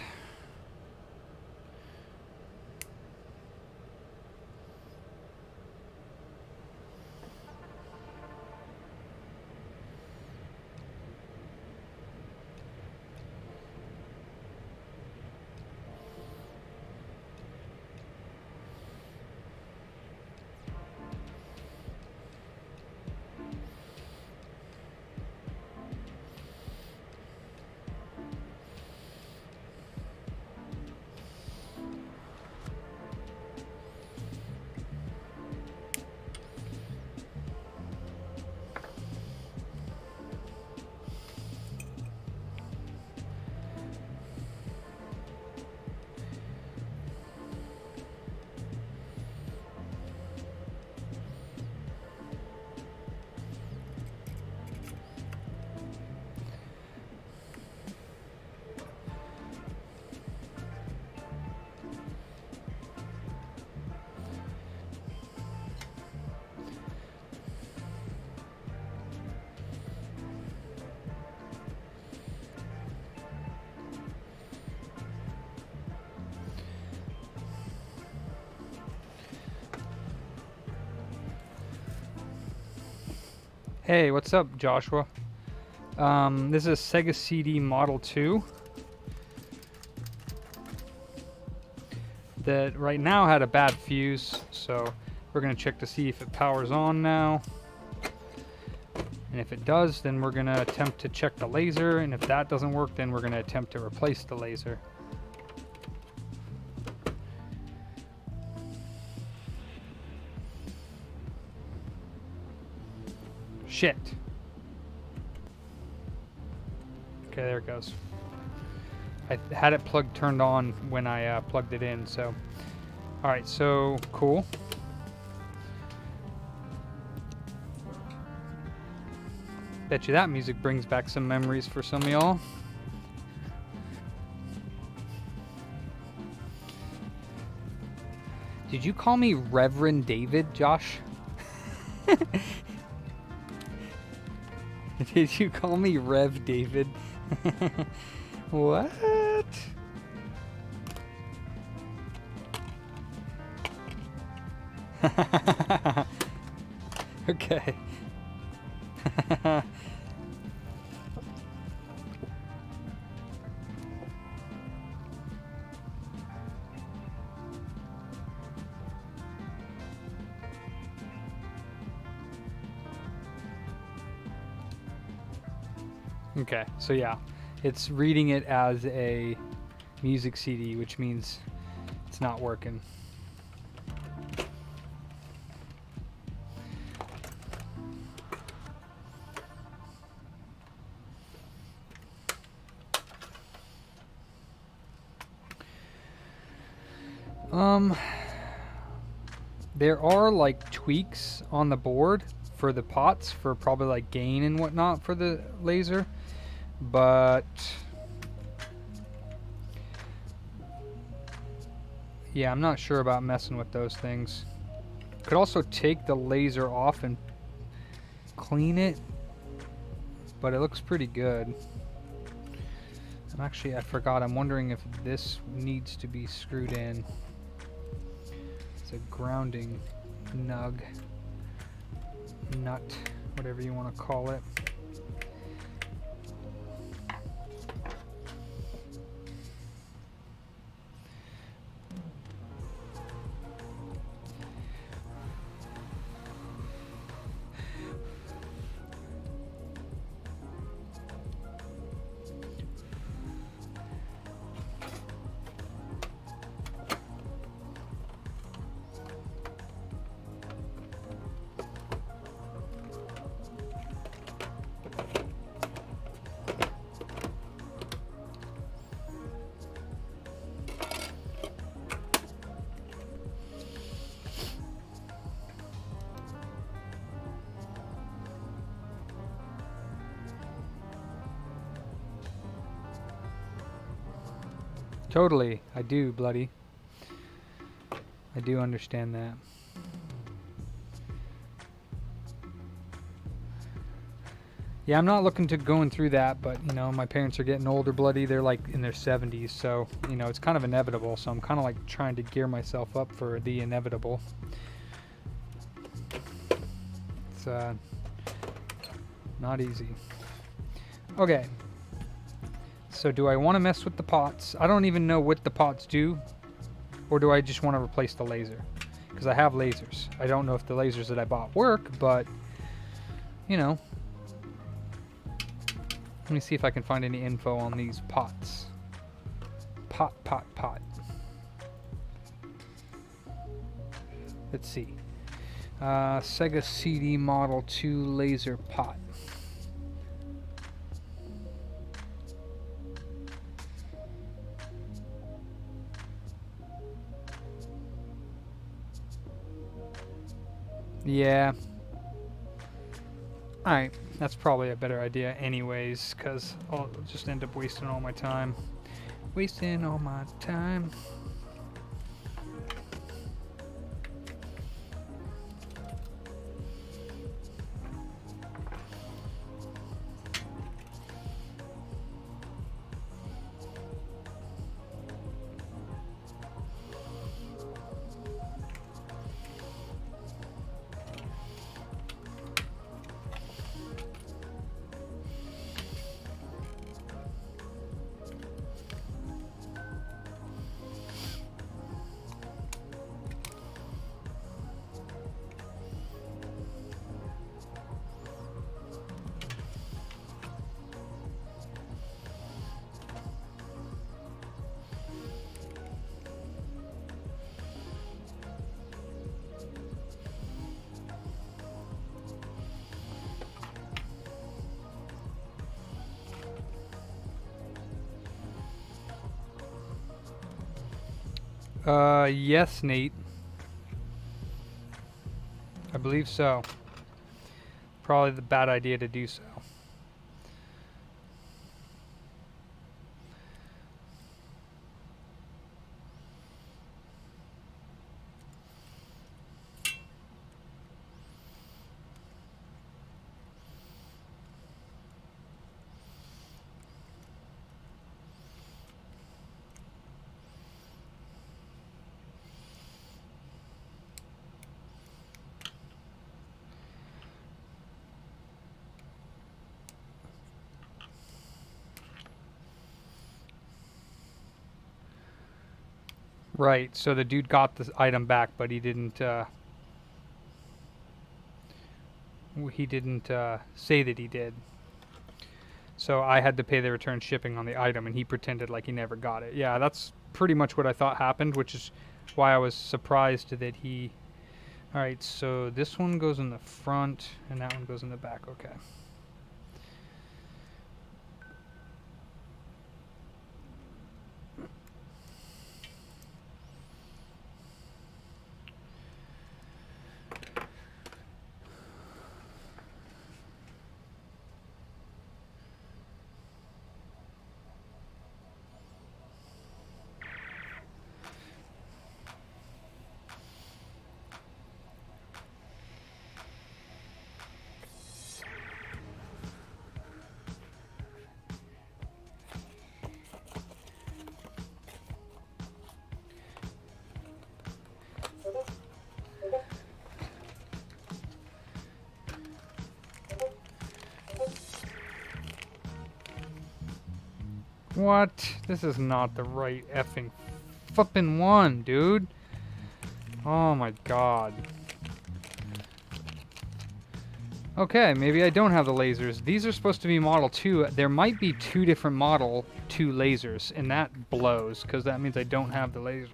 Hey, what's up, Joshua? This is a Sega CD Model 2 that right now had a bad fuse, so we're going to check to see if it powers on now. And if it does, then we're going to attempt to check the laser, and if that doesn't work, then we're going to attempt to replace the laser. Shit. Okay, there it goes. I had it turned on when I plugged it in, so. Alright, so cool. Bet you that music brings back some memories for some of y'all. Did you call me Reverend David, Josh? Did you call me Rev David? What? Okay. Okay, so yeah, it's reading it as a music CD, which means it's not working. There are like tweaks on the board for the pots for probably like gain and whatnot for the laser, but yeah, I'm not sure about messing with those things. Could also take the laser off and clean it, but it looks pretty good. And actually, I forgot, I'm wondering if this needs to be screwed in. It's a grounding nut, whatever you want to call it. Totally. I do, bloody. I do understand that. Yeah, I'm not looking to going through that, but, you know, my parents are getting older, bloody. They're, like, in their 70s, so, you know, it's kind of inevitable. So I'm kind of, like, trying to gear myself up for the inevitable. It's, not easy. Okay. So do I want to mess with the pots? I don't even know what the pots do. Or do I just want to replace the laser? Because I have lasers. I don't know if the lasers that I bought work, but, you know. Let me see if I can find any info on these pots. Pot. Let's see. Sega CD Model 2 laser pot. Yeah. Alright, that's probably a better idea anyways, because I'll just end up wasting all my time. Wasting all my time. Yes, Nate. I believe so. Probably the bad idea to do so. Right, so the dude got the item back, but he didn't say that he did. So I had to pay the return shipping on the item, and he pretended like he never got it. Yeah, that's pretty much what I thought happened, which is why I was surprised that he... Alright, so this one goes in the front, and that one goes in the back. Okay. What? This is not the right effing flippin' one, dude. Oh my god. Okay, maybe I don't have the lasers. These are supposed to be Model 2. There might be two different Model 2 lasers, and that blows, because that means I don't have the laser.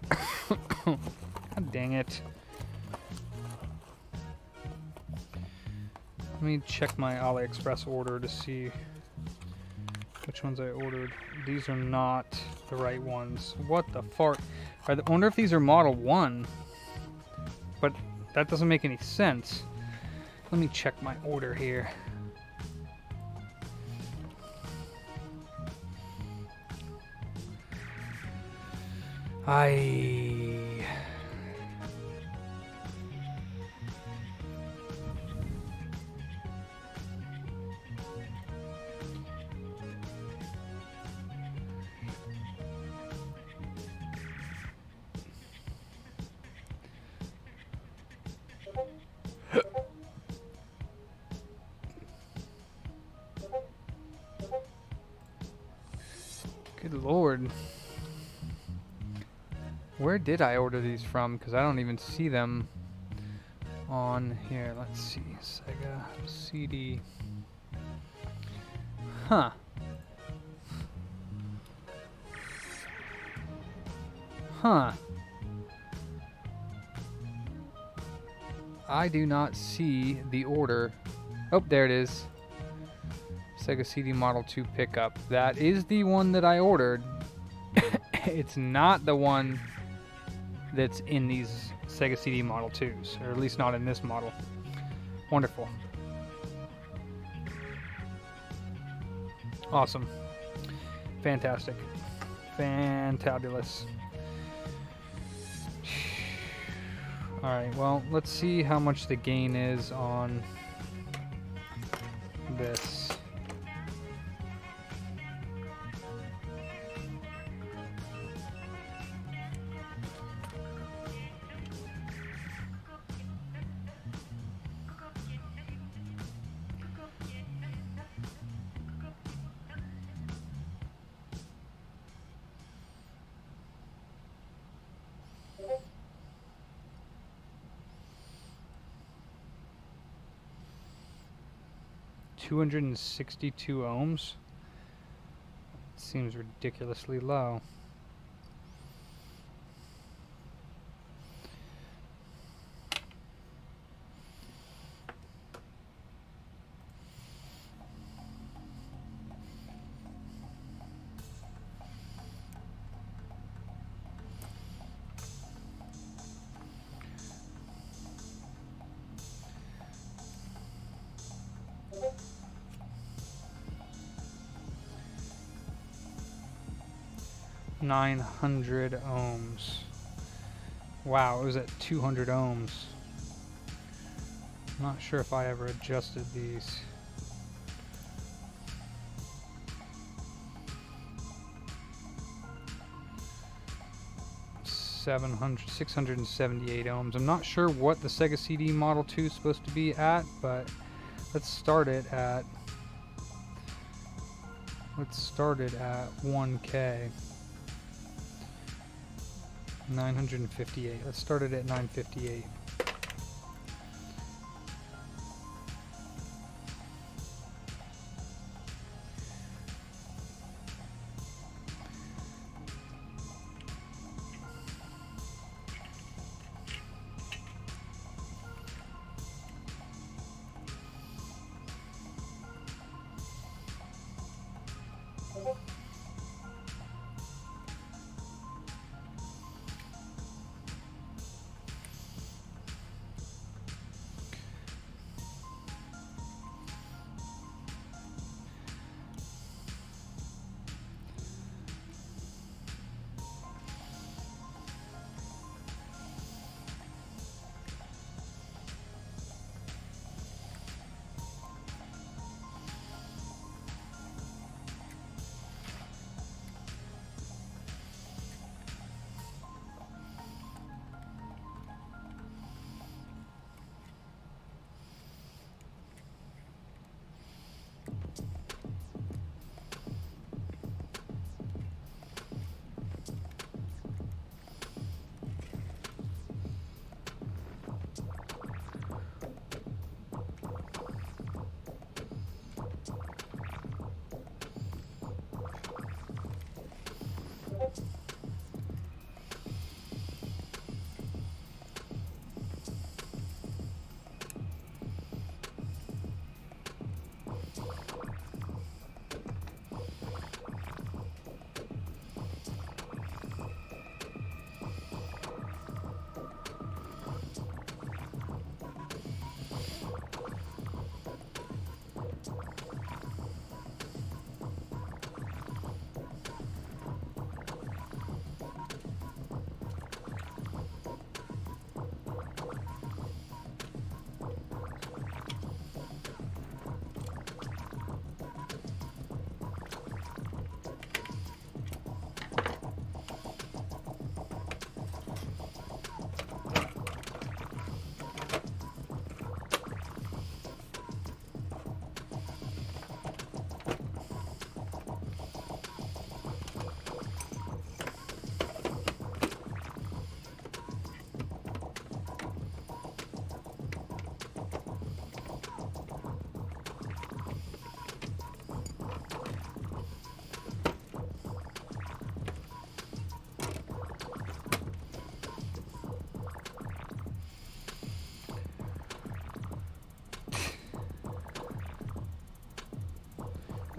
God dang it. Let me check my AliExpress order to see which ones I ordered. These are not the right ones. What the fuck? I wonder if these are Model 1. But that doesn't make any sense. Let me check my order here. I. Good lord. Where did I order these from? Because I don't even see them on here. Let's see. Sega CD. Huh. Huh. I do not see the order. Oh, there it is. Sega CD Model 2 pickup. That is the one that I ordered. It's not the one that's in these Sega CD Model 2s, or at least not in this model. Wonderful. Awesome. Fantastic. Fantabulous. Alright, well, let's see how much the gain is on this. $262 ohms. Seems ridiculously low. $900 ohms. Wow, it was at 200 ohms. I'm not sure if I ever adjusted these. $678 ohms. I'm not sure what the Sega CD Model 2 is supposed to be at, but let's start it at 1K. 958. Let's start it at 958.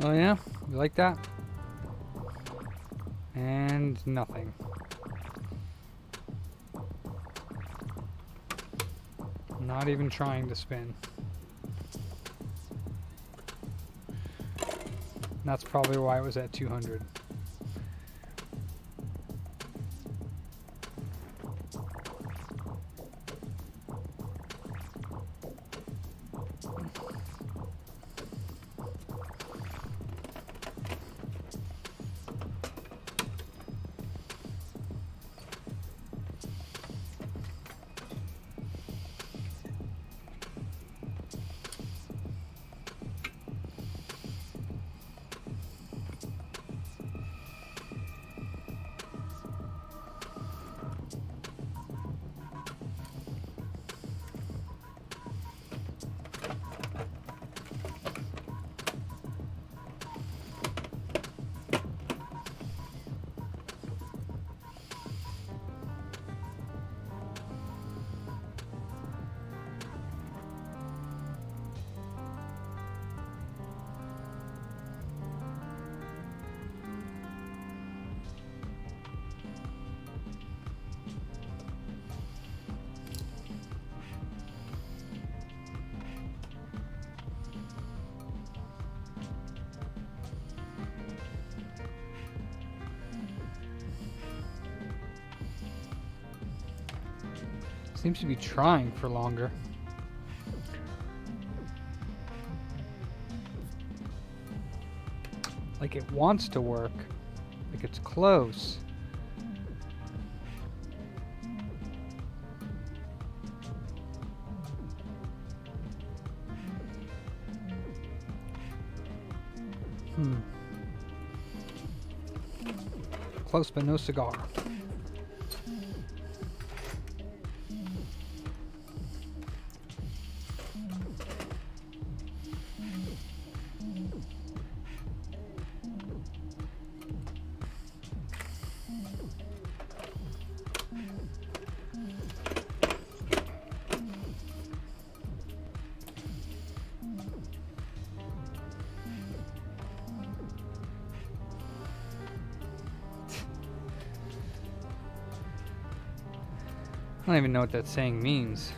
Oh yeah? You like that? And nothing. Not even trying to spin. That's probably why it was at 200. Seems to be trying for longer. Like it wants to work. Like it's close. Close but no cigar. I don't even know what that saying means.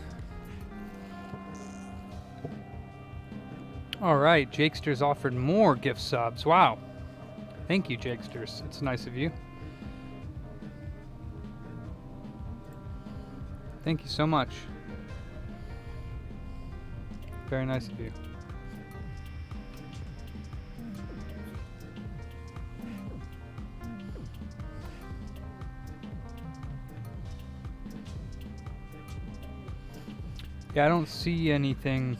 Alright, Jakesters offered more gift subs. Wow. Thank you, Jakesters. It's nice of you. Thank you so much. Very nice of you. Yeah, I don't see anything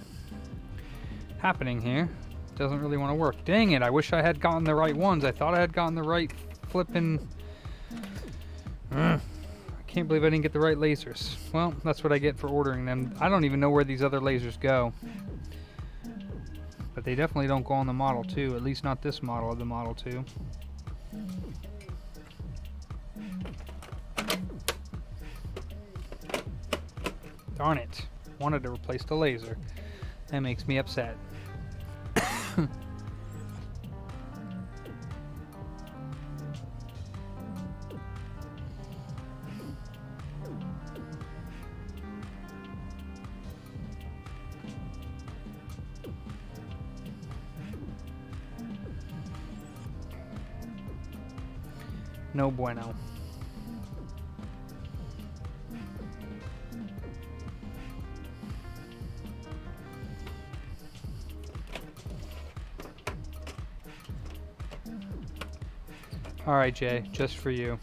happening here. Doesn't really want to work. Dang it, I wish I had gotten the right ones. I thought I had gotten the right flippin'... I can't believe I didn't get the right lasers. Well, that's what I get for ordering them. I don't even know where these other lasers go. But they definitely don't go on the Model 2. At least not this model of the Model 2. Darn it. Wanted to replace the laser. That makes me upset. No bueno. Alright, Jay, just for you.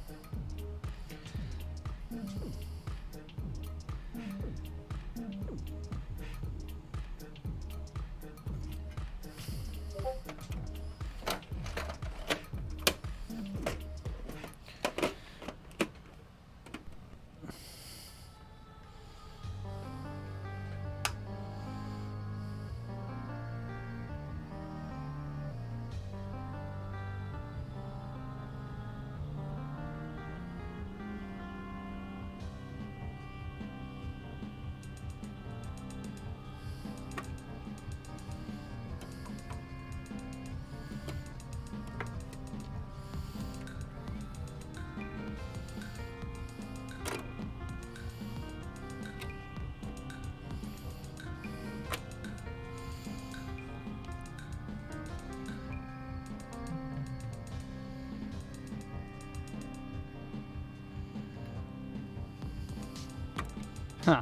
Huh.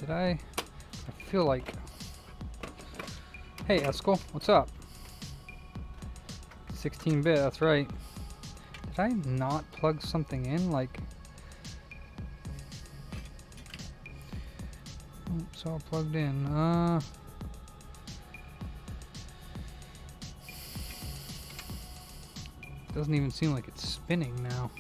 Did I feel like... Hey, Eskel, what's up? 16-bit, that's right. Did I not plug something in? Like... It's all plugged in. Doesn't even seem like it's spinning now.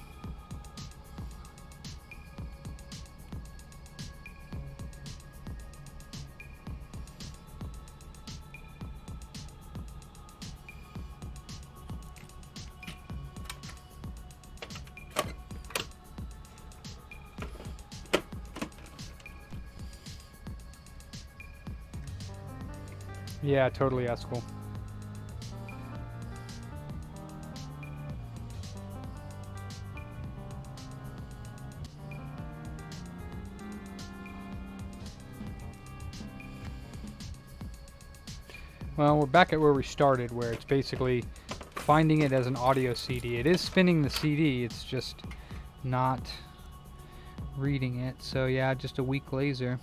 Yeah, totally, Eskel. Well, we're back at where we started, where it's basically finding it as an audio CD. It is spinning the CD, it's just not reading it. So yeah, just a weak laser.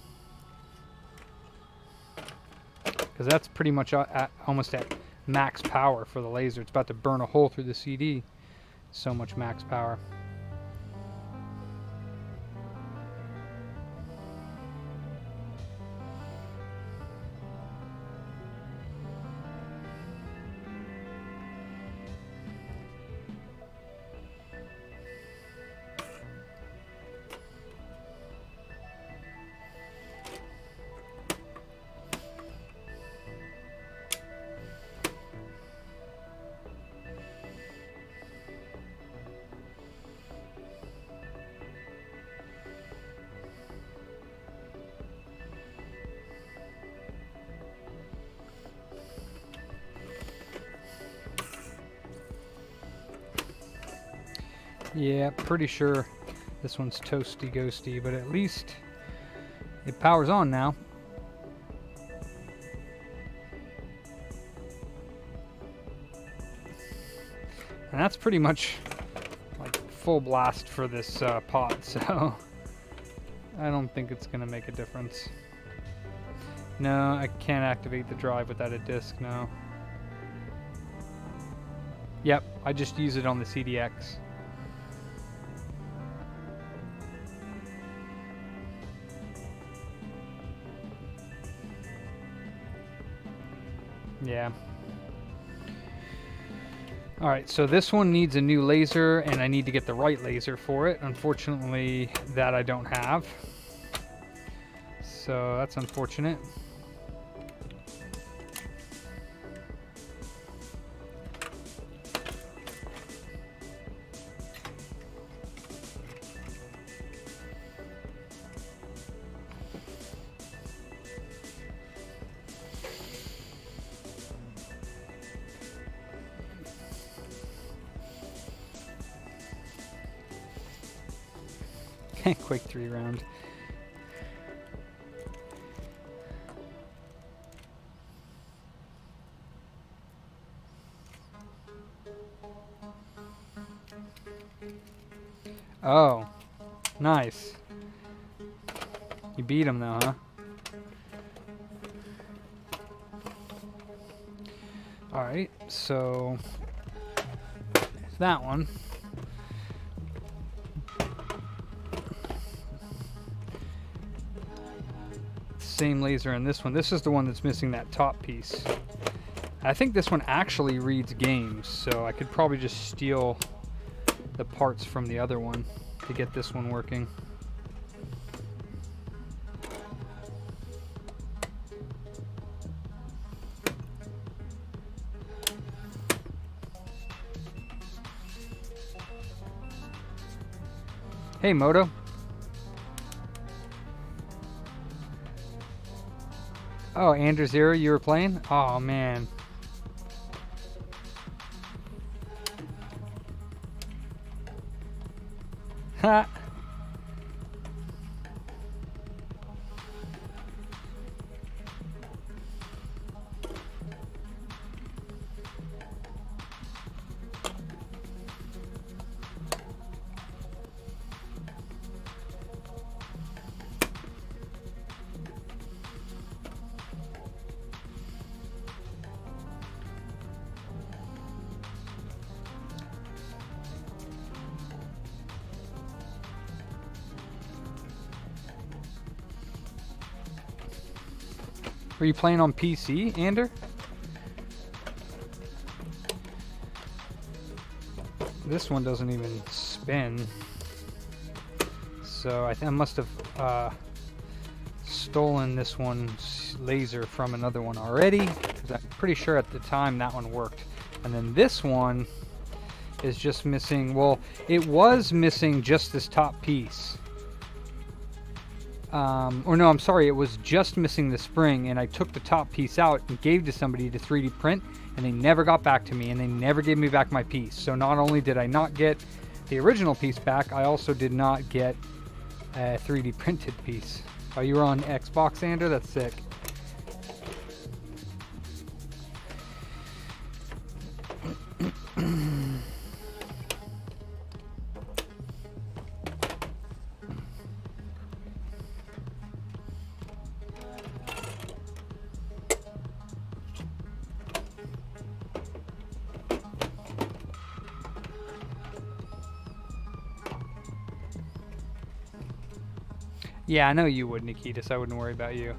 Because that's pretty much almost at max power for the laser. It's about to burn a hole through the CD. So much max power. Yeah, pretty sure this one's toasty ghosty, but at least it powers on now. And that's pretty much like full blast for this pot, so I don't think it's going to make a difference. No, I can't activate the drive without a disk, no. Yep, I just use it on the CDX. Yeah. Alright, so this one needs a new laser, and I need to get the right laser for it. Unfortunately, that I don't have. So that's unfortunate. Quick 3 round. Oh, nice. You beat him though, huh? Alright, so that one. Same laser in this one. This is the one that's missing that top piece. I think this one actually reads games, so I could probably just steal the parts from the other one to get this one working. Hey, Moto. Oh, Andrew Zero, you were playing? Oh, man. Ha! Were you playing on PC, Ander? This one doesn't even spin. So I must have stolen this one's laser from another one already, because I'm pretty sure at the time that one worked. And then this one is just missing, well, it was missing just this top piece. Or no, I'm sorry, it was just missing the spring, and I took the top piece out and gave to somebody to 3D print, and they never got back to me, and they never gave me back my piece. So not only did I not get the original piece back, I also did not get a 3D printed piece. Oh, you were on Xbox, Ander? That's sick. Yeah, I know you would, Nikitas. I wouldn't worry about you.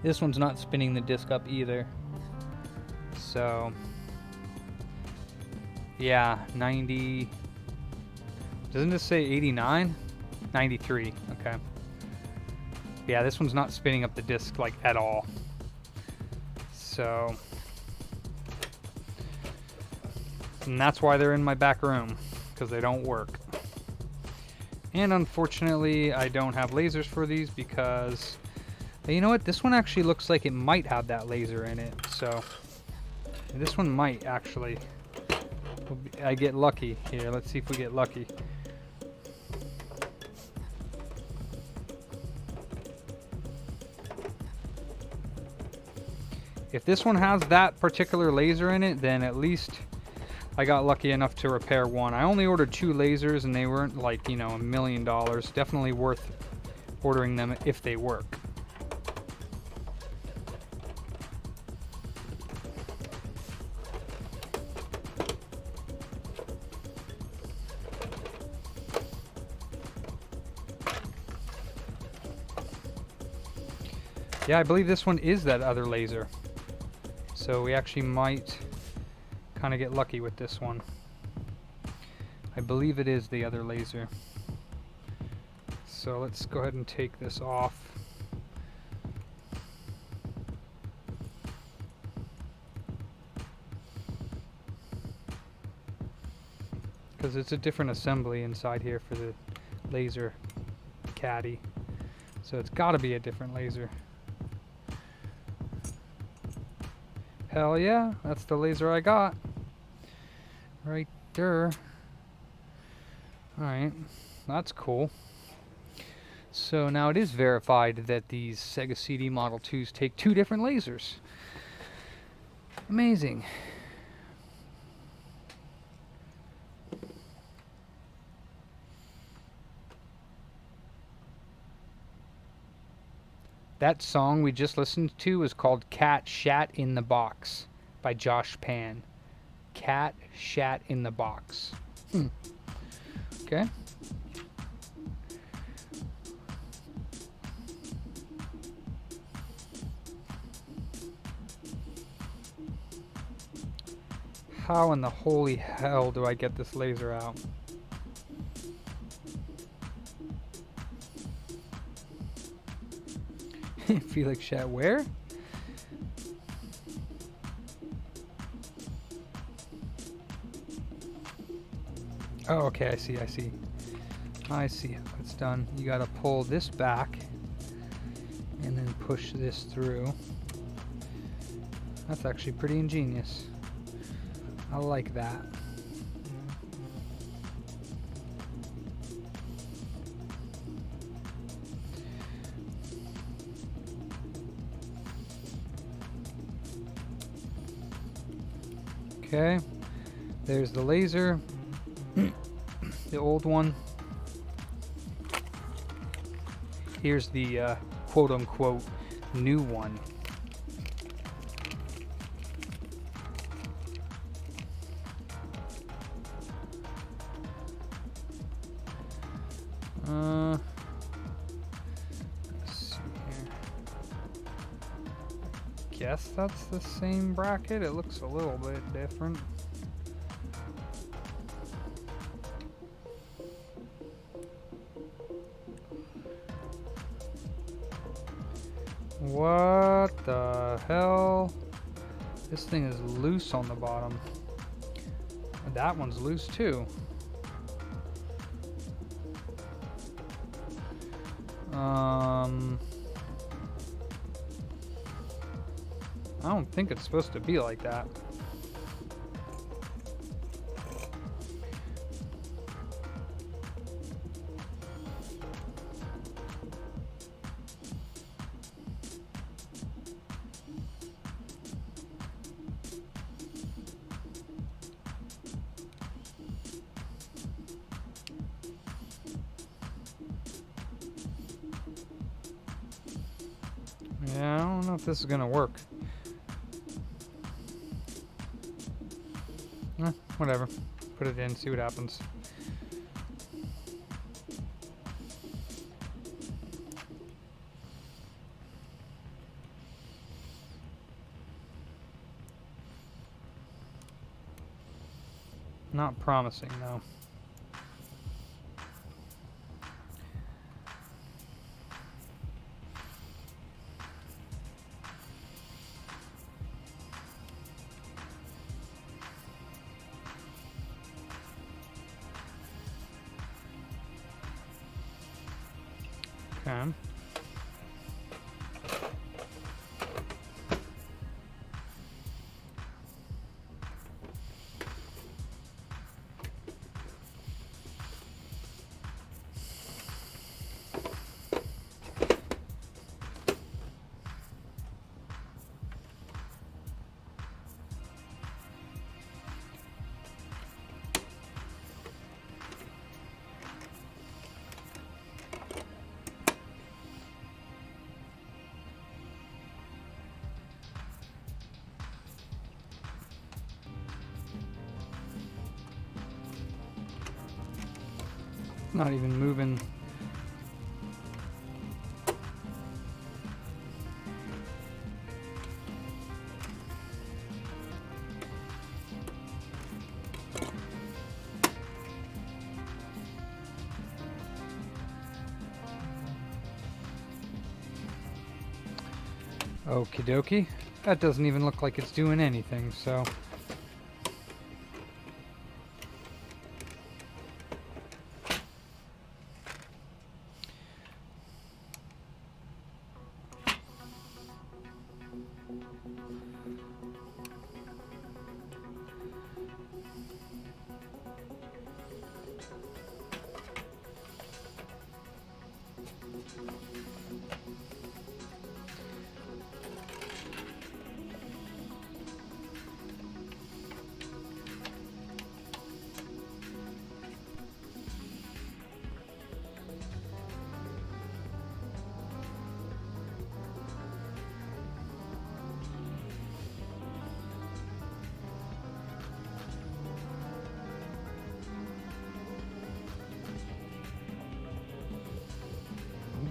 This one's not spinning the disc up either. So, yeah, 90. Doesn't this say 89? 93. Okay. Yeah, this one's not spinning up the disc like at all. So, and that's why they're in my back room, because they don't work. And unfortunately, I don't have lasers for these because, you know what? This one actually looks like it might have that laser in it. So this one might actually. I get lucky here. Let's see if we get lucky. If this one has that particular laser in it, then at least I got lucky enough to repair one. I only ordered 2 lasers and they weren't like, you know, $1 million. Definitely worth ordering them if they work. Yeah, I believe this one is that other laser. So we actually might kind of get lucky with this one. I believe it is the other laser. So let's go ahead and take this off. Because it's a different assembly inside here for the laser caddy. So it's got to be a different laser. Hell yeah, that's the laser I got. Right there. Alright, that's cool. So now it is verified that these Sega CD Model 2s take 2 different lasers. Amazing. That song we just listened to is called Cat Shat in the Box by Josh Pan. Cat Shat in the Box. Okay. How in the holy hell do I get this laser out? Felix Shat, where? Oh, okay, I see. I see how it's done. You gotta pull this back and then push this through. That's actually pretty ingenious. I like that. Okay, there's the laser, the old one. Here's the quote-unquote new one. guess that's the same bracket. It looks a little bit different. What the hell? This thing is loose on the bottom. That one's loose too. I don't think it's supposed to be like that. Yeah, I don't know if this is gonna work. Whatever. Put it in, see what happens. Not promising, though. Okay. Not even moving. Okie dokie. That doesn't even look like it's doing anything, so.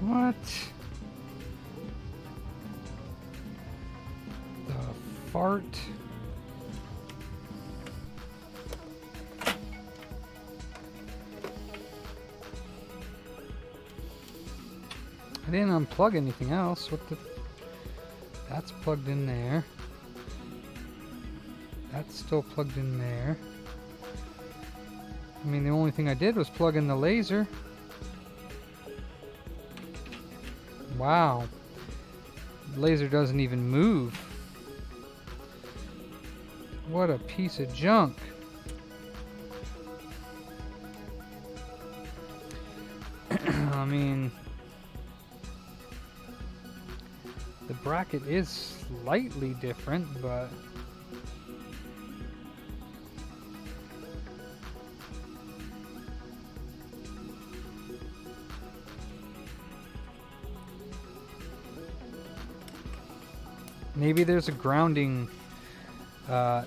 What the fart? I didn't unplug anything else. What the? That's plugged in there. That's still plugged in there. I mean, the only thing I did was plug in the laser. Wow. The laser doesn't even move. What a piece of junk. I mean, the bracket is slightly different, but maybe there's a grounding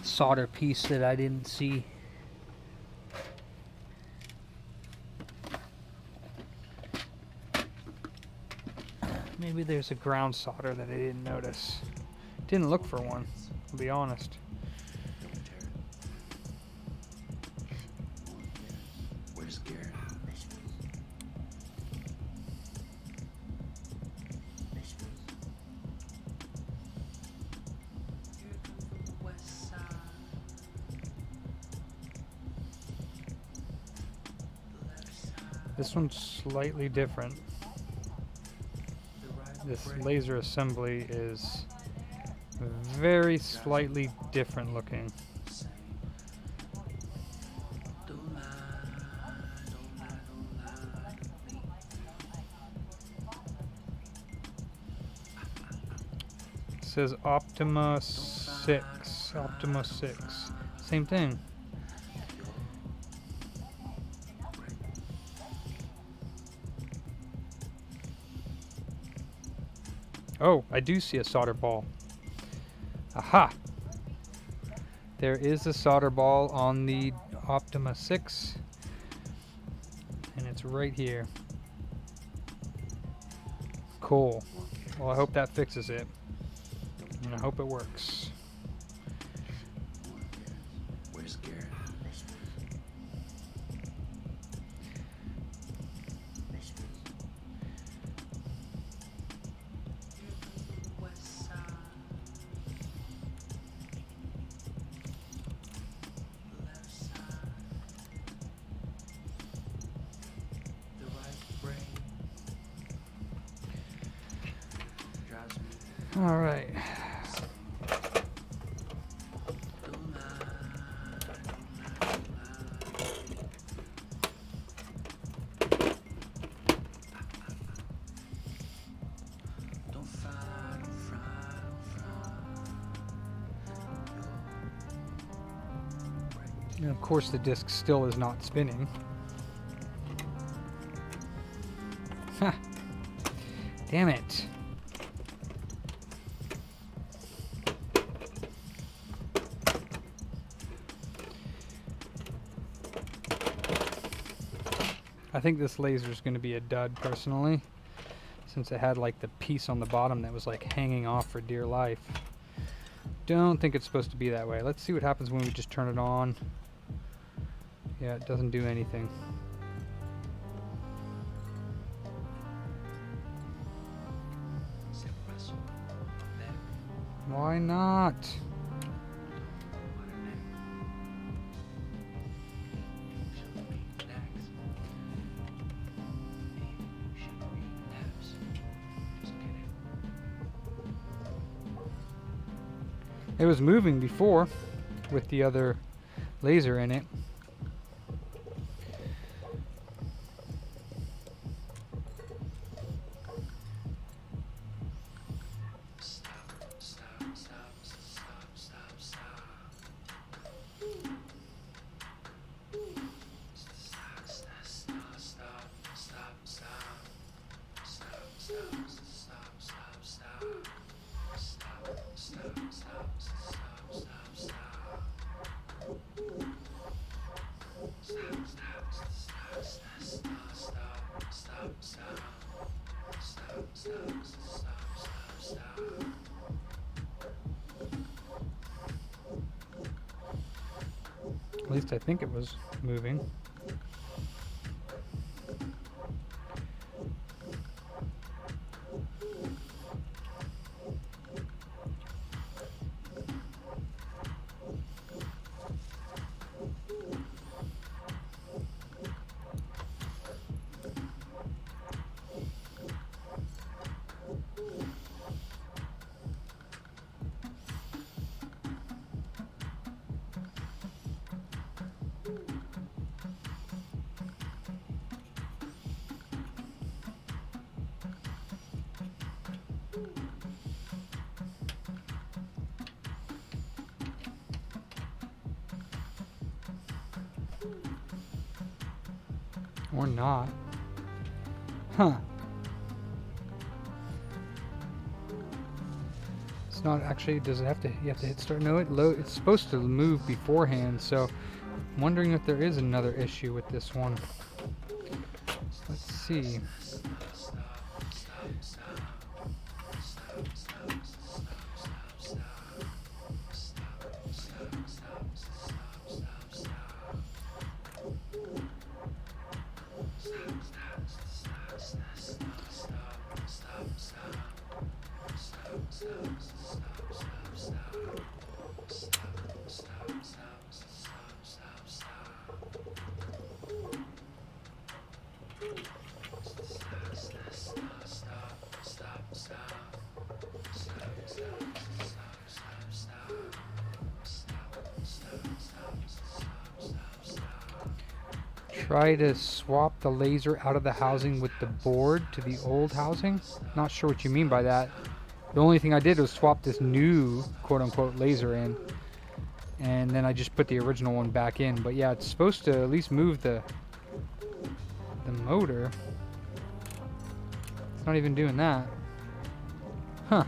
solder piece that I didn't see. Maybe there's a ground solder that I didn't notice. Didn't look for one, to be honest. Where's Garrett? This one's slightly different. This laser assembly is very slightly different looking. It says Optima 6. Optima 6. Same thing. Oh, I do see a solder ball. Aha! There is a solder ball on the Optima 6. And it's right here. Cool. Well, I hope that fixes it. And I hope it works. Where's Garrett? All right. And of course the disc still is not spinning. Ha! Damn it. I think this laser is going to be a dud personally, since it had like the piece on the bottom that was like hanging off for dear life. Don't think it's supposed to be that way. Let's see what happens when we just turn it on. Yeah, it doesn't do anything. Why not? It was moving before with the other laser in it. At least I think it was moving. Or not. Huh. It's not actually, does it have to, you have to hit start? No, it's supposed to move beforehand, so I'm wondering if there is another issue with this one. Let's see. Try to swap the laser out of the housing with the board to the old housing. Not sure what you mean by that. The only thing I did was swap this new quote-unquote laser in, and then I just put the original one back in. But yeah, it's supposed to at least move the motor. It's not even doing that. Huh.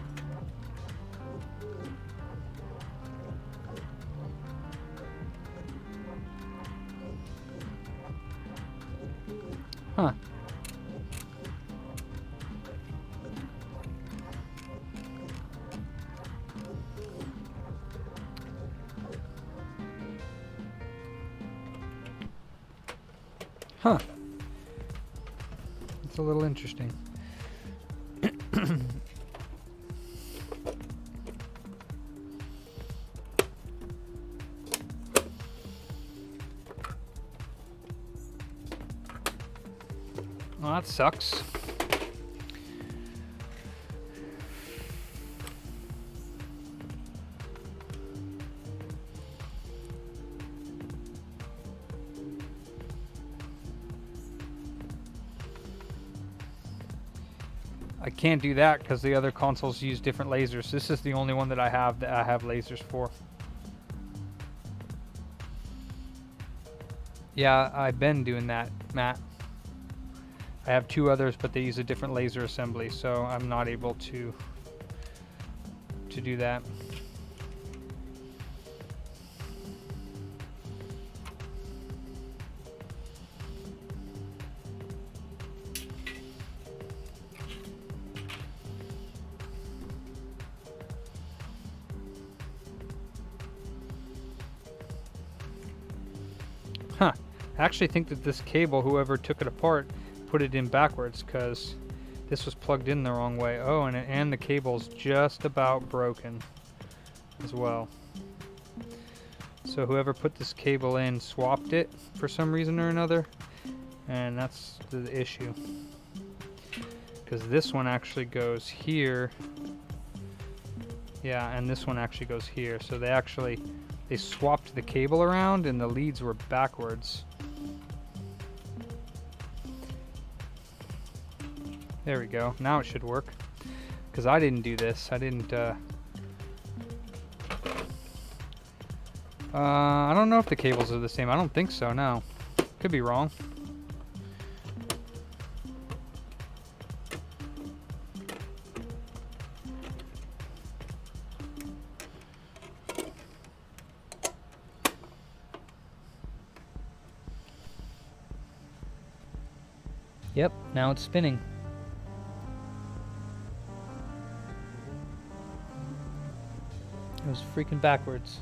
Huh. Huh. It's a little interesting. Well, that sucks. I can't do that because the other consoles use different lasers. This is the only one that I have lasers for. Yeah, I've been doing that, Matt. I have 2 others, but they use a different laser assembly, so I'm not able to do that. Huh. I actually think that this cable, whoever took it apart, put it in backwards because this was plugged in the wrong way. Oh, and the cable's just about broken as well. So whoever put this cable in swapped it for some reason or another, and that's the issue. Because this one actually goes here. Yeah, and this one actually goes here. So they swapped the cable around and the leads were backwards. There we go. Now it should work. Because I didn't do this. I didn't, I don't know if the cables are the same. I don't think so, no. Could be wrong. Yep, now it's spinning. It was freaking backwards.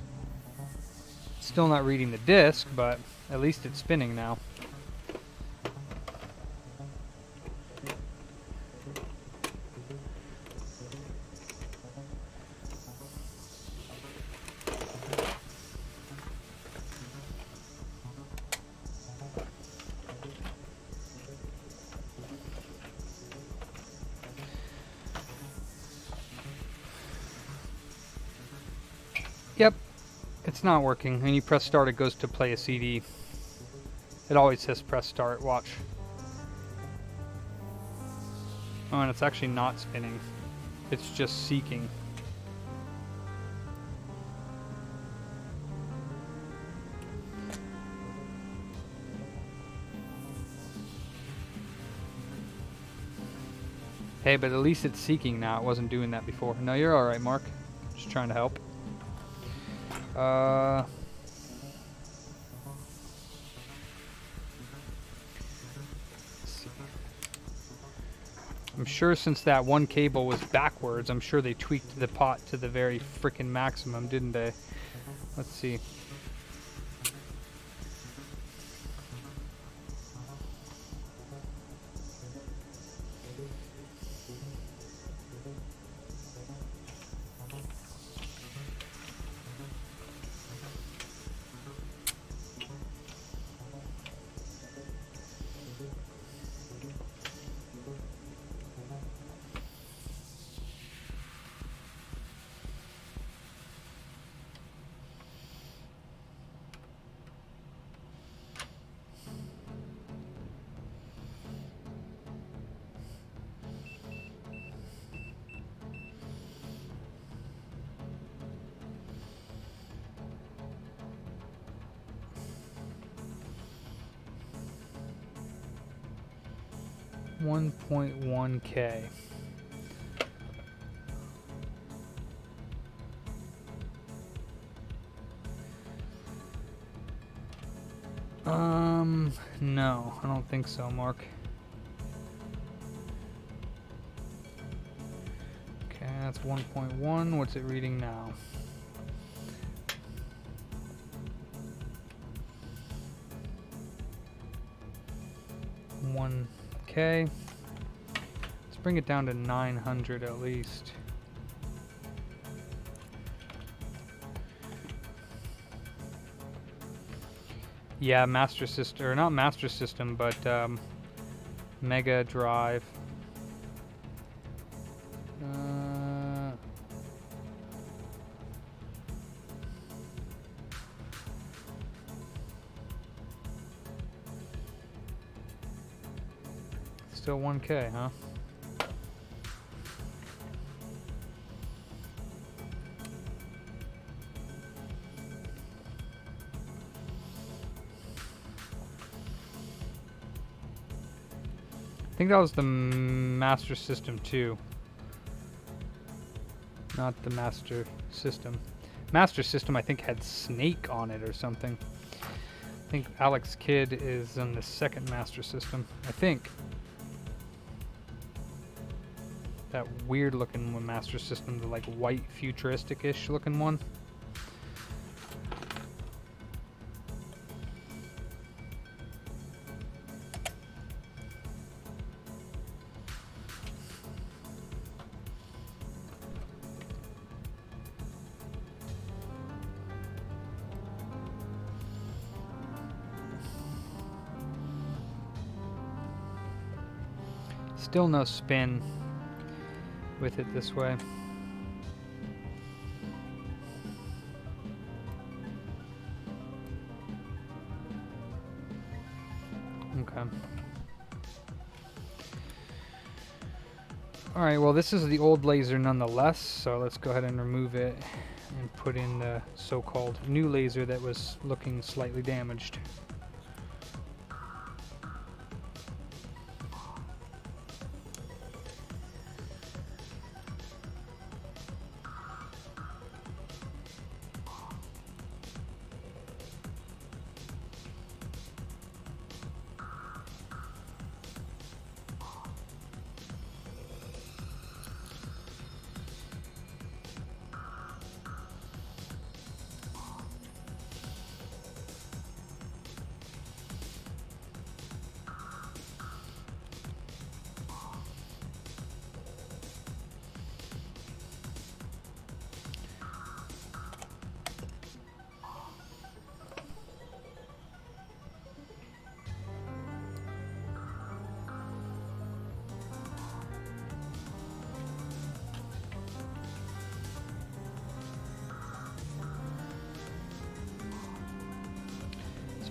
Still not reading the disc, but at least it's spinning now. Yep, it's not working. When you press start, it goes to play a CD. It always says press start, watch. Oh, and it's actually not spinning. It's just seeking. Hey, but at least it's seeking now. It wasn't doing that before. No, you're alright, Mark. Just trying to help. I'm sure since that one cable was backwards, I'm sure they tweaked the pot to the very frickin' maximum, didn't they? Let's see. 1.1K. No, I don't think so, Mark. Okay, that's 1.1. What's it reading now? Okay, let's bring it down to 900 at least. Yeah, Master System, or not Master System, but Mega Drive. Still 1K, huh? I think that was the Master System 2. Not the Master System. Master System, I think, had Snake on it or something. I think Alex Kidd is on the second Master System. I think. That weird looking one, Master System, the like white futuristic-ish looking one. Still no spin with it this way. Okay. Alright, well this is the old laser nonetheless, so let's go ahead and remove it and put in the so-called new laser that was looking slightly damaged.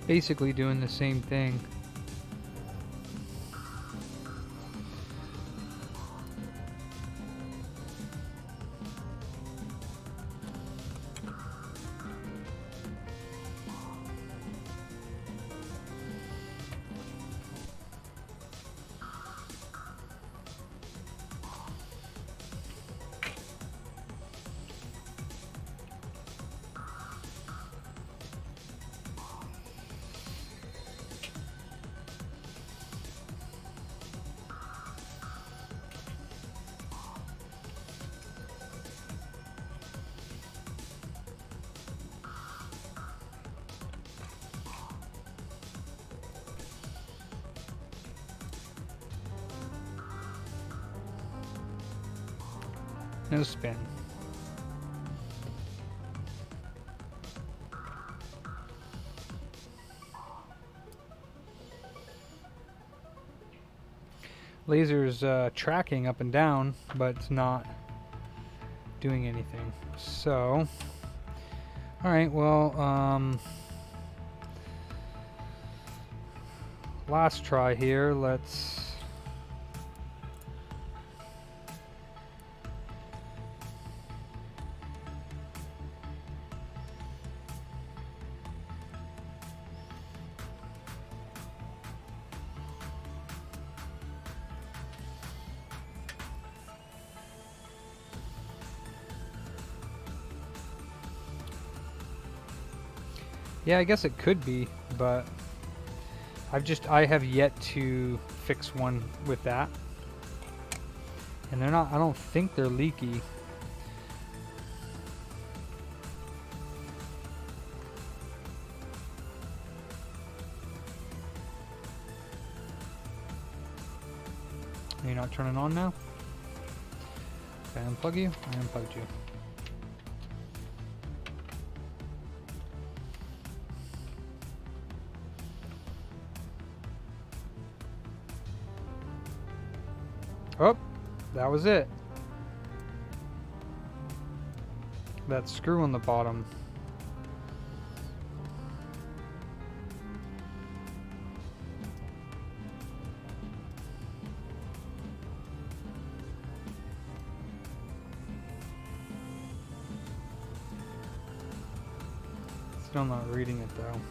Basically doing the same thing. No spin. Laser's tracking up and down, but it's not doing anything. So, alright, well, last try here. Let's Yeah, I guess it could be, but I have yet to fix one with that. And they're not, I don't think they're leaky. Are you not turning on now? Can I unplug you? I unplugged you. Oh, that was it. That screw on the bottom. Still not reading it though.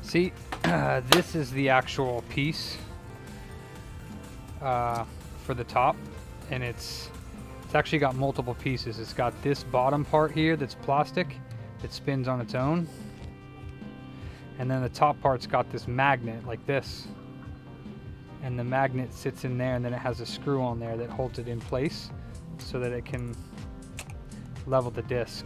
See, this is the actual piece for the top, and it's actually got multiple pieces. It's got this bottom part here that's plastic that spins on its own, and then the top part's got this magnet like this, and the magnet sits in there, and then it has a screw on there that holds it in place so that it can level the disc.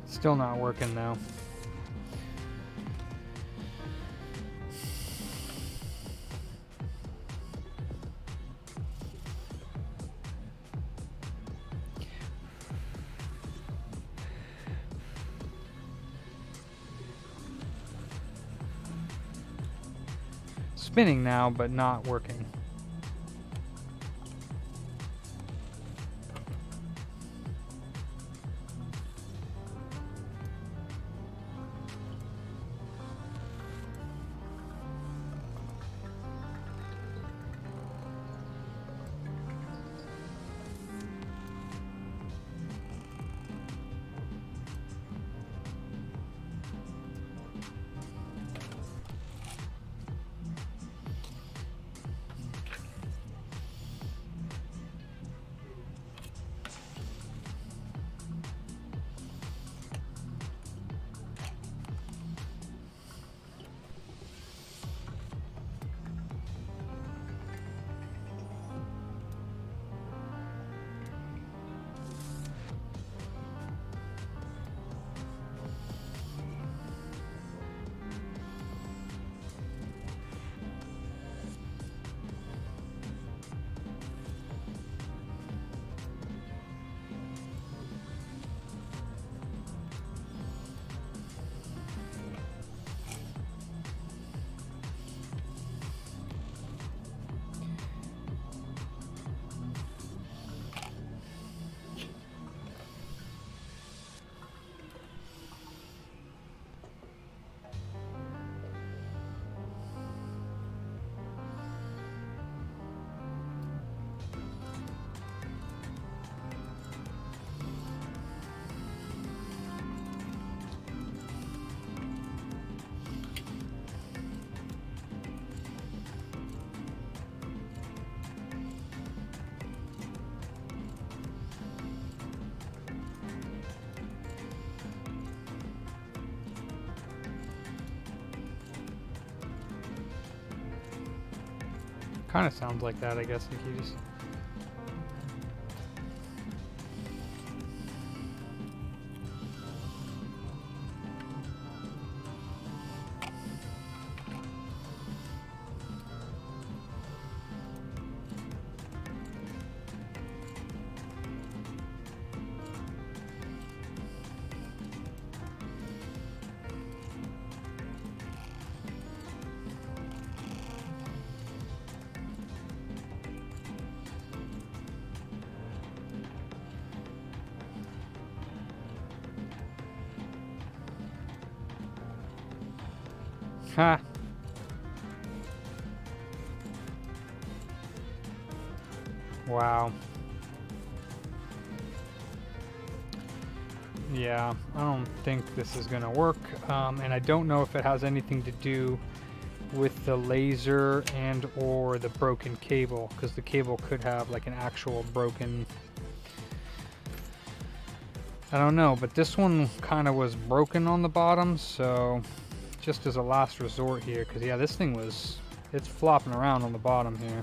Still not working though. Spinning now, but not working. Kind of sounds like that, I guess, if you just... Ha! Wow. Yeah, I don't think this is gonna work, and I don't know if it has anything to do with the laser and or the broken cable, because the cable could have like an actual broken... I don't know, but this one kind of was broken on the bottom, so just as a last resort here, because yeah, this thing was, it's flopping around on the bottom here.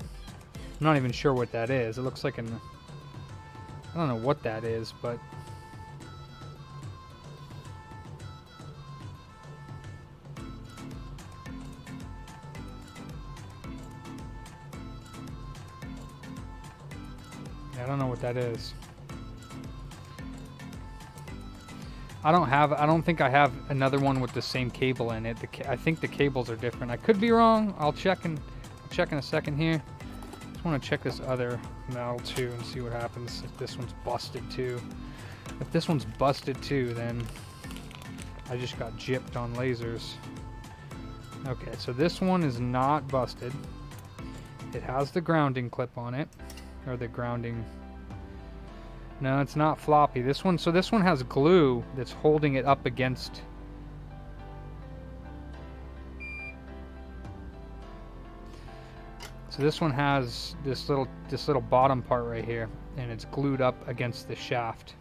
I'm not even sure what that is. It looks like an, I don't know what that is, but yeah, I don't know what that is. I don't think I have another one with the same cable in it. I think the cables are different. I could be wrong. I'll check in a second here. Just want to check this other model too and see what happens if this one's busted too. If this one's busted too, then I just got gypped on lasers. Okay, so this one is not busted. It has the grounding clip on it, or the grounding. No, it's not floppy. This one, so this one has glue that's holding it up against. So this one has this little bottom part right here, and it's glued up against the shaft.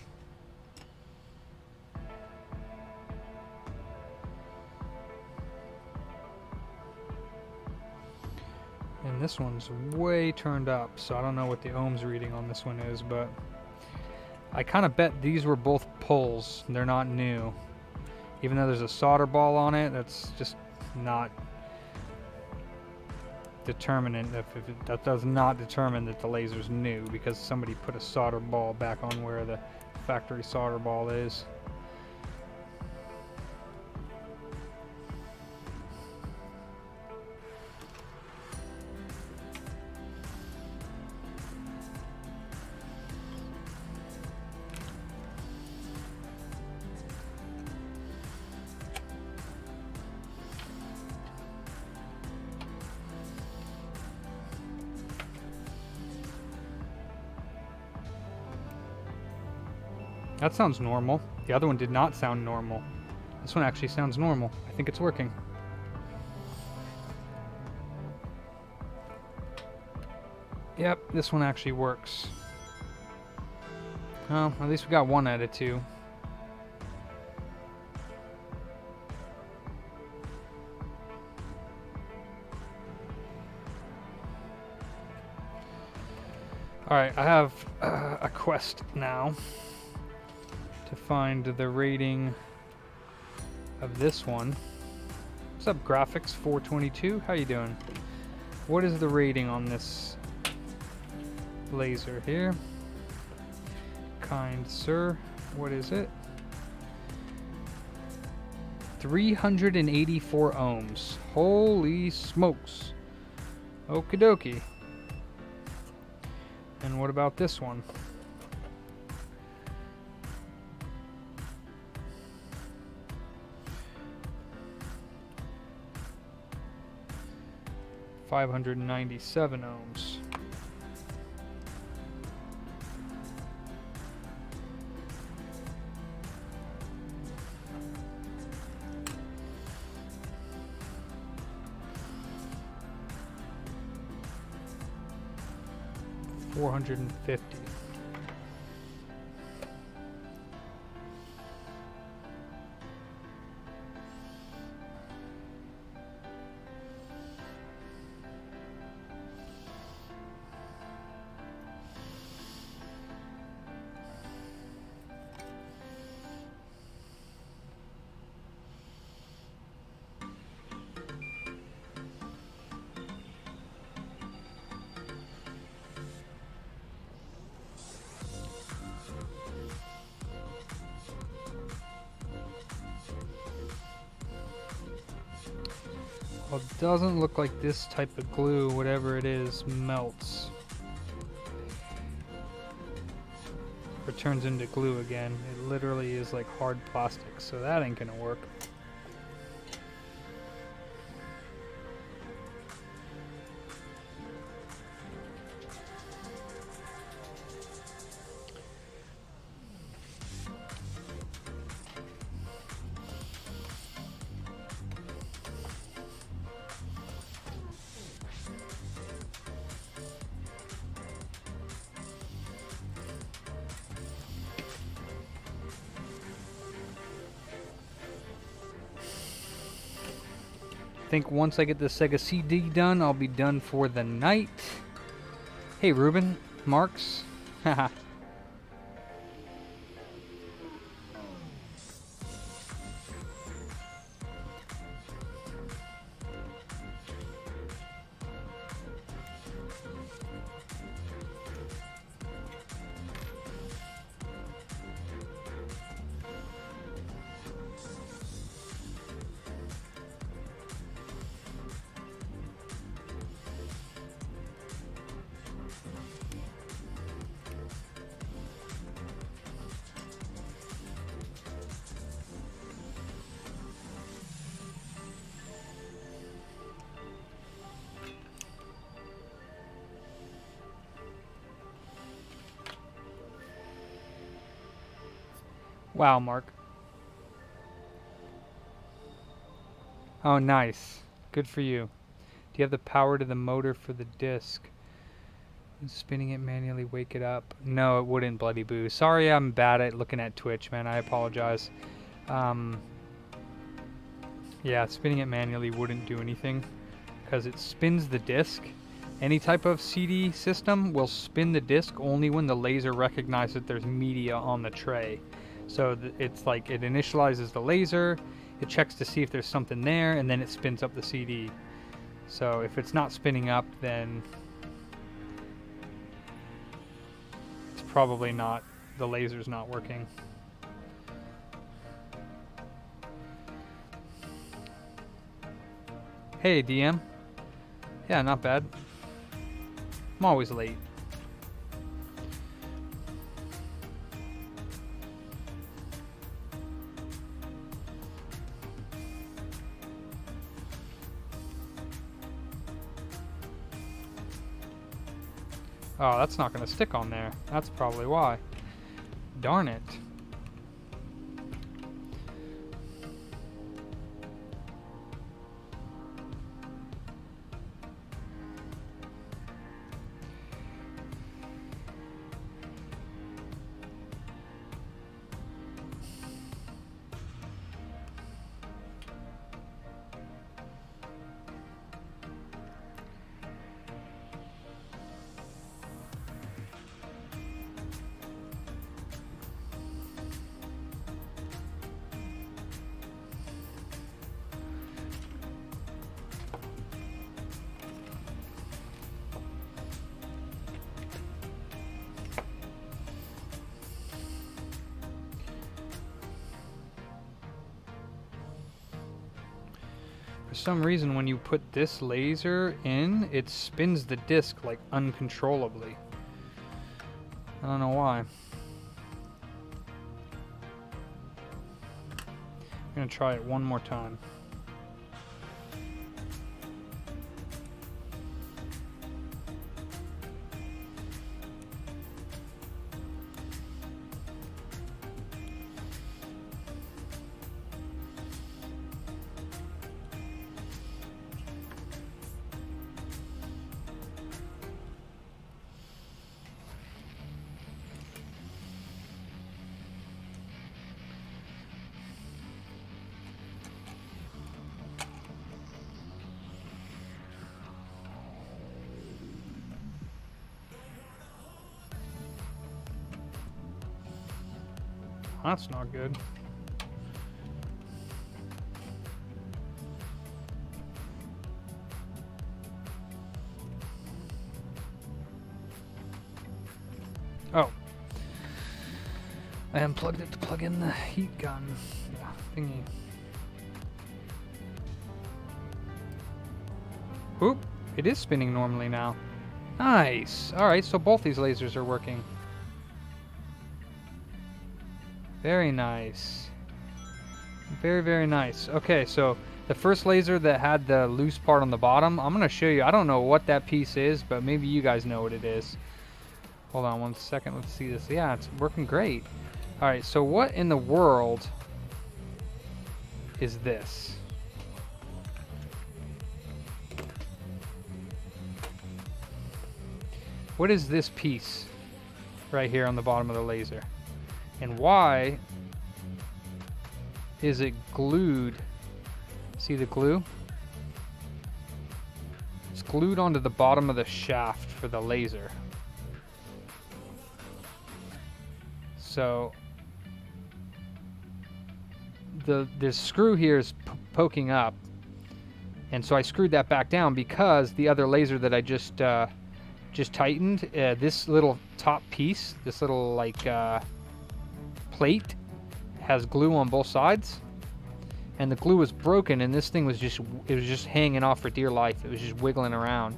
And this one's way turned up, so I don't know what the ohms reading on this one is, but I kind of bet these were both pulls. They're not new. Even though there's a solder ball on it, that's just not determinant. That does not determine that the laser's new, because somebody put a solder ball back on where the factory solder ball is. That sounds normal. The other one did not sound normal. This one actually sounds normal. I think it's working. Yep, this one actually works. Oh, at least we got one out of two. Alright, I have a quest now to find the rating of this one. What's up, Graphics 422? How you doing? What is the rating on this laser here? Kind sir, what is it? 384 ohms. Holy smokes. Okie dokie. And what about this one? $597 ohms. $450. Well, it doesn't look like this type of glue, whatever it is, melts. Or turns into glue again. It literally is like hard plastic, so that ain't gonna work. I think once I get the Sega CD done, I'll be done for the night. Hey, Ruben, Marks. Haha. Wow, Mark. Oh, nice. Good for you. Do you have the power to the motor for the disc? Spinning it manually, wake it up. No, it wouldn't, Bloody Boo. Sorry, I'm bad at looking at Twitch, man. I apologize. Yeah, spinning it manually wouldn't do anything because it spins the disc. Any type of CD system will spin the disc only when the laser recognizes that there's media on the tray. So it's like it initializes the laser, it checks to see if there's something there, and then it spins up the CD. So if it's not spinning up, then it's probably not, the laser's not working. Hey, DM. Yeah, not bad. I'm always late. Oh, that's not going to stick on there. That's probably why. Darn it. For some reason, when you put this laser in, it spins the disc like uncontrollably. I don't know why. I'm gonna try it one more time. That's not good. Oh. I unplugged it to plug in the heat gun thingy. Oop, it is spinning normally now. Nice. Alright, so both these lasers are working. Very nice. Very, very nice. Okay, so the first laser that had the loose part on the bottom, I'm going to show you. I don't know what that piece is, but maybe you guys know what it is. Hold on one second. Let's see this. Yeah, it's working great. Alright, so what in the world is this? What is this piece right here on the bottom of the laser? And why is it glued? See the glue? It's glued onto the bottom of the shaft for the laser. So the screw here is poking up, and so I screwed that back down because the other laser that I just tightened, this little top piece, this little like plate, has glue on both sides, and the glue was broken, and this thing was just hanging off for dear life. It was just wiggling around.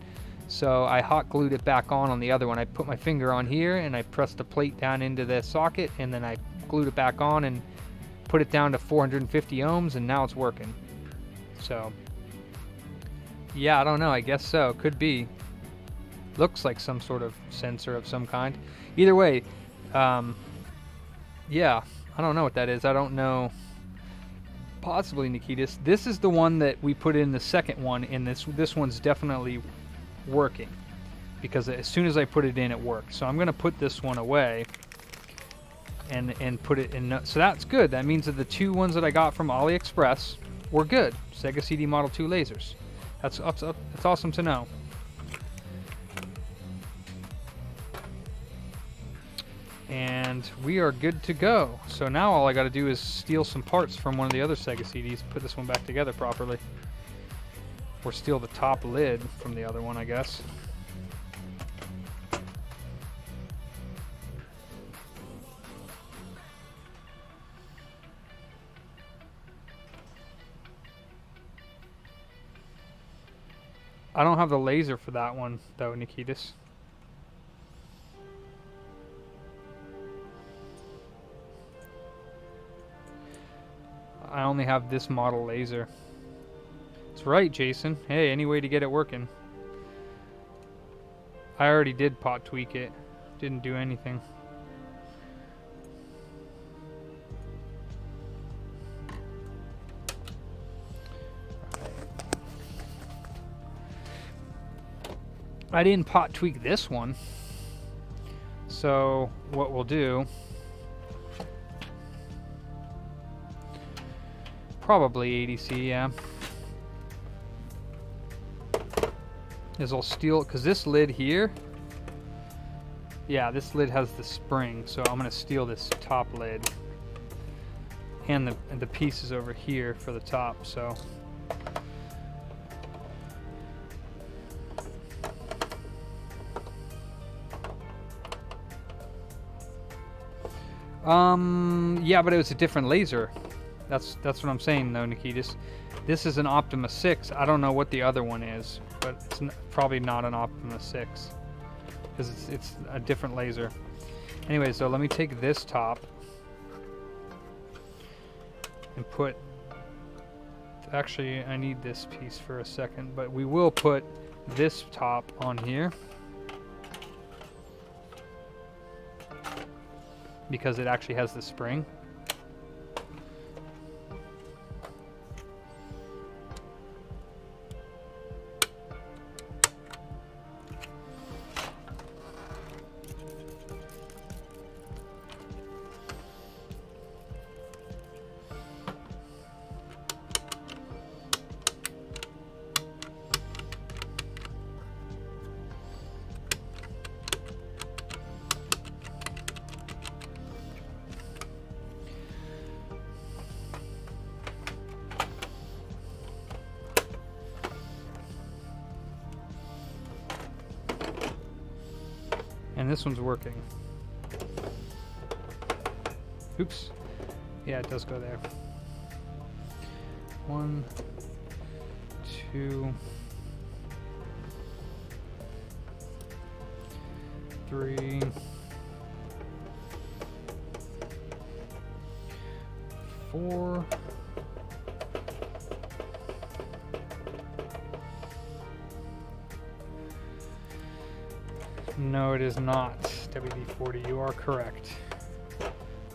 So I hot glued it back on the other one. I put my finger on here and I pressed the plate down into the socket, and then I glued it back on and put it down to 450 ohms, and now it's working. So yeah, I don't know, I guess so. Could be. Looks like some sort of sensor of some kind. Either way, yeah, I don't know what that is. I don't know. Possibly Nikitas. This is the one that we put in the second one, and this one's definitely working because as soon as I put it in, it worked. So I'm gonna put this one away and put it in. So that's good. That means that the two ones that I got from AliExpress were good. Sega CD Model 2 lasers. That's awesome to know. And we are good to go. So now all I got to do is steal some parts from one of the other Sega CDs, put this one back together properly. Or steal the top lid from the other one, I guess. I don't have the laser for that one, though, Nikitas. I only have this model laser. That's right, Jason. Hey, any way to get it working. I already did pot tweak it. Didn't do anything. I didn't pot tweak this one. So what we'll do, probably ADC, yeah, is I'll steal, because this lid here, yeah, this lid has the spring, so I'm gonna steal this top lid and the pieces over here for the top. So yeah, but it was a different laser. That's what I'm saying, though, Nikitas. This is an Optima 6. I don't know what the other one is, but it's probably not an Optima 6 because it's a different laser. Anyway, so let me take this top and put. Actually, I need this piece for a second, but we will put this top on here because it actually has the spring. And this one's working. Oops. Yeah, it does go there. 1, 2, 3, 4. No, it is not. WD-40, you are correct.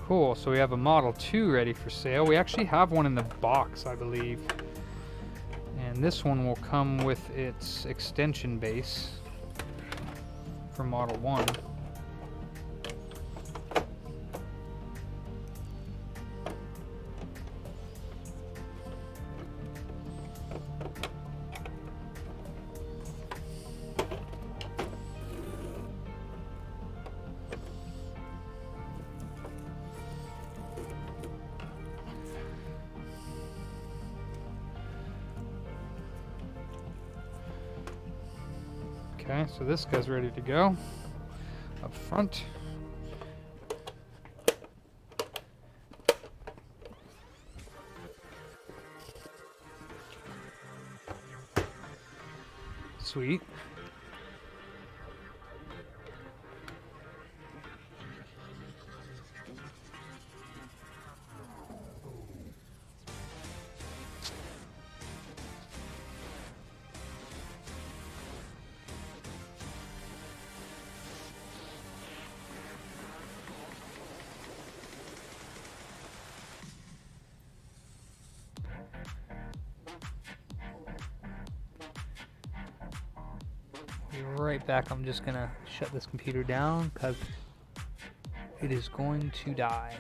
Cool, so we have a Model 2 ready for sale. We actually have one in the box, I believe. And this one will come with its extension base for Model 1. Okay, so this guy's ready to go up front. Sweet. Be right back. I'm just gonna shut this computer down because it is going to die.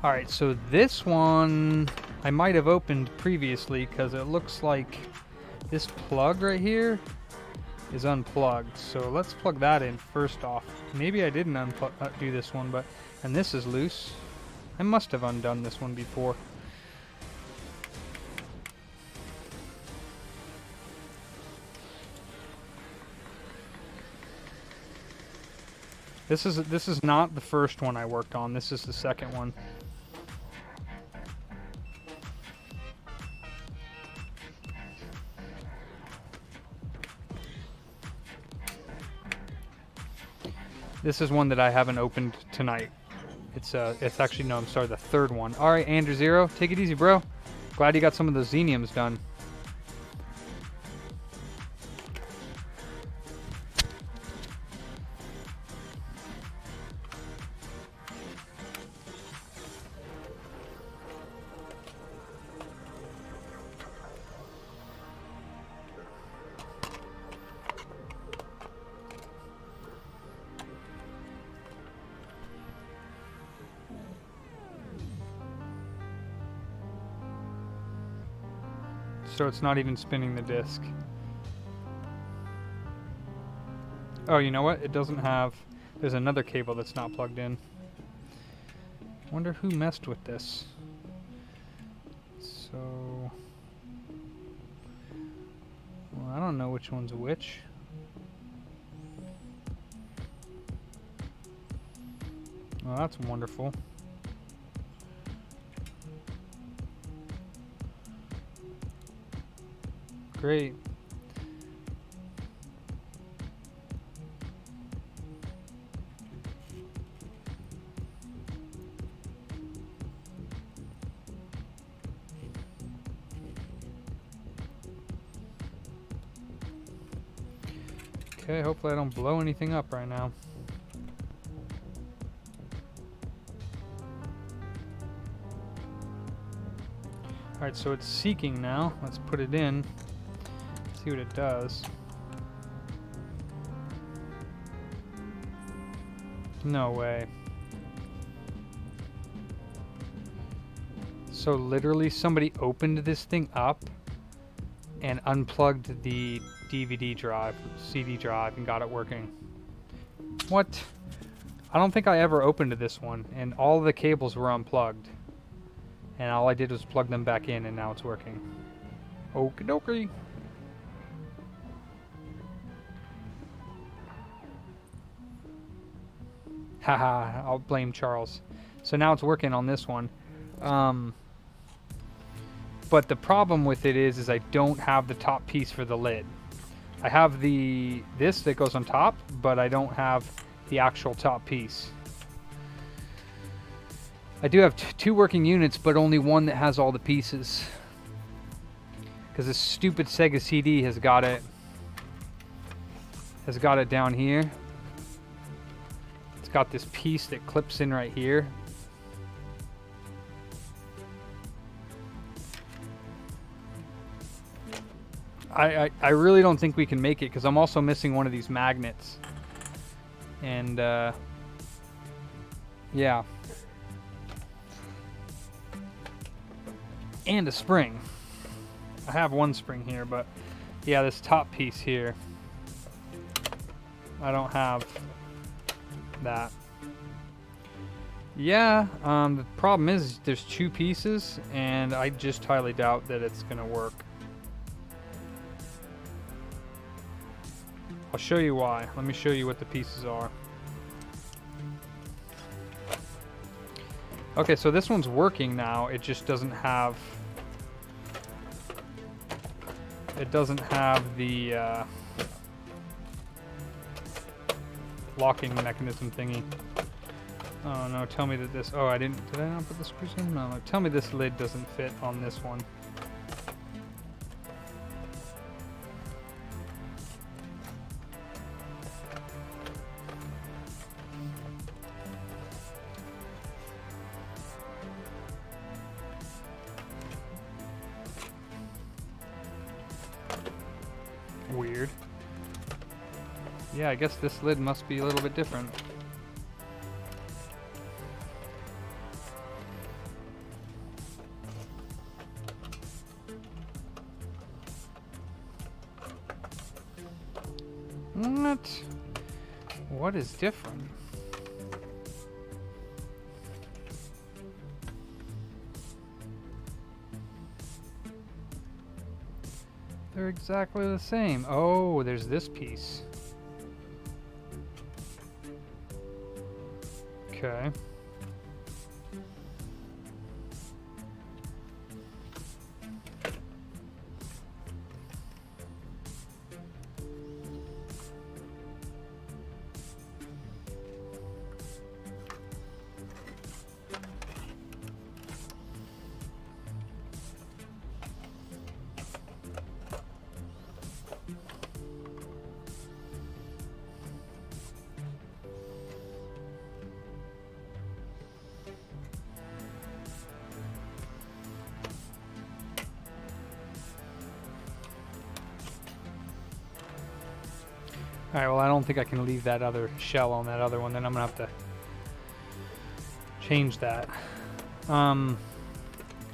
Alright, so this one I might have opened previously because it looks like this plug right here is unplugged. So let's plug that in first off. Maybe I didn't do this one, but... And this is loose. I must have undone this one before. This is not the first one I worked on. This is the second one. This is one that I haven't opened tonight. It's actually, no, I'm sorry, the third one. All right, Andrew Zero, take it easy, bro. Glad you got some of those xeniums done. So it's not even spinning the disc. Oh, you know what? It doesn't have... There's another cable that's not plugged in. Wonder who messed with this. So... Well, I don't know which one's which. Well, that's wonderful. Great. Okay, hopefully I don't blow anything up right now. Alright, so it's seeking now. Let's put it in. See what it does. No way. So literally somebody opened this thing up and unplugged the DVD drive, CD drive, and got it working. What? I don't think I ever opened this one, and all the cables were unplugged. And all I did was plug them back in, and now it's working. Okie dokie. Haha, I'll blame Charles. So now it's working on this one. But the problem with it is I don't have the top piece for the lid. I have this that goes on top, but I don't have the actual top piece. I do have two working units, but only one that has all the pieces. Because this stupid Sega CD has got it down here. It's got this piece that clips in right here. I really don't think we can make it because I'm also missing one of these magnets. And yeah. And a spring. I have one spring here, but yeah, this top piece here, I don't have that. Yeah, the problem is there's two pieces, and I just highly doubt that it's gonna work. I'll show you why. Let me show you what the pieces are. Okay, so this one's working now. It just doesn't have... It doesn't have the locking mechanism thingy. Oh no, tell me that this... Oh, did I not put the screws in? No, tell me this lid doesn't fit on this one. Weird. Yeah, I guess this lid must be a little bit different. What? What is different? They're exactly the same. Oh, there's this piece. Okay. Alright, well I don't think I can leave that other shell on that other one, then I'm gonna have to change that.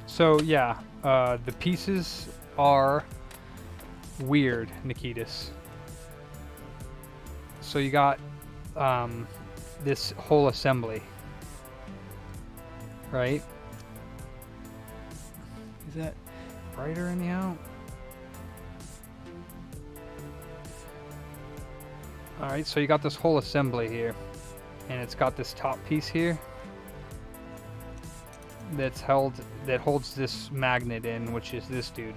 So yeah, the pieces are weird, Nikitas. So you got this whole assembly, right? Is that brighter anyhow? Alright, so you got this whole assembly here, and it's got this top piece here that holds this magnet in, which is this dude.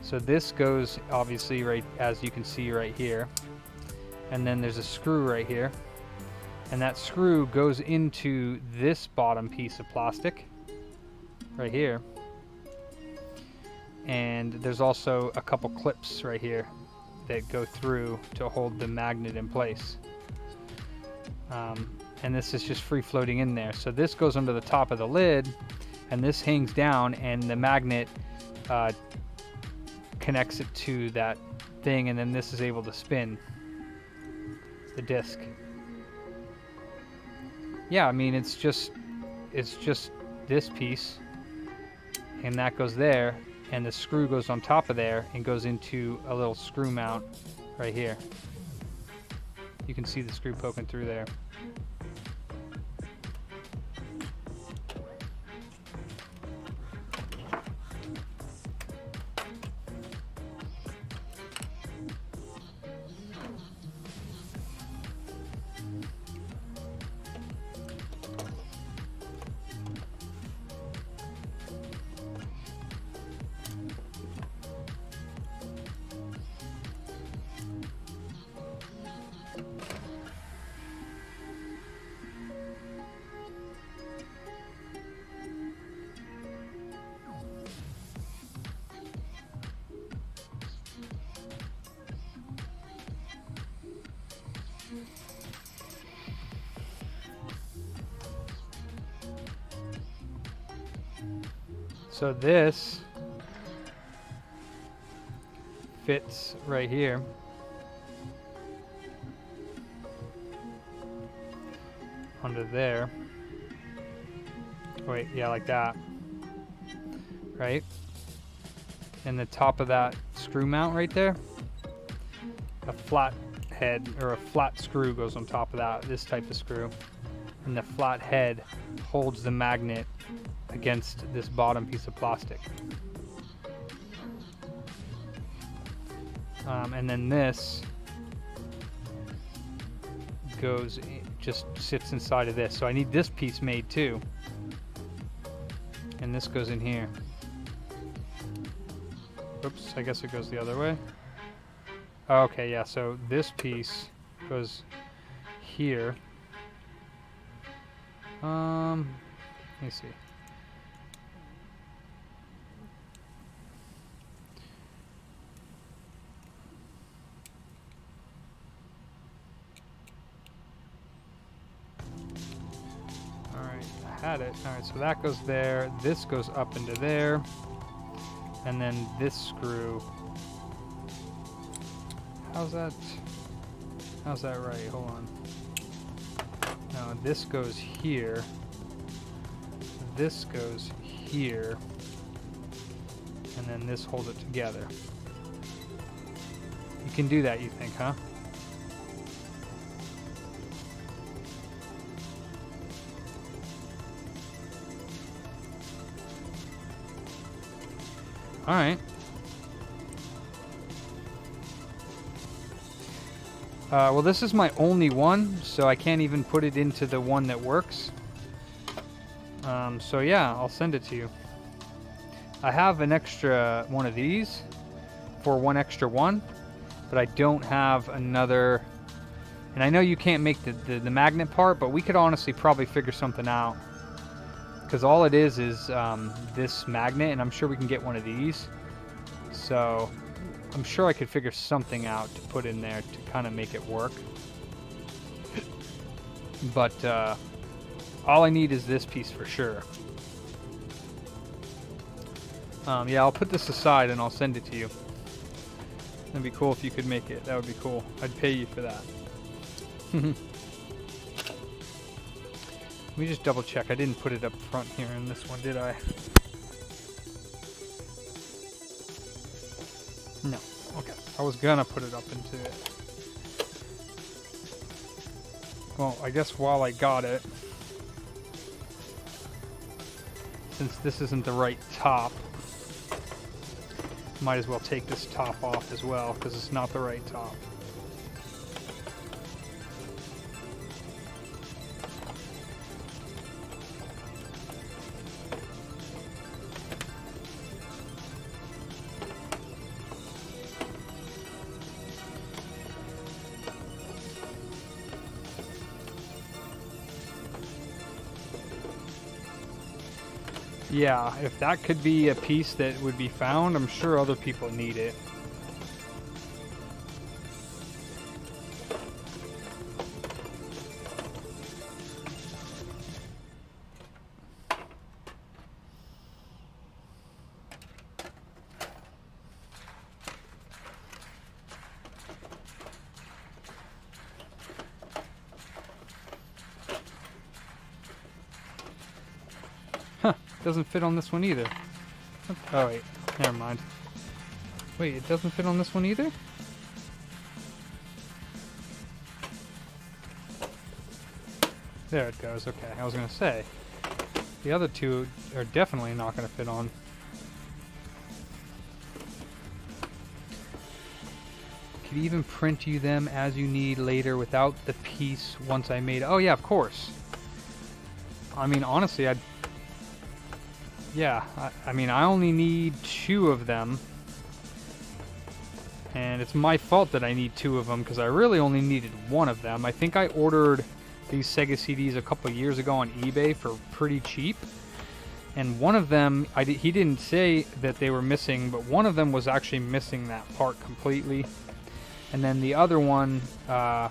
So this goes obviously right, as you can see right here, and then there's a screw right here, and that screw goes into this bottom piece of plastic right here, and there's also a couple clips right here that go through to hold the magnet in place. And this is just free floating in there. So this goes under the top of the lid, and this hangs down, and the magnet connects it to that thing, and then this is able to spin the disc. Yeah, I mean it's just this piece, and that goes there, and the screw goes on top of there and goes into a little screw mount right here. You can see the screw poking through there. So this fits right here. Under there. Wait, yeah, like that. Right? And the top of that screw mount right there, a flat head or a flat screw goes on top of that, this type of screw. And the flat head holds the magnet against this bottom piece of plastic. And then this goes, just sits inside of this. So I need this piece made too. And this goes in here. Oops, I guess it goes the other way. Okay, yeah, so this piece goes here. Let me see. Alright, I had it. Alright, so that goes there. This goes up into there. And then this screw. How's that right? Hold on. No, this goes here. This goes here. And then this holds it together. You can do that, you think, huh? Alright. Well, this is my only one, so I can't even put it into the one that works. So yeah, I'll send it to you. I have an extra one of these for one extra one, but I don't have another. And I know you can't make the magnet part, but we could honestly probably figure something out. Because all it is this magnet, and I'm sure we can get one of these. So I'm sure I could figure something out to put in there to kind of make it work. But all I need is this piece for sure. Yeah, I'll put this aside and I'll send it to you. That'd be cool if you could make it. That would be cool. I'd pay you for that. Let me just double check. I didn't put it up front here in this one, did I? No. Okay. I was gonna put it up into it. Well, I guess while I got it, since this isn't the right top, might as well take this top off as well, because it's not the right top. Yeah, if that could be a piece that would be found, I'm sure other people need it. Doesn't fit on this one either. Oh wait, Never mind. Wait, it doesn't fit on this one either? There it goes. Okay, I was gonna say the other two are definitely not gonna fit on. Could even print you them as you need later without the piece once I made. Oh yeah, of course. I mean, honestly, I mean, I only need 2 of them. And it's my fault that I need 2 of them because I really only needed 1 of them. I think I ordered these Sega CDs a couple years ago on eBay for pretty cheap. And one of them, he didn't say that they were missing, but one of them was actually missing that part completely. And then the other one, I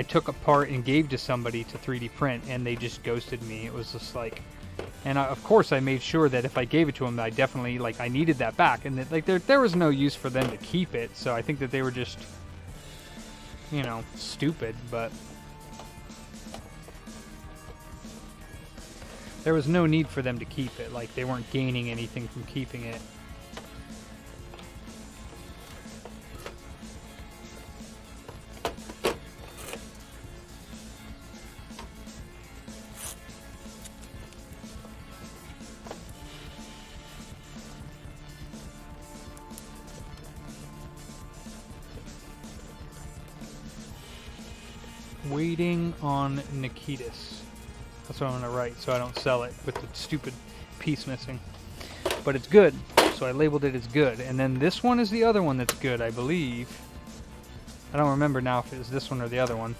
took apart and gave to somebody to 3D print, and they just ghosted me. It was just like, and of course I made sure that if I gave it to them, I definitely, like, I needed that back, and that, like, there was no use for them to keep it. So I think that they were just, you know, stupid, but there was no need for them to keep it. Like, they weren't gaining anything from keeping it. Waiting on Nikitas. That's what I'm going to write so I don't sell it with the stupid piece missing. But it's good, so I labeled it as good. And then this one is the other one that's good, I believe. I don't remember now if it was this one or the other one.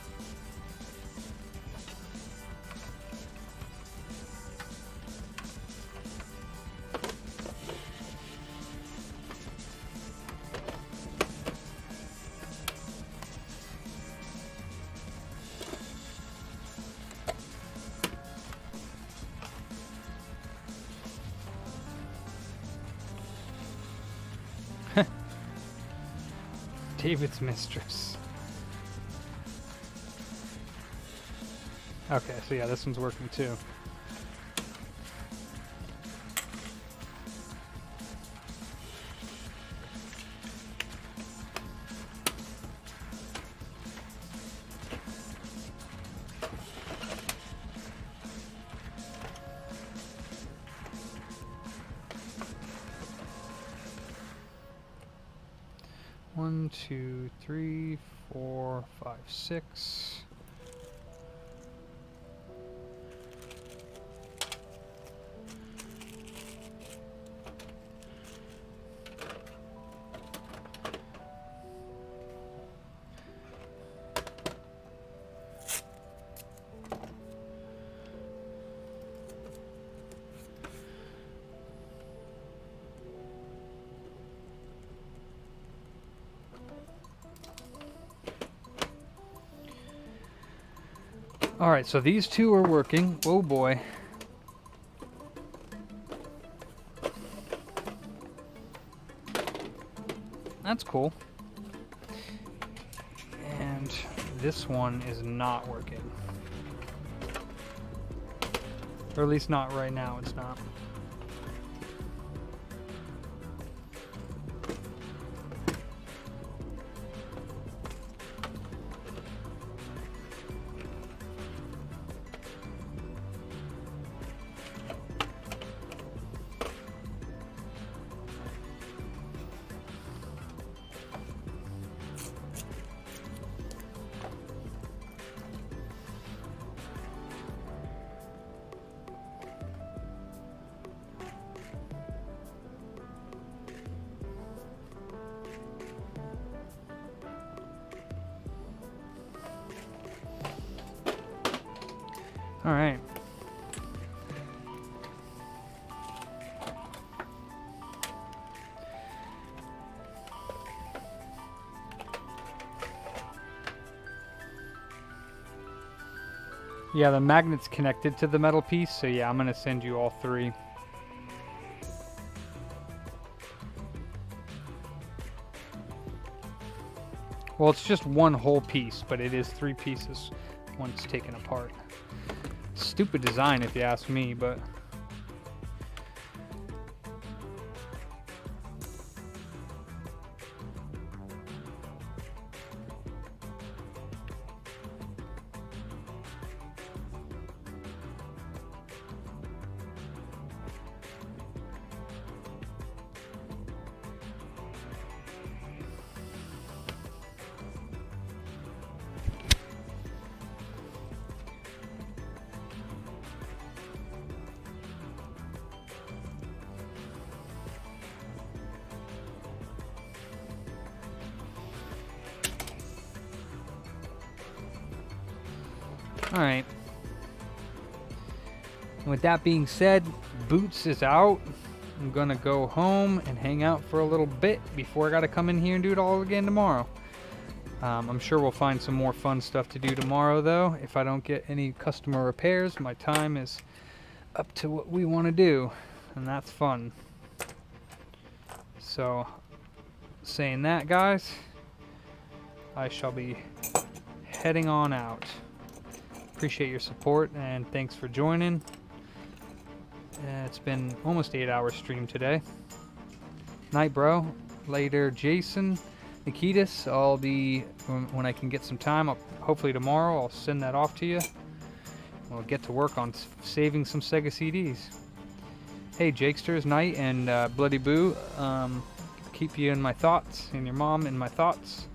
David's mistress. Okay, so yeah, this one's working too. One, two, three, 4, 5, 6. Alright, so these two are working. Oh boy. That's cool. And this one is not working. Or at least not right now, it's not. All right. Yeah, the magnet's connected to the metal piece, so yeah, I'm gonna send you all 3. Well, it's just one whole piece, but it is 3 pieces once taken apart. Stupid design if you ask me, but Alright. With that being said, Boots is out. I'm gonna go home and hang out for a little bit before I gotta come in here and do it all again tomorrow. I'm sure we'll find some more fun stuff to do tomorrow, though. If I don't get any customer repairs, my time is up to what we want to do, and that's fun. So, saying that, guys, I shall be heading on out. Appreciate your support, and thanks for joining. It's been almost 8-hour stream today. Night, bro. Later, Jason. Nikitas, I'll be, when I can get some time, hopefully tomorrow, I'll send that off to you. We'll get to work on saving some Sega CDs. Hey, Jakesters, Night, and Bloody Boo, keep you in my thoughts, and your mom in my thoughts.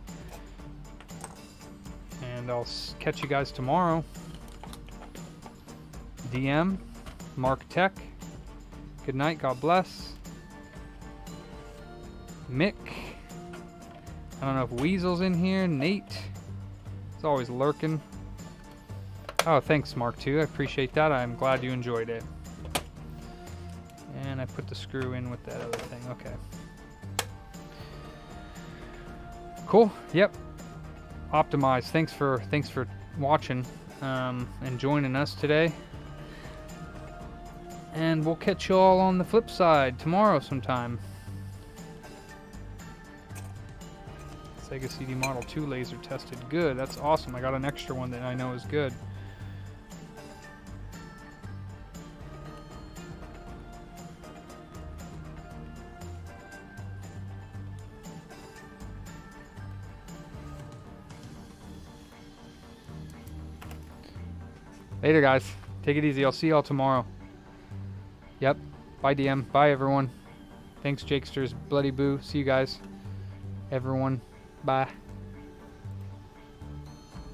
And I'll catch you guys tomorrow. DM, Mark Tech, good night, God bless. Mick, I don't know if Weasel's in here. Nate, he's always lurking. Oh, thanks, Mark, too. I appreciate that. I'm glad you enjoyed it. And I put the screw in with that other thing. Okay. Cool. Yep. Optimize. Thanks for watching and joining us today. And we'll catch you all on the flip side tomorrow sometime. Sega CD Model 2 laser tested good. That's awesome. I got an extra one that I know is good. Later, guys. Take it easy. I'll see y'all tomorrow. Yep. Bye, DM. Bye, everyone. Thanks, Jakesters. Bloody Boo. See you guys. Everyone. Bye.